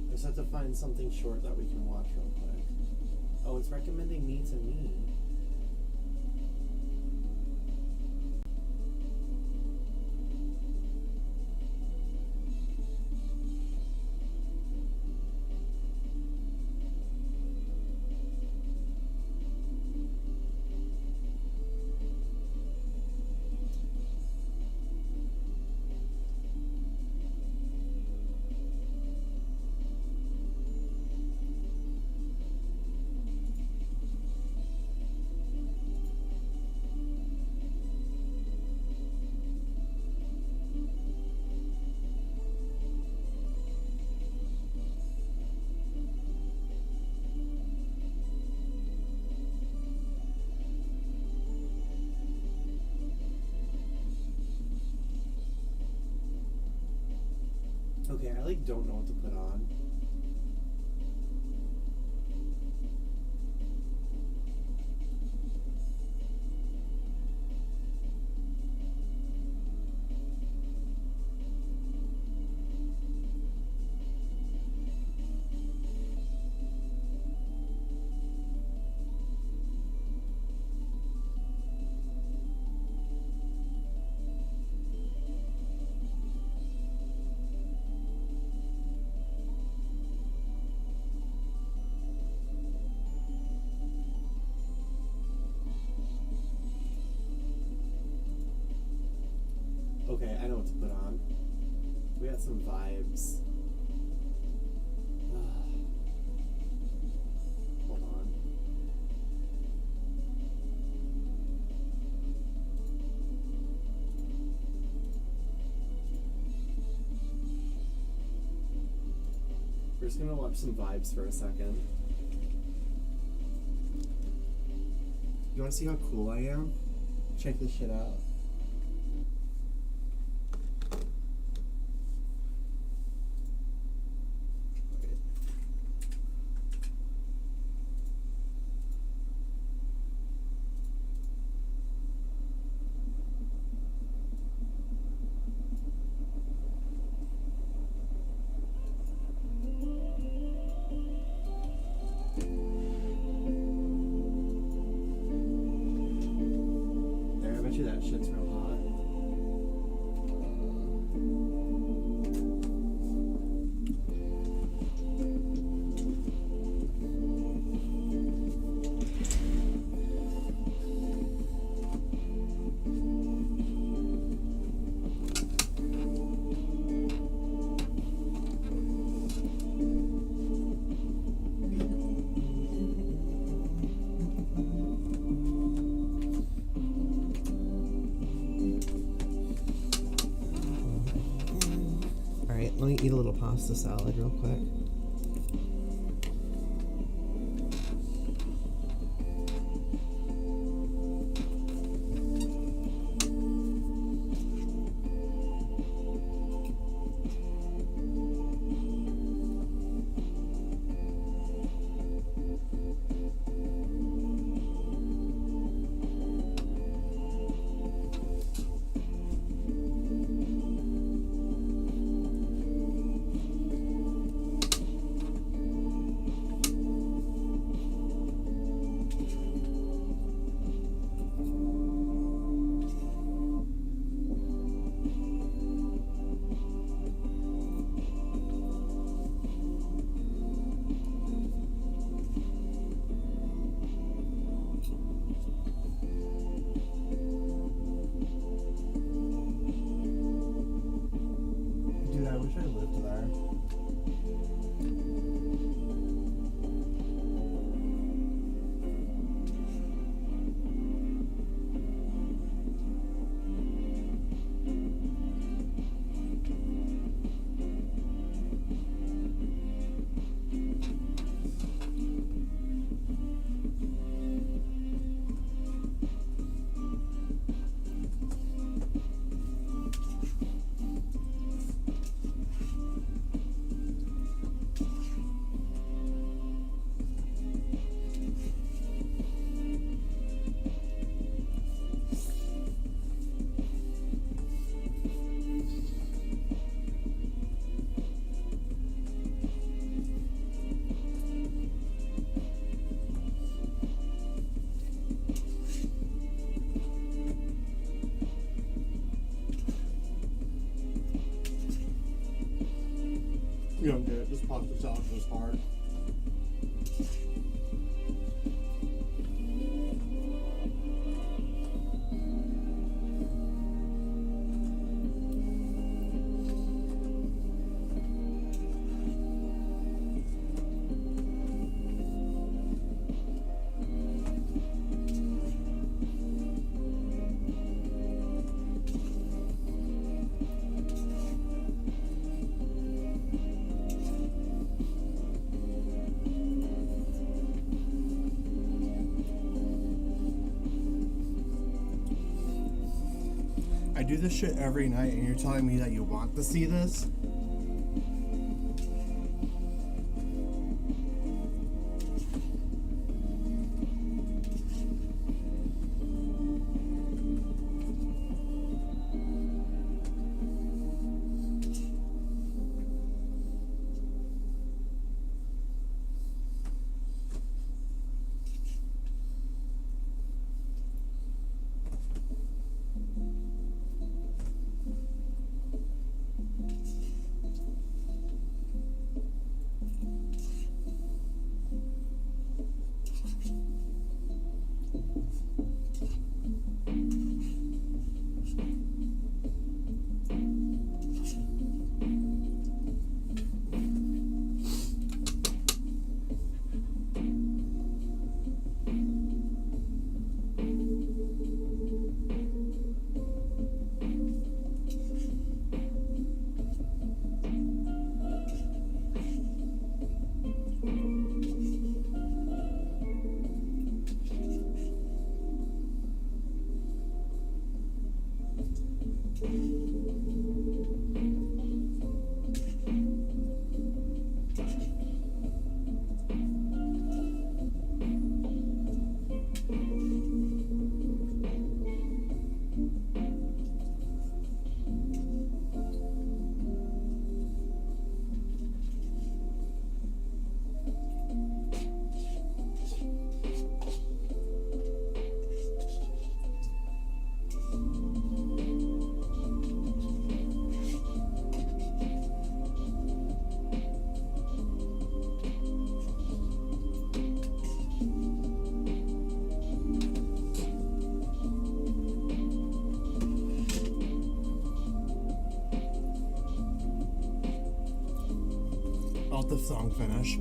I just have to find something short that we can watch real quick. Oh, it's recommending me to me. Okay, I like don't know what to put on. Okay, I know what to put on. We got some vibes. Hold on. We're just gonna watch some vibes for a second. You wanna see how cool I am? Check this shit out. eat a little pasta salad real quick. Dude, I wish I lived there. You don't get it. This pasta salad was hard. I do this shit every night, and you're telling me that you want to see this? I'll let the song finish.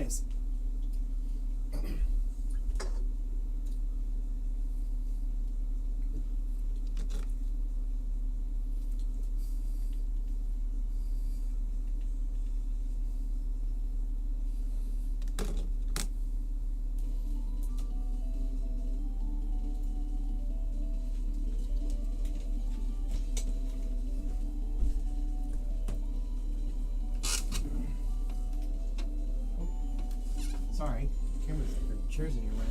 Anyways. Sorry, the chair's in your way.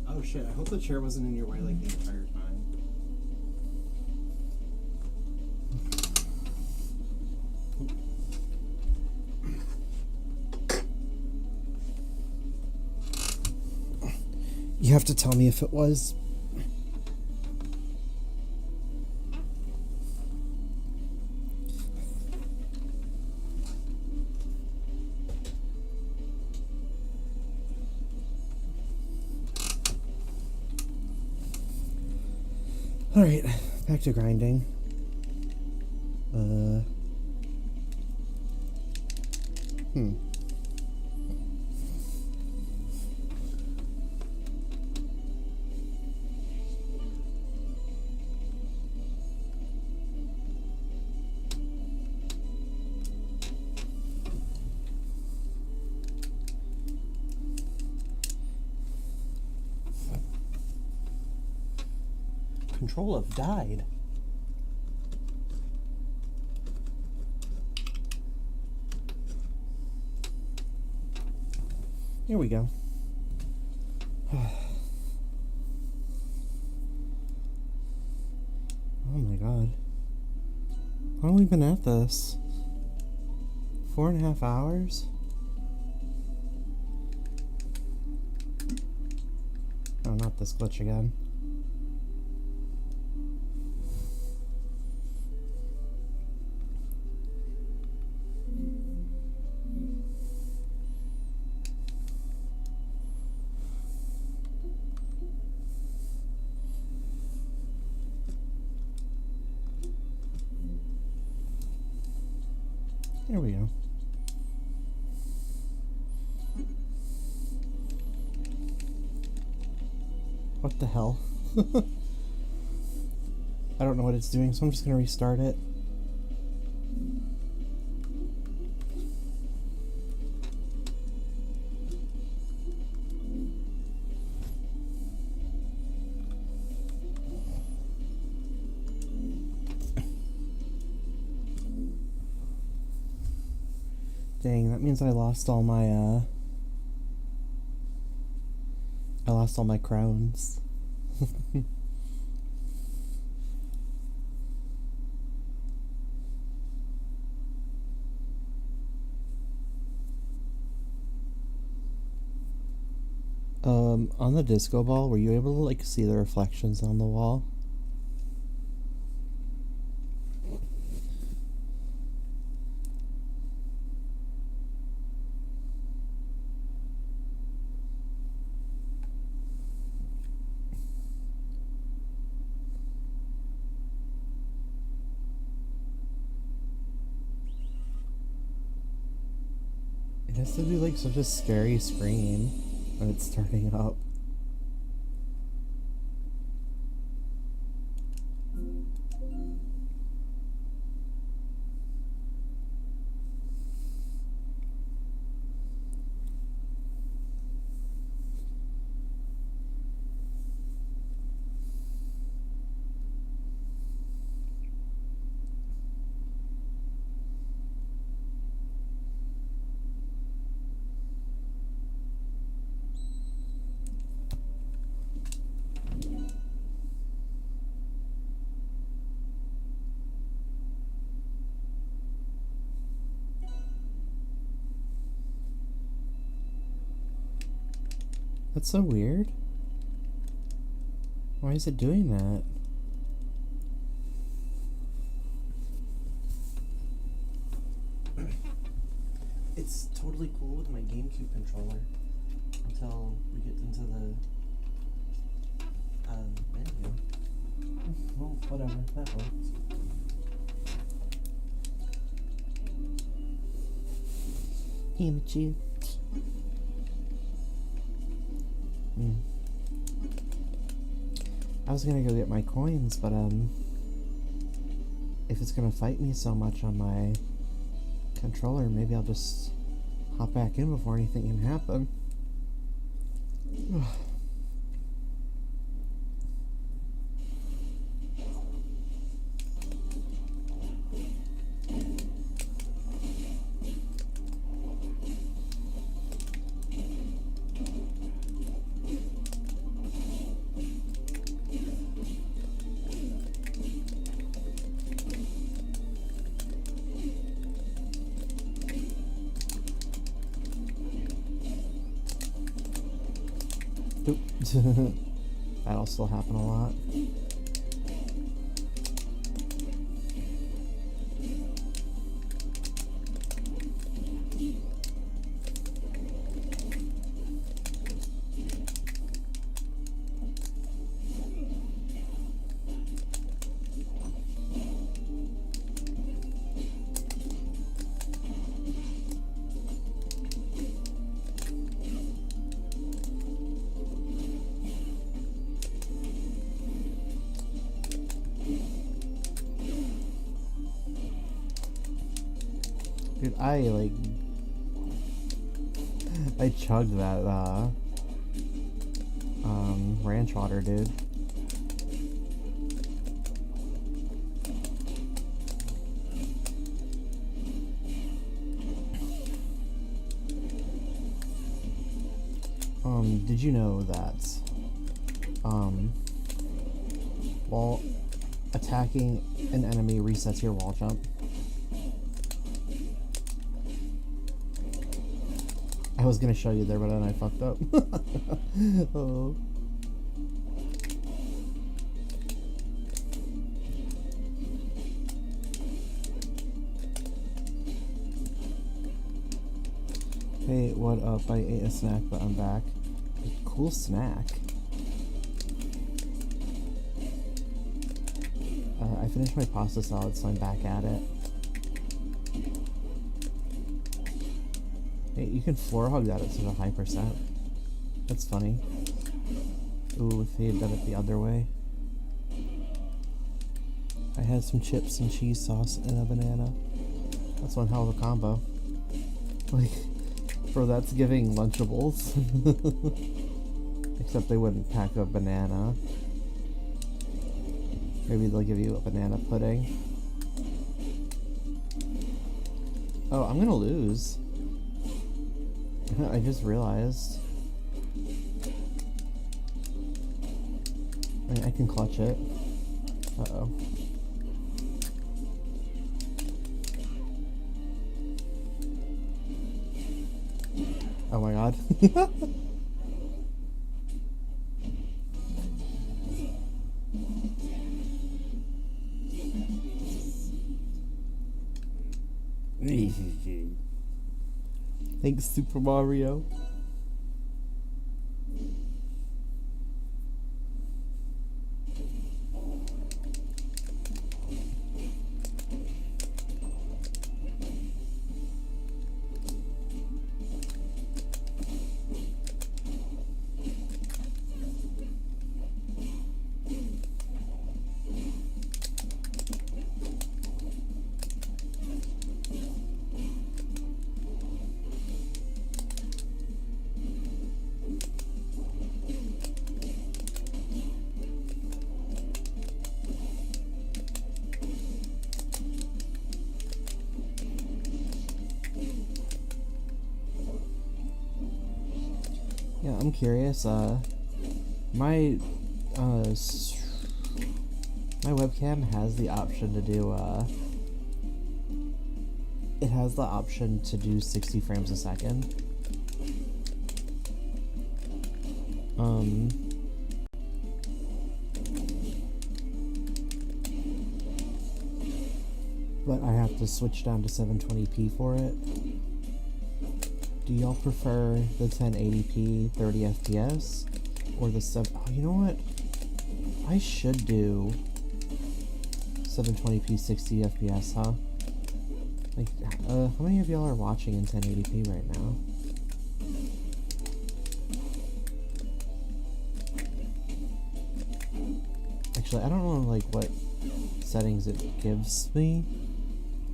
Oh shit, I hope the chair wasn't in your way like the entire time. You have to tell me if it was. Alright, back to grinding. Control of died. Here we go. Oh my god. How long have we been at this? 4.5 hours? Oh, not this glitch again. There we go. What the hell? I don't know what it's doing, so I'm just gonna restart it. Dang, that means I lost all my crowns. On the disco ball, were you able to like see the reflections on the wall? It has to be like such a scary scream when it's starting up. That's so weird. Why is it doing that? It's totally cool with my GameCube controller until we get into the menu. Well, whatever, that works. Amateur. I was gonna go get my coins, but if it's gonna fight me so much on my controller, maybe I'll just hop back in before anything can happen. Oop. That'll still happen a lot. Dude, I chugged that, ranch water, dude. Did you know that, while attacking an enemy resets your wall jump? I was gonna show you there, but then I fucked up. Oh. Hey, what up? I ate a snack, but I'm back. Cool snack. I finished my pasta salad, so I'm back at it. Hey, you can floor hug that at such a high percent. That's funny. Ooh, if he had done it the other way. I had some chips and cheese sauce and a banana. That's one hell of a combo. Like, bro, that's giving Lunchables. Except they wouldn't pack a banana. Maybe they'll give you a banana pudding. Oh, I'm gonna lose. I just realized. I mean, I can clutch it. Uh-oh. Oh my god. Thanks, Super Mario. Yeah, I'm curious. My webcam has the option to do it has the option to do 60 frames a second. But I have to switch down to 720p for it. Do y'all prefer the 1080p 30 FPS or the oh, you know what? I should do 720p 60 FPS, huh? Like, how many of y'all are watching in 1080p right now? Actually, I don't know, like, what settings it gives me.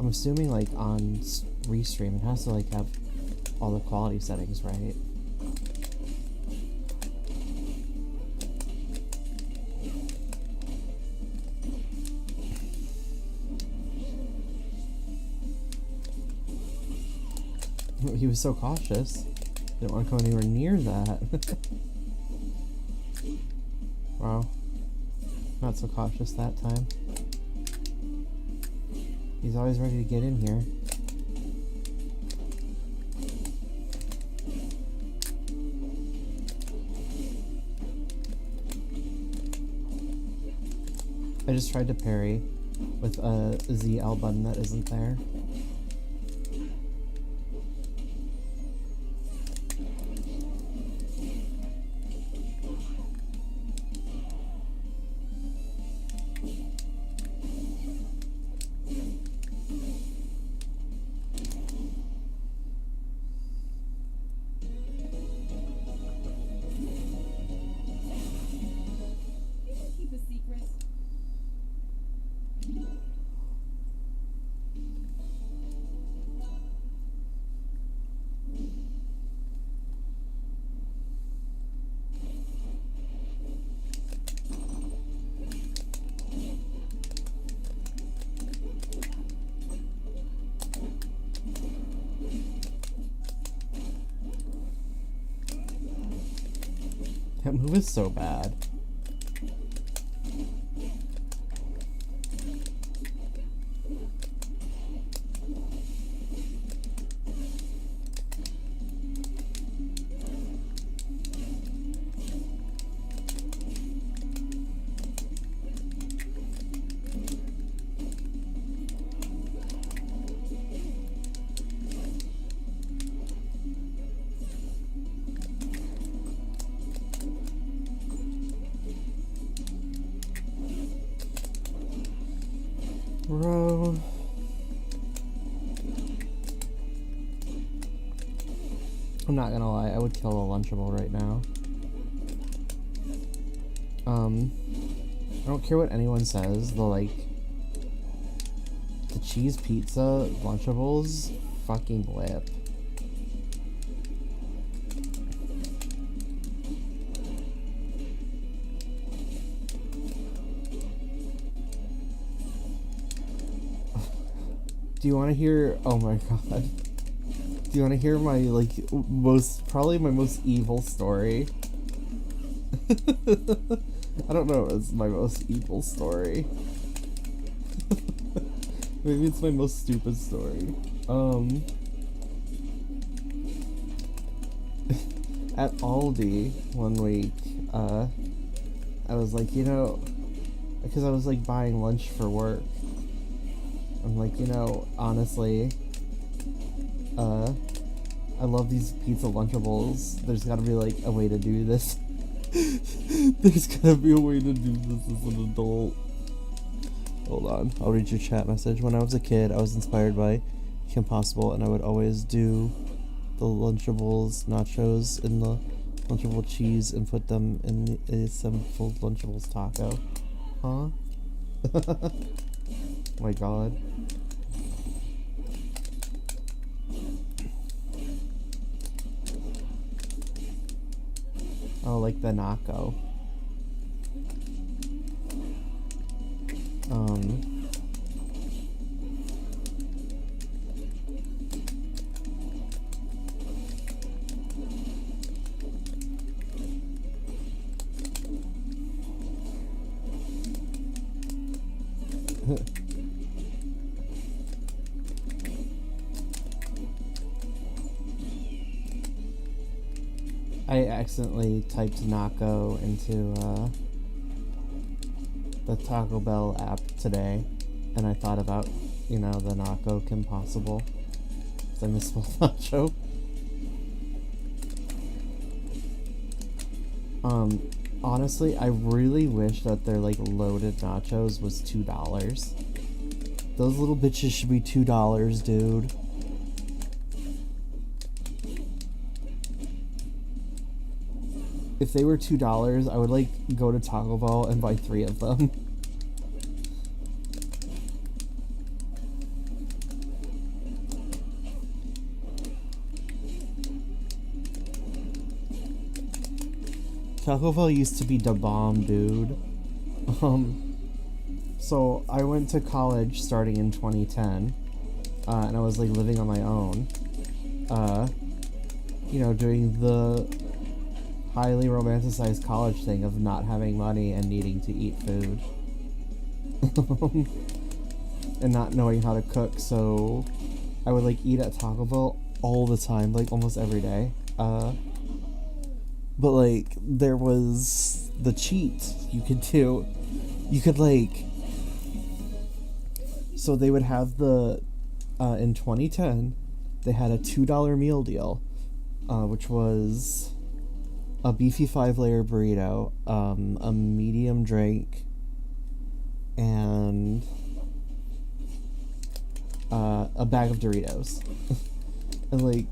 I'm assuming, like, on Restream, it has to, like, have all the quality settings, right? He was so cautious. Didn't want to come anywhere near that. Wow. Not so cautious that time. He's always ready to get in here. I just tried to parry with a ZL button that isn't there. That move is so bad. Bro. I'm not gonna lie, I would kill a Lunchable right now. I don't care what anyone says, the cheese pizza Lunchables fucking whip. Do you want to hear? Oh my god! Do you want to hear my probably my most evil story? I don't know. It's my most evil story. Maybe it's my most stupid story. At Aldi one week, I was like, because I was like buying lunch for work. I'm like, honestly, I love these pizza Lunchables. There's gotta be, like, a way to do this. There's gotta be a way to do this as an adult. Hold on, I'll read your chat message. When I was a kid, I was inspired by Kim Possible, and I would always do the Lunchables nachos in the Lunchable cheese and put them in the assembled Lunchables taco. Huh? Oh my god. Oh, like the Naco. I accidentally typed Naco into the Taco Bell app today, and I thought about, the Naco Kim Possible, because I misspelled nacho. Honestly, I really wish that their, loaded nachos was $2. Those little bitches should be $2, dude. If they were $2, I would like go to Taco Bell and buy 3 of them. Taco Bell used to be the bomb, dude. So I went to college starting in 2010, and I was like living on my own, you know, doing the highly romanticized college thing of not having money and needing to eat food. And not knowing how to cook, so I would like eat at Taco Bell all the time, like almost every day. But like there was the cheat you could do. You could like, so they would have the in 2010 they had a $2 meal deal, which was a beefy 5-layer burrito, a medium drink, and a bag of Doritos. And like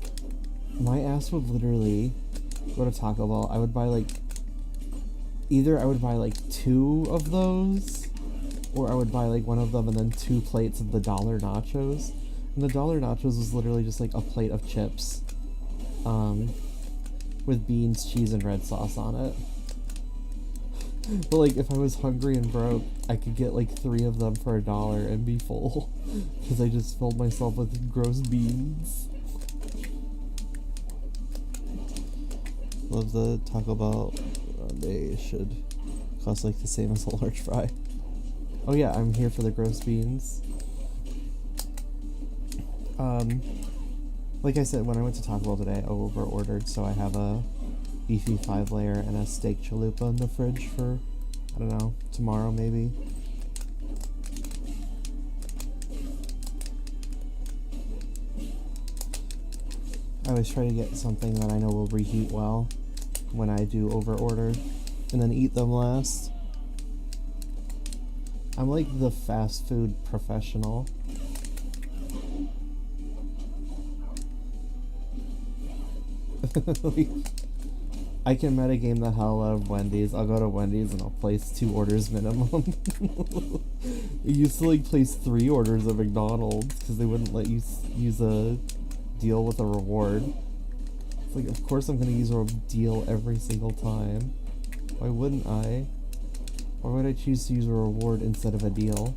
my ass would literally go to Taco Bell. I would buy like, either I would buy like 2 of those, or I would buy like 1 of them and then 2 plates of the dollar nachos. And the dollar nachos was literally just like a plate of chips, with beans, cheese, and red sauce on it. But like if I was hungry and broke, I could get like 3 of them for $1 and be full, because I just filled myself with gross beans. Love the Taco Bell. They should cost like the same as a large fry. Oh yeah, I'm here for the gross beans. Like I said, when I went to Taco Bell today, I over-ordered, so I have a beefy 5-layer and a steak chalupa in the fridge for, I don't know, tomorrow maybe. I always try to get something that I know will reheat well when I do over-order, and then eat them last. I'm like the fast food professional. Like, I can metagame the hell out of Wendy's. I'll go to Wendy's and I'll place 2 orders minimum. I used to like place 3 orders at McDonald's because they wouldn't let you use a deal with a reward. It's like, of course I'm gonna use a deal every single time. Why wouldn't I? Why would I choose to use a reward instead of a deal?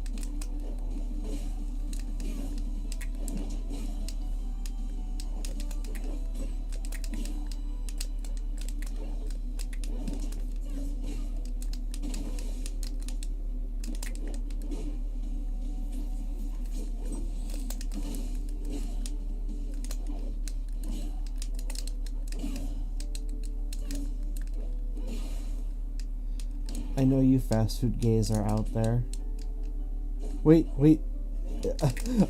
I know you fast food gays are out there. Wait.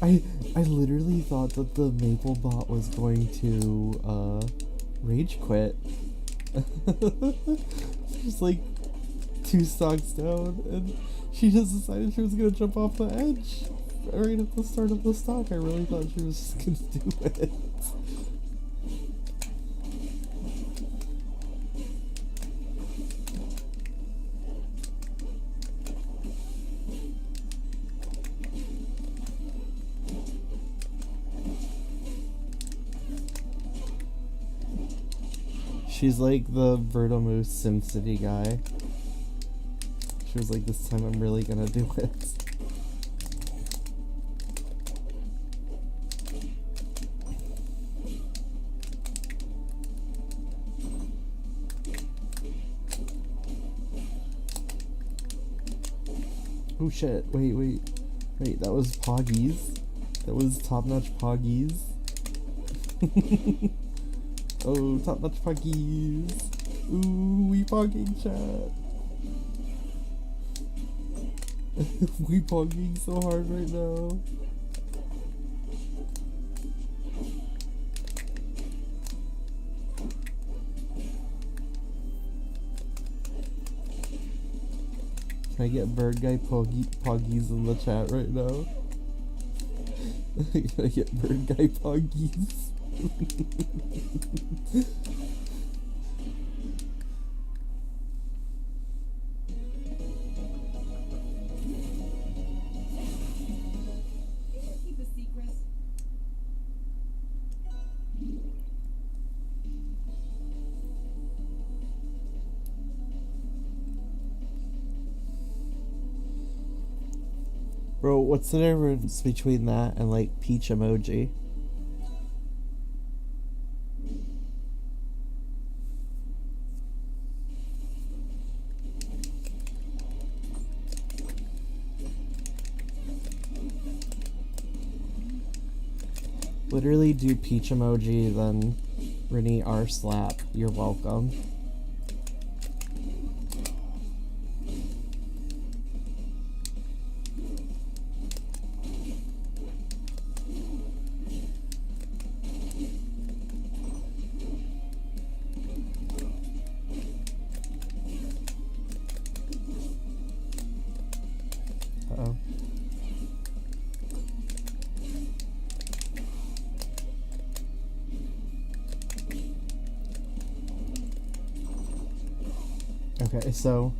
I literally thought that the Maple bot was going to rage quit. She's like 2 stocks down, and she just decided she was gonna jump off the edge right at the start of the stock. I really thought she was just gonna do it. She's like the Vertomoose SimCity guy. She was like, this time I'm really gonna do it. Oh shit, wait, that was Poggies. That was top-notch Poggies. Oh, top-notch Poggies. Ooh, we pogging, chat. We pogging so hard right now. Can I get bird guy poggies in the chat right now? You gotta get bird guy poggies. Bro, what's the difference between that and like peach emoji? Literally do peach emoji, then Rennie R slap. You're welcome. Uh-oh. Okay, so,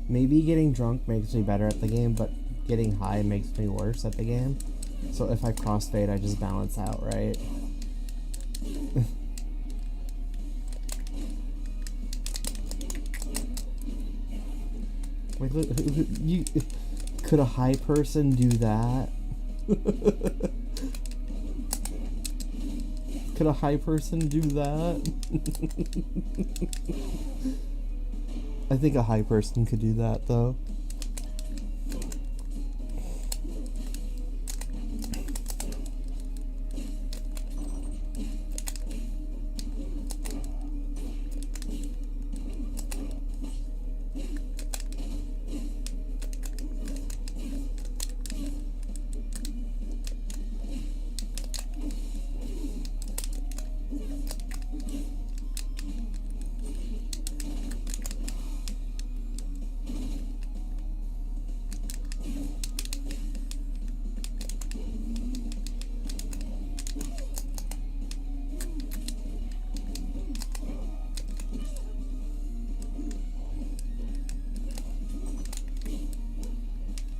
maybe getting drunk makes me better at the game, but getting high makes me worse at the game. So if I crossfade, I just balance out, right? Wait, you could a high person do that? Could a high person do that? I think a high person could do that, though.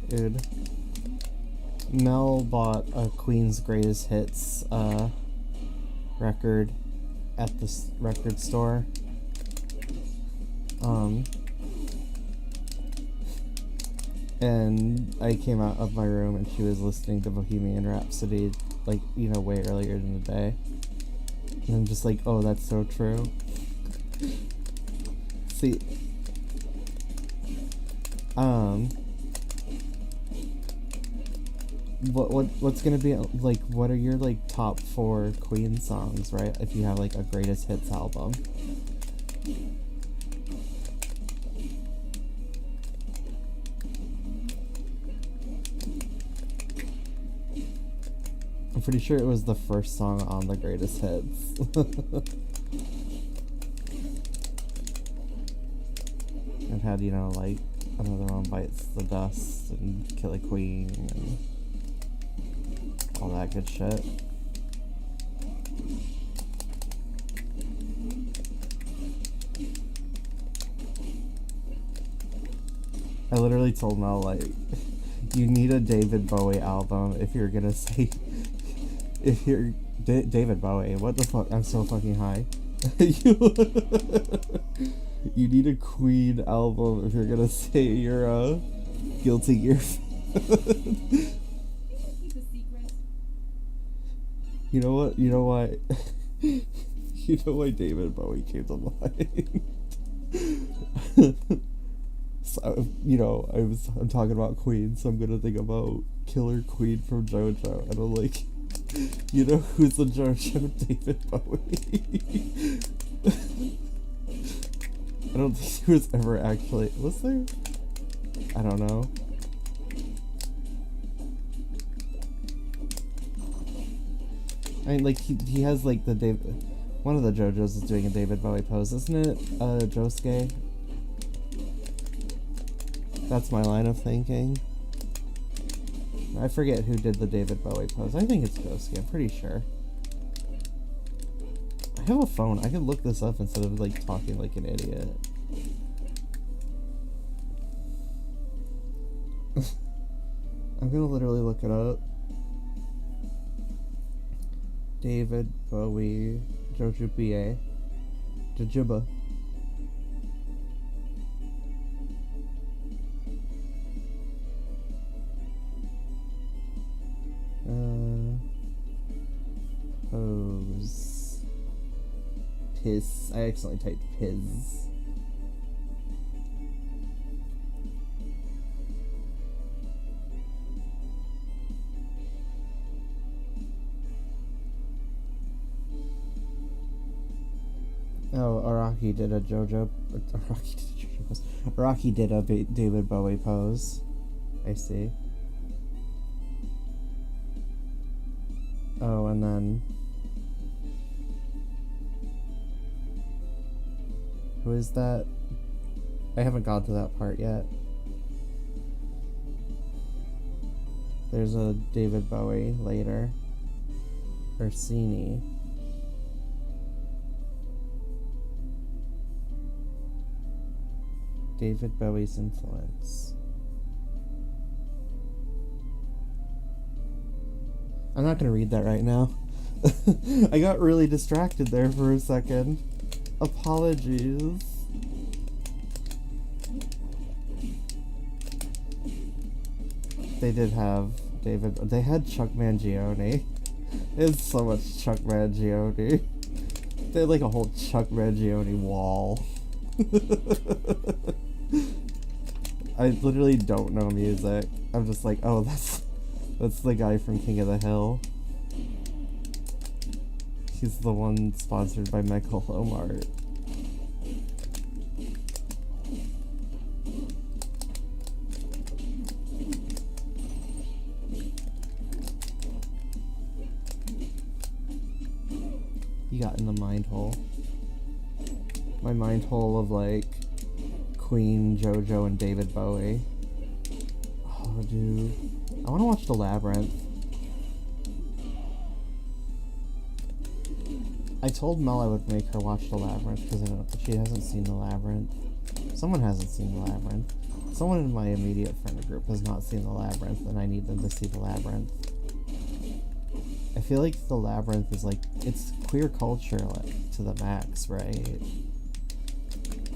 Dude. Mel bought a Queen's Greatest Hits record at the record store. And I came out of my room and she was listening to Bohemian Rhapsody, like, you know, way earlier in the day. And I'm just like, oh, that's so true. See, what's gonna be, like, what are your, like, top 4 Queen songs, right? If you have, like, a greatest hits album. I'm pretty sure it was the first song on the greatest hits. It had, you know, like, Another One Bites the Dust and Kill a Queen and all that good shit. I literally told Mel, like, you need a David Bowie album if you're gonna say, if you're David Bowie, what the fuck, I'm so fucking high. You need a Queen album if you're gonna say you're Guilty Gear. You know what? You know why? You know why David Bowie came to mind? So, you know, I'm talking about Queen, so I'm gonna think about Killer Queen from JoJo, and I'm like, you know who's in JoJo? David Bowie. I don't think he was ever actually, was there? I don't know. I mean, like, he has, like, one of the JoJos is doing a David Bowie pose, isn't it? Josuke? That's my line of thinking. I forget who did the David Bowie pose. I think it's Ghosty, I'm pretty sure. I have a phone. I could look this up instead of like talking like an idiot. I'm gonna literally look it up. David Bowie Jojubie Jojoba. Pose. Piss. I accidentally typed piz. Oh, Araki did a JoJo. Araki did a JoJo pose. Araki did a David Bowie pose. I see. Oh, and then who is that? I haven't got to that part yet. There's a David Bowie later. Orsini. David Bowie's influence. I'm not gonna read that right now. I got really distracted there for a second. Apologies. They did have David. They had Chuck Mangione. It's so much Chuck Mangione. They had like a whole Chuck Mangione wall. I literally don't know music. I'm just like, oh, that's the guy from King of the Hill. He's the one sponsored by Michael Omart. You got in the mind hole. My mind hole of like Queen, JoJo, and David Bowie. Oh, dude. I want to watch The Labyrinth. I told Mel I would make her watch The Labyrinth because she hasn't seen The Labyrinth. Someone hasn't seen The Labyrinth. Someone in my immediate friend group has not seen The Labyrinth, and I need them to see The Labyrinth. I feel like The Labyrinth is like, it's queer culture like, to the max, right?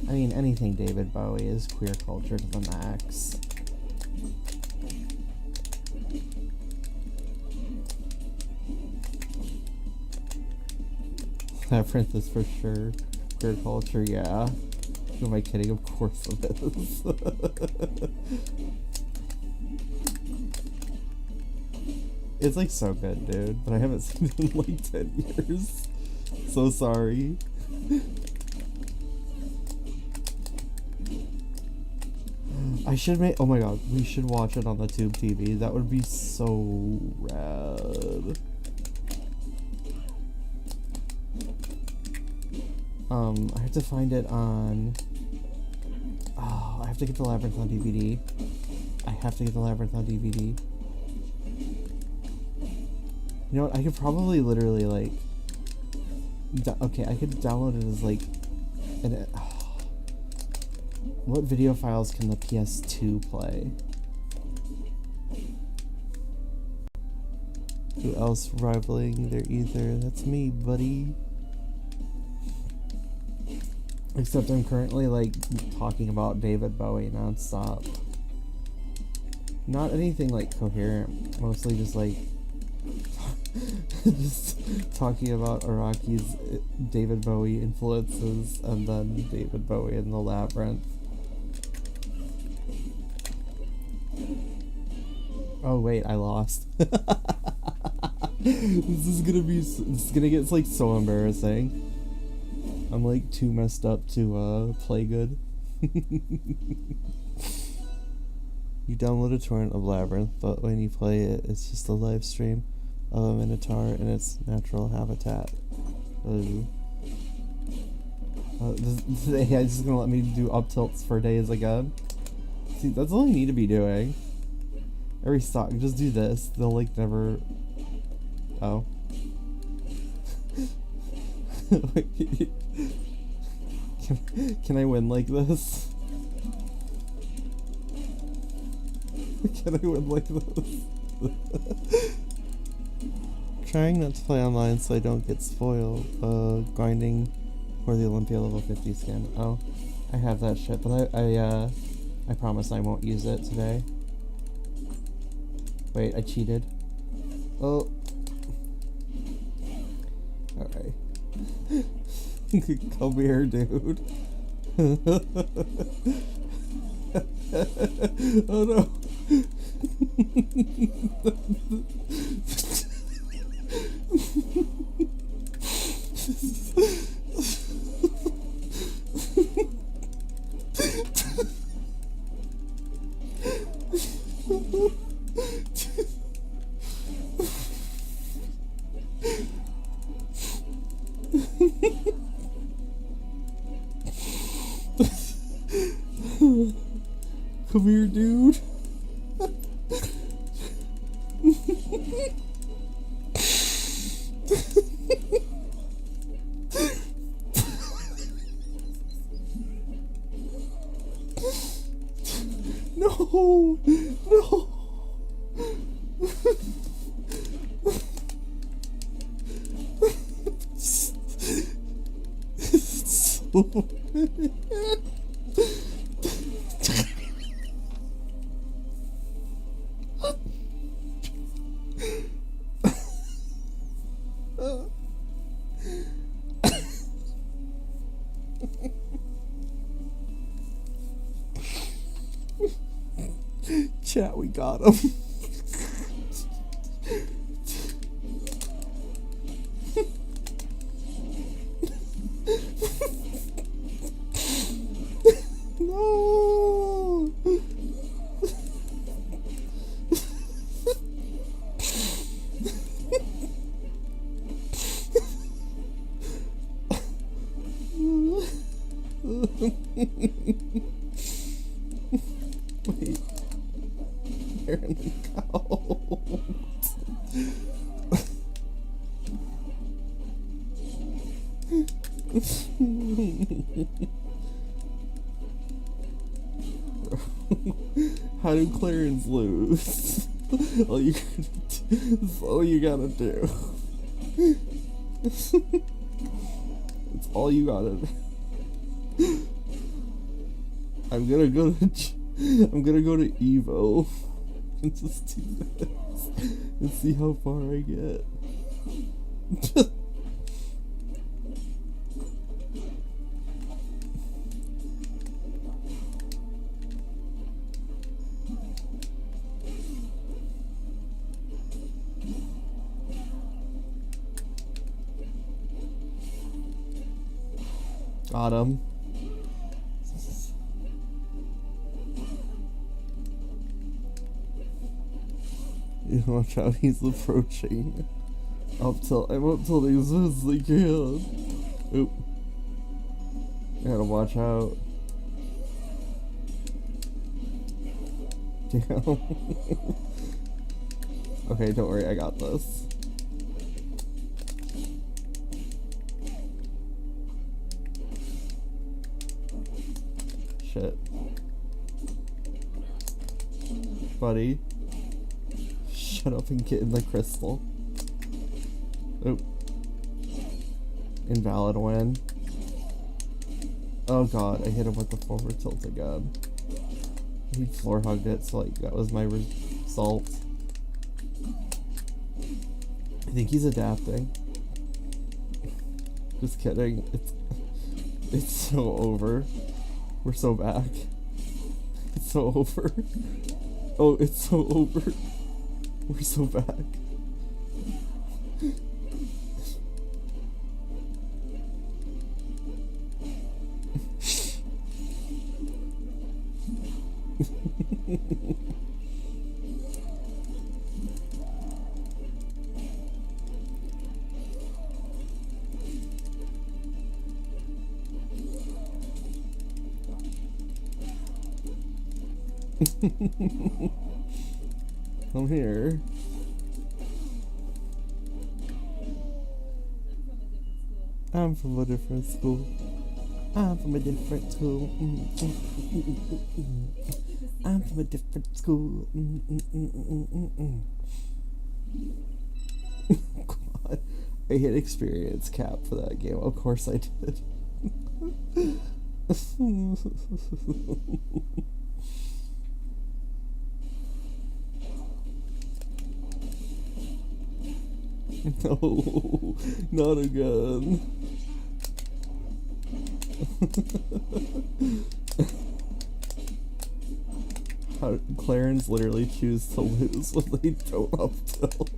I mean, anything David Bowie is queer culture to the max. Labyrinth is for sure queer culture, yeah. Who am I kidding? Of course it is. It's like so good, dude, but I haven't seen it in like 10 years. So sorry. I should make, oh my god, we should watch it on the Tube TV. That would be so rad. I have to find it on, oh, I have to get The Labyrinth on DVD. I have to get The Labyrinth on DVD. You know what, I could probably literally, like, okay, I could download it as, like, what video files can the PS2 play? Who else rivaling their Aether? That's me, buddy. Except I'm currently, like, talking about David Bowie nonstop. Not anything, like, coherent. Mostly just, like, just talking about Araki's David Bowie influences and then David Bowie in The Labyrinth. Oh wait, I lost. This is gonna get like so embarrassing. I'm like too messed up to play good. You download a torrent of Labyrinth, but when you play it, it's just a live stream of a Minotaur in its natural habitat. The AI is just gonna let me do up tilts for days again. See, that's all I need to be doing. restock. Just do this. They'll like never. Oh. Can I win like this? Can I win like this? Trying not to play online so I don't get spoiled. Grinding for the Olympia level 50 skin. Oh, I have that shit, but I promise I won't use it today. Wait, I cheated. Oh. Alright. Come here, dude. Oh no. Come here, dude. No, no. Chat, we got him. No. Wait. They're in the cold. How do Clarence lose? All you gotta do. That's all you gotta do. It's all you gotta do. I'm gonna go to Evo and just do this and see how far I get. Got him. Watch out, he's approaching. I'm up till he's as they can. Oop. I gotta watch out. Damn. Okay, don't worry, I got this. Shit. Buddy. Shut up and get in the crystal. Oop. Invalid win. Oh god, I hit him with the forward tilt again. He floor hugged it, so like that was my result. I think he's adapting. Just kidding. It's so over. We're so back. It's so over. Oh, it's so over. We're so back. Come here. I'm from a different school. I'm from a different school. I'm from a different school. God, I hit experience cap for that game. Of course I did. No, not again. Clarence literally choose to lose when they don't up tilt.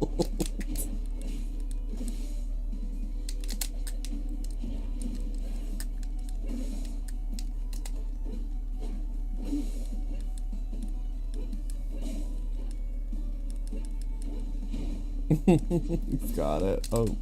He's got it. Oh.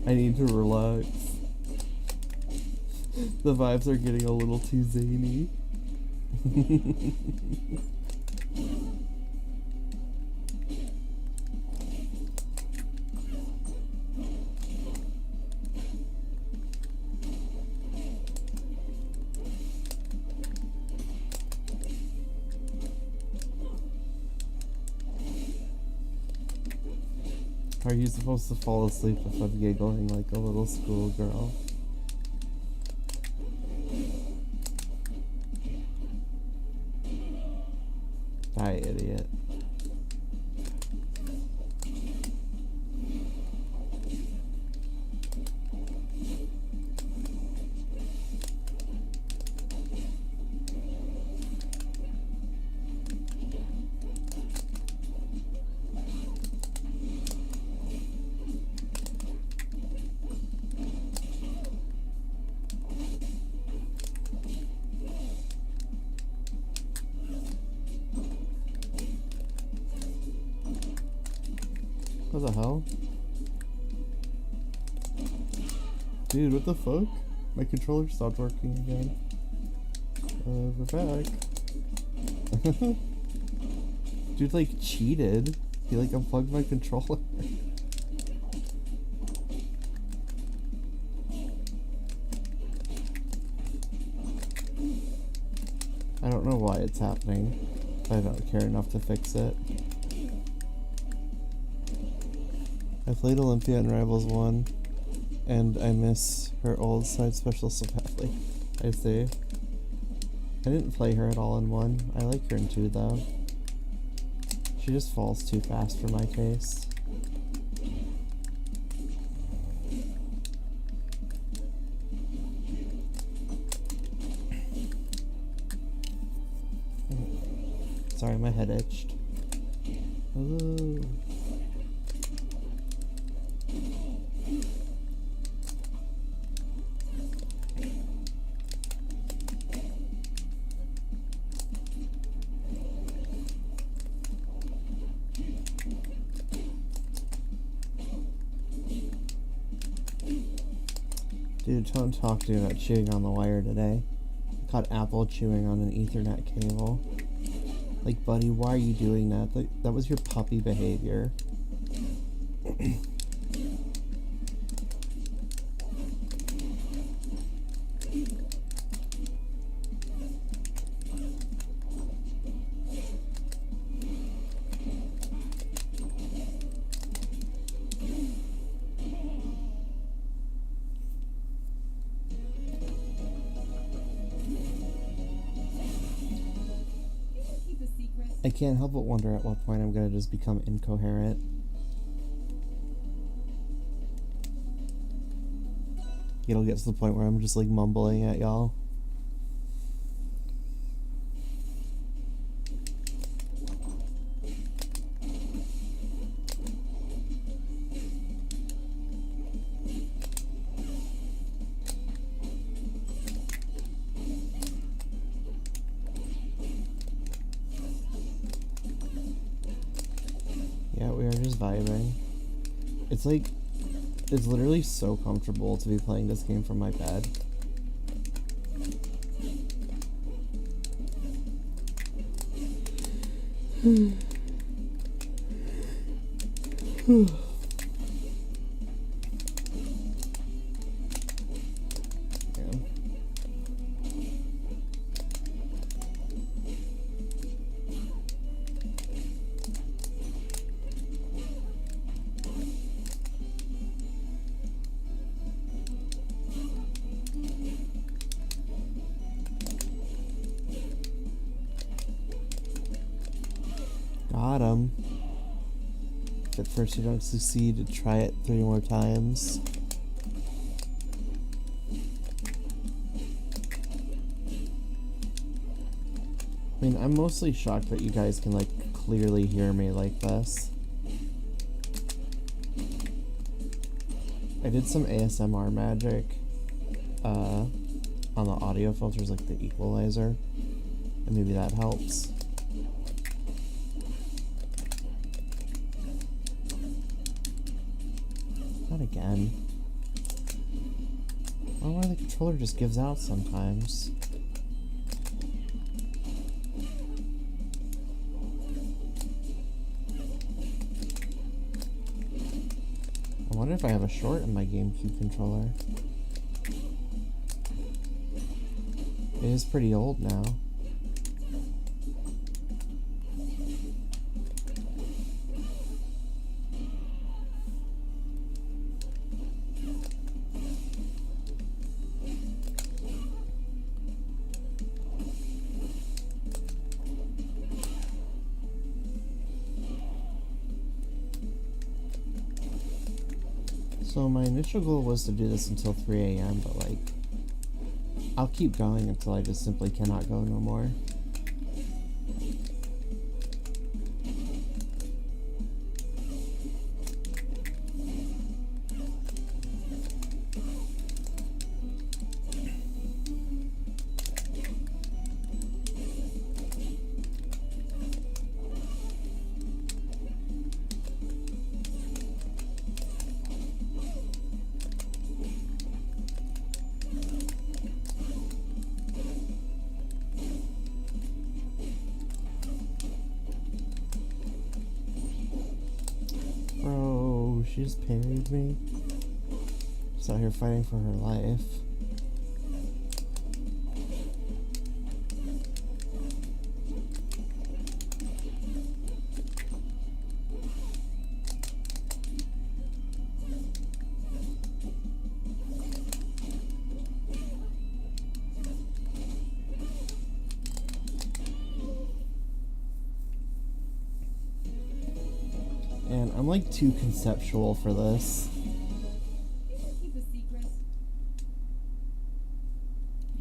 I need to relax. The vibes are getting a little too zany. How are you supposed to fall asleep if I'm giggling like a little schoolgirl? Die, idiot. What the hell? Dude, what the fuck? My controller stopped working again. We're back. Dude, like, cheated. He, like, unplugged my controller. I don't know why it's happening. I don't care enough to fix it. I played Olympia and Rivals 1, and I miss her old side special so badly. I see. I didn't play her at all in 1. I like her in 2 though. She just falls too fast for my taste. Sorry, my head itched. Hello. Dude, don't talk to me about chewing on the wire today. I caught Apple chewing on an Ethernet cable. Like, buddy, why are you doing that? That was your puppy behavior. I can't help but wonder at what point I'm gonna just become incoherent. It'll get to the point where I'm just like mumbling at y'all. vibing. It's like, it's literally so comfortable to be playing this game from my bed. Got him. If at first you don't succeed, try it 3 more times. I mean, I'm mostly shocked that you guys can, like, clearly hear me like this. I did some ASMR magic on the audio filters, like the equalizer, and maybe that helps. Not again. I don't know why the controller just gives out sometimes. I wonder if I have a short in my GameCube controller. It is pretty old now. So my initial goal was to do this until 3 a.m., but like, I'll keep going until I just simply cannot go no more. Bro, she just parried me. She's out here fighting for her life. And I'm like too conceptual for this.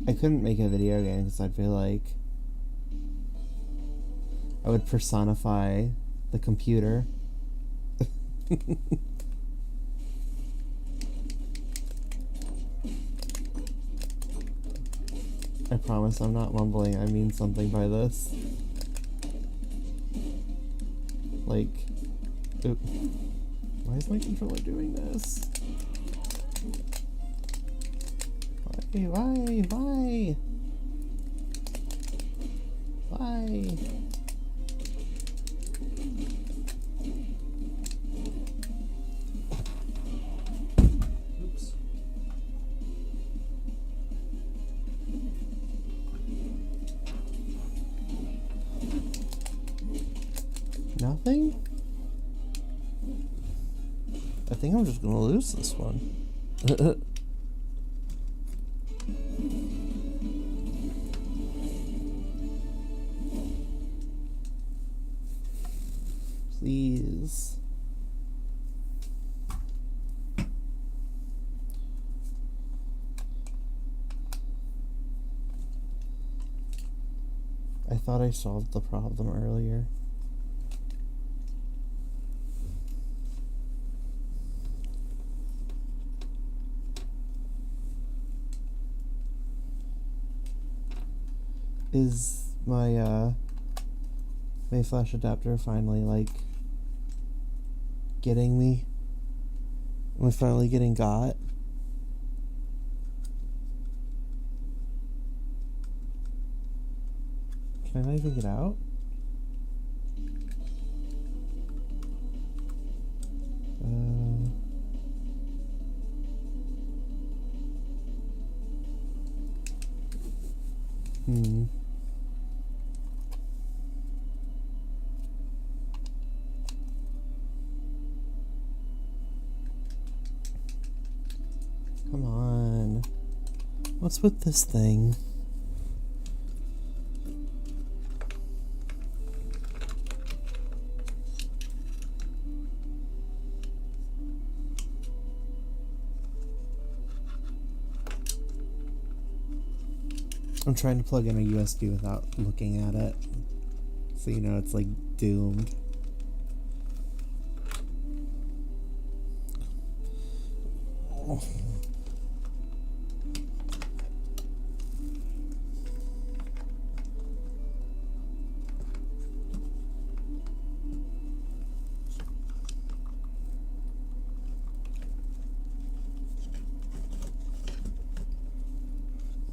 I couldn't make a video game because I'd feel like I would personify the computer. I promise I'm not mumbling, I mean something by this. Like, oop. Why is my controller doing this? Why? Oops. Nothing? I think I'm just gonna lose this one. Please. I thought I solved the problem earlier. Is my Flash adapter finally like getting me? Am I finally getting got? Can I not even get out? Come on. What's with this thing? I'm trying to plug in a USB without looking at it. So you know it's like doomed. Oh.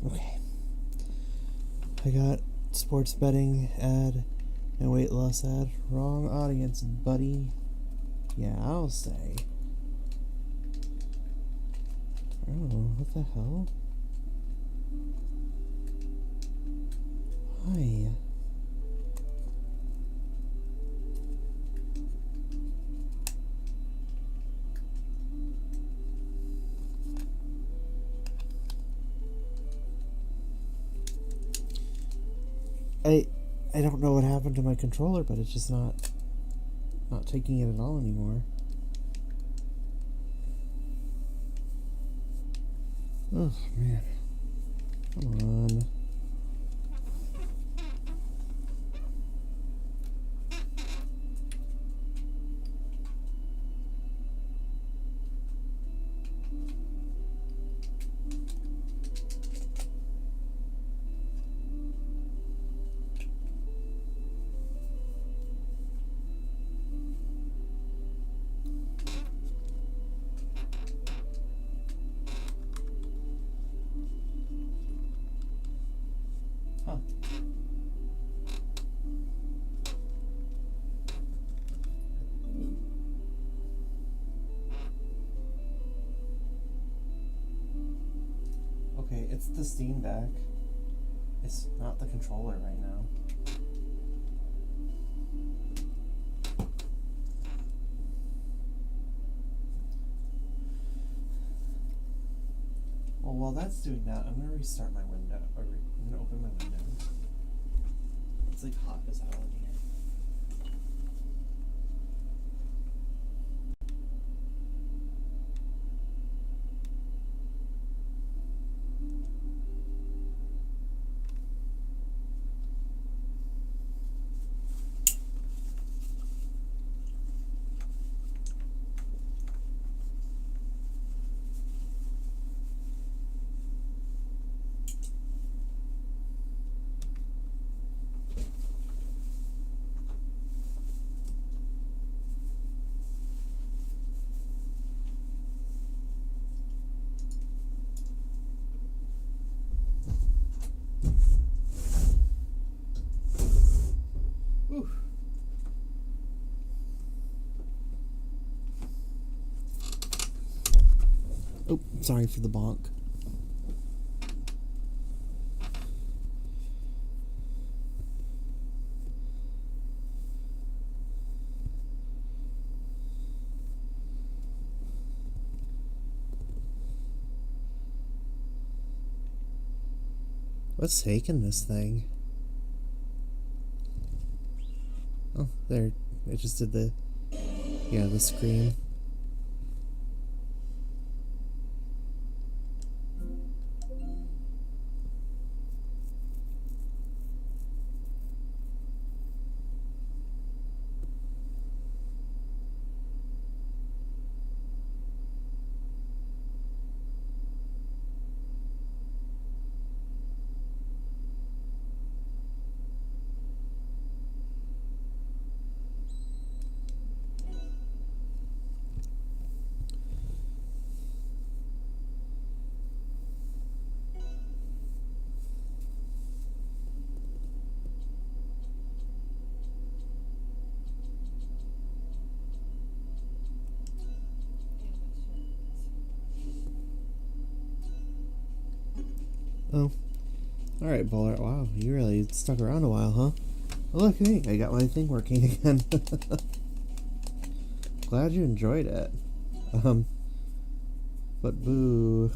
Okay. I got sports betting ad and weight loss ad. Wrong audience, buddy. Yeah, I'll say. Oh, what the hell? Why? I don't know what happened to my controller, but it's just not taking it at all anymore. Oh man. Come on. Huh. Okay, it's the Steam Deck. It's not the controller right now. Well, while that's doing that, I'm gonna restart my window. Or I'm gonna open my window. It's like hot as hell in here. Whew. Oh, sorry for the bonk. What's taking this thing? Oh, there. It just did the screen. Oh. Alright, Bowler. Wow, you really stuck around a while, huh? Oh, look at me. I got my thing working again. Glad you enjoyed it. But boo.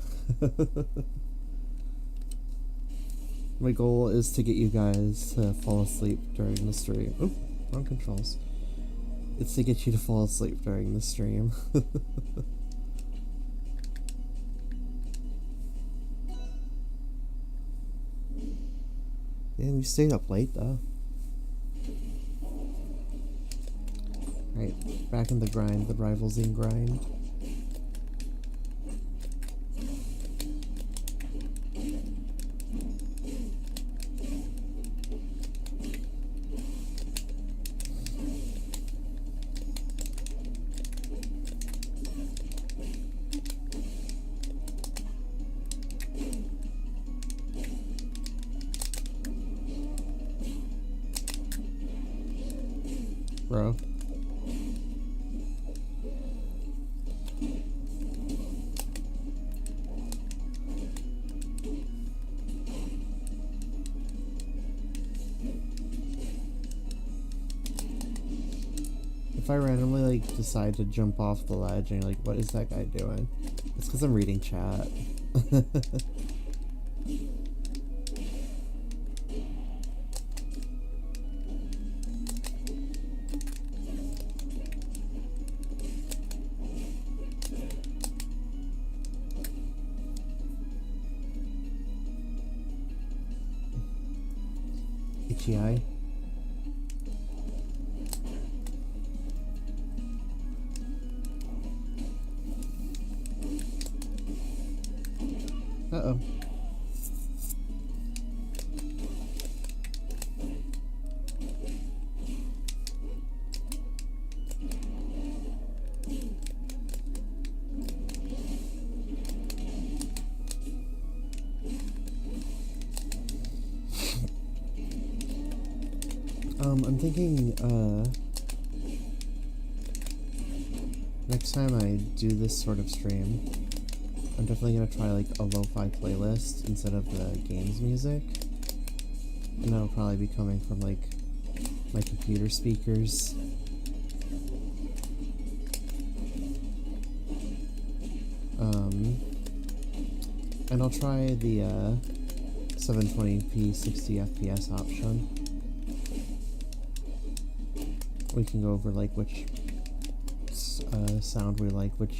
My goal is to get you guys to fall asleep during the stream. Oop, wrong controls. It's to get you to fall asleep during the stream. Yeah, we stayed up late though. Right, back in the grind, the rivalsing grind. Bro. If I randomly like decide to jump off the ledge and you're like, what is that guy doing? It's because I'm reading chat. Itchy eye. Uh-oh. I'm thinking, next time I do this sort of stream, I'm definitely gonna try like a lo-fi playlist instead of the games music. And that'll probably be coming from like my computer speakers. And I'll try the 720p 60 FPS option. We can go over like which sound we like, which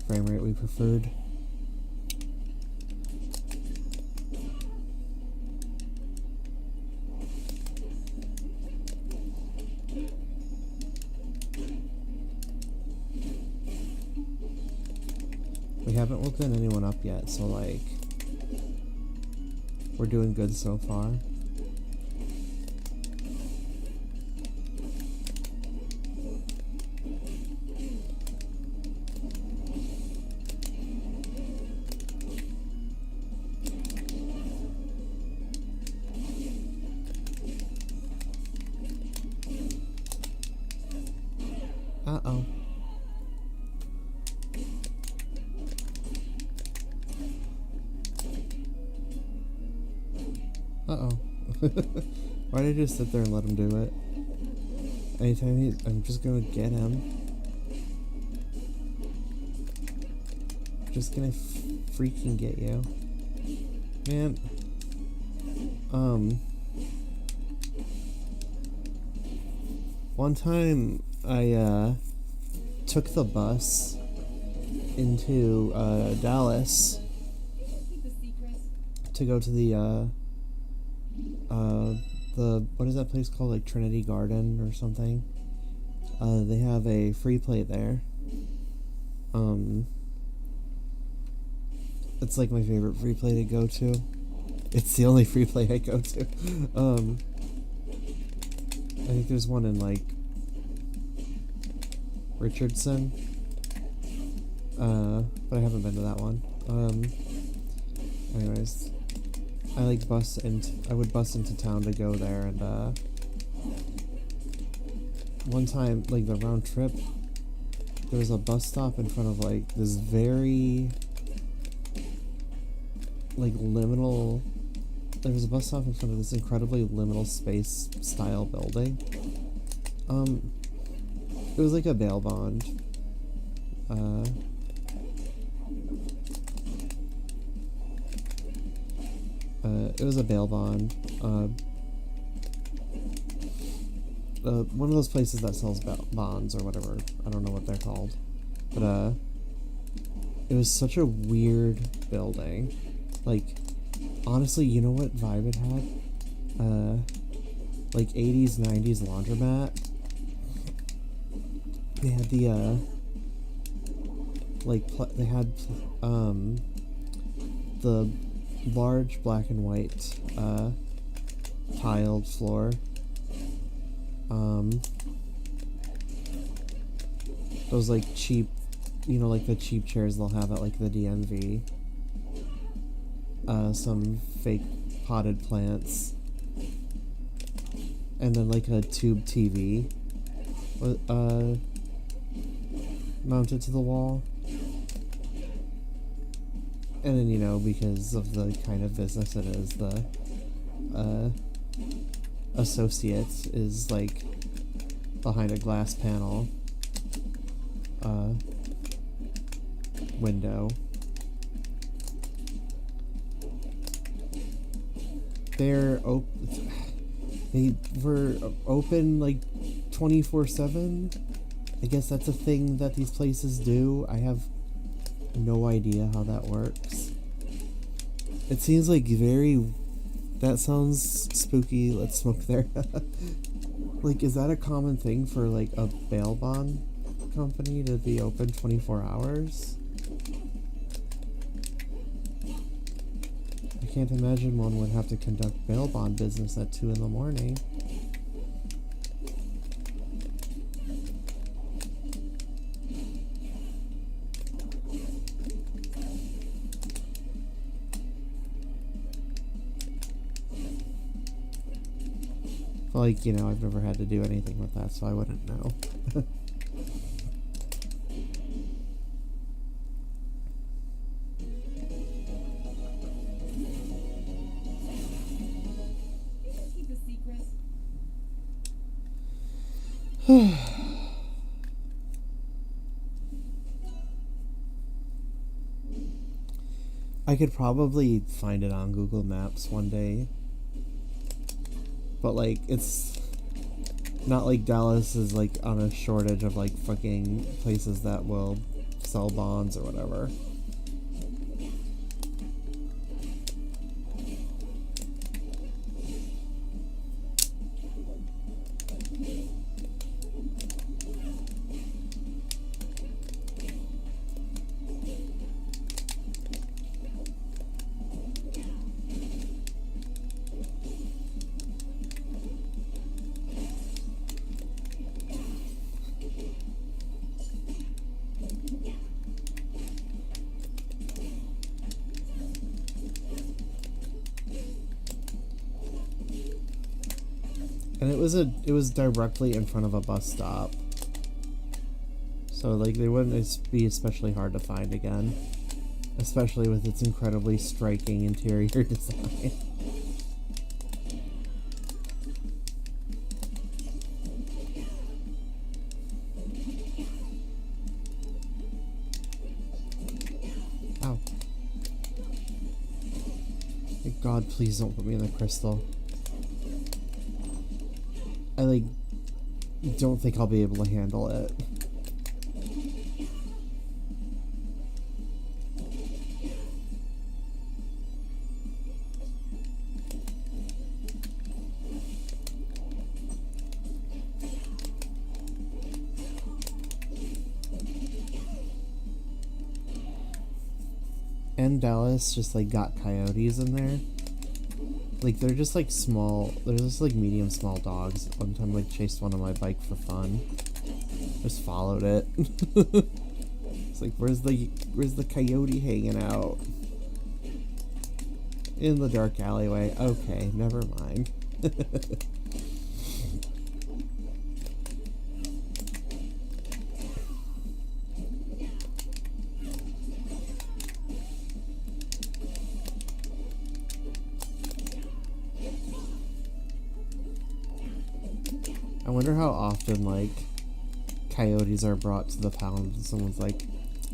frame rate we preferred. We haven't woken anyone up yet, so like we're doing good so far. Uh-oh. Uh-oh. Why did I just sit there and let him do it? Anytime I'm just gonna get him. Just gonna freaking get you. Man. One time I took the bus into Dallas to go to the what is that place called, like Trinity Garden or something. They have a free play there. It's like my favorite free play to go to. It's the only free play I go to. I think there's one in like Richardson, but I haven't been to that one. Anyways, I would bus into town to go there, and one time, like the round trip, there was a bus stop in front of like this very like liminal. There was a bus stop in front of this incredibly liminal space style building. It was like a bail bond. It was a bail bond. One of those places that sells bonds or whatever. I don't know what they're called. But, it was such a weird building. Like, honestly, you know what vibe it had? Like 80s, 90s laundromat. They had the, they had, the large black and white, tiled floor. Those, like, cheap, you know, like the cheap chairs they'll have at, like, the DMV. Some fake potted plants. And then, like, a tube TV. Mounted to the wall. And then, you know, because of the kind of business it is, the, associate is, like, behind a glass panel, window. They were open, like, 24/7. I guess that's a thing that these places do. I have no idea how that works. It seems like that sounds spooky. Let's smoke there. Like, is that a common thing for, like, a bail bond company to be open 24 hours? I can't imagine one would have to conduct bail bond business at 2 in the morning. Like, you know, I've never had to do anything with that, so I wouldn't know. Keep a secret. I could probably find it on Google Maps one day. But, like, it's not like Dallas is, like, on a shortage of, like, fucking places that will sell bonds or whatever. And it was directly in front of a bus stop. So, like, they wouldn't be especially hard to find again. Especially with its incredibly striking interior design. Ow. Thank God, please don't put me in the crystal. I, like, don't think I'll be able to handle it. And Dallas just, like, got coyotes in there. Like, they're just, like, small, they're just, like, medium small dogs. One time, like, chased one on my bike for fun. Just followed it. It's like, where's the coyote hanging out? In the dark alleyway. Okay, never mind. wonder how often, like, coyotes are brought to the pound. Someone's like,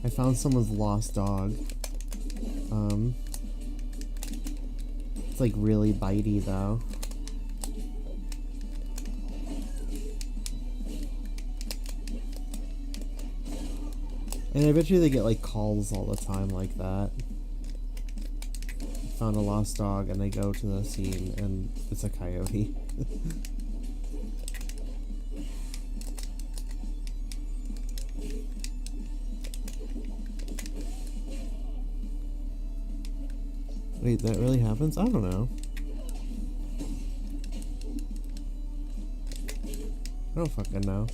I found someone's lost dog. It's like really bitey though. And I bet you they get like calls all the time like that. Found a lost dog, and they go to the scene and it's a coyote. Wait, that really happens? I don't know. I don't fucking know.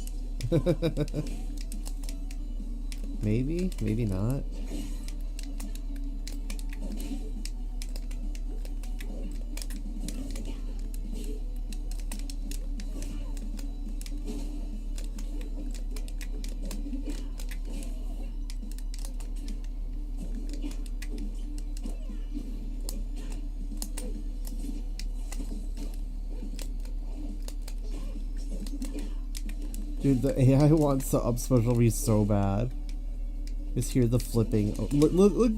Maybe, maybe not. Dude, the AI wants to up special me so bad. Just hear the flipping. Oh, look, look, look.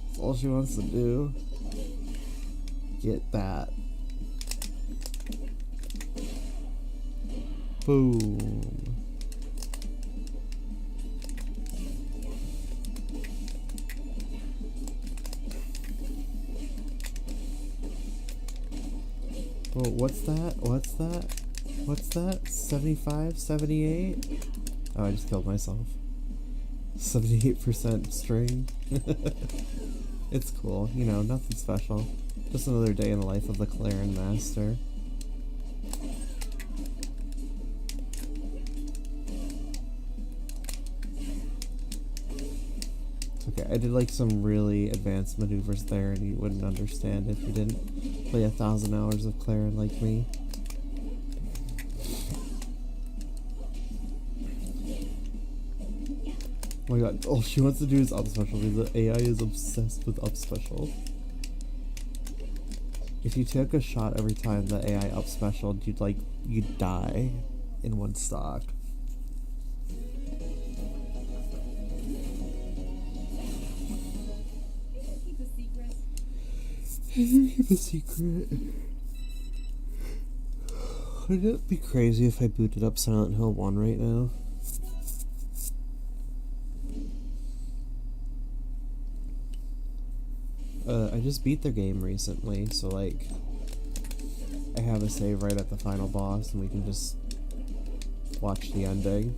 That's all she wants to do. Get that. Boom. Oh, what's that? What's that? What's that? 75? 78? Oh, I just killed myself. 78% string. It's cool, you know, nothing special. Just another day in the life of the Clarin Master. It's okay, I did like some really advanced maneuvers there, and you wouldn't understand if you didn't play 1,000 hours of Clarin like me. Oh my god, all she wants to do is up special because the AI is obsessed with up special. If you took a shot every time the AI up special, you'd die in one stock. Keep a secret. Keep a secret. Would it be crazy if I booted up Silent Hill 1 right now? I just beat the game recently, so like I have a save right at the final boss and we can just watch the ending.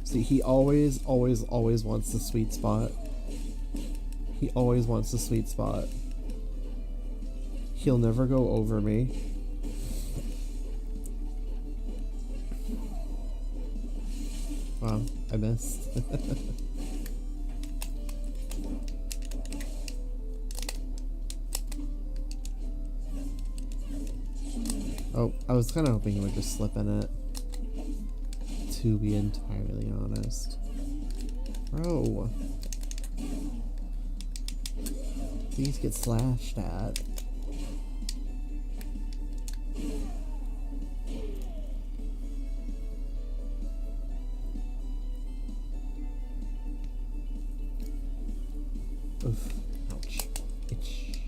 See, he always wants the sweet spot. He always wants the sweet spot. He'll never go over me. Wow, I missed. Oh, I was kind of hoping he would just slip in it. To be entirely honest. Bro. Please get slashed at. Oof. Ouch. Itch.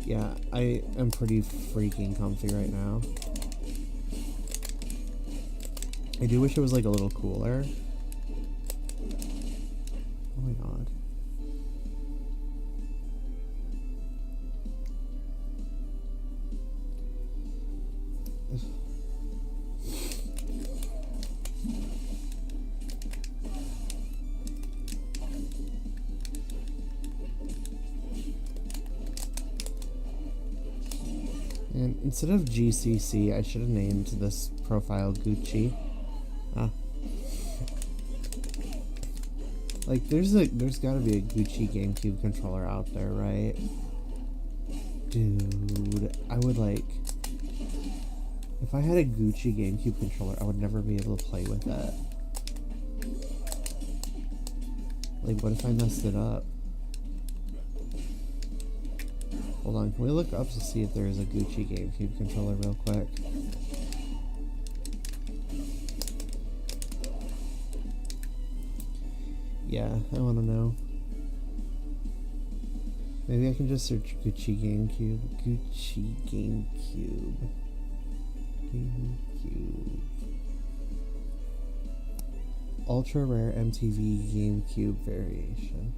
Yeah, I am pretty freaking comfy right now. I do wish it was like a little cooler. Oh my god. And instead of GCC, I should have named this profile Gucci. Like, there's gotta be a Gucci GameCube controller out there, right? Dude, I would like... If I had a Gucci GameCube controller, I would never be able to play with it. Like, what if I messed it up? Hold on, can we look up to see if there is a Gucci GameCube controller real quick? Yeah, I want to know. Maybe I can just search Gucci GameCube. Gucci GameCube. GameCube. Ultra rare MTV GameCube variation.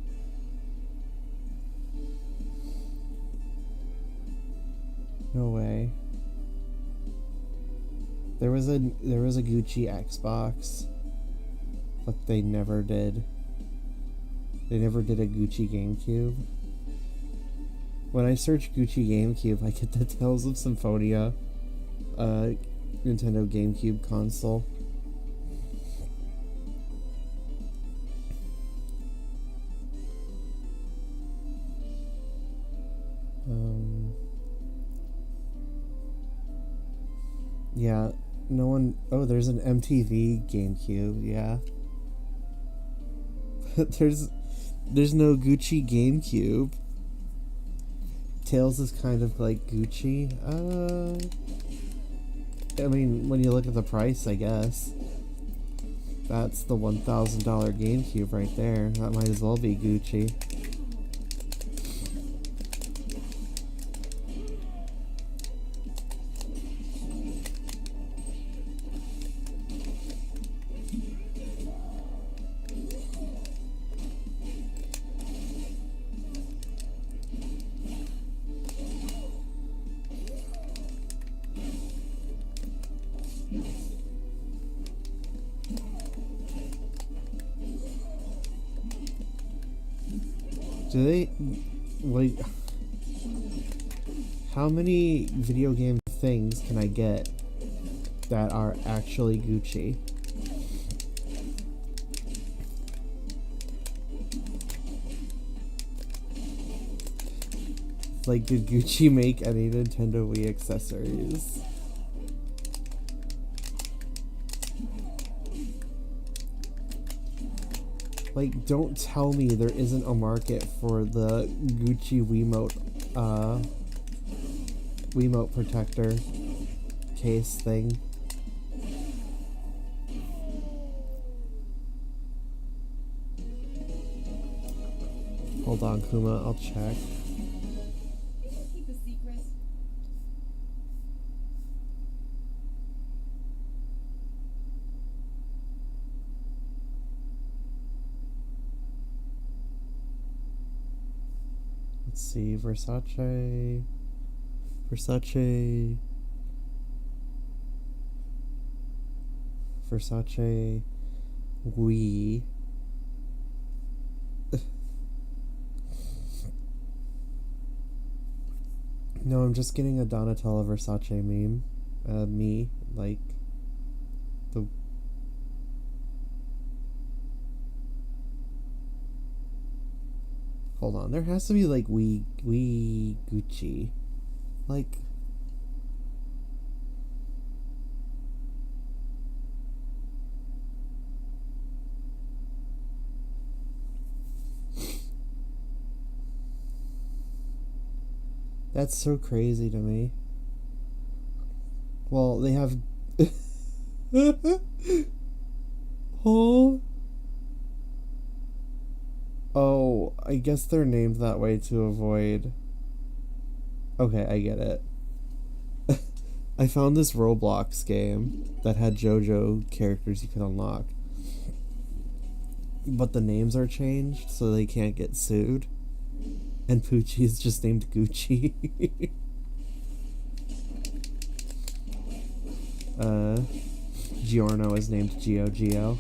No way. There was a Gucci Xbox, but they never did. They never did a Gucci GameCube. When I search Gucci GameCube, I get the Tales of Symphonia Nintendo GameCube console. Yeah, no one... Oh, there's an MTV GameCube, yeah. There's no Gucci GameCube. Tails is kind of like Gucci. I mean, when you look at the price, I guess. That's the $1,000 GameCube right there. That might as well be Gucci. Do they... Wait... How many video game things can I get that are actually Gucci? Like, did Gucci make any Nintendo Wii accessories? Like, don't tell me there isn't a market for the Gucci Wiimote protector case thing. Hold on, Kuma, I'll check. Keep a secret. Let's see, Versace Wii. No, I'm just getting a Donatella Versace meme. Me, like the... Hold on, there has to be like Wii Gucci. Like... That's so crazy to me. Well, they have... Oh, I guess they're named that way to avoid... Okay, I get it. I found this Roblox game that had JoJo characters you could unlock. But the names are changed so they can't get sued. And Poochie is just named Gucci. Giorno is named Gio.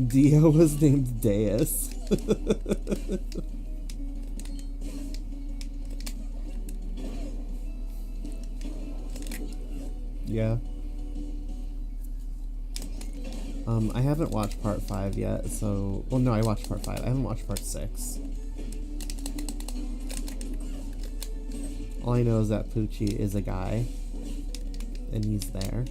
Dio was named Deus. Yeah. I haven't watched part 5 yet, so... Well, no, I watched part 5. I haven't watched part 6. All I know is that Poochie is a guy. And he's there.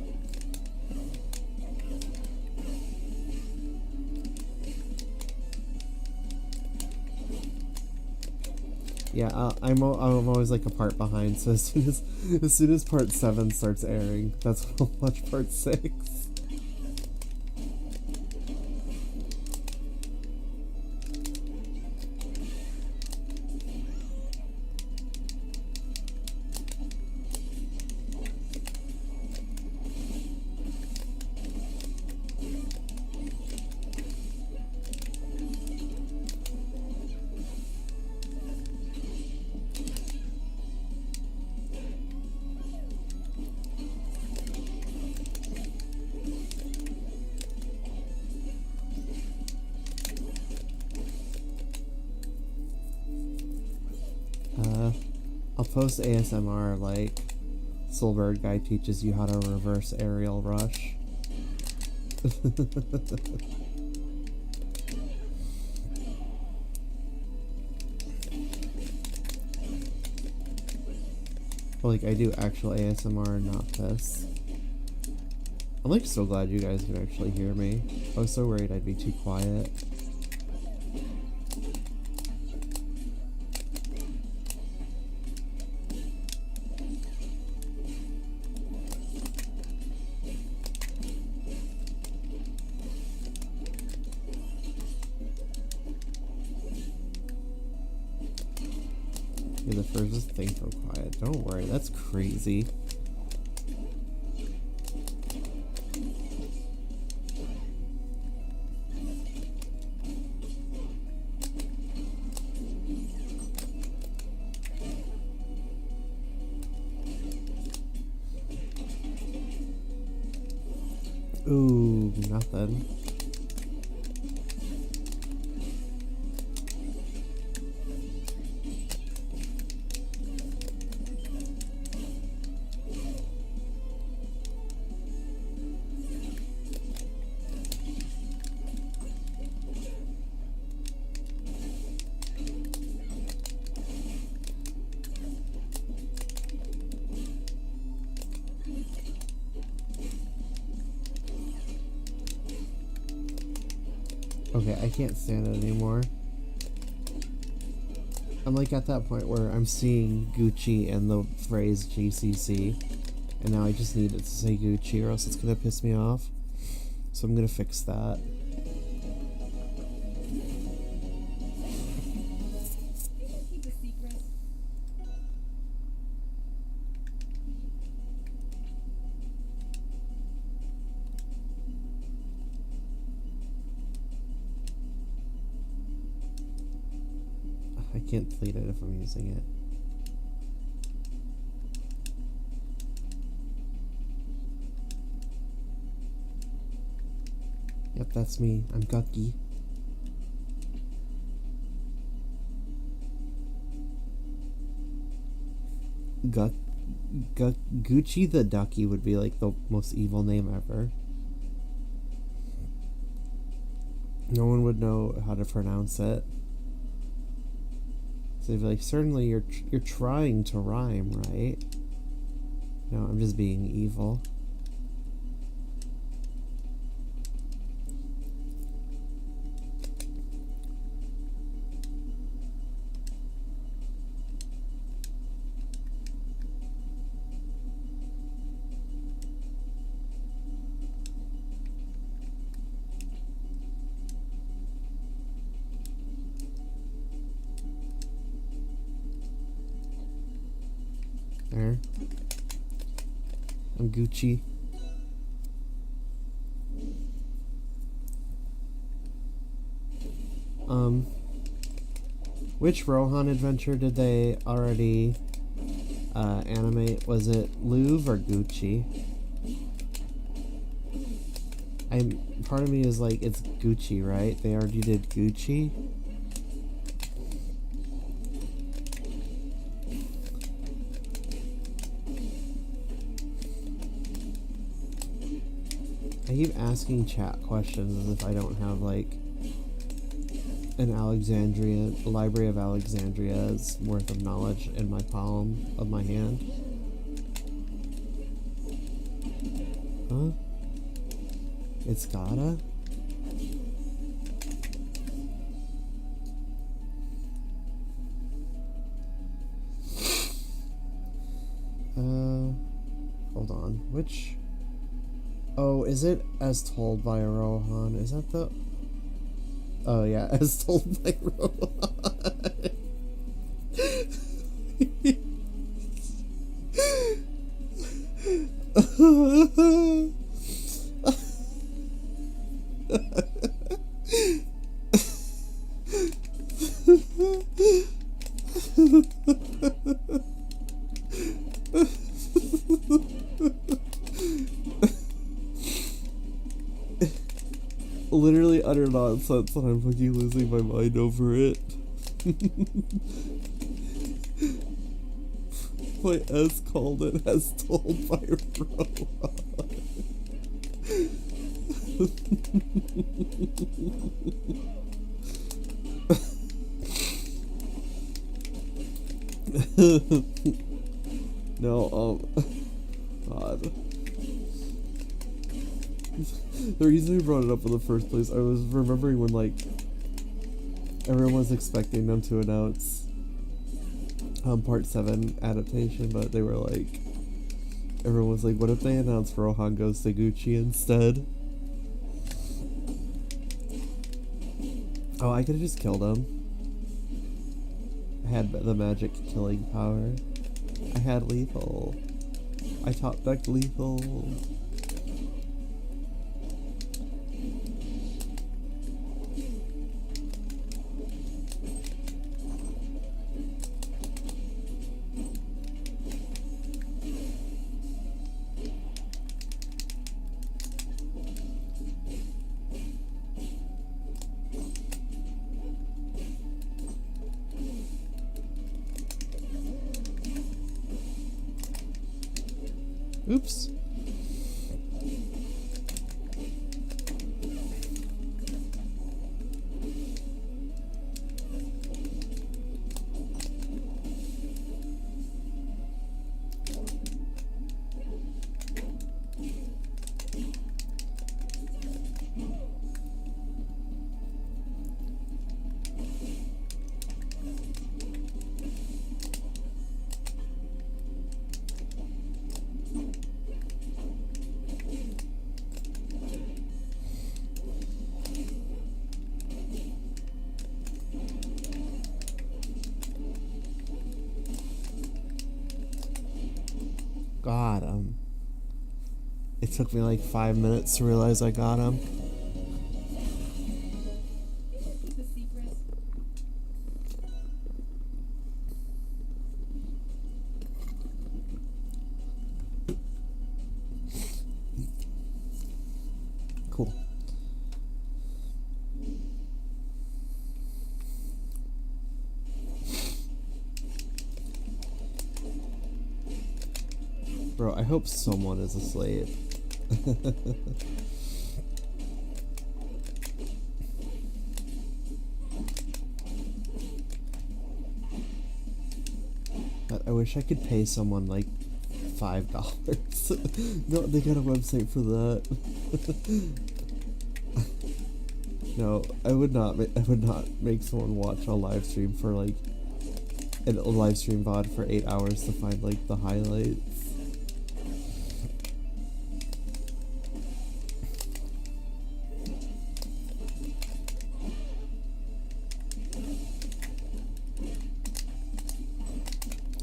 Yeah, I'm always like a part behind, so as soon as part 7 starts airing, that's when I'll watch part 6. I'll post ASMR like Soulbird guy teaches you how to reverse aerial rush. Like, I do actual ASMR, not this. I'm like so glad you guys can actually hear me. I was so worried I'd be too quiet. Yeah, the furthest thing from quiet. Don't worry, that's crazy. Ooh, nothing. Okay, I can't stand it anymore. I'm like at that point where I'm seeing Gucci and the phrase GCC, and now I just need it to say Gucci or else it's gonna piss me off. So I'm gonna fix that. Keep a secret. I can't delete it if I'm using it. Yep, that's me. I'm Gucky. Gucci the Ducky would be like the most evil name ever. No one would know how to pronounce it. So they'd be like, certainly you're trying to rhyme, right? No, I'm just being evil. There. I'm Gucci. Which Rohan adventure did they already animate? Was it Louvre or Gucci? Part of me is like, it's Gucci, right? They already did Gucci. I keep asking chat questions as if I don't have like an Library of Alexandria's worth of knowledge in my palm of my hand. Huh? It's gotta? Hold on. Which? Oh, is it As Told by Rohan? Is that the... Oh, yeah, As Told by Rohan. Literally utter nonsense, and I'm fucking losing my mind over it. My S called it As Told by Rohan. No, God. The reason we brought it up in the first place, I was remembering when, like, everyone was expecting them to announce Part 7 adaptation, but they were like, everyone was like, what if they announce Rohan goes to Gucci instead? Oh, I could've just killed him. I had the magic killing power. I had lethal. I top decked lethal. Oops. Got him. It took me like 5 minutes to realize I got him. The secret. Cool. Bro, I hope someone is asleep. I wish I could pay someone like $5. No, they got a website for that. No, I would not make someone watch a live stream for like a live stream VOD for 8 hours to find like the highlights.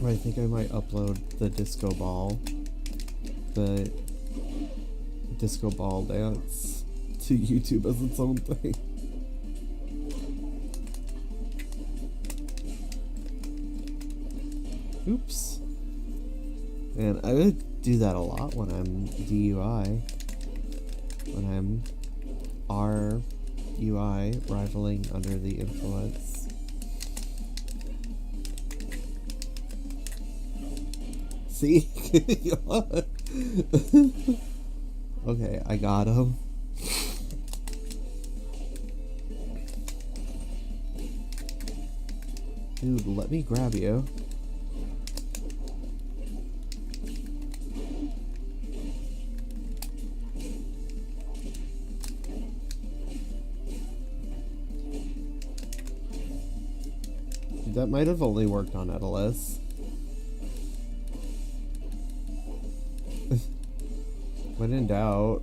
I think I might upload the disco ball dance to YouTube as its own thing. Oops. And I would do that a lot when I'm DUI. When I'm RUI, rivaling under the influence. See? Okay, I got him. Dude, let me grab you. That might have only worked on Edelus. When in doubt.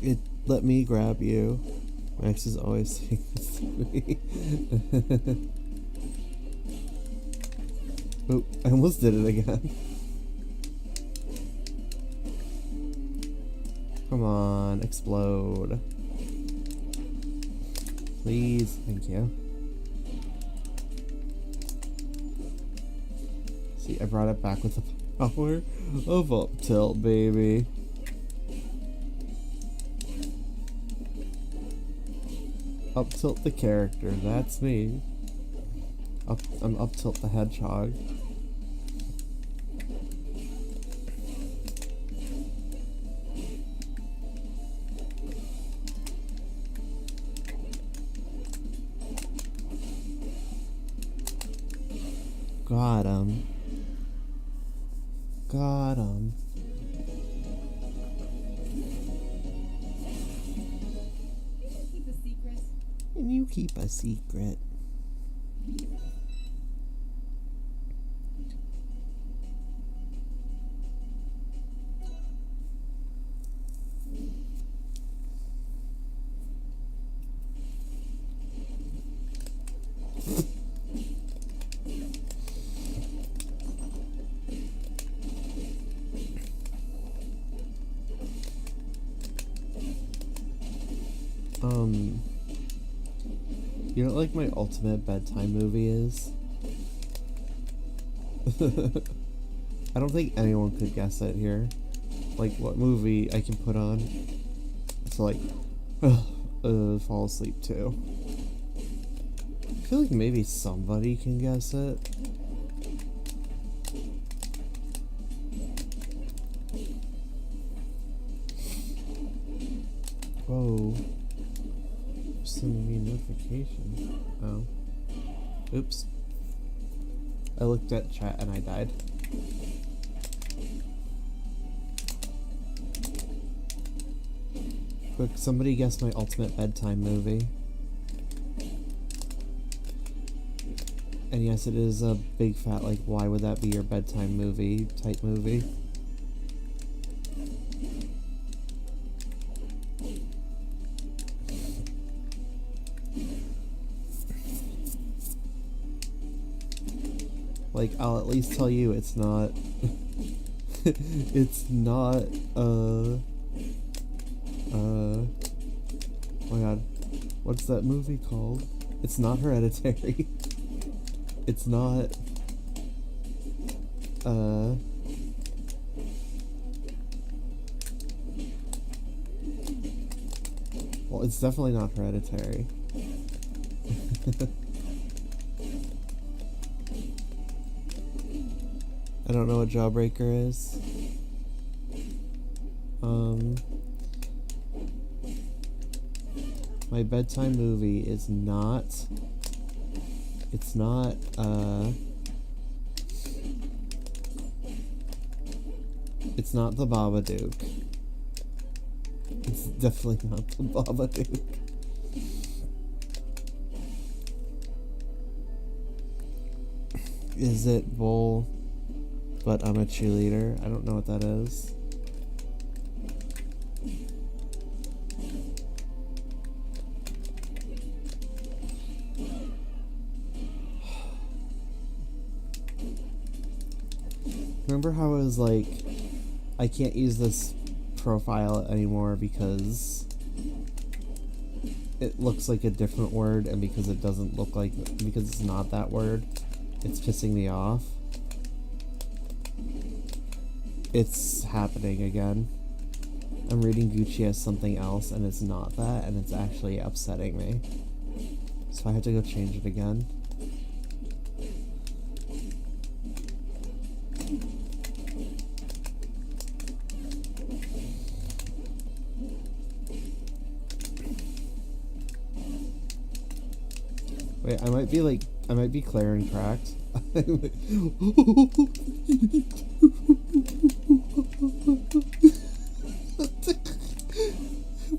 It let me grab you. Max is always saying this to me. Oh, I almost did it again. Come on, explode. Please, thank you. See, I brought it back with the power of up tilt, baby. Up tilt the character, that's me. I'm up tilt the hedgehog. Got him. Got him. Keep a secret. And you keep a secret. You know what, like, my ultimate bedtime movie is? I don't think anyone could guess it here. Like, what movie I can put on to, like, fall asleep to. I feel like maybe somebody can guess it. Whoa. Sending me a notification. Oh. Oops. I looked at chat and I died. Quick, somebody guess my ultimate bedtime movie. And yes, it is a big fat, like, why would that be your bedtime movie type movie? Like, I'll at least tell you it's not... it's not, oh my god. What's that movie called? It's not Hereditary. It's not, well, it's definitely not Hereditary. I don't know what Jawbreaker is. My bedtime movie is not... It's not, it's not the Babadook. It's definitely not the Babadook. Is it Bull, but I'm a cheerleader? I don't know what that is. Remember how I was like, I can't use this profile anymore because it looks like a different word, and because it doesn't look like, because it's not that word, it's pissing me off. It's happening again. I'm reading Gucci as something else and it's not that, and it's actually upsetting me. So I have to go change it again. Wait, I might be Claire and cracked.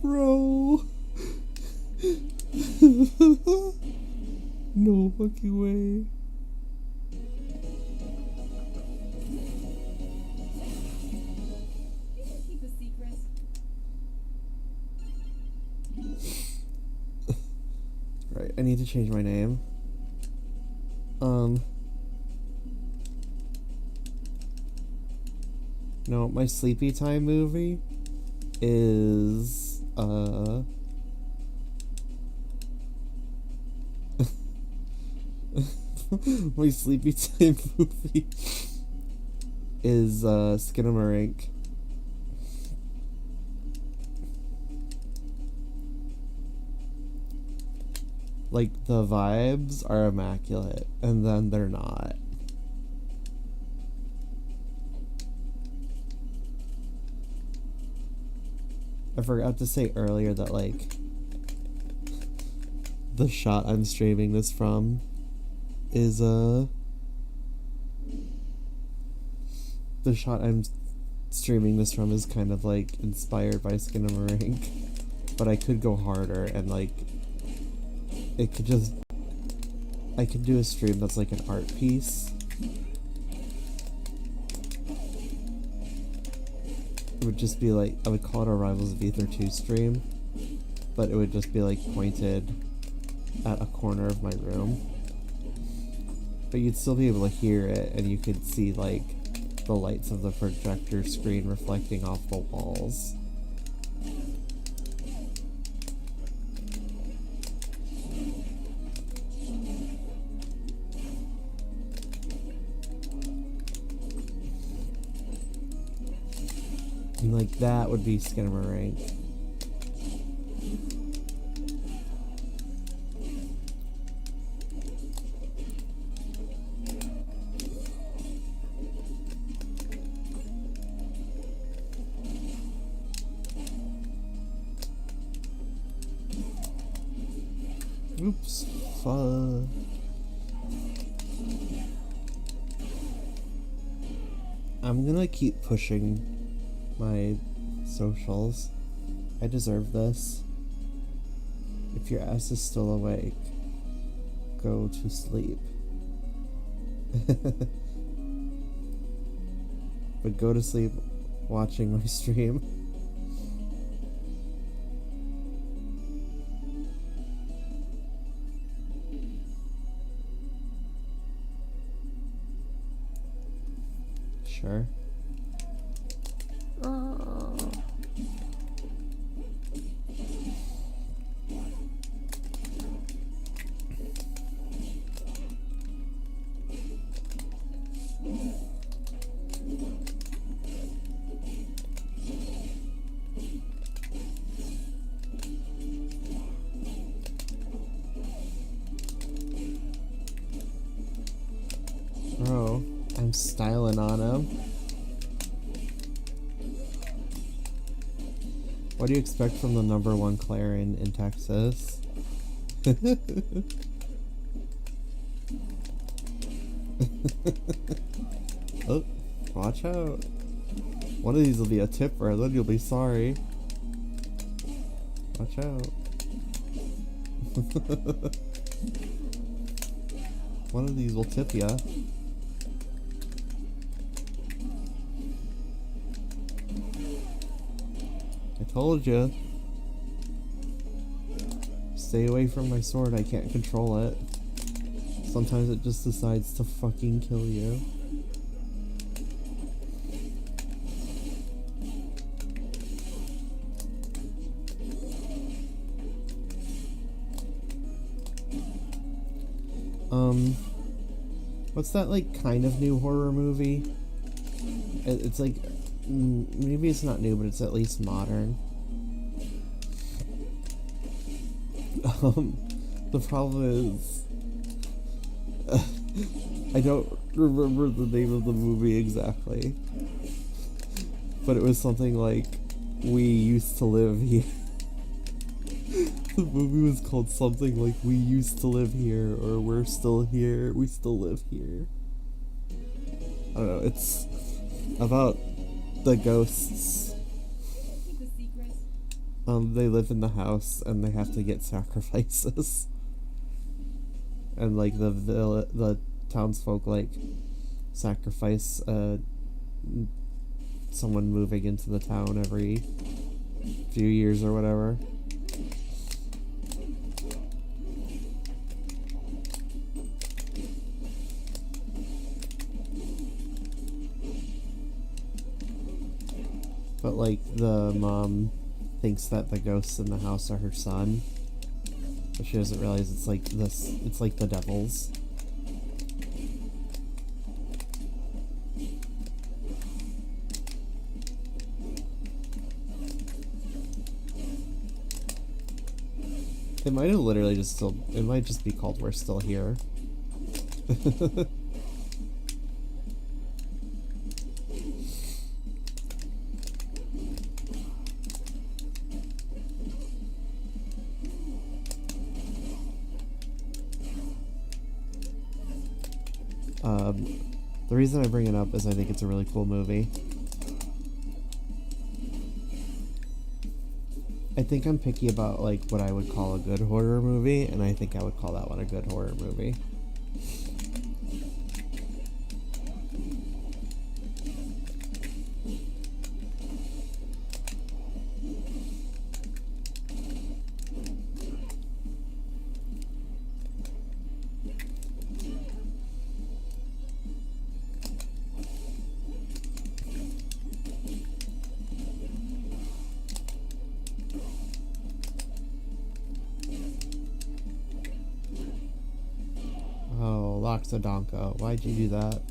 Bro. No fucking way. I need to change my name. No, my sleepy time movie is, my sleepy time movie is, Skinamarink. Like, the vibes are immaculate, and then they're not. I forgot to say earlier that, like, the shot I'm streaming this from is, the shot I'm streaming this from is kind of, like, inspired by Skinamarink. But I could go harder, and, like, it could just... I could do a stream that's, like, an art piece. It would just be like, I would call it a Rivals of Aether 2 stream, but it would just be like pointed at a corner of my room. But you'd still be able to hear it, and you could see like the lights of the projector screen reflecting off the walls. And like that would be Skinamarink. Oops, fuck. I'm gonna keep pushing my socials. I deserve this. If your ass is still awake, go to sleep. But go to sleep watching my stream. Sure. Bro, I'm styling on him. What do you expect from the #1 Clarion in Texas? Oh, watch out. One of these will be a tipper, then you'll be sorry. Watch out. One of these will tip ya. I told you. Stay away from my sword, I can't control it. Sometimes it just decides to fucking kill you. What's that, like, kind of new horror movie? It's like, maybe it's not new, but it's at least modern. The problem is, I don't remember the name of the movie exactly, but it was something like, We Used to Live Here. The movie was called something like We Used to Live Here, or We're Still Here, We Still Live Here. I don't know, it's about the ghosts. They live in the house and they have to get sacrifices. And like the townsfolk like sacrifice someone moving into the town every few years or whatever. But like the mom thinks that the ghosts in the house are her son, but she doesn't realize it's like this. It's like the devil's. It might have literally just still. It might just be called "We're Still Here." The reason I bring it up is I think it's a really cool movie. I think I'm picky about like what I would call a good horror movie, and I think I would call that one a good horror movie. Oh, Loxodonko, why'd you do that?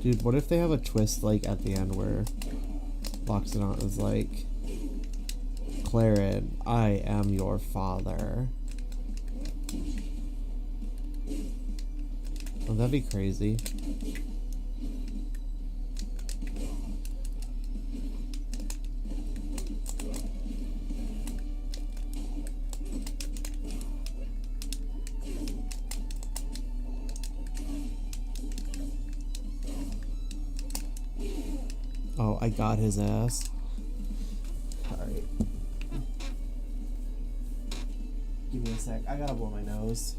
Dude, what if they have a twist like at the end where Loxodon is like, Claren, I am your father. Oh, that'd be crazy. Oh, I got his ass. Alright. Give me a sec. I gotta blow my nose.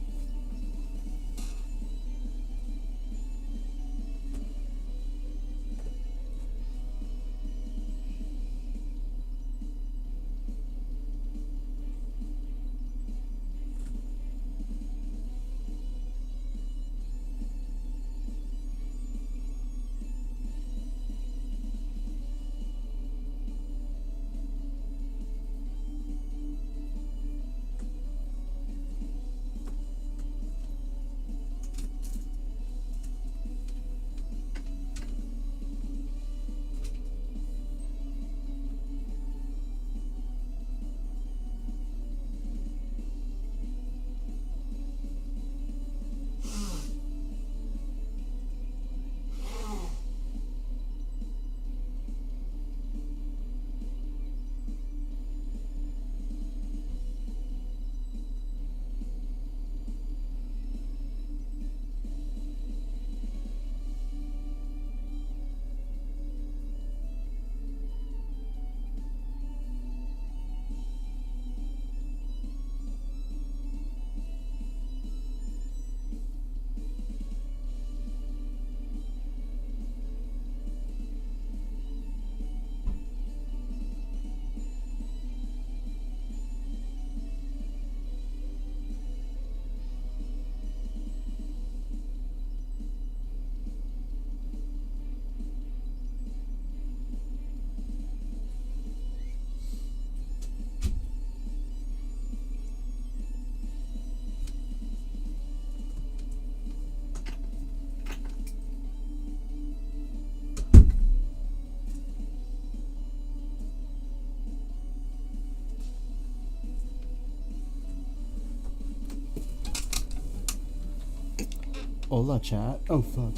Hola, chat. Oh, fuck.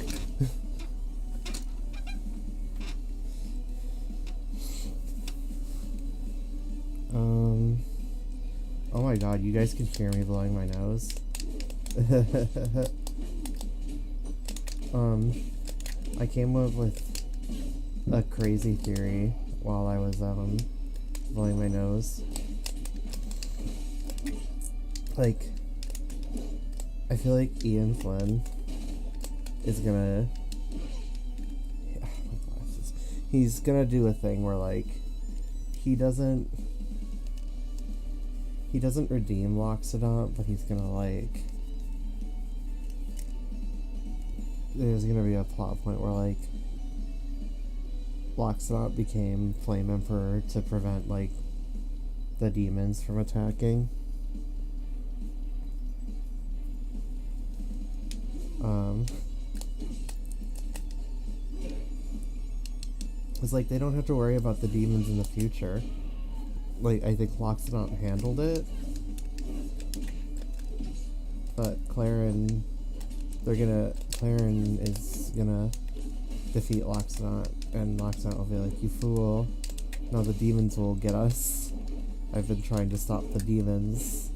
Oh my god, you guys can hear me blowing my nose. I came up with a crazy theory while I was, blowing my nose. Like, I feel like Ian Flynn is gonna... Oh, my glasses. He's gonna do a thing where, like, he doesn't he doesn't redeem Loxodont, but he's gonna like... There's gonna be a plot point where like Loxodont became Flame Emperor to prevent like the demons from attacking. It's like they don't have to worry about the demons in the future. Like, I think Loxodont handled it. But Clarin is gonna defeat Loxodont, and Loxodont will be like, you fool. No, the demons will get us. I've been trying to stop the demons.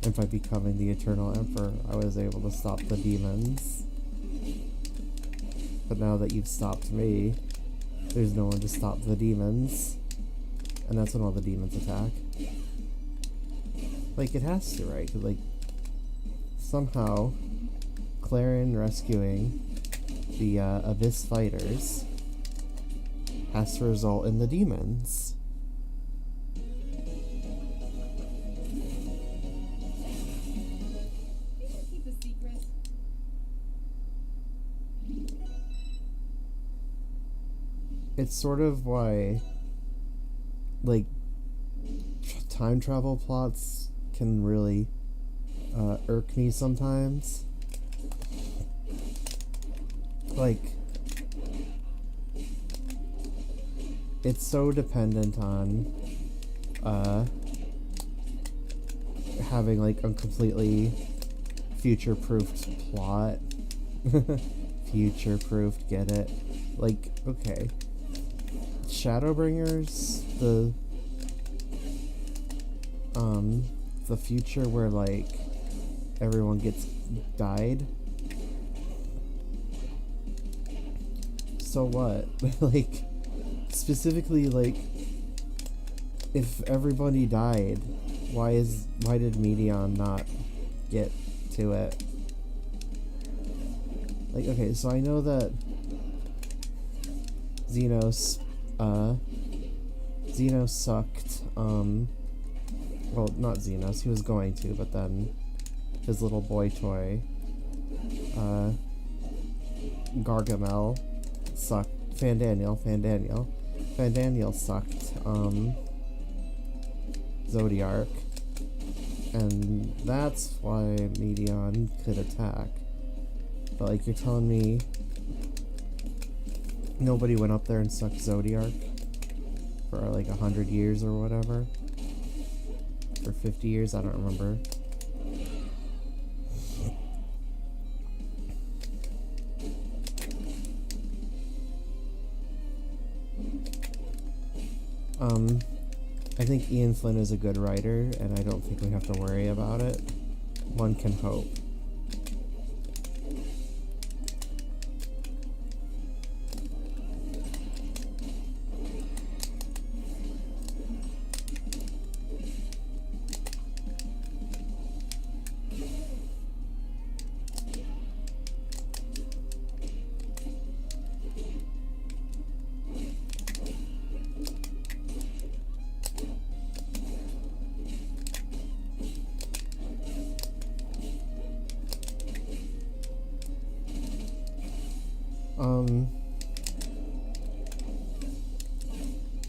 And by becoming the Eternal Emperor, I was able to stop the demons. But now that you've stopped me, there's no one to stop the demons. And that's when all the demons attack. Like, it has to, right? 'Cause, like, somehow, Clarin rescuing the Abyss fighters has to result in the demons. Keep a secret. It's sort of why, like, time travel plots can really irk me sometimes. Like, it's so dependent on having like a completely future-proofed plot. Future-proofed, get it? Like, okay. Shadowbringers, the future where like everyone gets died. So what? Like, specifically, like, if everybody died, why did Medion not get to it? Like, okay, so I know that Xenos sucked, well, not Xenos, he was going to, but then his little boy toy, Gargamel, sucked. Fandaniel sucked Zodiark, and that's why Medion could attack. But like, you're telling me nobody went up there and sucked Zodiark for like 100 years or whatever, for 50 years, I don't remember. I think Ian Flynn is a good writer, and I don't think we have to worry about it. One can hope.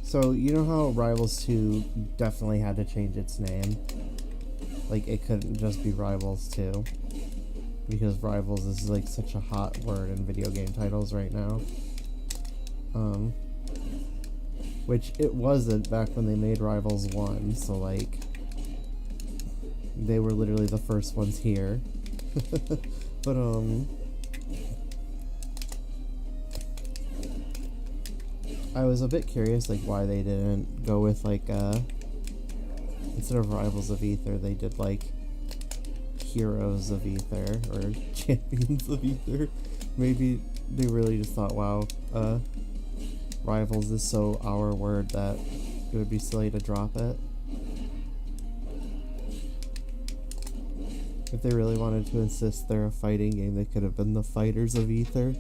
So, you know how Rivals 2 definitely had to change its name? Like, it couldn't just be Rivals 2. Because Rivals is, like, such a hot word in video game titles right now. Which it wasn't back when they made Rivals 1, so, like, they were literally the first ones here. But, I was a bit curious, like, why they didn't go with, like, instead of Rivals of Aether, they did, like, Heroes of Aether, or Champions of Aether. Maybe they really just thought, wow, Rivals is so our word that it would be silly to drop it. If they really wanted to insist they're a fighting game, they could have been the Fighters of Aether.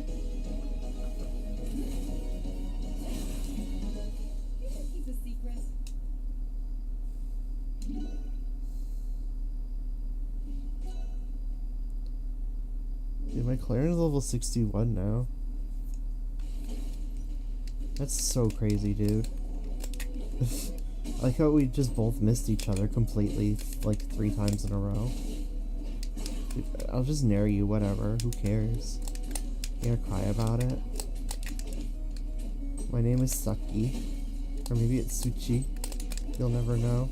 Keep a secret. Claren's level 61 now. That's so crazy, dude. I like how we just both missed each other completely, like 3 times in a row. Dude, I'll just nair you, whatever. Who cares? You gonna cry about it? My name is Saki. Or maybe it's Suchi. You'll never know.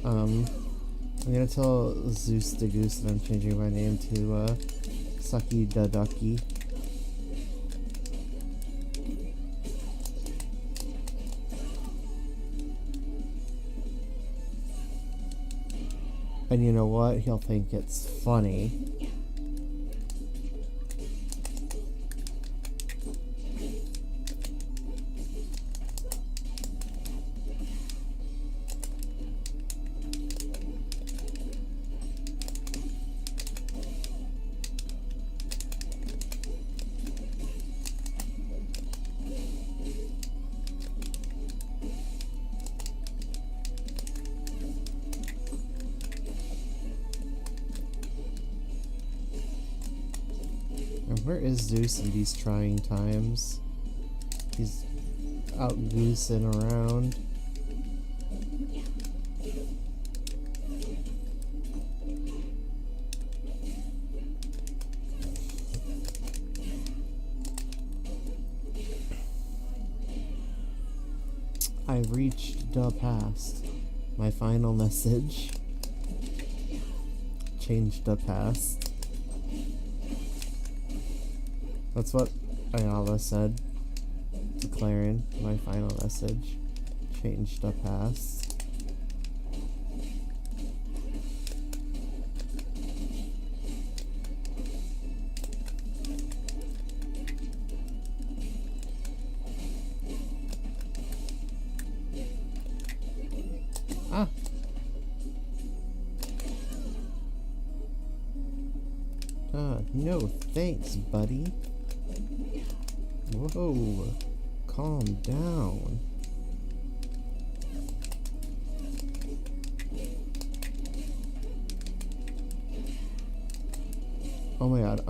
I'm gonna tell Zeus the Goose that I'm changing my name to Saki the Ducky. And you know what? He'll think it's funny. Where is Zeus in these trying times? He's out goosing around. I've reached the past. My final message. Change the past. That's what Ayala said to Claren. My final message. Change the past. Ah! No thanks, buddy. Whoa, calm down. Oh my god,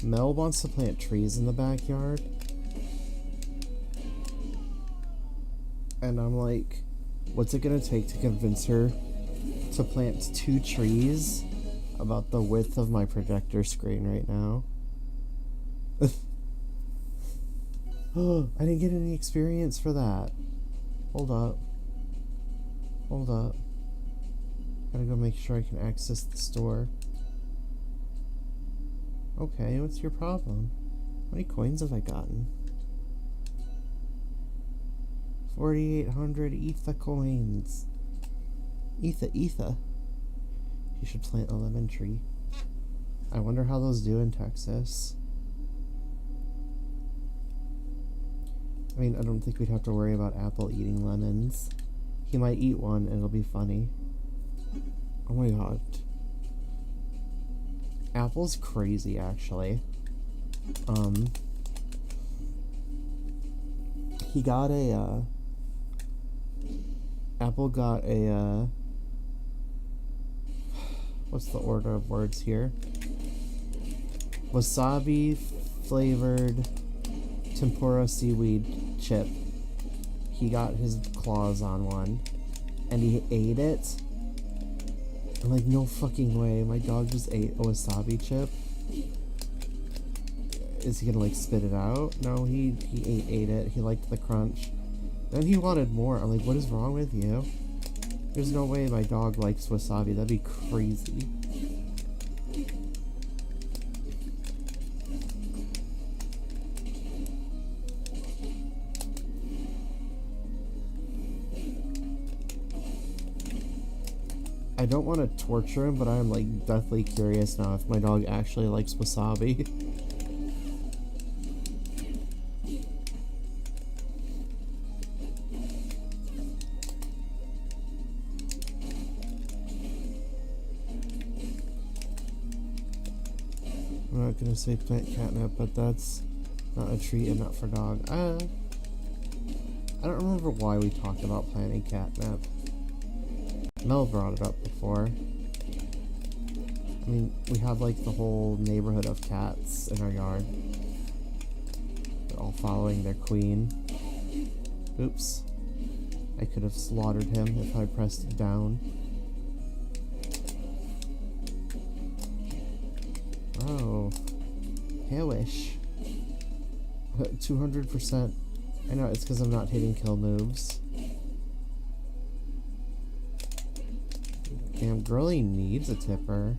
Mel wants to plant trees in the backyard. And I'm like, what's it gonna take to convince her to plant 2 trees about the width of my projector screen right now? Oh, I didn't get any experience for that. Hold up. Hold up. Gotta go make sure I can access the store. Okay, what's your problem? How many coins have I gotten? 4,800 Aether coins. Aether. You should plant a lemon tree. I wonder how those do in Texas. I mean, I don't think we'd have to worry about Apple eating lemons. He might eat one and it'll be funny. Oh my god. Apple's crazy, actually. He got a, Apple got a, what's the order of words here? Wasabi flavored tempura seaweed chip. He got his claws on one and he ate it. I'm like, no fucking way, my dog just ate a wasabi chip. Is he gonna like spit it out? No, he ate it. He liked the crunch. Then he wanted more. I'm like, what is wrong with you? There's no way my dog likes wasabi. That'd be crazy. I don't want to torture him, but I'm like deathly curious now if my dog actually likes wasabi. I'm not gonna say plant catnip, but that's not a treat and not for dog. I don't remember why we talked about planting catnip. Mel brought it up before. I mean, we have like the whole neighborhood of cats in our yard. They're all following their queen. Oops. I could have slaughtered him if I pressed down. Oh. Hellish. 200%. I know, it's because I'm not hitting kill moves. Damn, girlie needs a tipper.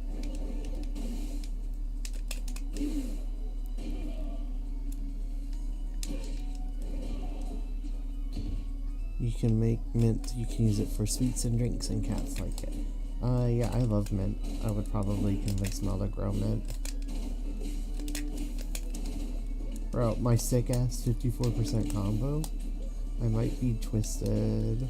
You can make mint, you can use it for sweets and drinks, and cats like it. Yeah, I love mint. I would probably convince Mel to grow mint. Bro, my sick ass 54% combo? I might be twisted.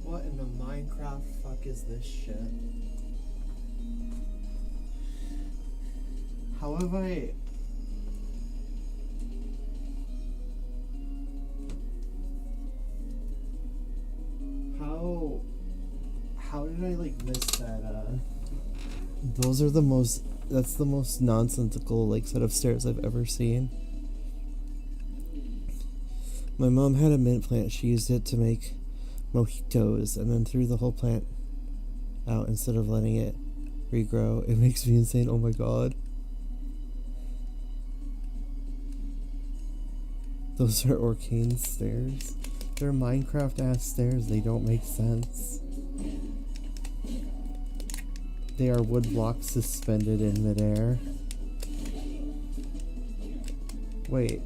What in the Minecraft fuck is this shit? How have I... How did I like miss that, Those are the most... That's the most nonsensical like set of stairs I've ever seen. My mom had a mint plant. She used it to make mojitos and then threw the whole plant out instead of letting it regrow. It makes me insane. Oh my god. Those are arcane stairs. They're Minecraft ass stairs. They don't make sense. They are wood blocks suspended in midair. Wait.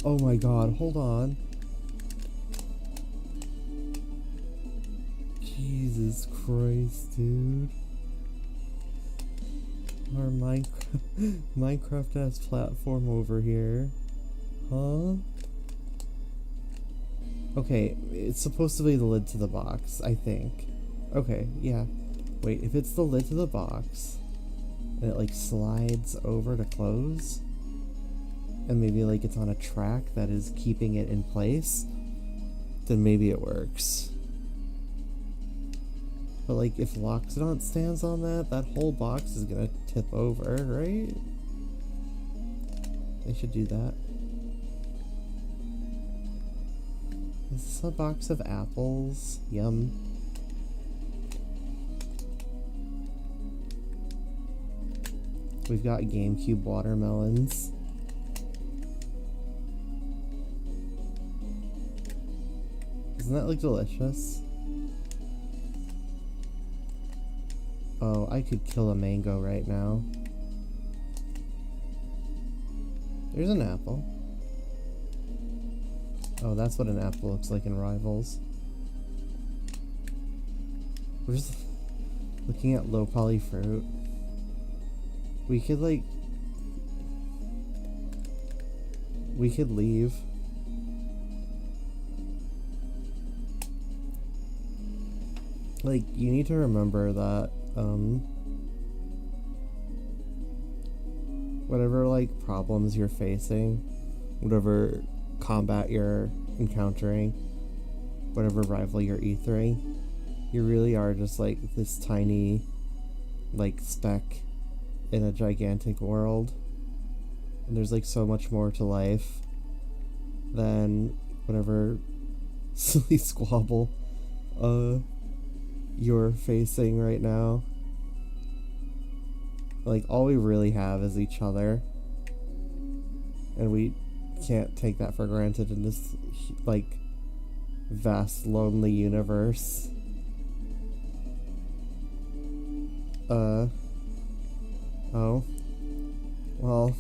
Oh my god, hold on. Jesus Christ, dude. Our Minecraft ass platform over here. Huh? Okay, it's supposed to be the lid to the box, I think. Okay, yeah. Wait, if it's the lid to the box, and it like slides over to close, and maybe like it's on a track that is keeping it in place, then maybe it works. But like if Loxodon stands on that, that whole box is gonna tip over, right? They should do that. Is this a box of apples? Yum. We've got GameCube watermelons. Isn't that like delicious? Oh, I could kill a mango right now. There's an apple. Oh, that's what an apple looks like in Rivals. We're just looking at low poly fruit. We could like... We could leave. Like, you need to remember that, whatever, like, problems you're facing, whatever combat you're encountering, whatever rival you're ethering, you really are just, like, this tiny, like, speck in a gigantic world. And there's, like, so much more to life than whatever silly squabble you're facing right now. Like, all we really have is each other, and we can't take that for granted in this, like, vast, lonely universe. Oh. Well.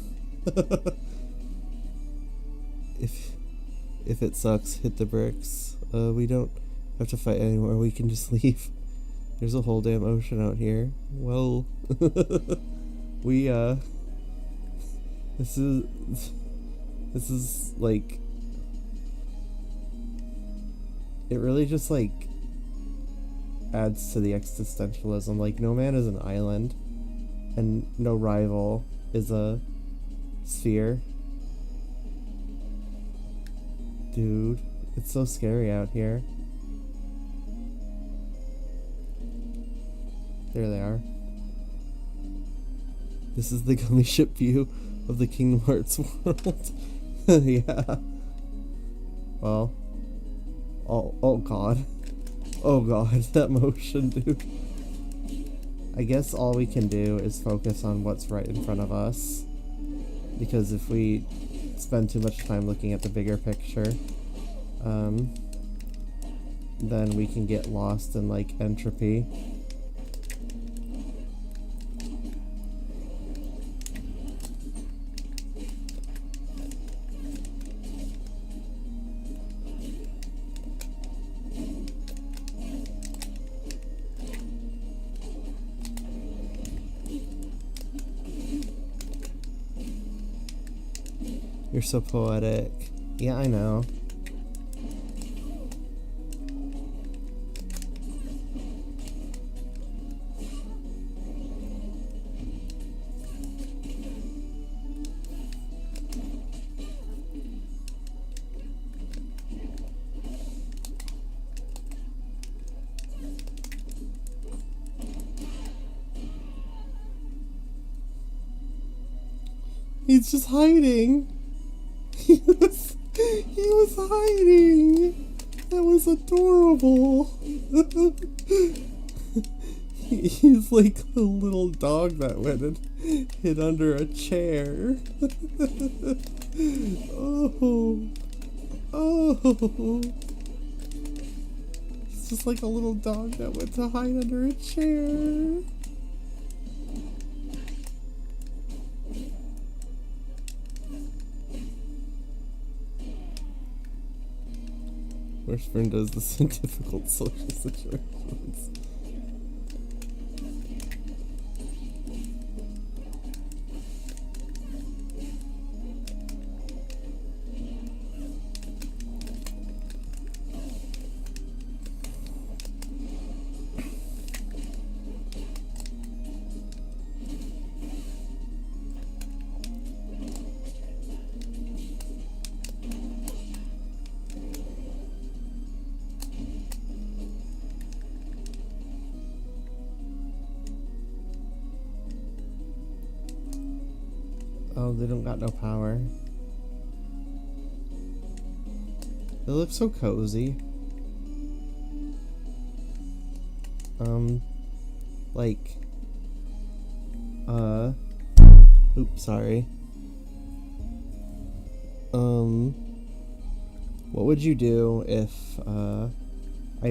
If it sucks, hit the bricks. We don't have to fight anymore, we can just leave. There's a whole damn ocean out here. Well, this is, like, it really just, like, adds to the existentialism. Like, no man is an island, and no rival is a sphere. Dude, it's so scary out here. There they are. This is the gummy ship view of the Kingdom Hearts world. Yeah. Well. Oh god. Oh god, that motion, dude. I guess all we can do is focus on what's right in front of us. Because if we spend too much time looking at the bigger picture, then we can get lost in, like, entropy. You're so poetic. Yeah, I know. He's just hiding. He was hiding. That was adorable. He's like a little dog that went and hid under a chair. Oh. He's just like a little dog that went to hide under a chair. Worst friend does this in difficult social situations. Oh, they don't got no power. They look so cozy. Like, oops, sorry. What would you do if, I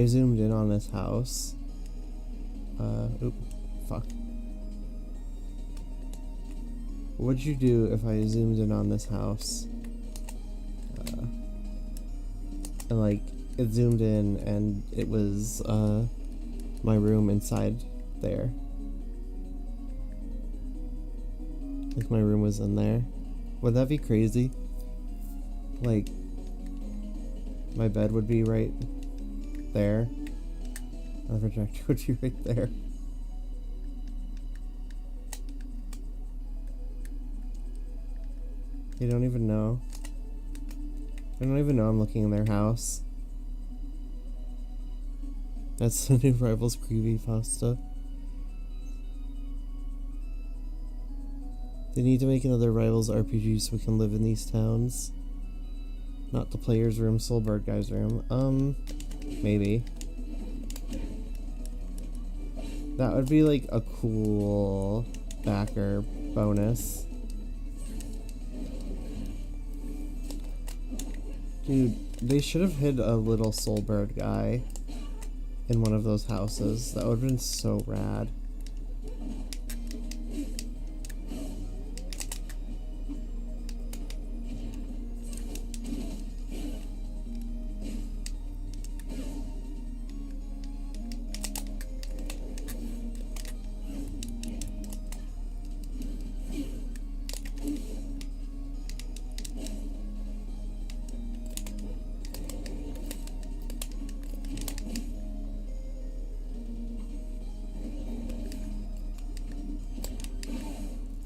zoomed in on this house? Fuck. What would you do if I zoomed in on this house? And, like, it zoomed in and it was, my room inside there. Like, my room was in there. Would that be crazy? Like, my bed would be right there. The projector would be right there. They don't even know. They don't even know I'm looking in their house. That's the new Rivals creepypasta. They need to make another Rivals RPG so we can live in these towns. Not the player's room, Soulbird guy's room. Maybe. That would be like a cool backer bonus. Dude, they should have hid a little Soulbird guy in one of those houses. That would have been so rad.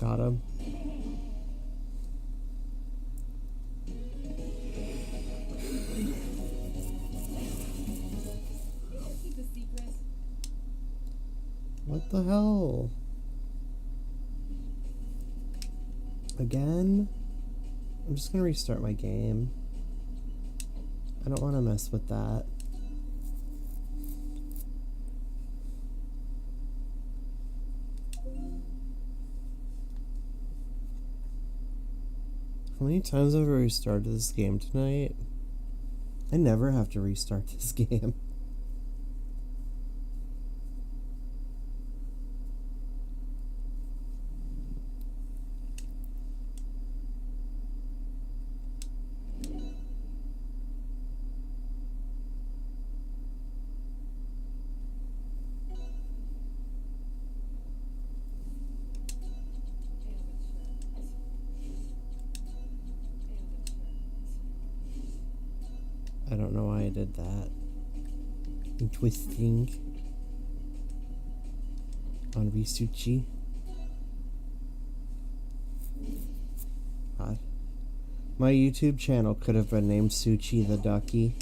Got him. Keep a secret. What the hell? Again? I'm just gonna restart my game. I don't want to mess with that. How many times have I restarted this game tonight? I never have to restart this game. I don't know why I did that. Twisting on Risuchi. God. My YouTube channel could have been named Suchi the Ducky.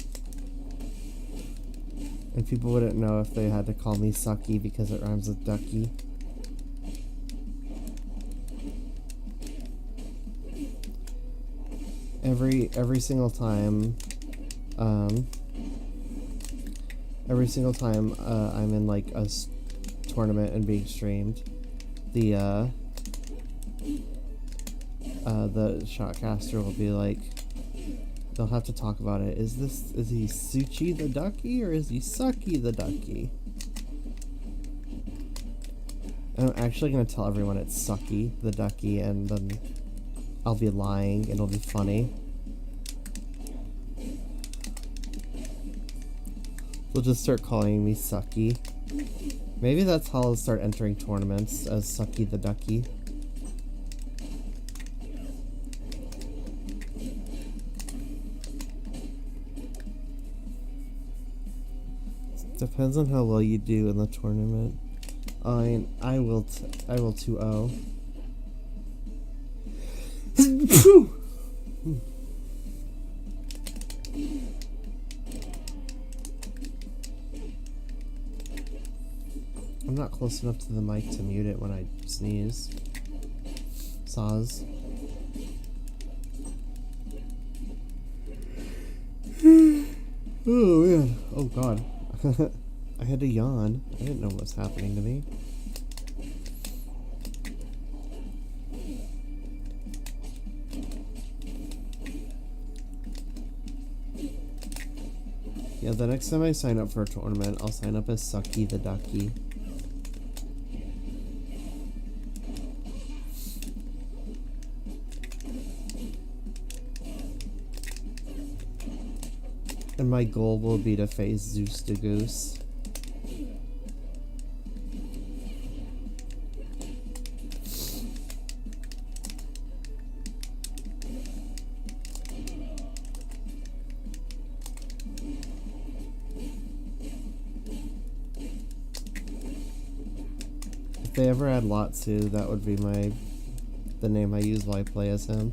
And people wouldn't know if they had to call me Sucky because it rhymes with Ducky. Every single time I'm in like a tournament and being streamed, the shotcaster will be like, they'll have to talk about it. Is he Suchi the Ducky or is he Sucky the Ducky? I'm actually gonna tell everyone it's Sucky the Ducky, and then I'll be lying and it'll be funny. They'll just start calling me Sucky. Maybe that's how I'll start entering tournaments, as Sucky the Ducky. Depends on how well you do in the tournament. I will 2-0. I'm not close enough to the mic to mute it when I sneeze. Saws. Oh man. Oh god. I had to yawn. I didn't know what was happening to me. Yeah, the next time I sign up for a tournament, I'll sign up as Sucky the Ducky. And my goal will be to face Zeus the Goose. If they ever add Lotsu, that would be the name I use while I play as him.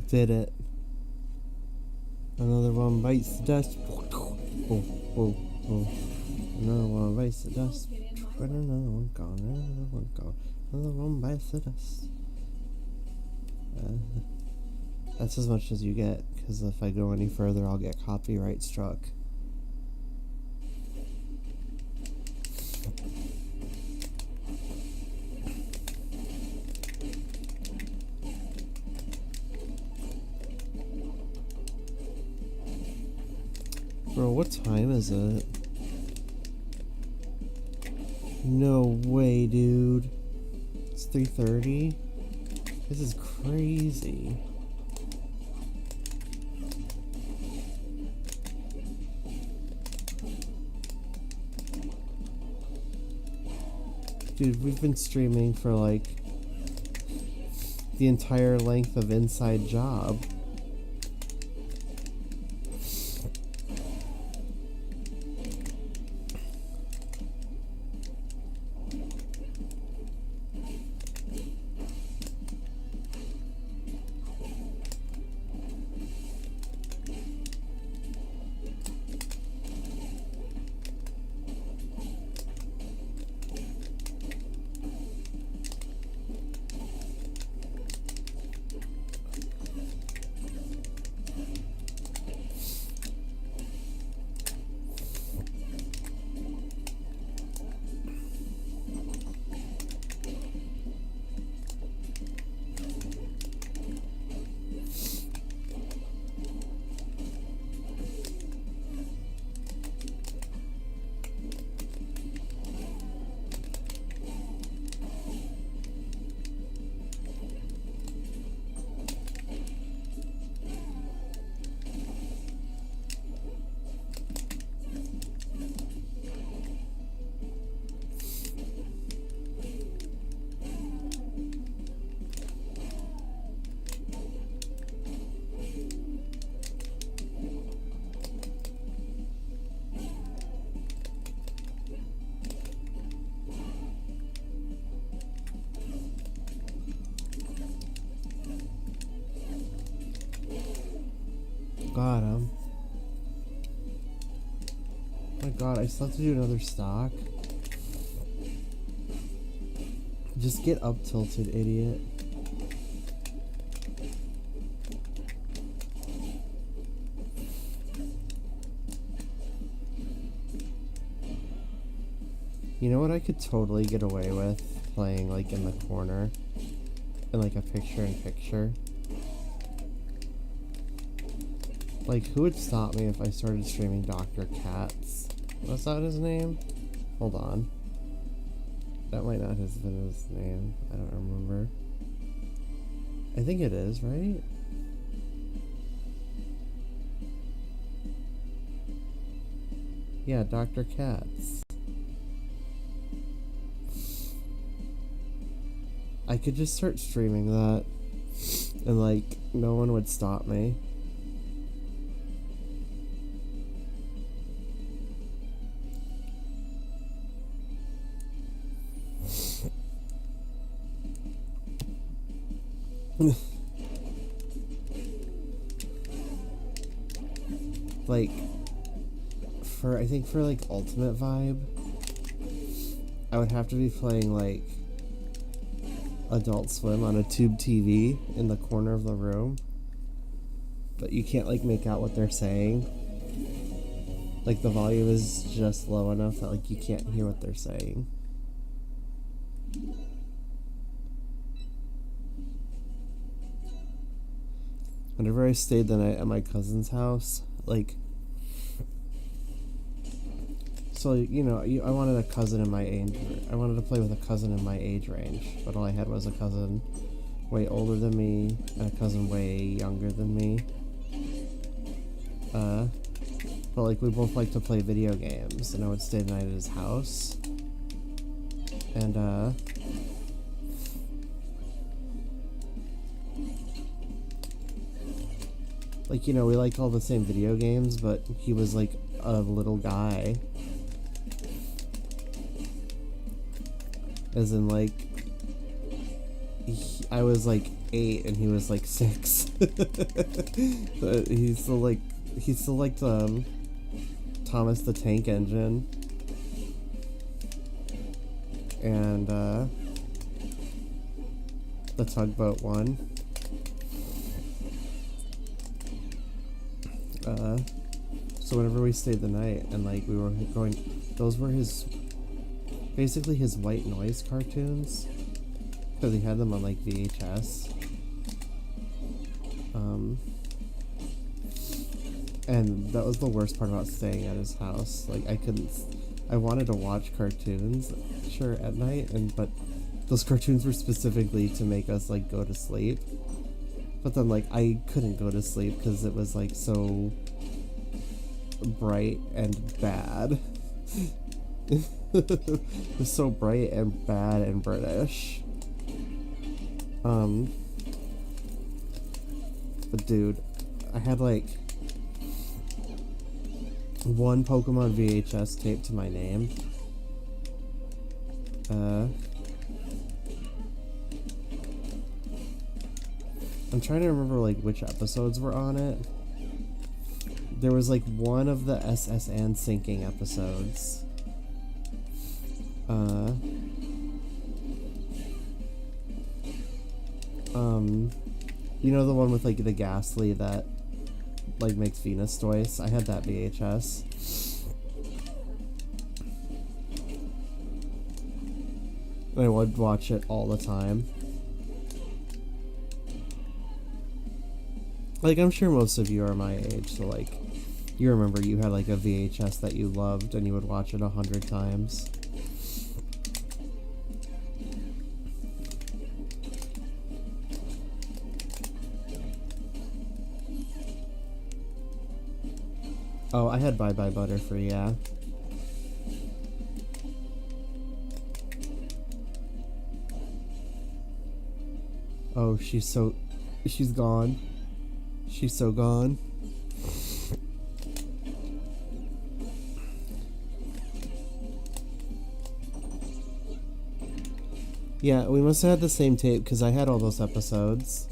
Did it. Another one bites the dust. Oh, oh, oh. Another one bites the dust. Another one gone. Another one gone. Another one bites the dust. That's as much as you get, because if I go any further, I'll get copyright struck. Bro, what time is it? No way, dude. It's 3:30? This is crazy. Dude, we've been streaming for like the entire length of Inside Job. Got him. Oh my god, I still have to do another stock. Just get up tilted, idiot. You know what I could totally get away with playing like in the corner in like a picture-in-picture? Like, who would stop me if I started streaming Dr. Katz? Was that his name? Hold on. That might not have been his name. I don't remember. I think it is, right? Yeah, Dr. Katz. I could just start streaming that, and like, no one would stop me. Like, I think for like Ultimate Vibe, I would have to be playing like Adult Swim on a tube TV in the corner of the room, but you can't like make out what they're saying. Like, the volume is just low enough that like you can't hear what they're saying. Whenever I stayed the night at my cousin's house, like, so, you know, I wanted a cousin in my age, I wanted to play with a cousin in my age range, but all I had was a cousin way older than me, and a cousin way younger than me. But like, we both like to play video games, and I would stay the night at his house, and, like, you know, we liked all the same video games, but he was like a little guy. As in, like, I was like 8 and he was like 6. But he's still like Thomas the Tank Engine. And the tugboat one. So whenever we stayed the night and like we were going, those were basically his white noise cartoons, because he had them on like VHS. And that was the worst part about staying at his house. Like I wanted to watch cartoons, sure, at night, but those cartoons were specifically to make us like go to sleep. But then like I couldn't go to sleep because it was like so bright and bad. It was so bright and bad and British. But dude, I had like one Pokemon VHS tape to my name. I'm trying to remember like which episodes were on it. There was like one of the SS and sinking episodes. You know the one with like the Ghastly that like makes Venus toys? I had that VHS. And I would watch it all the time. Like, I'm sure most of you are my age, so like, you remember you had like a VHS that you loved and you would watch it 100 times. Oh, I had Bye Bye Butterfree, yeah. Oh, she's gone. She's so gone. Yeah, we must have had the same tape because I had all those episodes.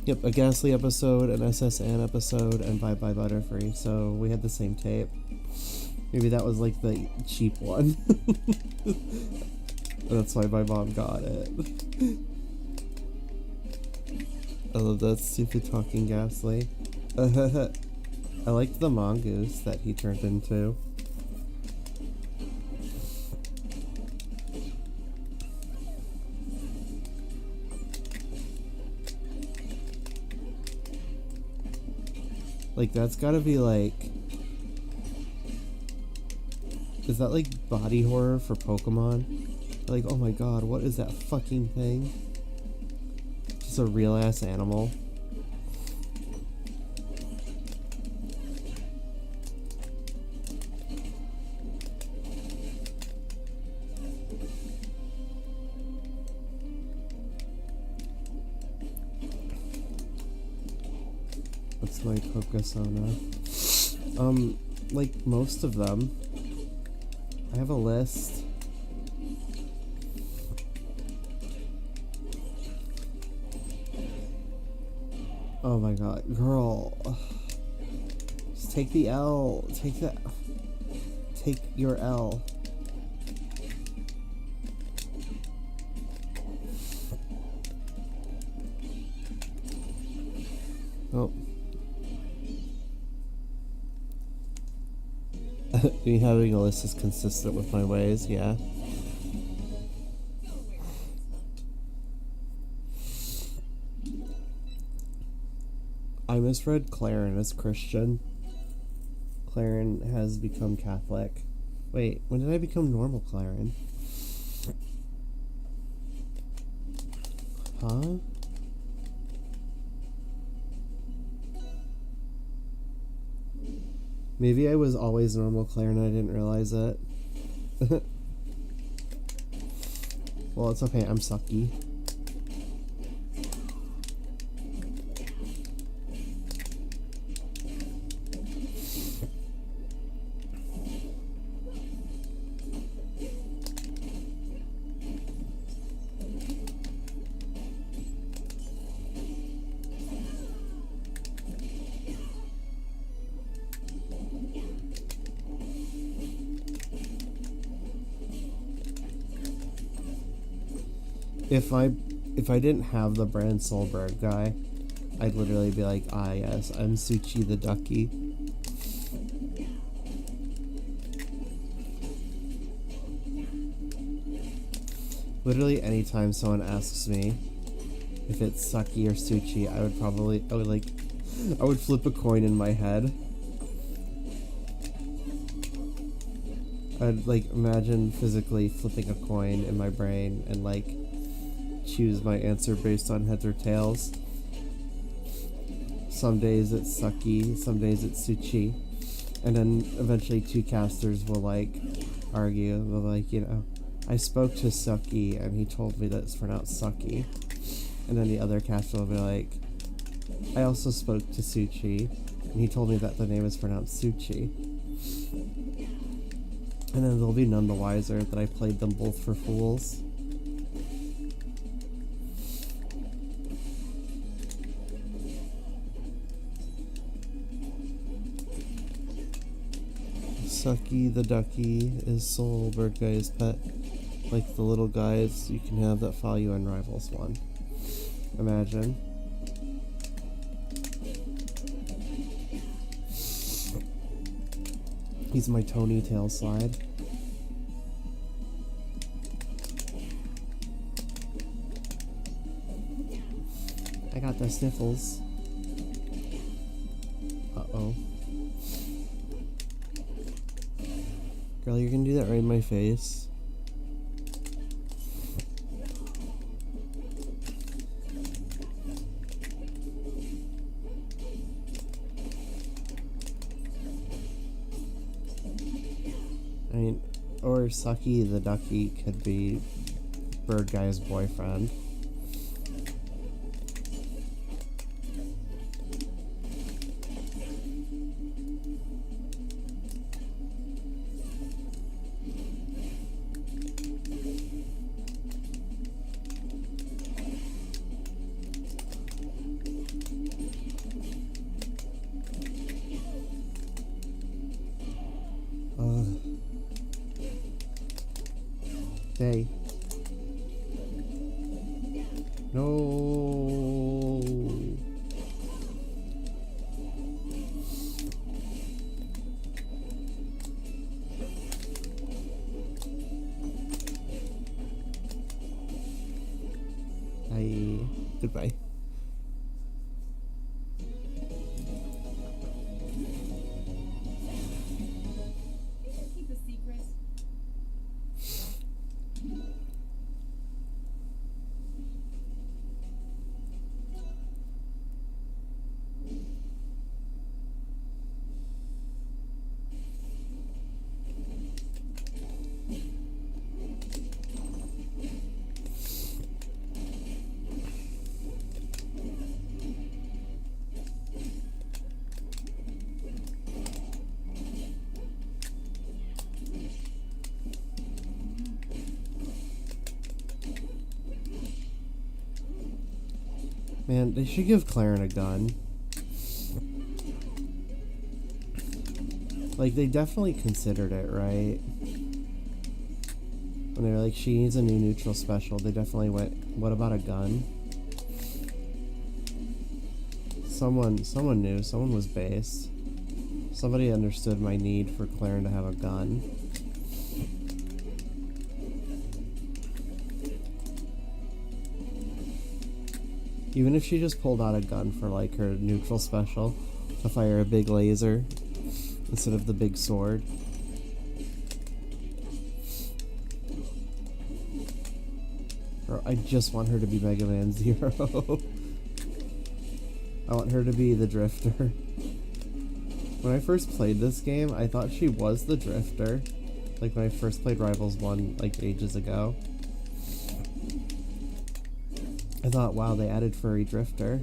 Yep, a Ghastly episode, an SSN episode, and Bye Bye Butterfree. So we had the same tape. Maybe that was like the cheap one. That's why my mom got it. I love that stupid talking Ghastly. I liked the mongoose that he turned into. Like, that's gotta be like... Is that like body horror for Pokemon? Like, oh my god, what is that fucking thing? Just a real ass animal. What's my Pokesona? Like most of them. I have a list. Oh my god, girl. Just take the L. Take your L. Oh. Me having a list is consistent with my ways, yeah. I misread Claren as Christian. Claren has become Catholic. Wait, when did I become normal Claren? Huh? Maybe I was always normal Claren and I didn't realize it. Well, it's okay, I'm sucky. If I didn't have the brand Solberg guy, I'd literally be like, ah yes, I'm Suchi the Ducky. Literally anytime someone asks me if it's Sucky or Suchi, I would flip a coin in my head. I'd like imagine physically flipping a coin in my brain and like choose my answer based on heads or tails. Some days it's Sucky, some days it's Suchi, and then eventually two casters will like argue. They'll like, you know, I spoke to Sucky and he told me that it's pronounced Sucky, and then the other caster will be like, I also spoke to Suchi and he told me that the name is pronounced Suchi. And then they'll be none the wiser that I played them both for fools. Sucky the Ducky is Solberg Guy's pet. Like the little guys you can have that follow you in Rivals 1. Imagine. He's my Tony tail slide. I got the sniffles. Uh-oh. Girl, you're gonna do that right in my face. I mean, or Sucky the Ducky could be Bird Guy's boyfriend. Hey. No. Goodbye. Keep a secret. Man, they should give Claren a gun. Like, they definitely considered it, right? When they were like, she needs a new neutral special, they definitely went, what about a gun? Someone knew, someone was based. Somebody understood my need for Claren to have a gun. Even if she just pulled out a gun for like her neutral special to fire a big laser instead of the big sword. Or I just want her to be Mega Man Zero. I want her to be the Drifter. When I first played this game, I thought she was the Drifter. Like when I first played Rivals 1 like ages ago. I thought, wow, they added Furry Drifter.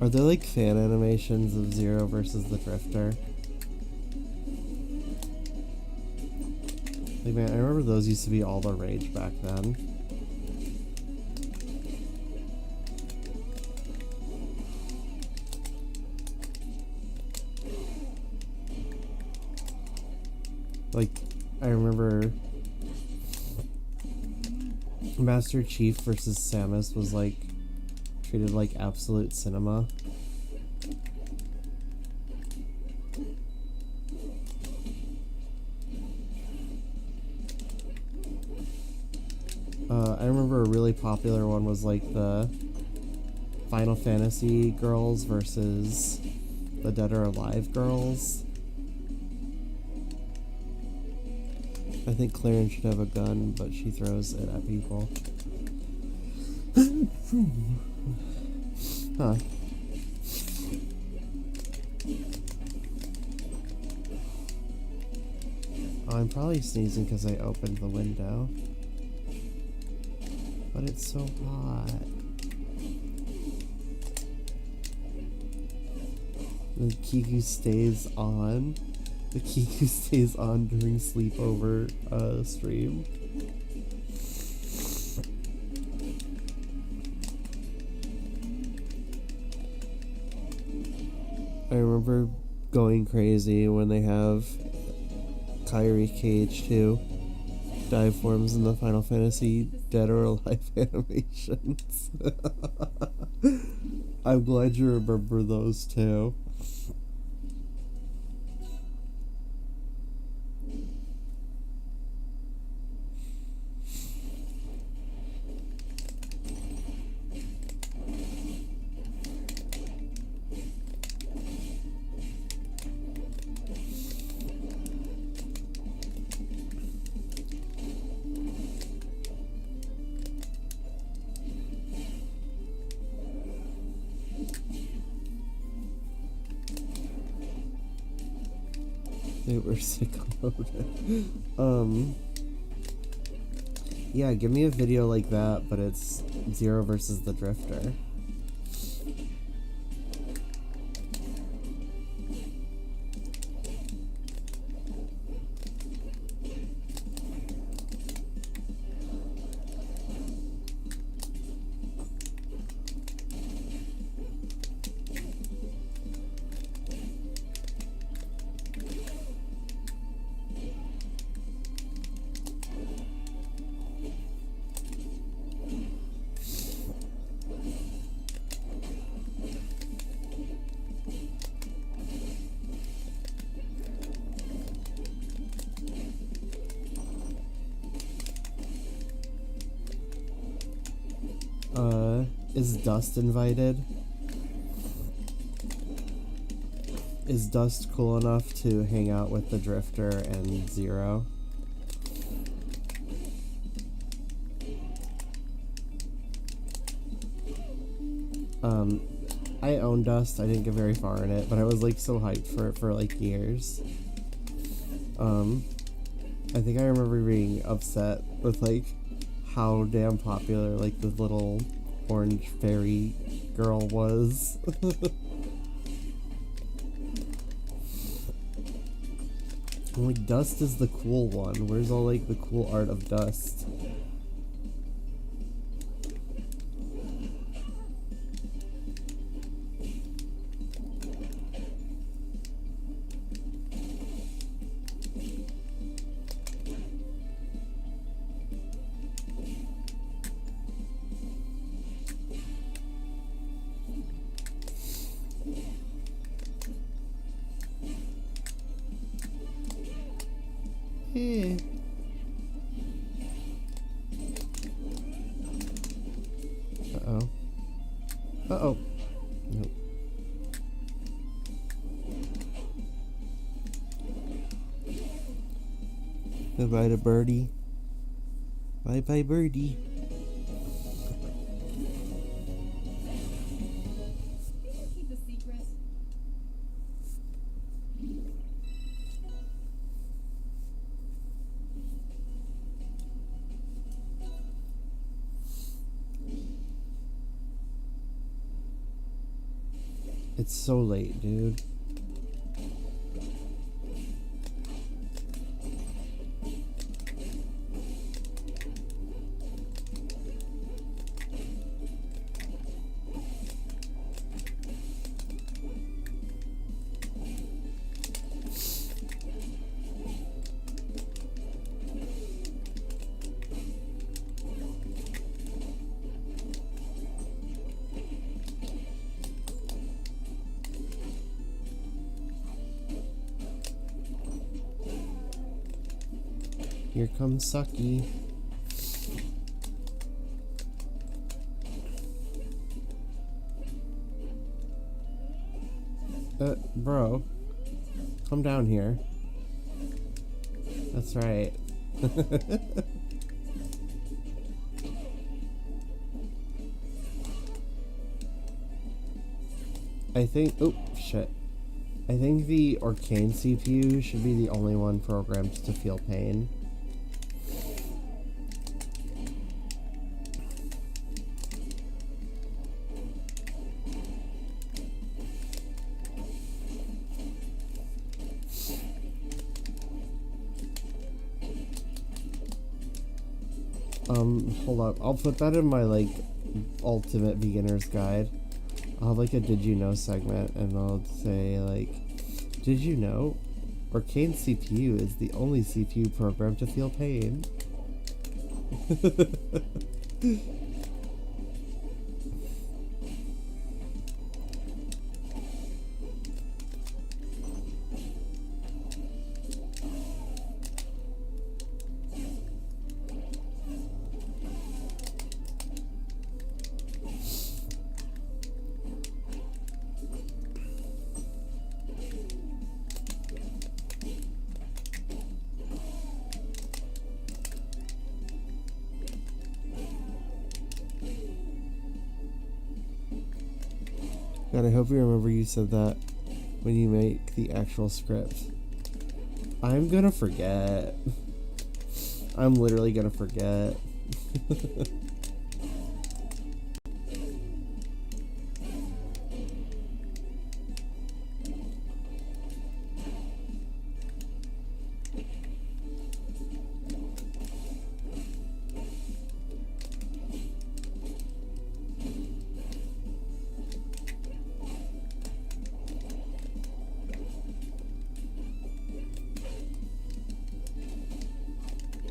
Are there like fan animations of Zero versus the Drifter? Like, man, I remember those used to be all the rage back then. Like, I remember Master Chief versus Samus was like treated like absolute cinema. I remember a really popular one was like the Final Fantasy girls versus the Dead or Alive girls. I think Claren should have a gun, but she throws it at people. Huh. Oh, I'm probably sneezing because I opened the window. But it's so hot. The Kiku stays on. The Kiku stays on during Sleepover stream. I remember going crazy when they have Kairi KH2 dive forms in the Final Fantasy Dead or Alive animations. I'm glad you remember those too. They were sick about it. Yeah, give me a video like that, but it's Zero versus the Drifter. Is Dust invited? Is Dust cool enough to hang out with the Drifter and Zero? I own Dust. I didn't get very far in it, but I was like so hyped for it for like years. I think I remember being upset with like how damn popular like the little orange fairy girl was. I'm like, Dust is the cool one. Where's all like the cool art of Dust? Uh-oh. Uh-oh. Nope. Goodbye to Birdie. Bye-bye, Birdie. Keep a secret. It's so late, dude. Here comes Sucky. Bro. Come down here. That's right. I think... Oh, shit. I think the Arcane CPU should be the only one programmed to feel pain. Hold up. I'll put that in my, like, ultimate beginner's guide. I'll have, like, a did you know segment, and I'll say, like, did you know Arcane CPU is the only CPU programmed to feel pain? God, I hope you remember you said that when you make the actual script. I'm gonna forget. I'm literally gonna forget.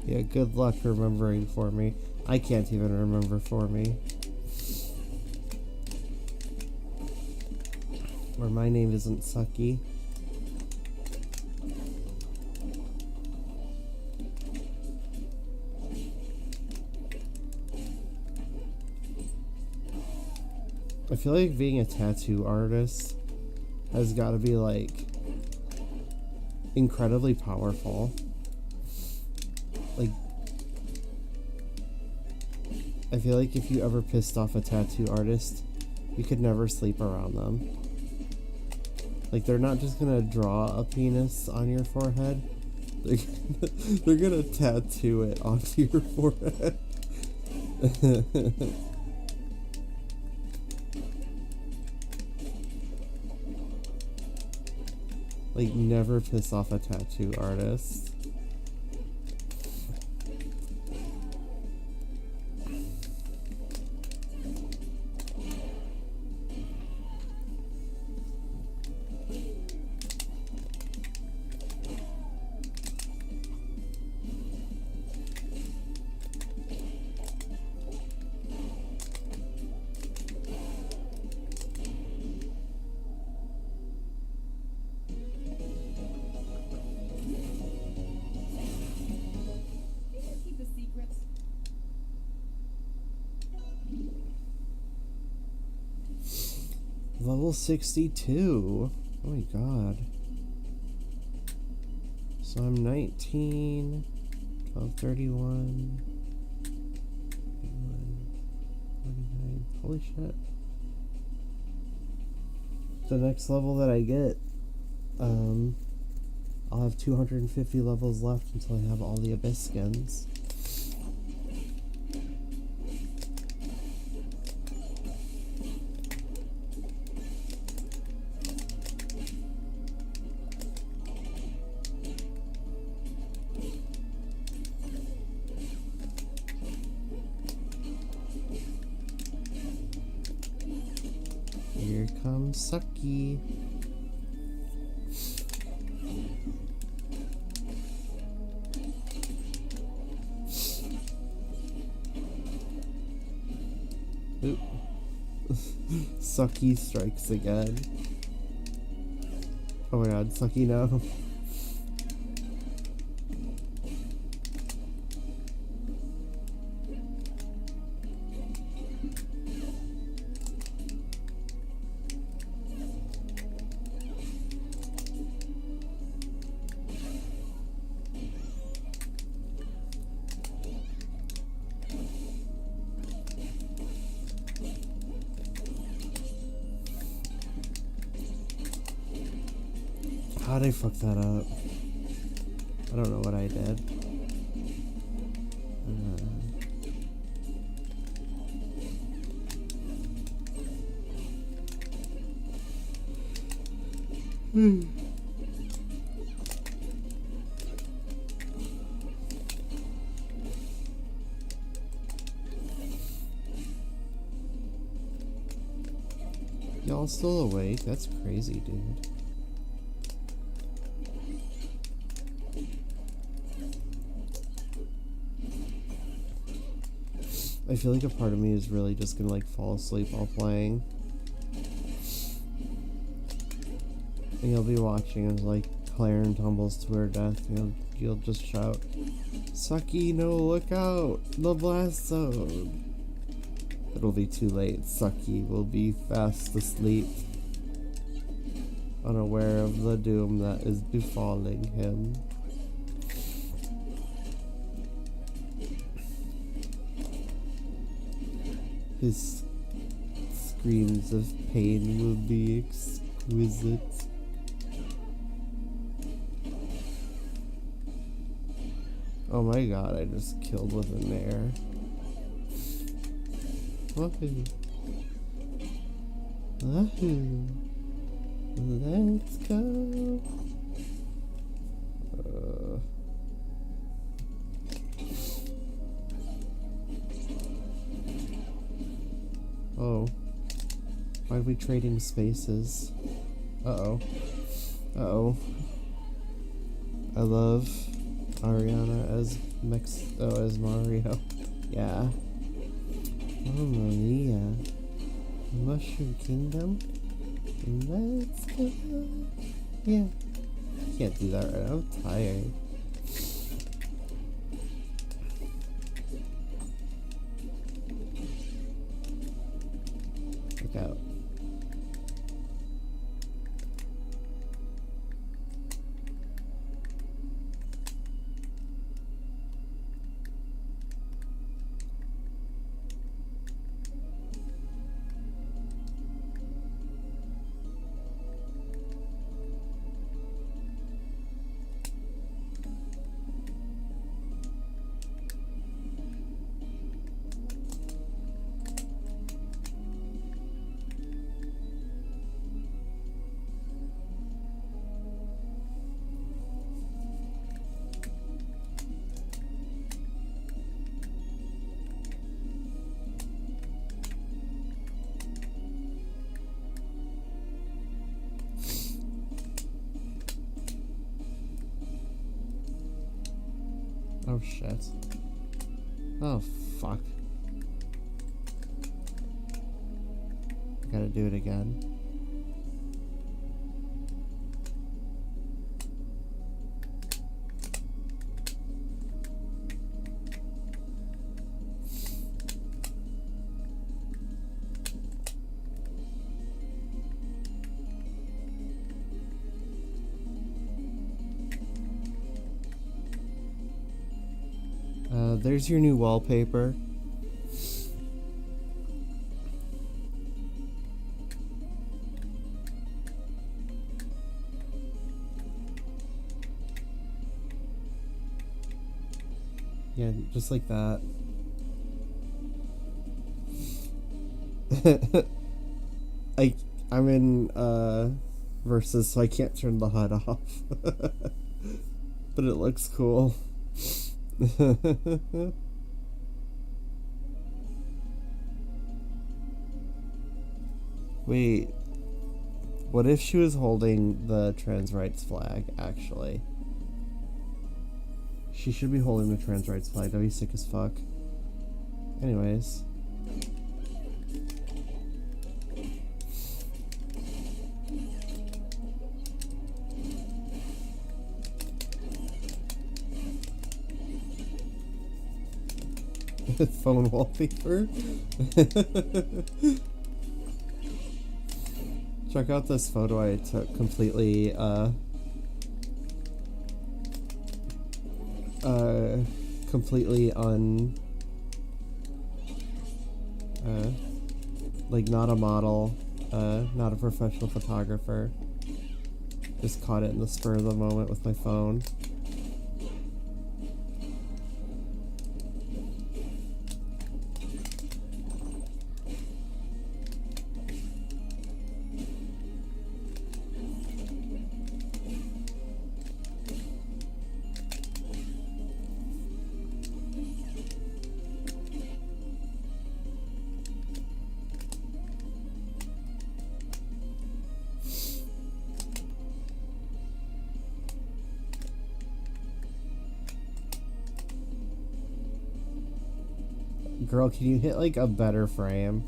Yeah, good luck remembering for me. I can't even remember for me. Or my name isn't Sucky. I feel like being a tattoo artist has got to be, like, incredibly powerful. Like, I feel like if you ever pissed off a tattoo artist, you could never sleep around them. Like, they're not just gonna draw a penis on your forehead. They're gonna tattoo it onto your forehead. Like, never piss off a tattoo artist. Keep a secret. Level 62. Oh my god. So I'm 19, 12, 31, 49. Holy shit. The next level that I get, I'll have 250 levels left until I have all the Abyss skins. Here comes Sucky. Oop. Sucky strikes again. Oh my god, Sucky, no. How'd I fuck that up? I don't know what I did. Y'all still awake? That's crazy, dude. I feel like a part of me is really just gonna like fall asleep while playing. And you'll be watching as like Claire tumbles to her death. You'll just shout, "Sucky, no, look out! The blast zone!" It'll be too late. Sucky will be fast asleep, unaware of the doom that is befalling him. His screams of pain will be exquisite. Oh my god, I just killed with an air. Woohoo. Woohoo. Let's go. Oh. Why are we trading spaces? Uh-oh. Uh-oh. I love Ariana as as Mario. Yeah. Oh, Maria. Mushroom Kingdom? Let's go. Yeah. Can't do that right now. I'm tired. Look out. Oh shit. Oh fuck. I gotta do it again. There's your new wallpaper. Yeah, just like that. I'm in versus, so I can't turn the HUD off. But it looks cool. Wait, What if she was holding the trans rights flag, actually? She should be holding the trans rights flag. That'd be sick as fuck. Anyways. Phone wallpaper. Check out this photo I took completely completely like not a model, not a professional photographer. Just caught it in the spur of the moment with my phone. Girl, can you hit like a better frame?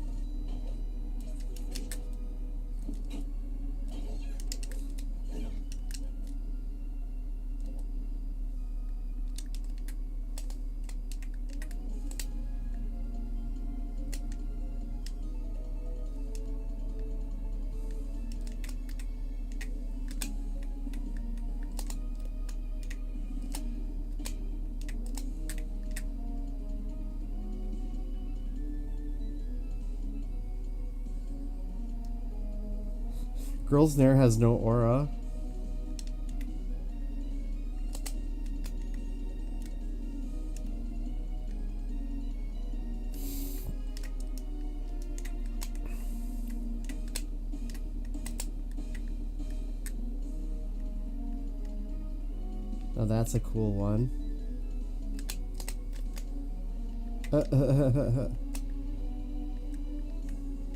Girl's Nair has no aura. Oh, that's a cool one.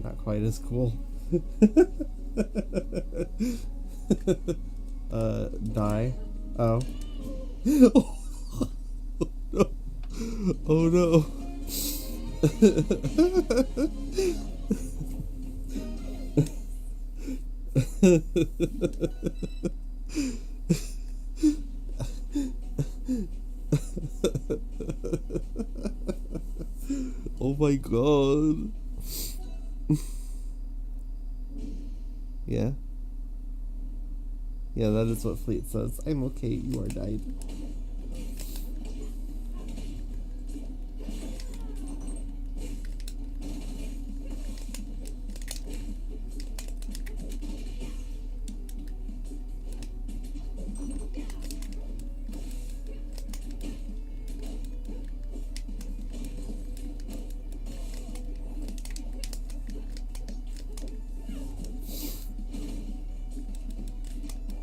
Not quite as cool. Die. Oh. Oh no. Oh my god. Yeah. Yeah, that is what Fleet says. I'm okay, you are died.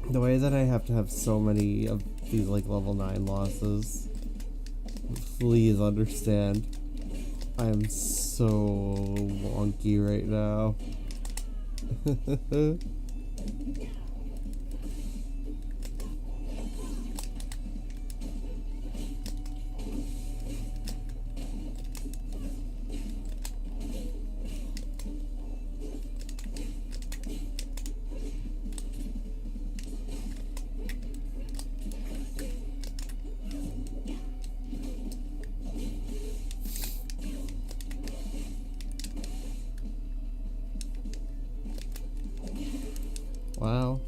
The way that I have to have so many of these like level 9 losses, please understand. I am so wonky right now. Wow.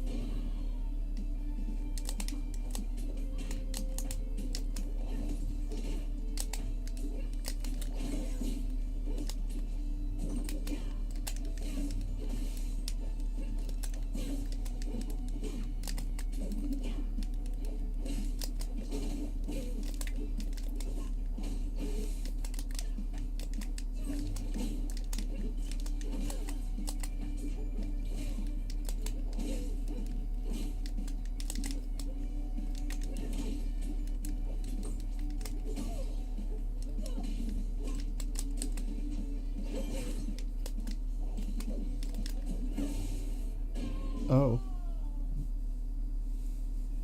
Oh.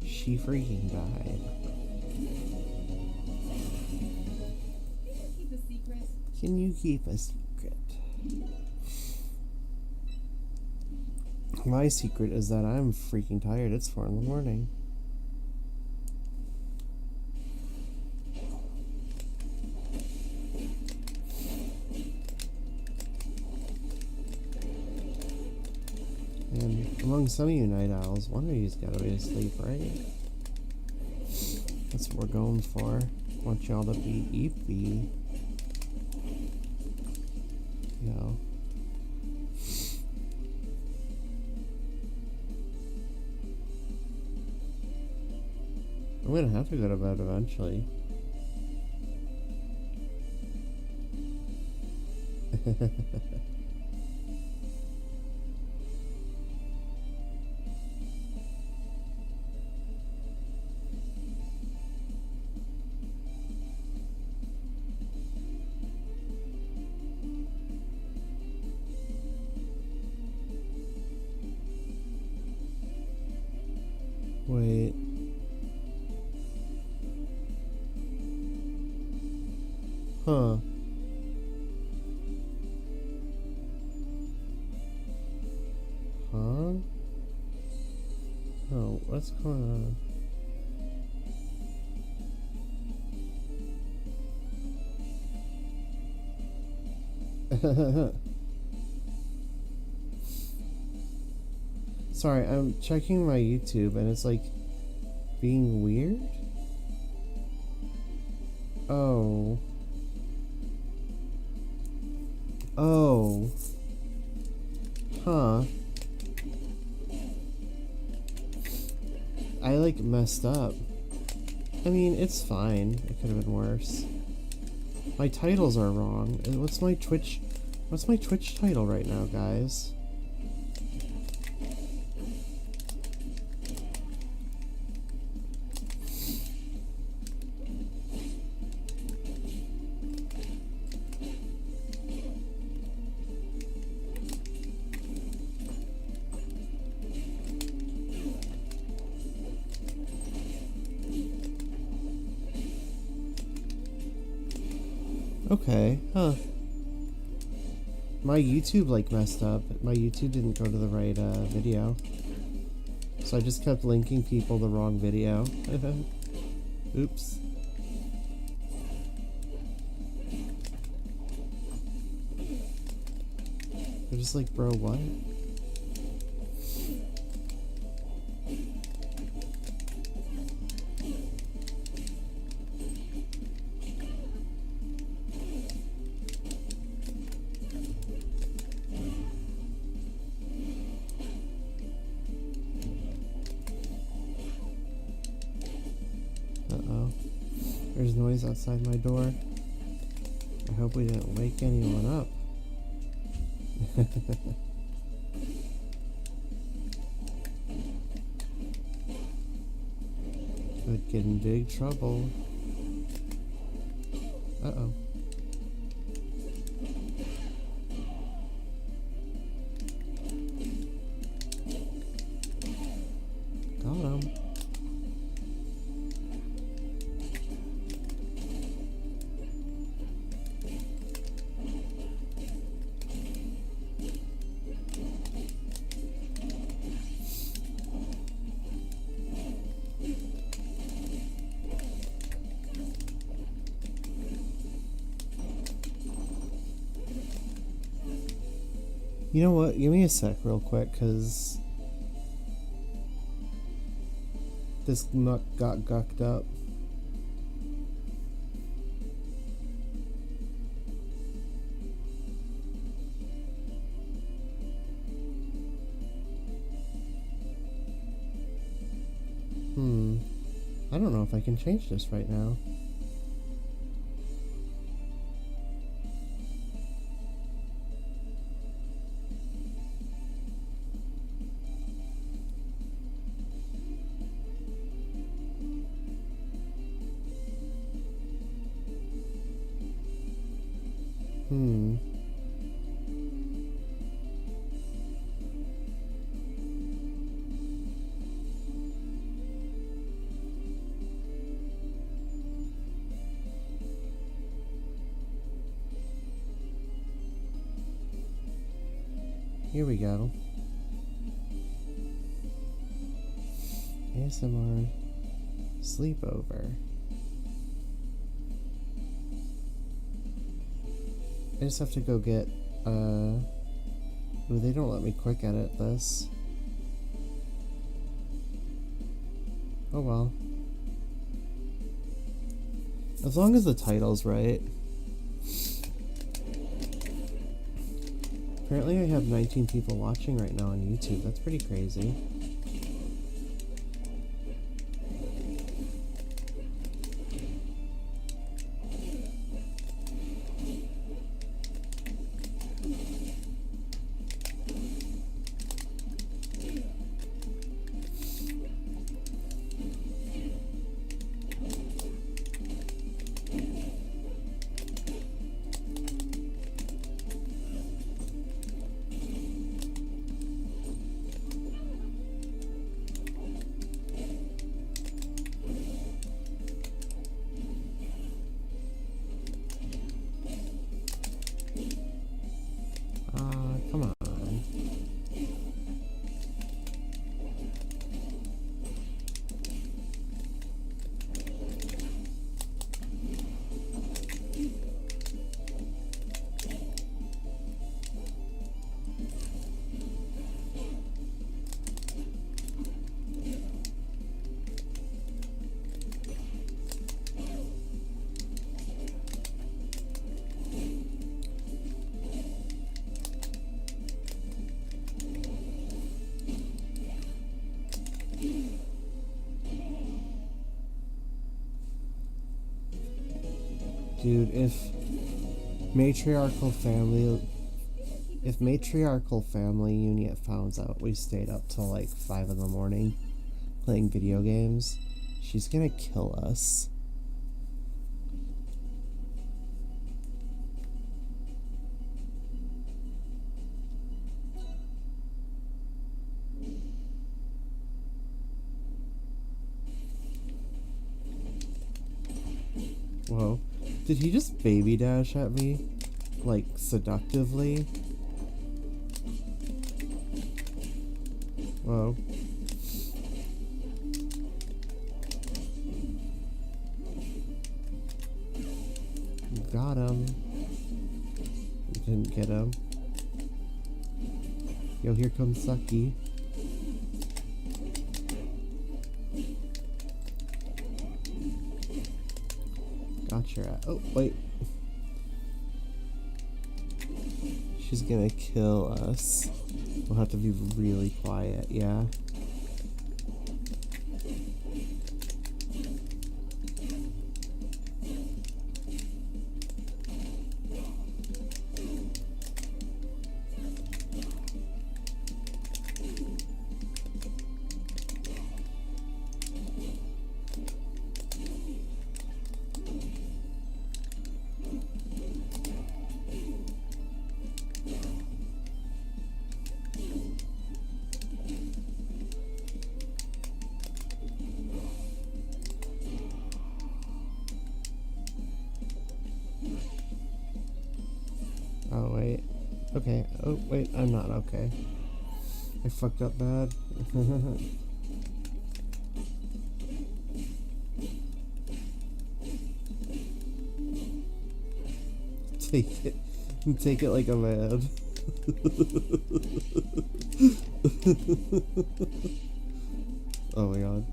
She freaking died. Keep a secret. Can you keep a secret? My secret is that I'm freaking tired. It's 4 in the morning. And among some of you night owls, one of you's gotta be asleep, right? That's what we're going for. Want y'all to be eepy. Yo. I'm gonna have to go to bed eventually. Wait. Huh. Huh? Oh, what's going on? Sorry, I'm checking my YouTube and it's like being weird. Oh. Oh. Huh. I like messed up. I mean, it's fine. It could have been worse. My titles are wrong. What's my Twitch title right now, guys? Okay, huh. My YouTube like messed up. My YouTube didn't go to the right video. So I just kept linking people the wrong video. Oops. They're just like, bro, what? Uh-oh. There's noise outside my door. I hope we didn't wake anyone up. Could get in big trouble. Uh-oh. Got him. You know what? Give me a sec real quick, because this nut got gucked up. I don't know if I can change this right now. Here we go. ASMR Sleepover. I just have to go get, ooh, they don't let me quick edit this. Oh well. As long as the title's right. Apparently I have 19 people watching right now on YouTube. That's pretty crazy. Come on. Dude, if matriarchal family unit finds out we stayed up till like 5 in the morning playing video games, she's gonna kill us. Whoa. Did he just baby dash at me? Like, seductively? Whoa. Got him. Didn't get him. Yo, here comes Sucky. Got your ass. Oh, wait. She's gonna kill us. We'll have to be really quiet, yeah. Oh, wait. Okay. Oh, wait. I'm not okay. I fucked up bad. Take it. Take it like a man. Oh my god.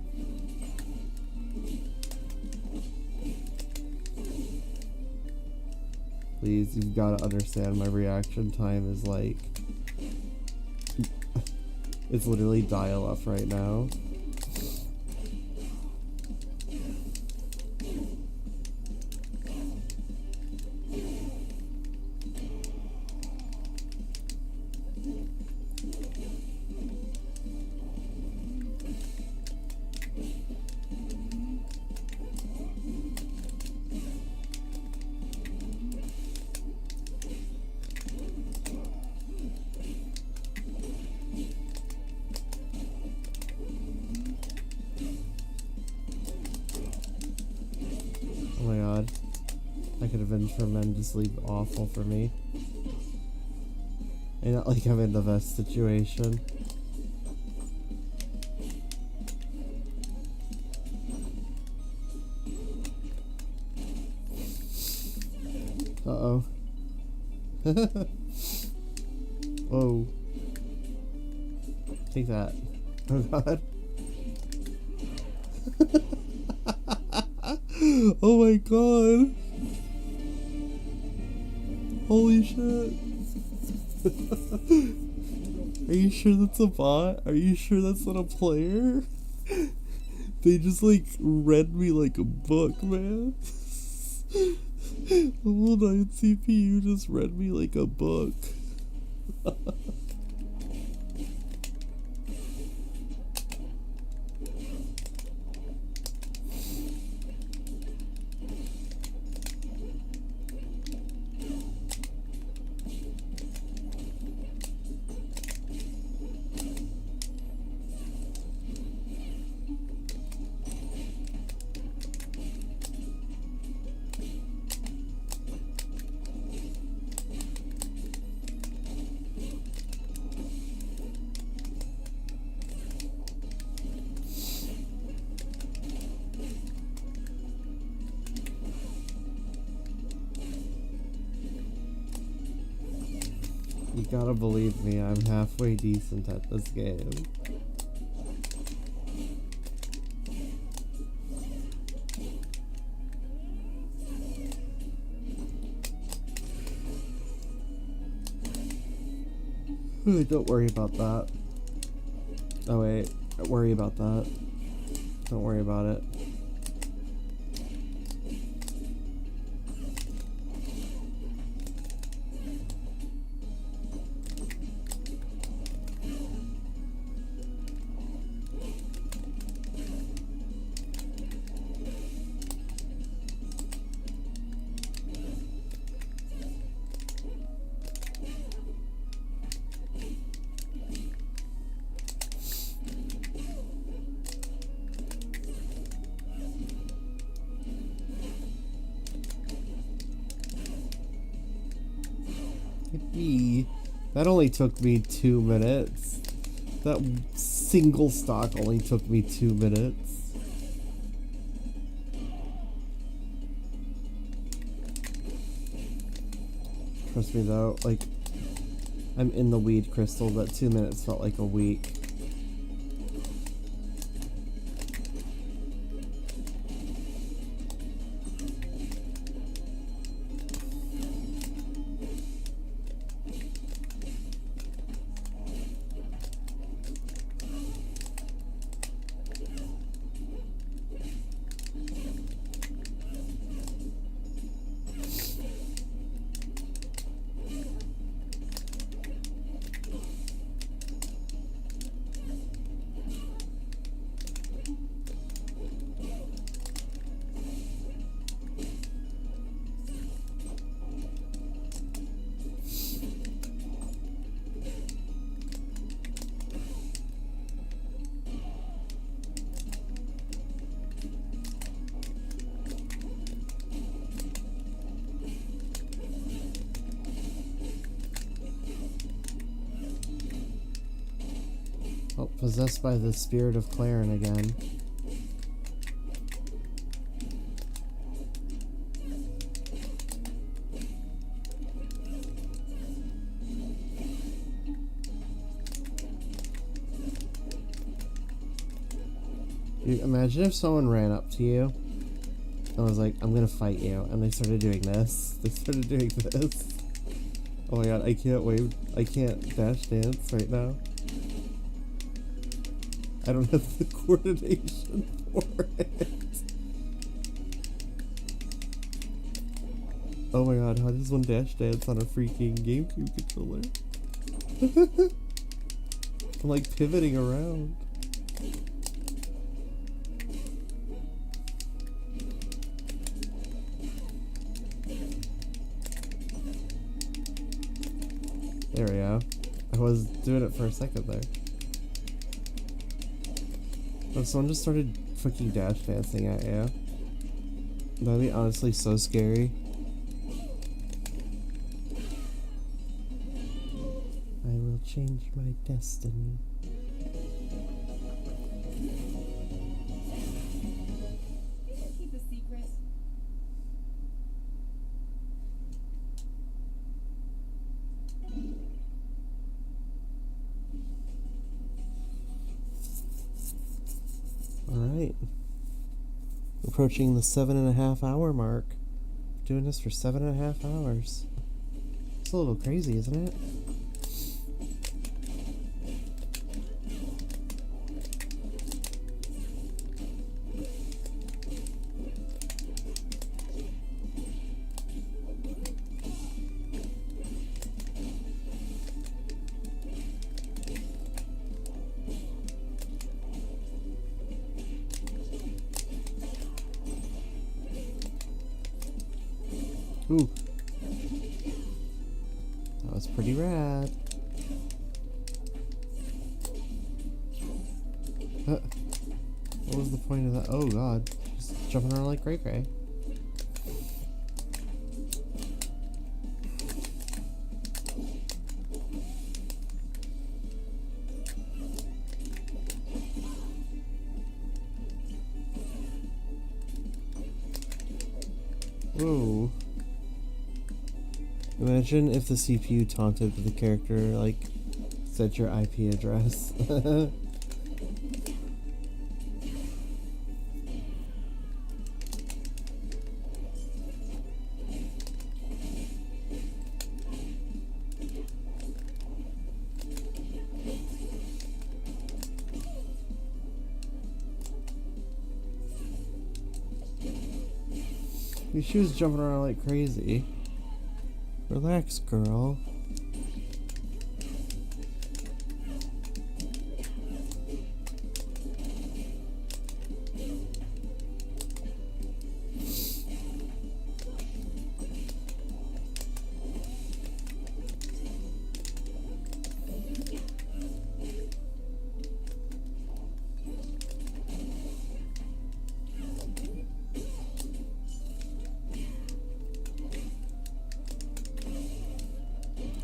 Please, you've got to understand my reaction time is like... It's literally dial-up right now. Oh my god. That could have been tremendously awful for me. And not like I'm in the best situation. Uh-oh. Whoa. Take that. Oh god. Oh my god. Holy shit. Are you sure that's a bot? Are you sure that's not a player? They just like read me like a book, man. Level 9 CPU just read me like a book. You gotta believe me, I'm halfway decent at this game. Don't worry about that. Oh wait, don't worry about that. Don't worry about it. That only took me 2 minutes. That single stock only took me 2 minutes. Trust me though, like, I'm in the weed crystal, but 2 minutes felt like a week. Oh, possessed by the spirit of Claren again. Dude, imagine if someone ran up to you and was like, I'm gonna fight you, and they started doing this. They started doing this. Oh my god, I can't wave. I can't dash dance right now. I don't have the coordination for it. Oh my god, how does one dash dance on a freaking GameCube controller? I'm like pivoting around. There we go. I was doing it for a second there. If someone just started freaking dash dancing at you, that'd be honestly so scary. change my destiny. Can you keep a secret? Alright. Approaching the 7.5 hour mark. Doing this for 7.5 hours. It's a little crazy, isn't it? Ooh. That was pretty rad. What was the point of that? Oh god. Just jumping around like cray cray. Whoa. Imagine if the CPU taunted the character, like, said your IP address. She was jumping around like crazy. Relax, girl.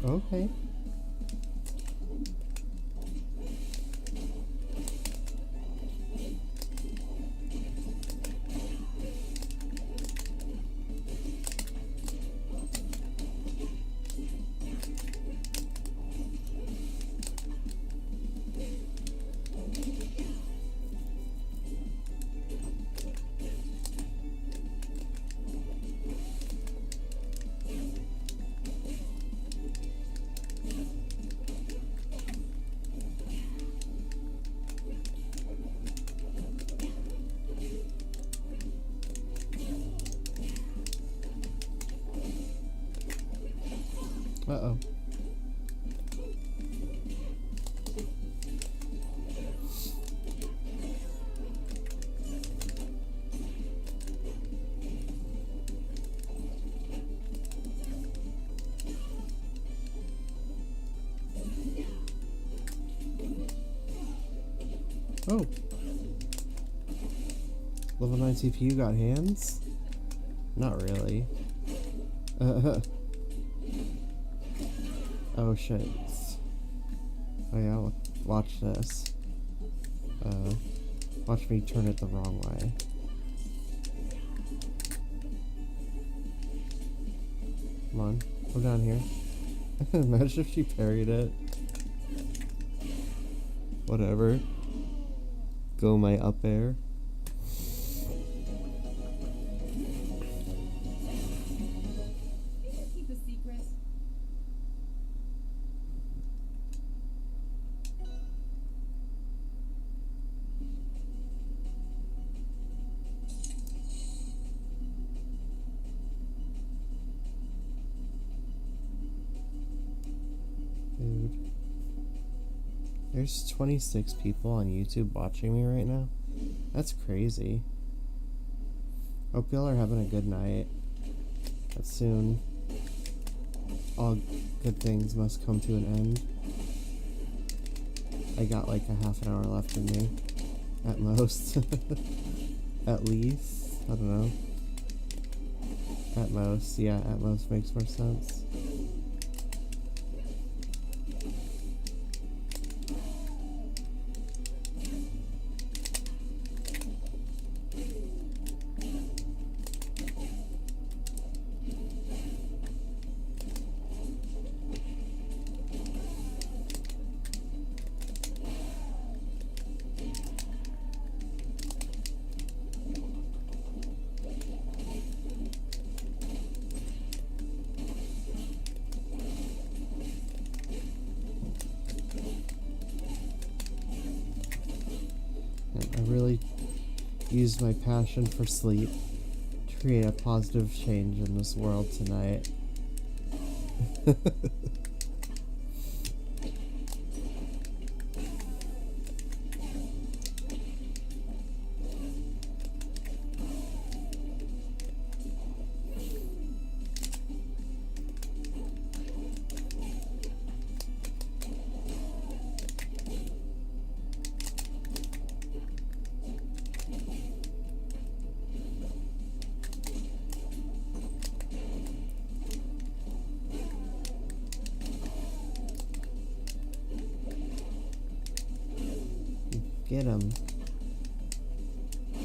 Okay. Uh-oh. Oh. Level 9 CPU got hands? Not really. Oh shit. Oh yeah, watch this. Watch me turn it the wrong way. Come on, go down here. Imagine if she parried it. Whatever. Go my up air. Can you keep a secret? Dude. There's 26 people on YouTube watching me right now. That's crazy. Hope y'all are having a good night. But soon, all good things must come to an end. I got like a half an hour left in me. At most. At least. I don't know. At most. Yeah, at most makes more sense. use my passion for sleep to create a positive change in this world tonight. Get him.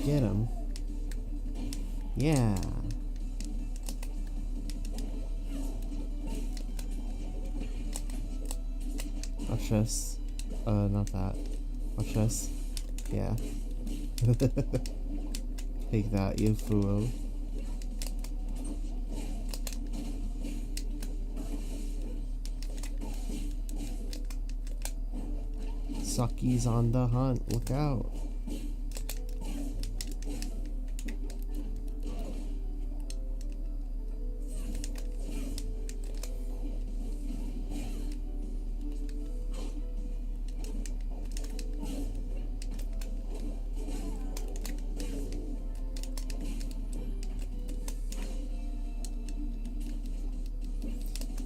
Get him. Yeah. Watch this. Not that. Watch this. Yeah. Take that, you fool. Sucky's on the hunt. Look out.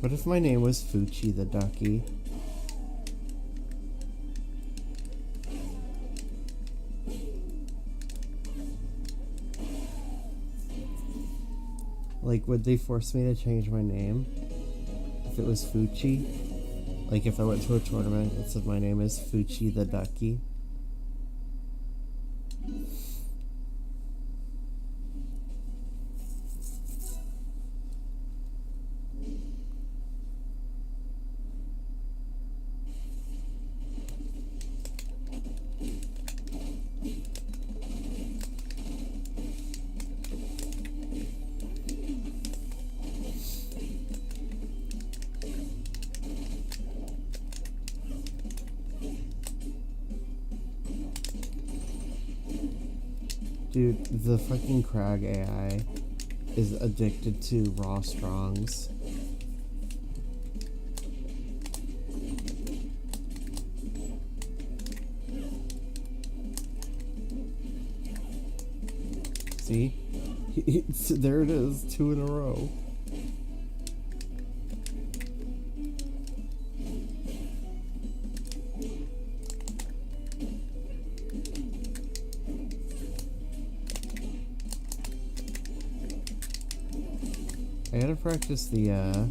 What if my name was Fuchi the Ducky? Like, would they force me to change my name if it was Fuchi? Like, if I went to a tournament and said my name is Fuchi the Ducky? Dude, the fucking Crag AI is addicted to raw strongs. See? There it is, 2 in a row. I gotta practice the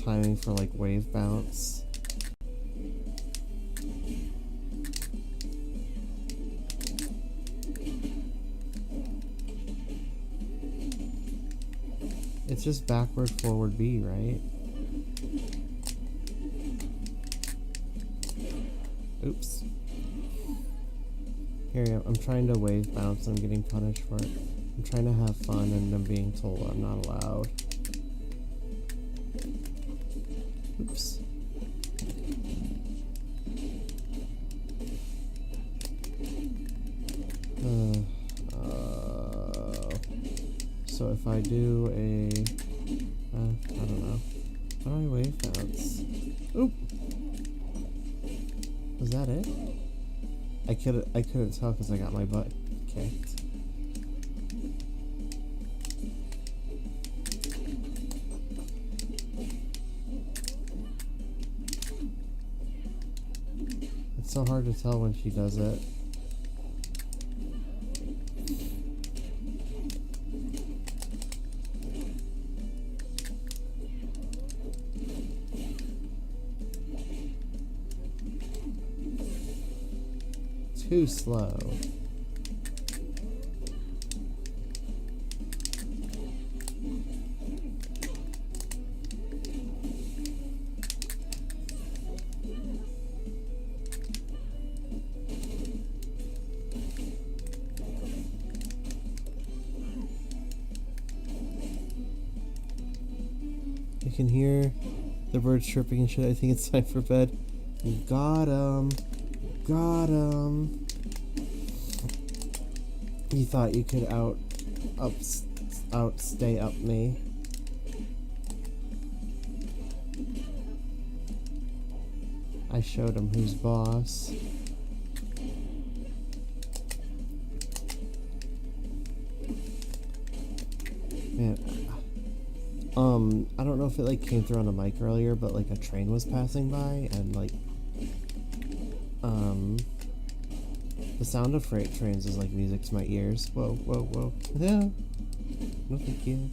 timing for like wave bounce. It's just backward, forward B, right? Oops. Here I go. I'm trying to wave bounce. I'm getting punished for it. I'm trying to have fun and I'm being told I'm not allowed. Oops. So if I do a... I don't know. How do I wave bounce? Oop! Was that it? I couldn't tell because I got my butt kicked. It's so hard to tell when she does it. Too slow. I can hear the birds chirping and shit. I think it's time for bed. Got 'em. Got 'em. You thought you could outstay up me. I showed him who's boss. Man, I don't know if it like came through on the mic earlier, but like a train was passing by and like the sound of freight trains is like music to my ears. Whoa, whoa, whoa. Yeah. No thank you.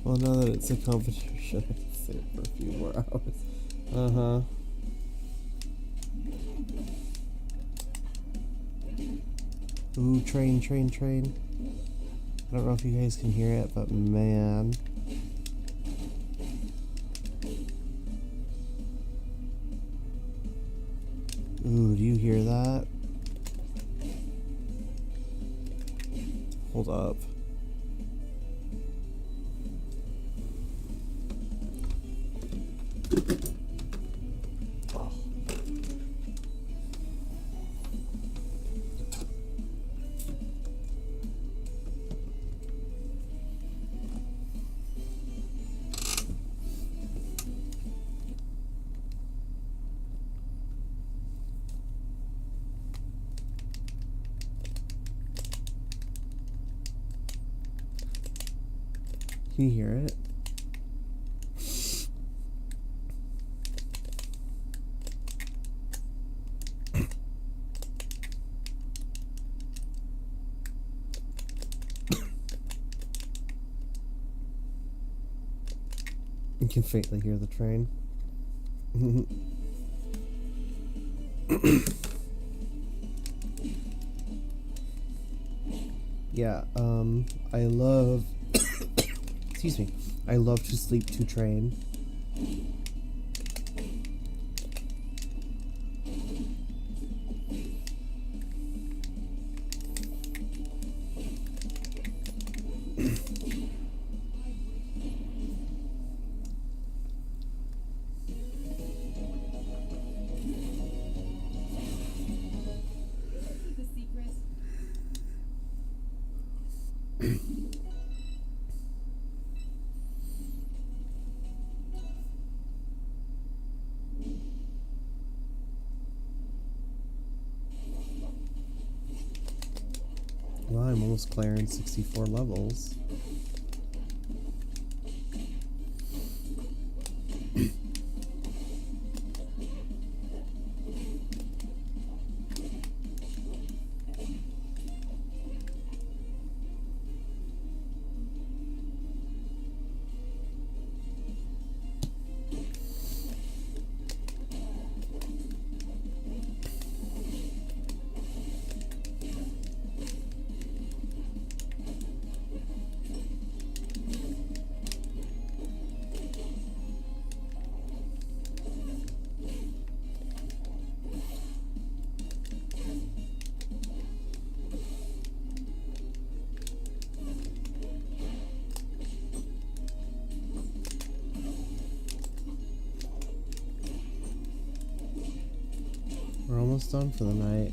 Well, now that it's a competition, I can sit for a few more hours. Uh-huh. Ooh, train, train, train. I don't know if you guys can hear it, but man. Ooh, do you hear that? Hold up. Can you hear it? You can faintly hear the train. Yeah, I love excuse me. I love to sleep to train. Keep a secret. Well, I'm almost clearing 64 levels. We're almost done for the night.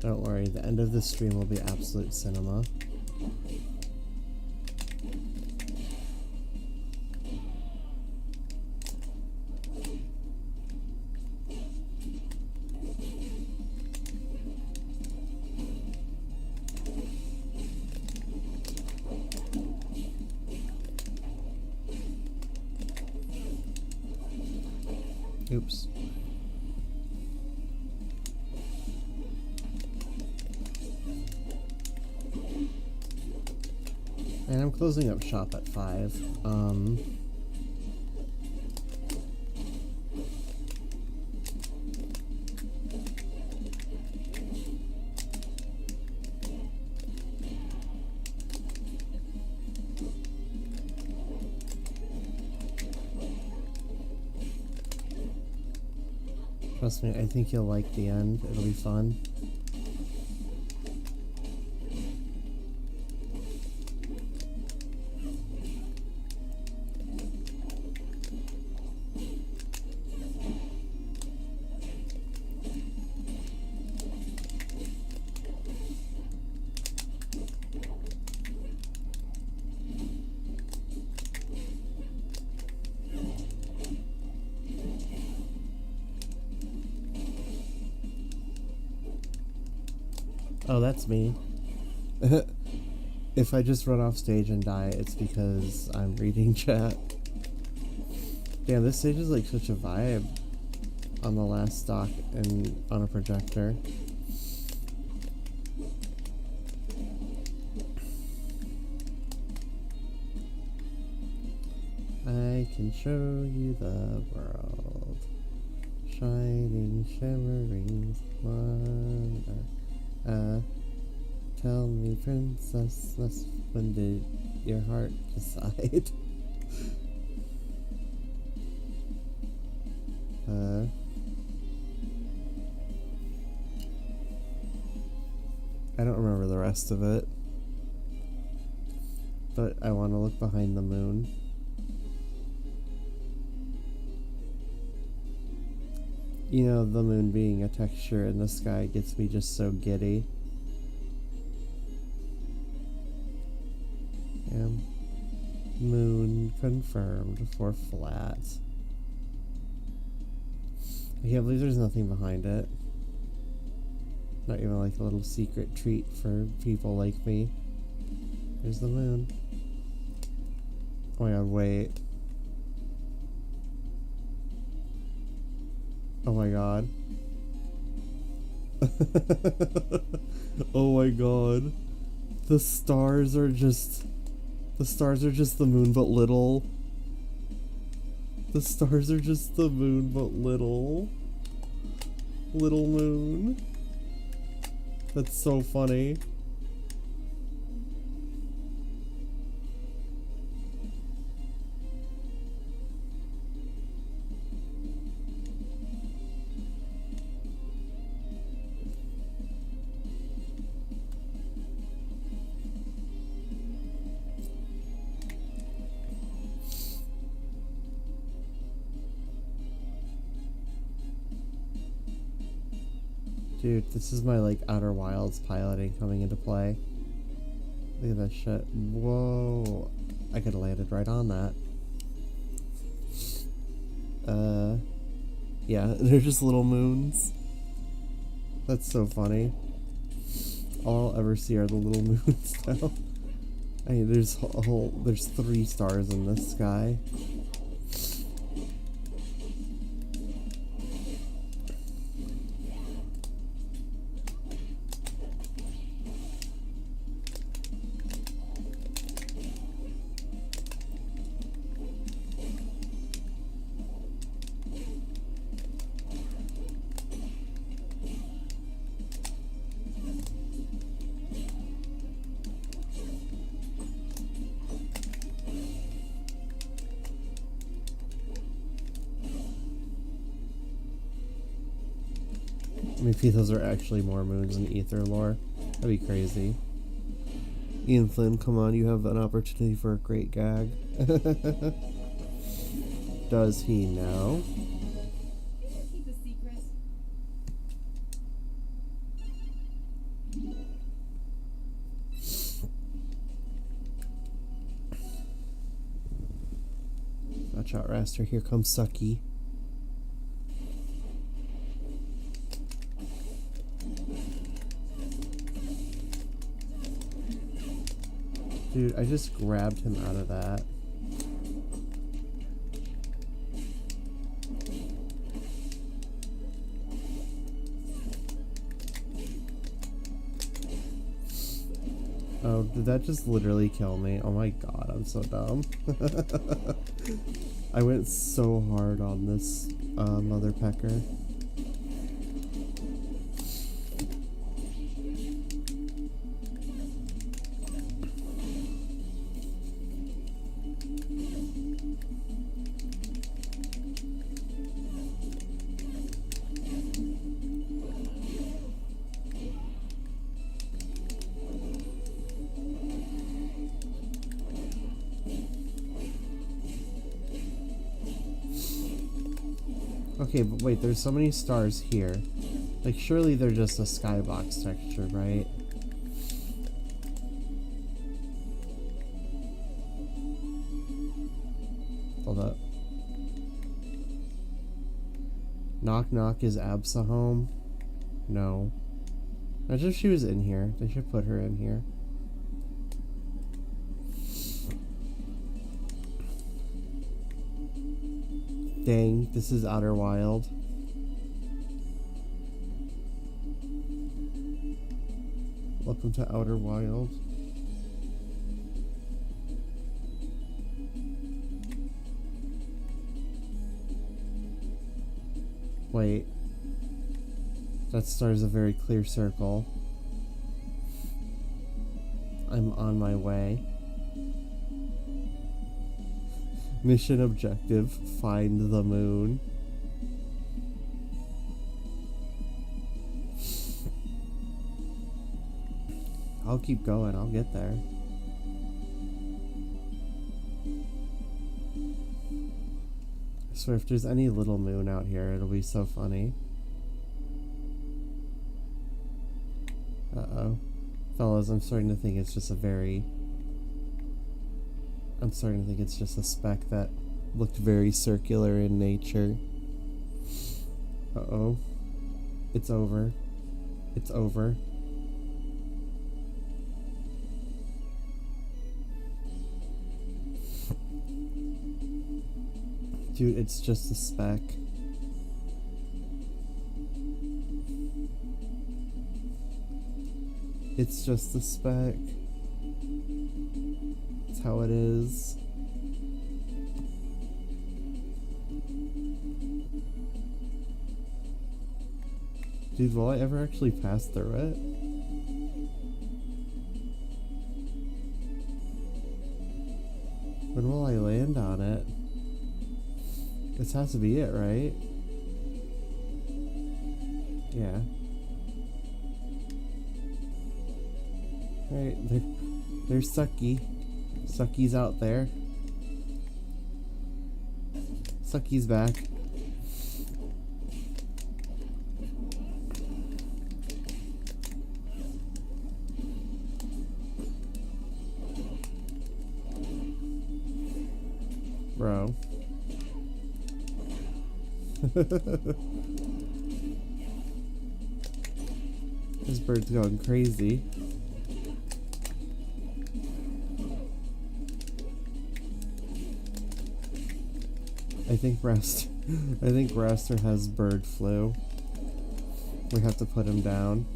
Don't worry, the end of this stream will be absolute cinema. Oops. And I'm closing up shop at 5. Trust me, I think you'll like the end. It'll be fun. Oh, that's me. If I just run off stage and die, it's because I'm reading chat. Damn, this stage is like such a vibe on the last stock and on a projector. I can show you the world. Shining, shimmering, one. Tell me, princess, when did your heart decide? I don't remember the rest of it, but I want to look behind the moon. You know, the moon being a texture in the sky gets me just so giddy. And moon confirmed for flat. I can't believe there's nothing behind it. Not even like a little secret treat for people like me. There's the moon. Oh my god, wait. Oh my god. Oh my god. The stars are just the moon but little. The stars are just the moon but little. Little moon. That's so funny. Dude, this is my like Outer Wilds piloting coming into play. Look at that shit. Whoa. I could have landed right on that. Yeah, they're just little moons. That's so funny. All I'll ever see are the little moons now. I mean, there's 3 stars in this sky. Maybe those are actually more moons in Aether lore. That'd be crazy. Ian Flynn, come on, you have an opportunity for a great gag. Does he know? Keep a secret. Watch out, Raster. Here comes Sucky. Dude, I just grabbed him out of that. Oh, did that just literally kill me? Oh my god, I'm so dumb. I went so hard on this mother pecker. Okay, but wait, there's so many stars here. Like, surely they're just a skybox texture, right? Hold up. Knock knock, is Absa home? No. Imagine if she was in here. They should put her in here. Dang, this is Outer Wild. Welcome to Outer Wild. Wait. That star's a very clear circle. I'm on my way. Mission objective, find the moon. I'll keep going, I'll get there. I swear if there's any little moon out here, it'll be so funny. Uh-oh. Fellas, I'm starting to think it's just a speck that looked very circular in nature. Uh-oh. It's over. It's over. Dude, it's just a speck. It's just a speck. That's how it is. Dude, will I ever actually pass through it? When will I land on it? This has to be it, right? Yeah. Alright, there's Sucky. Sucky's out there. Sucky's back. Bro. This bird's going crazy. I think Raster has bird flu. We have to put him down.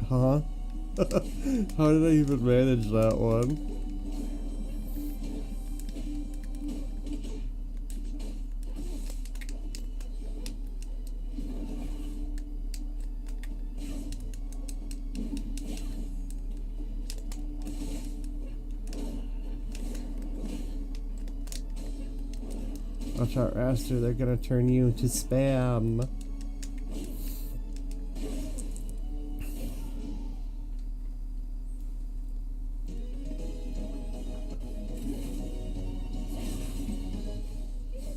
Huh? How did I even manage that one? Watch out, Raster, they're gonna turn you to spam.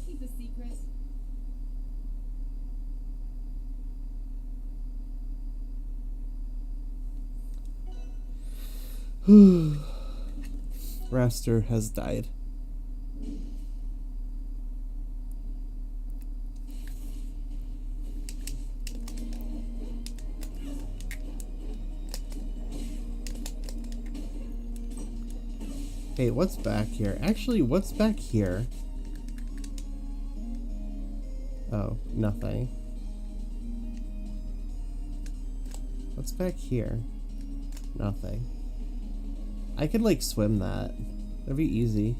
Keep a secret. Raster has died. Hey, what's back here? Actually, what's back here? Oh, nothing. What's back here? Nothing. I could, like, swim that. That'd be easy.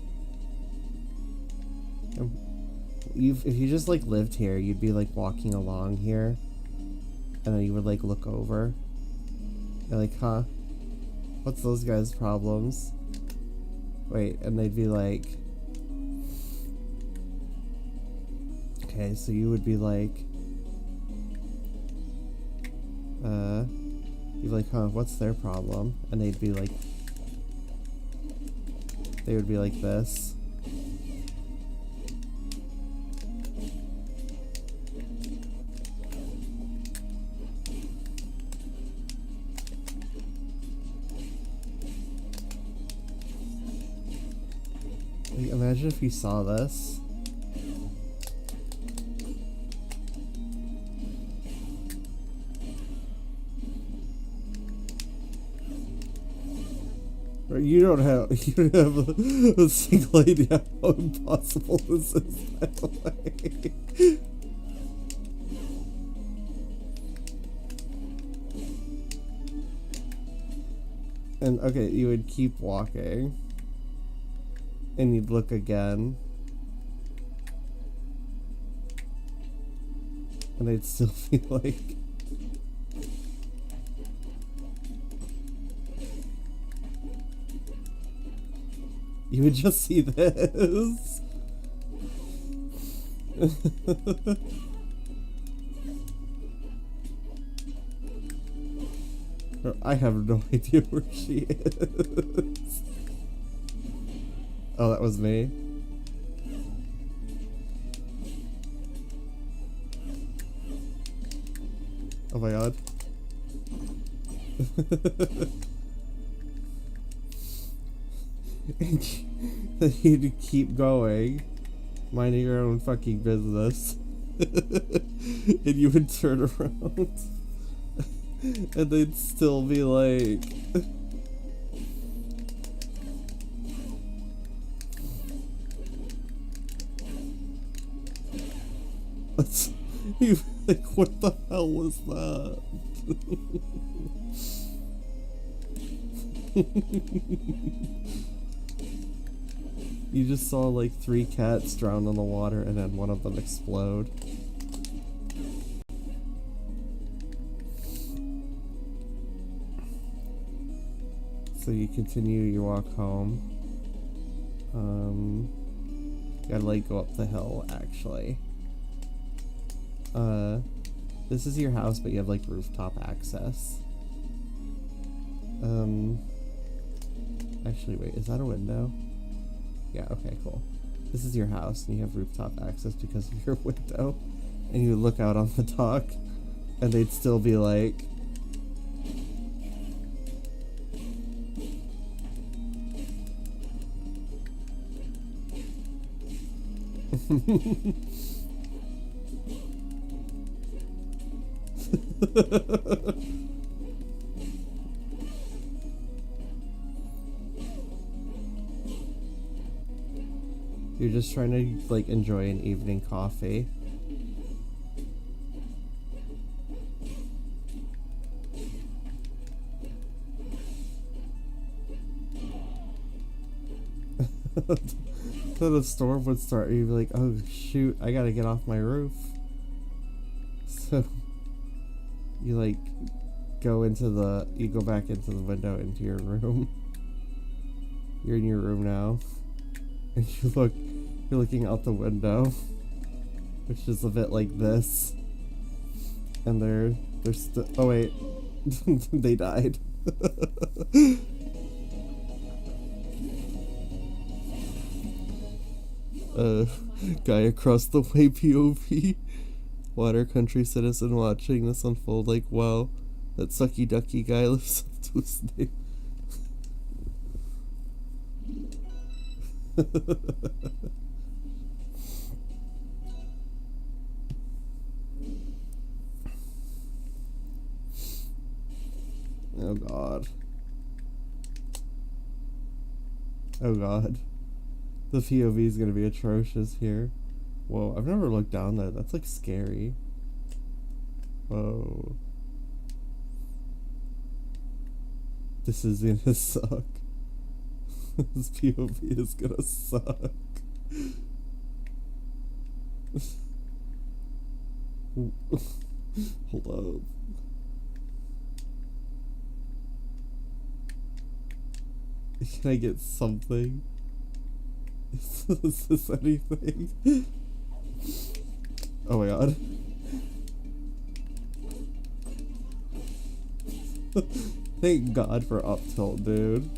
If you just, like, lived here, you'd be, like, walking along here. And then you would, like, look over. You're like, huh? What's those guys' problems? Wait, and they'd be like... Okay, so you would be like... You'd be like, huh, what's their problem? And they'd be like, they would be like this. Like, imagine if you saw this. You don't have a single idea how impossible this is, by the way. And okay, you would keep walking. And you'd look again. And I'd still be like, you would just see this. I have no idea where she is. Oh, that was me. Oh my god. And you'd keep going, minding your own fucking business. And you would turn around. And they'd still be like... You like, what the hell was that? You just saw like 3 cats drown in the water and then one of them explode. So you continue your walk home. You gotta like go up the hill actually. This is your house, but you have like rooftop access. Actually wait, is that a window? Yeah, okay, cool. This is your house and you have rooftop access because of your window. And you look out on the dock and they'd still be like, you're just trying to like enjoy an evening coffee. Then a storm would start and you'd be like, oh shoot, I gotta get off my roof. So you like you go back into the window into your room. You're in your room now. And you're looking out the window, which is a bit like this. And they're still, oh wait, they died. Guy across the way POV. Water country citizen watching this unfold like, wow, that sucky ducky guy lives up to his name. Oh god. Oh god. The POV is gonna be atrocious here. Whoa, I've never looked down there. That's like scary. Whoa. This is gonna suck. This POV is gonna suck. Hold up. Can I get something? Is this anything? Oh my god. Thank God for up tilt, dude.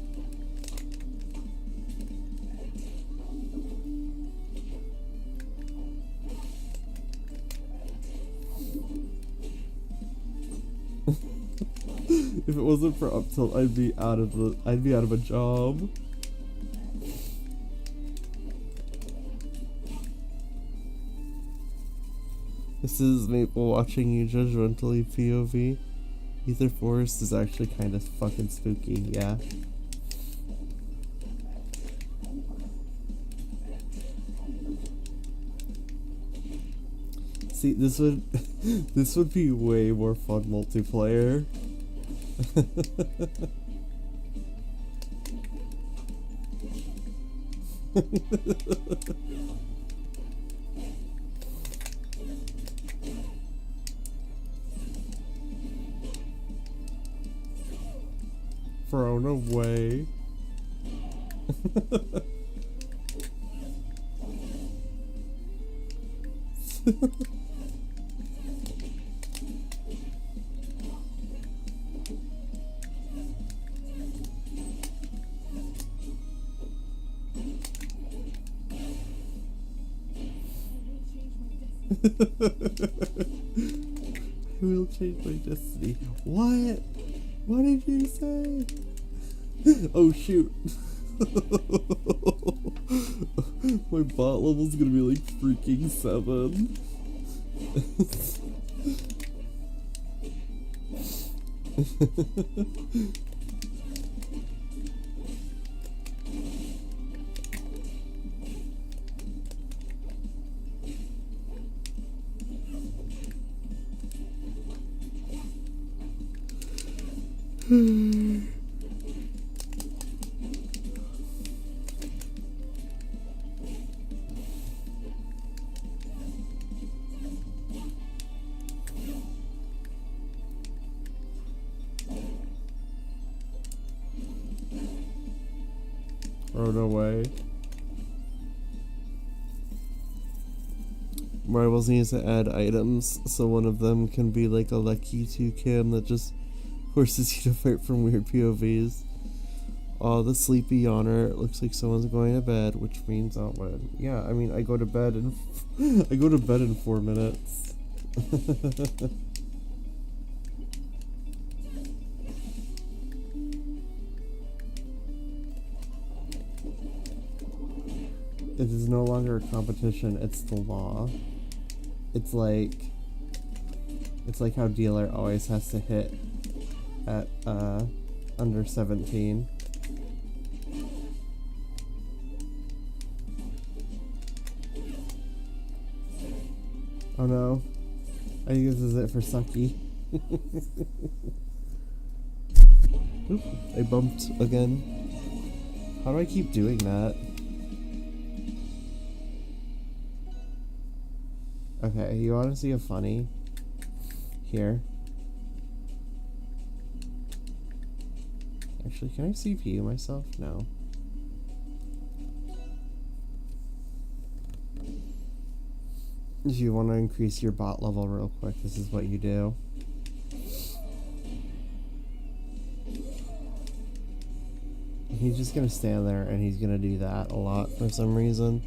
If it wasn't for up tilt, I'd be out of a job. This is Maple watching you judgmentally POV. Aether Forest is actually kind of fucking spooky, yeah. See, this would be way more fun multiplayer. Thrown away. I will change my destiny. What? What did you say? Oh shoot. My bot level's gonna be like freaking 7. Thrown away. Marbles needs to add items so one of them can be like a lucky toucan that just forces you to fight from weird POVs. Oh, the sleepy yawner. It looks like someone's going to bed, which means I'll win. Yeah, I mean, I go to bed in 4 minutes. It is no longer a competition, it's the law. It's like how dealer always has to hit at under 17. Oh no. I think this is it for Sucky. Oop, I bumped again. How do I keep doing that? Okay, you want to see a funny? Here. Actually, can I CPU myself? No. If you want to increase your bot level real quick, this is what you do. He's just gonna stand there and he's gonna do that a lot for some reason.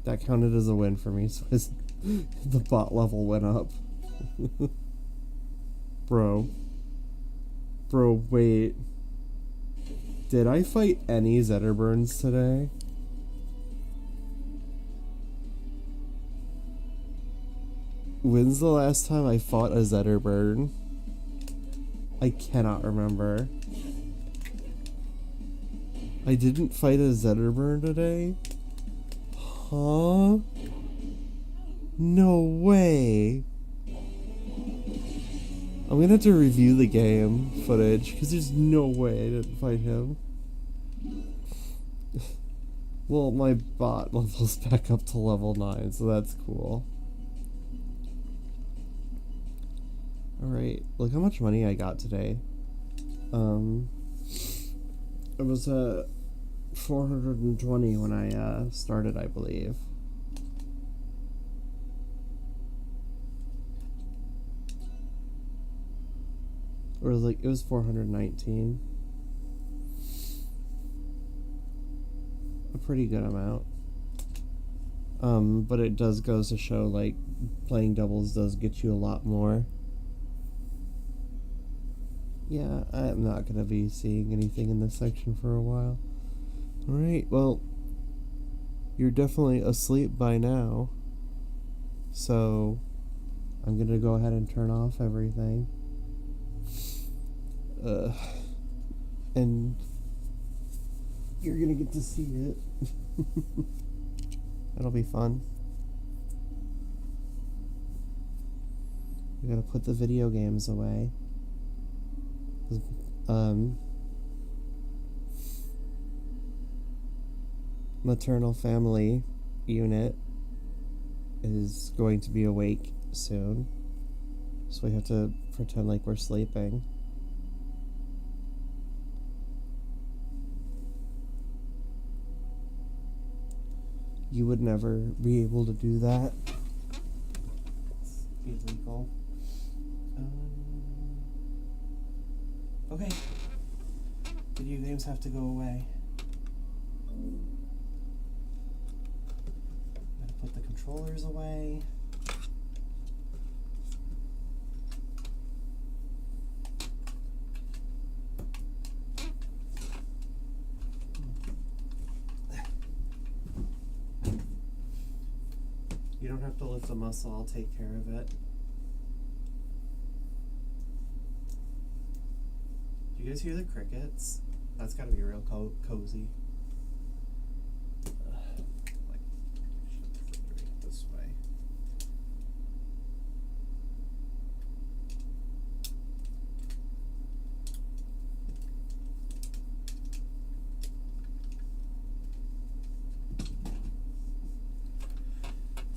That counted as a win for me, so the bot level went up. Bro, wait. Did I fight any Zetterburns today? When's the last time I fought a Zetterburn? I cannot remember. I didn't fight a Zetterburn today? Huh? No way. I'm gonna have to review the game footage, because there's no way I didn't fight him. Well, my bot level's back up to level 9, so that's cool. Alright, look how much money I got today. It was 420 when I started, I believe. Or it was 419. A pretty good amount. But it does goes to show, like, playing doubles does get you a lot more. Yeah, I'm not gonna be seeing anything in this section for a while. Alright, well, you're definitely asleep by now. So, I'm gonna go ahead and turn off everything. And you're gonna get to see it. That'll be fun. We gotta put the video games away. Maternal family unit is going to be awake soon, so we have to pretend like we're sleeping. You would never be able to do that. It's illegal. Okay. Video games have to go away. Gotta put the controllers away. You don't have to lift a muscle, I'll take care of it. Do you guys hear the crickets? That's gotta be real cozy. Like, I should refrigerator it this way.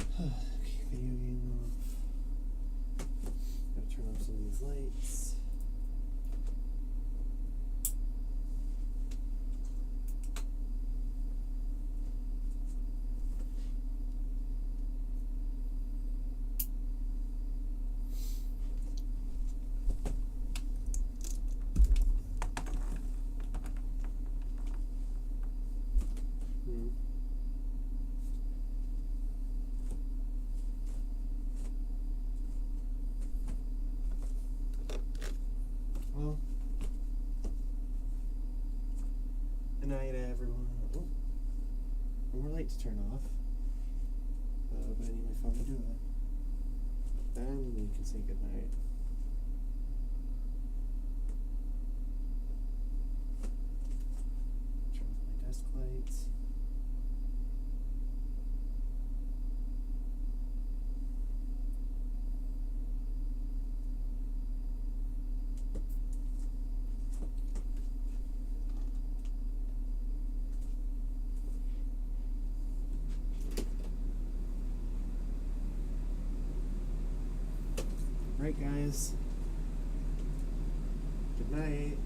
Okay, video game off. Gotta turn off some of these lights. Well, good night, everyone. Oh, one more light to turn off. But I need my phone to do it. Then you can say good night. Turn off my desk lights. Right, guys. Good night.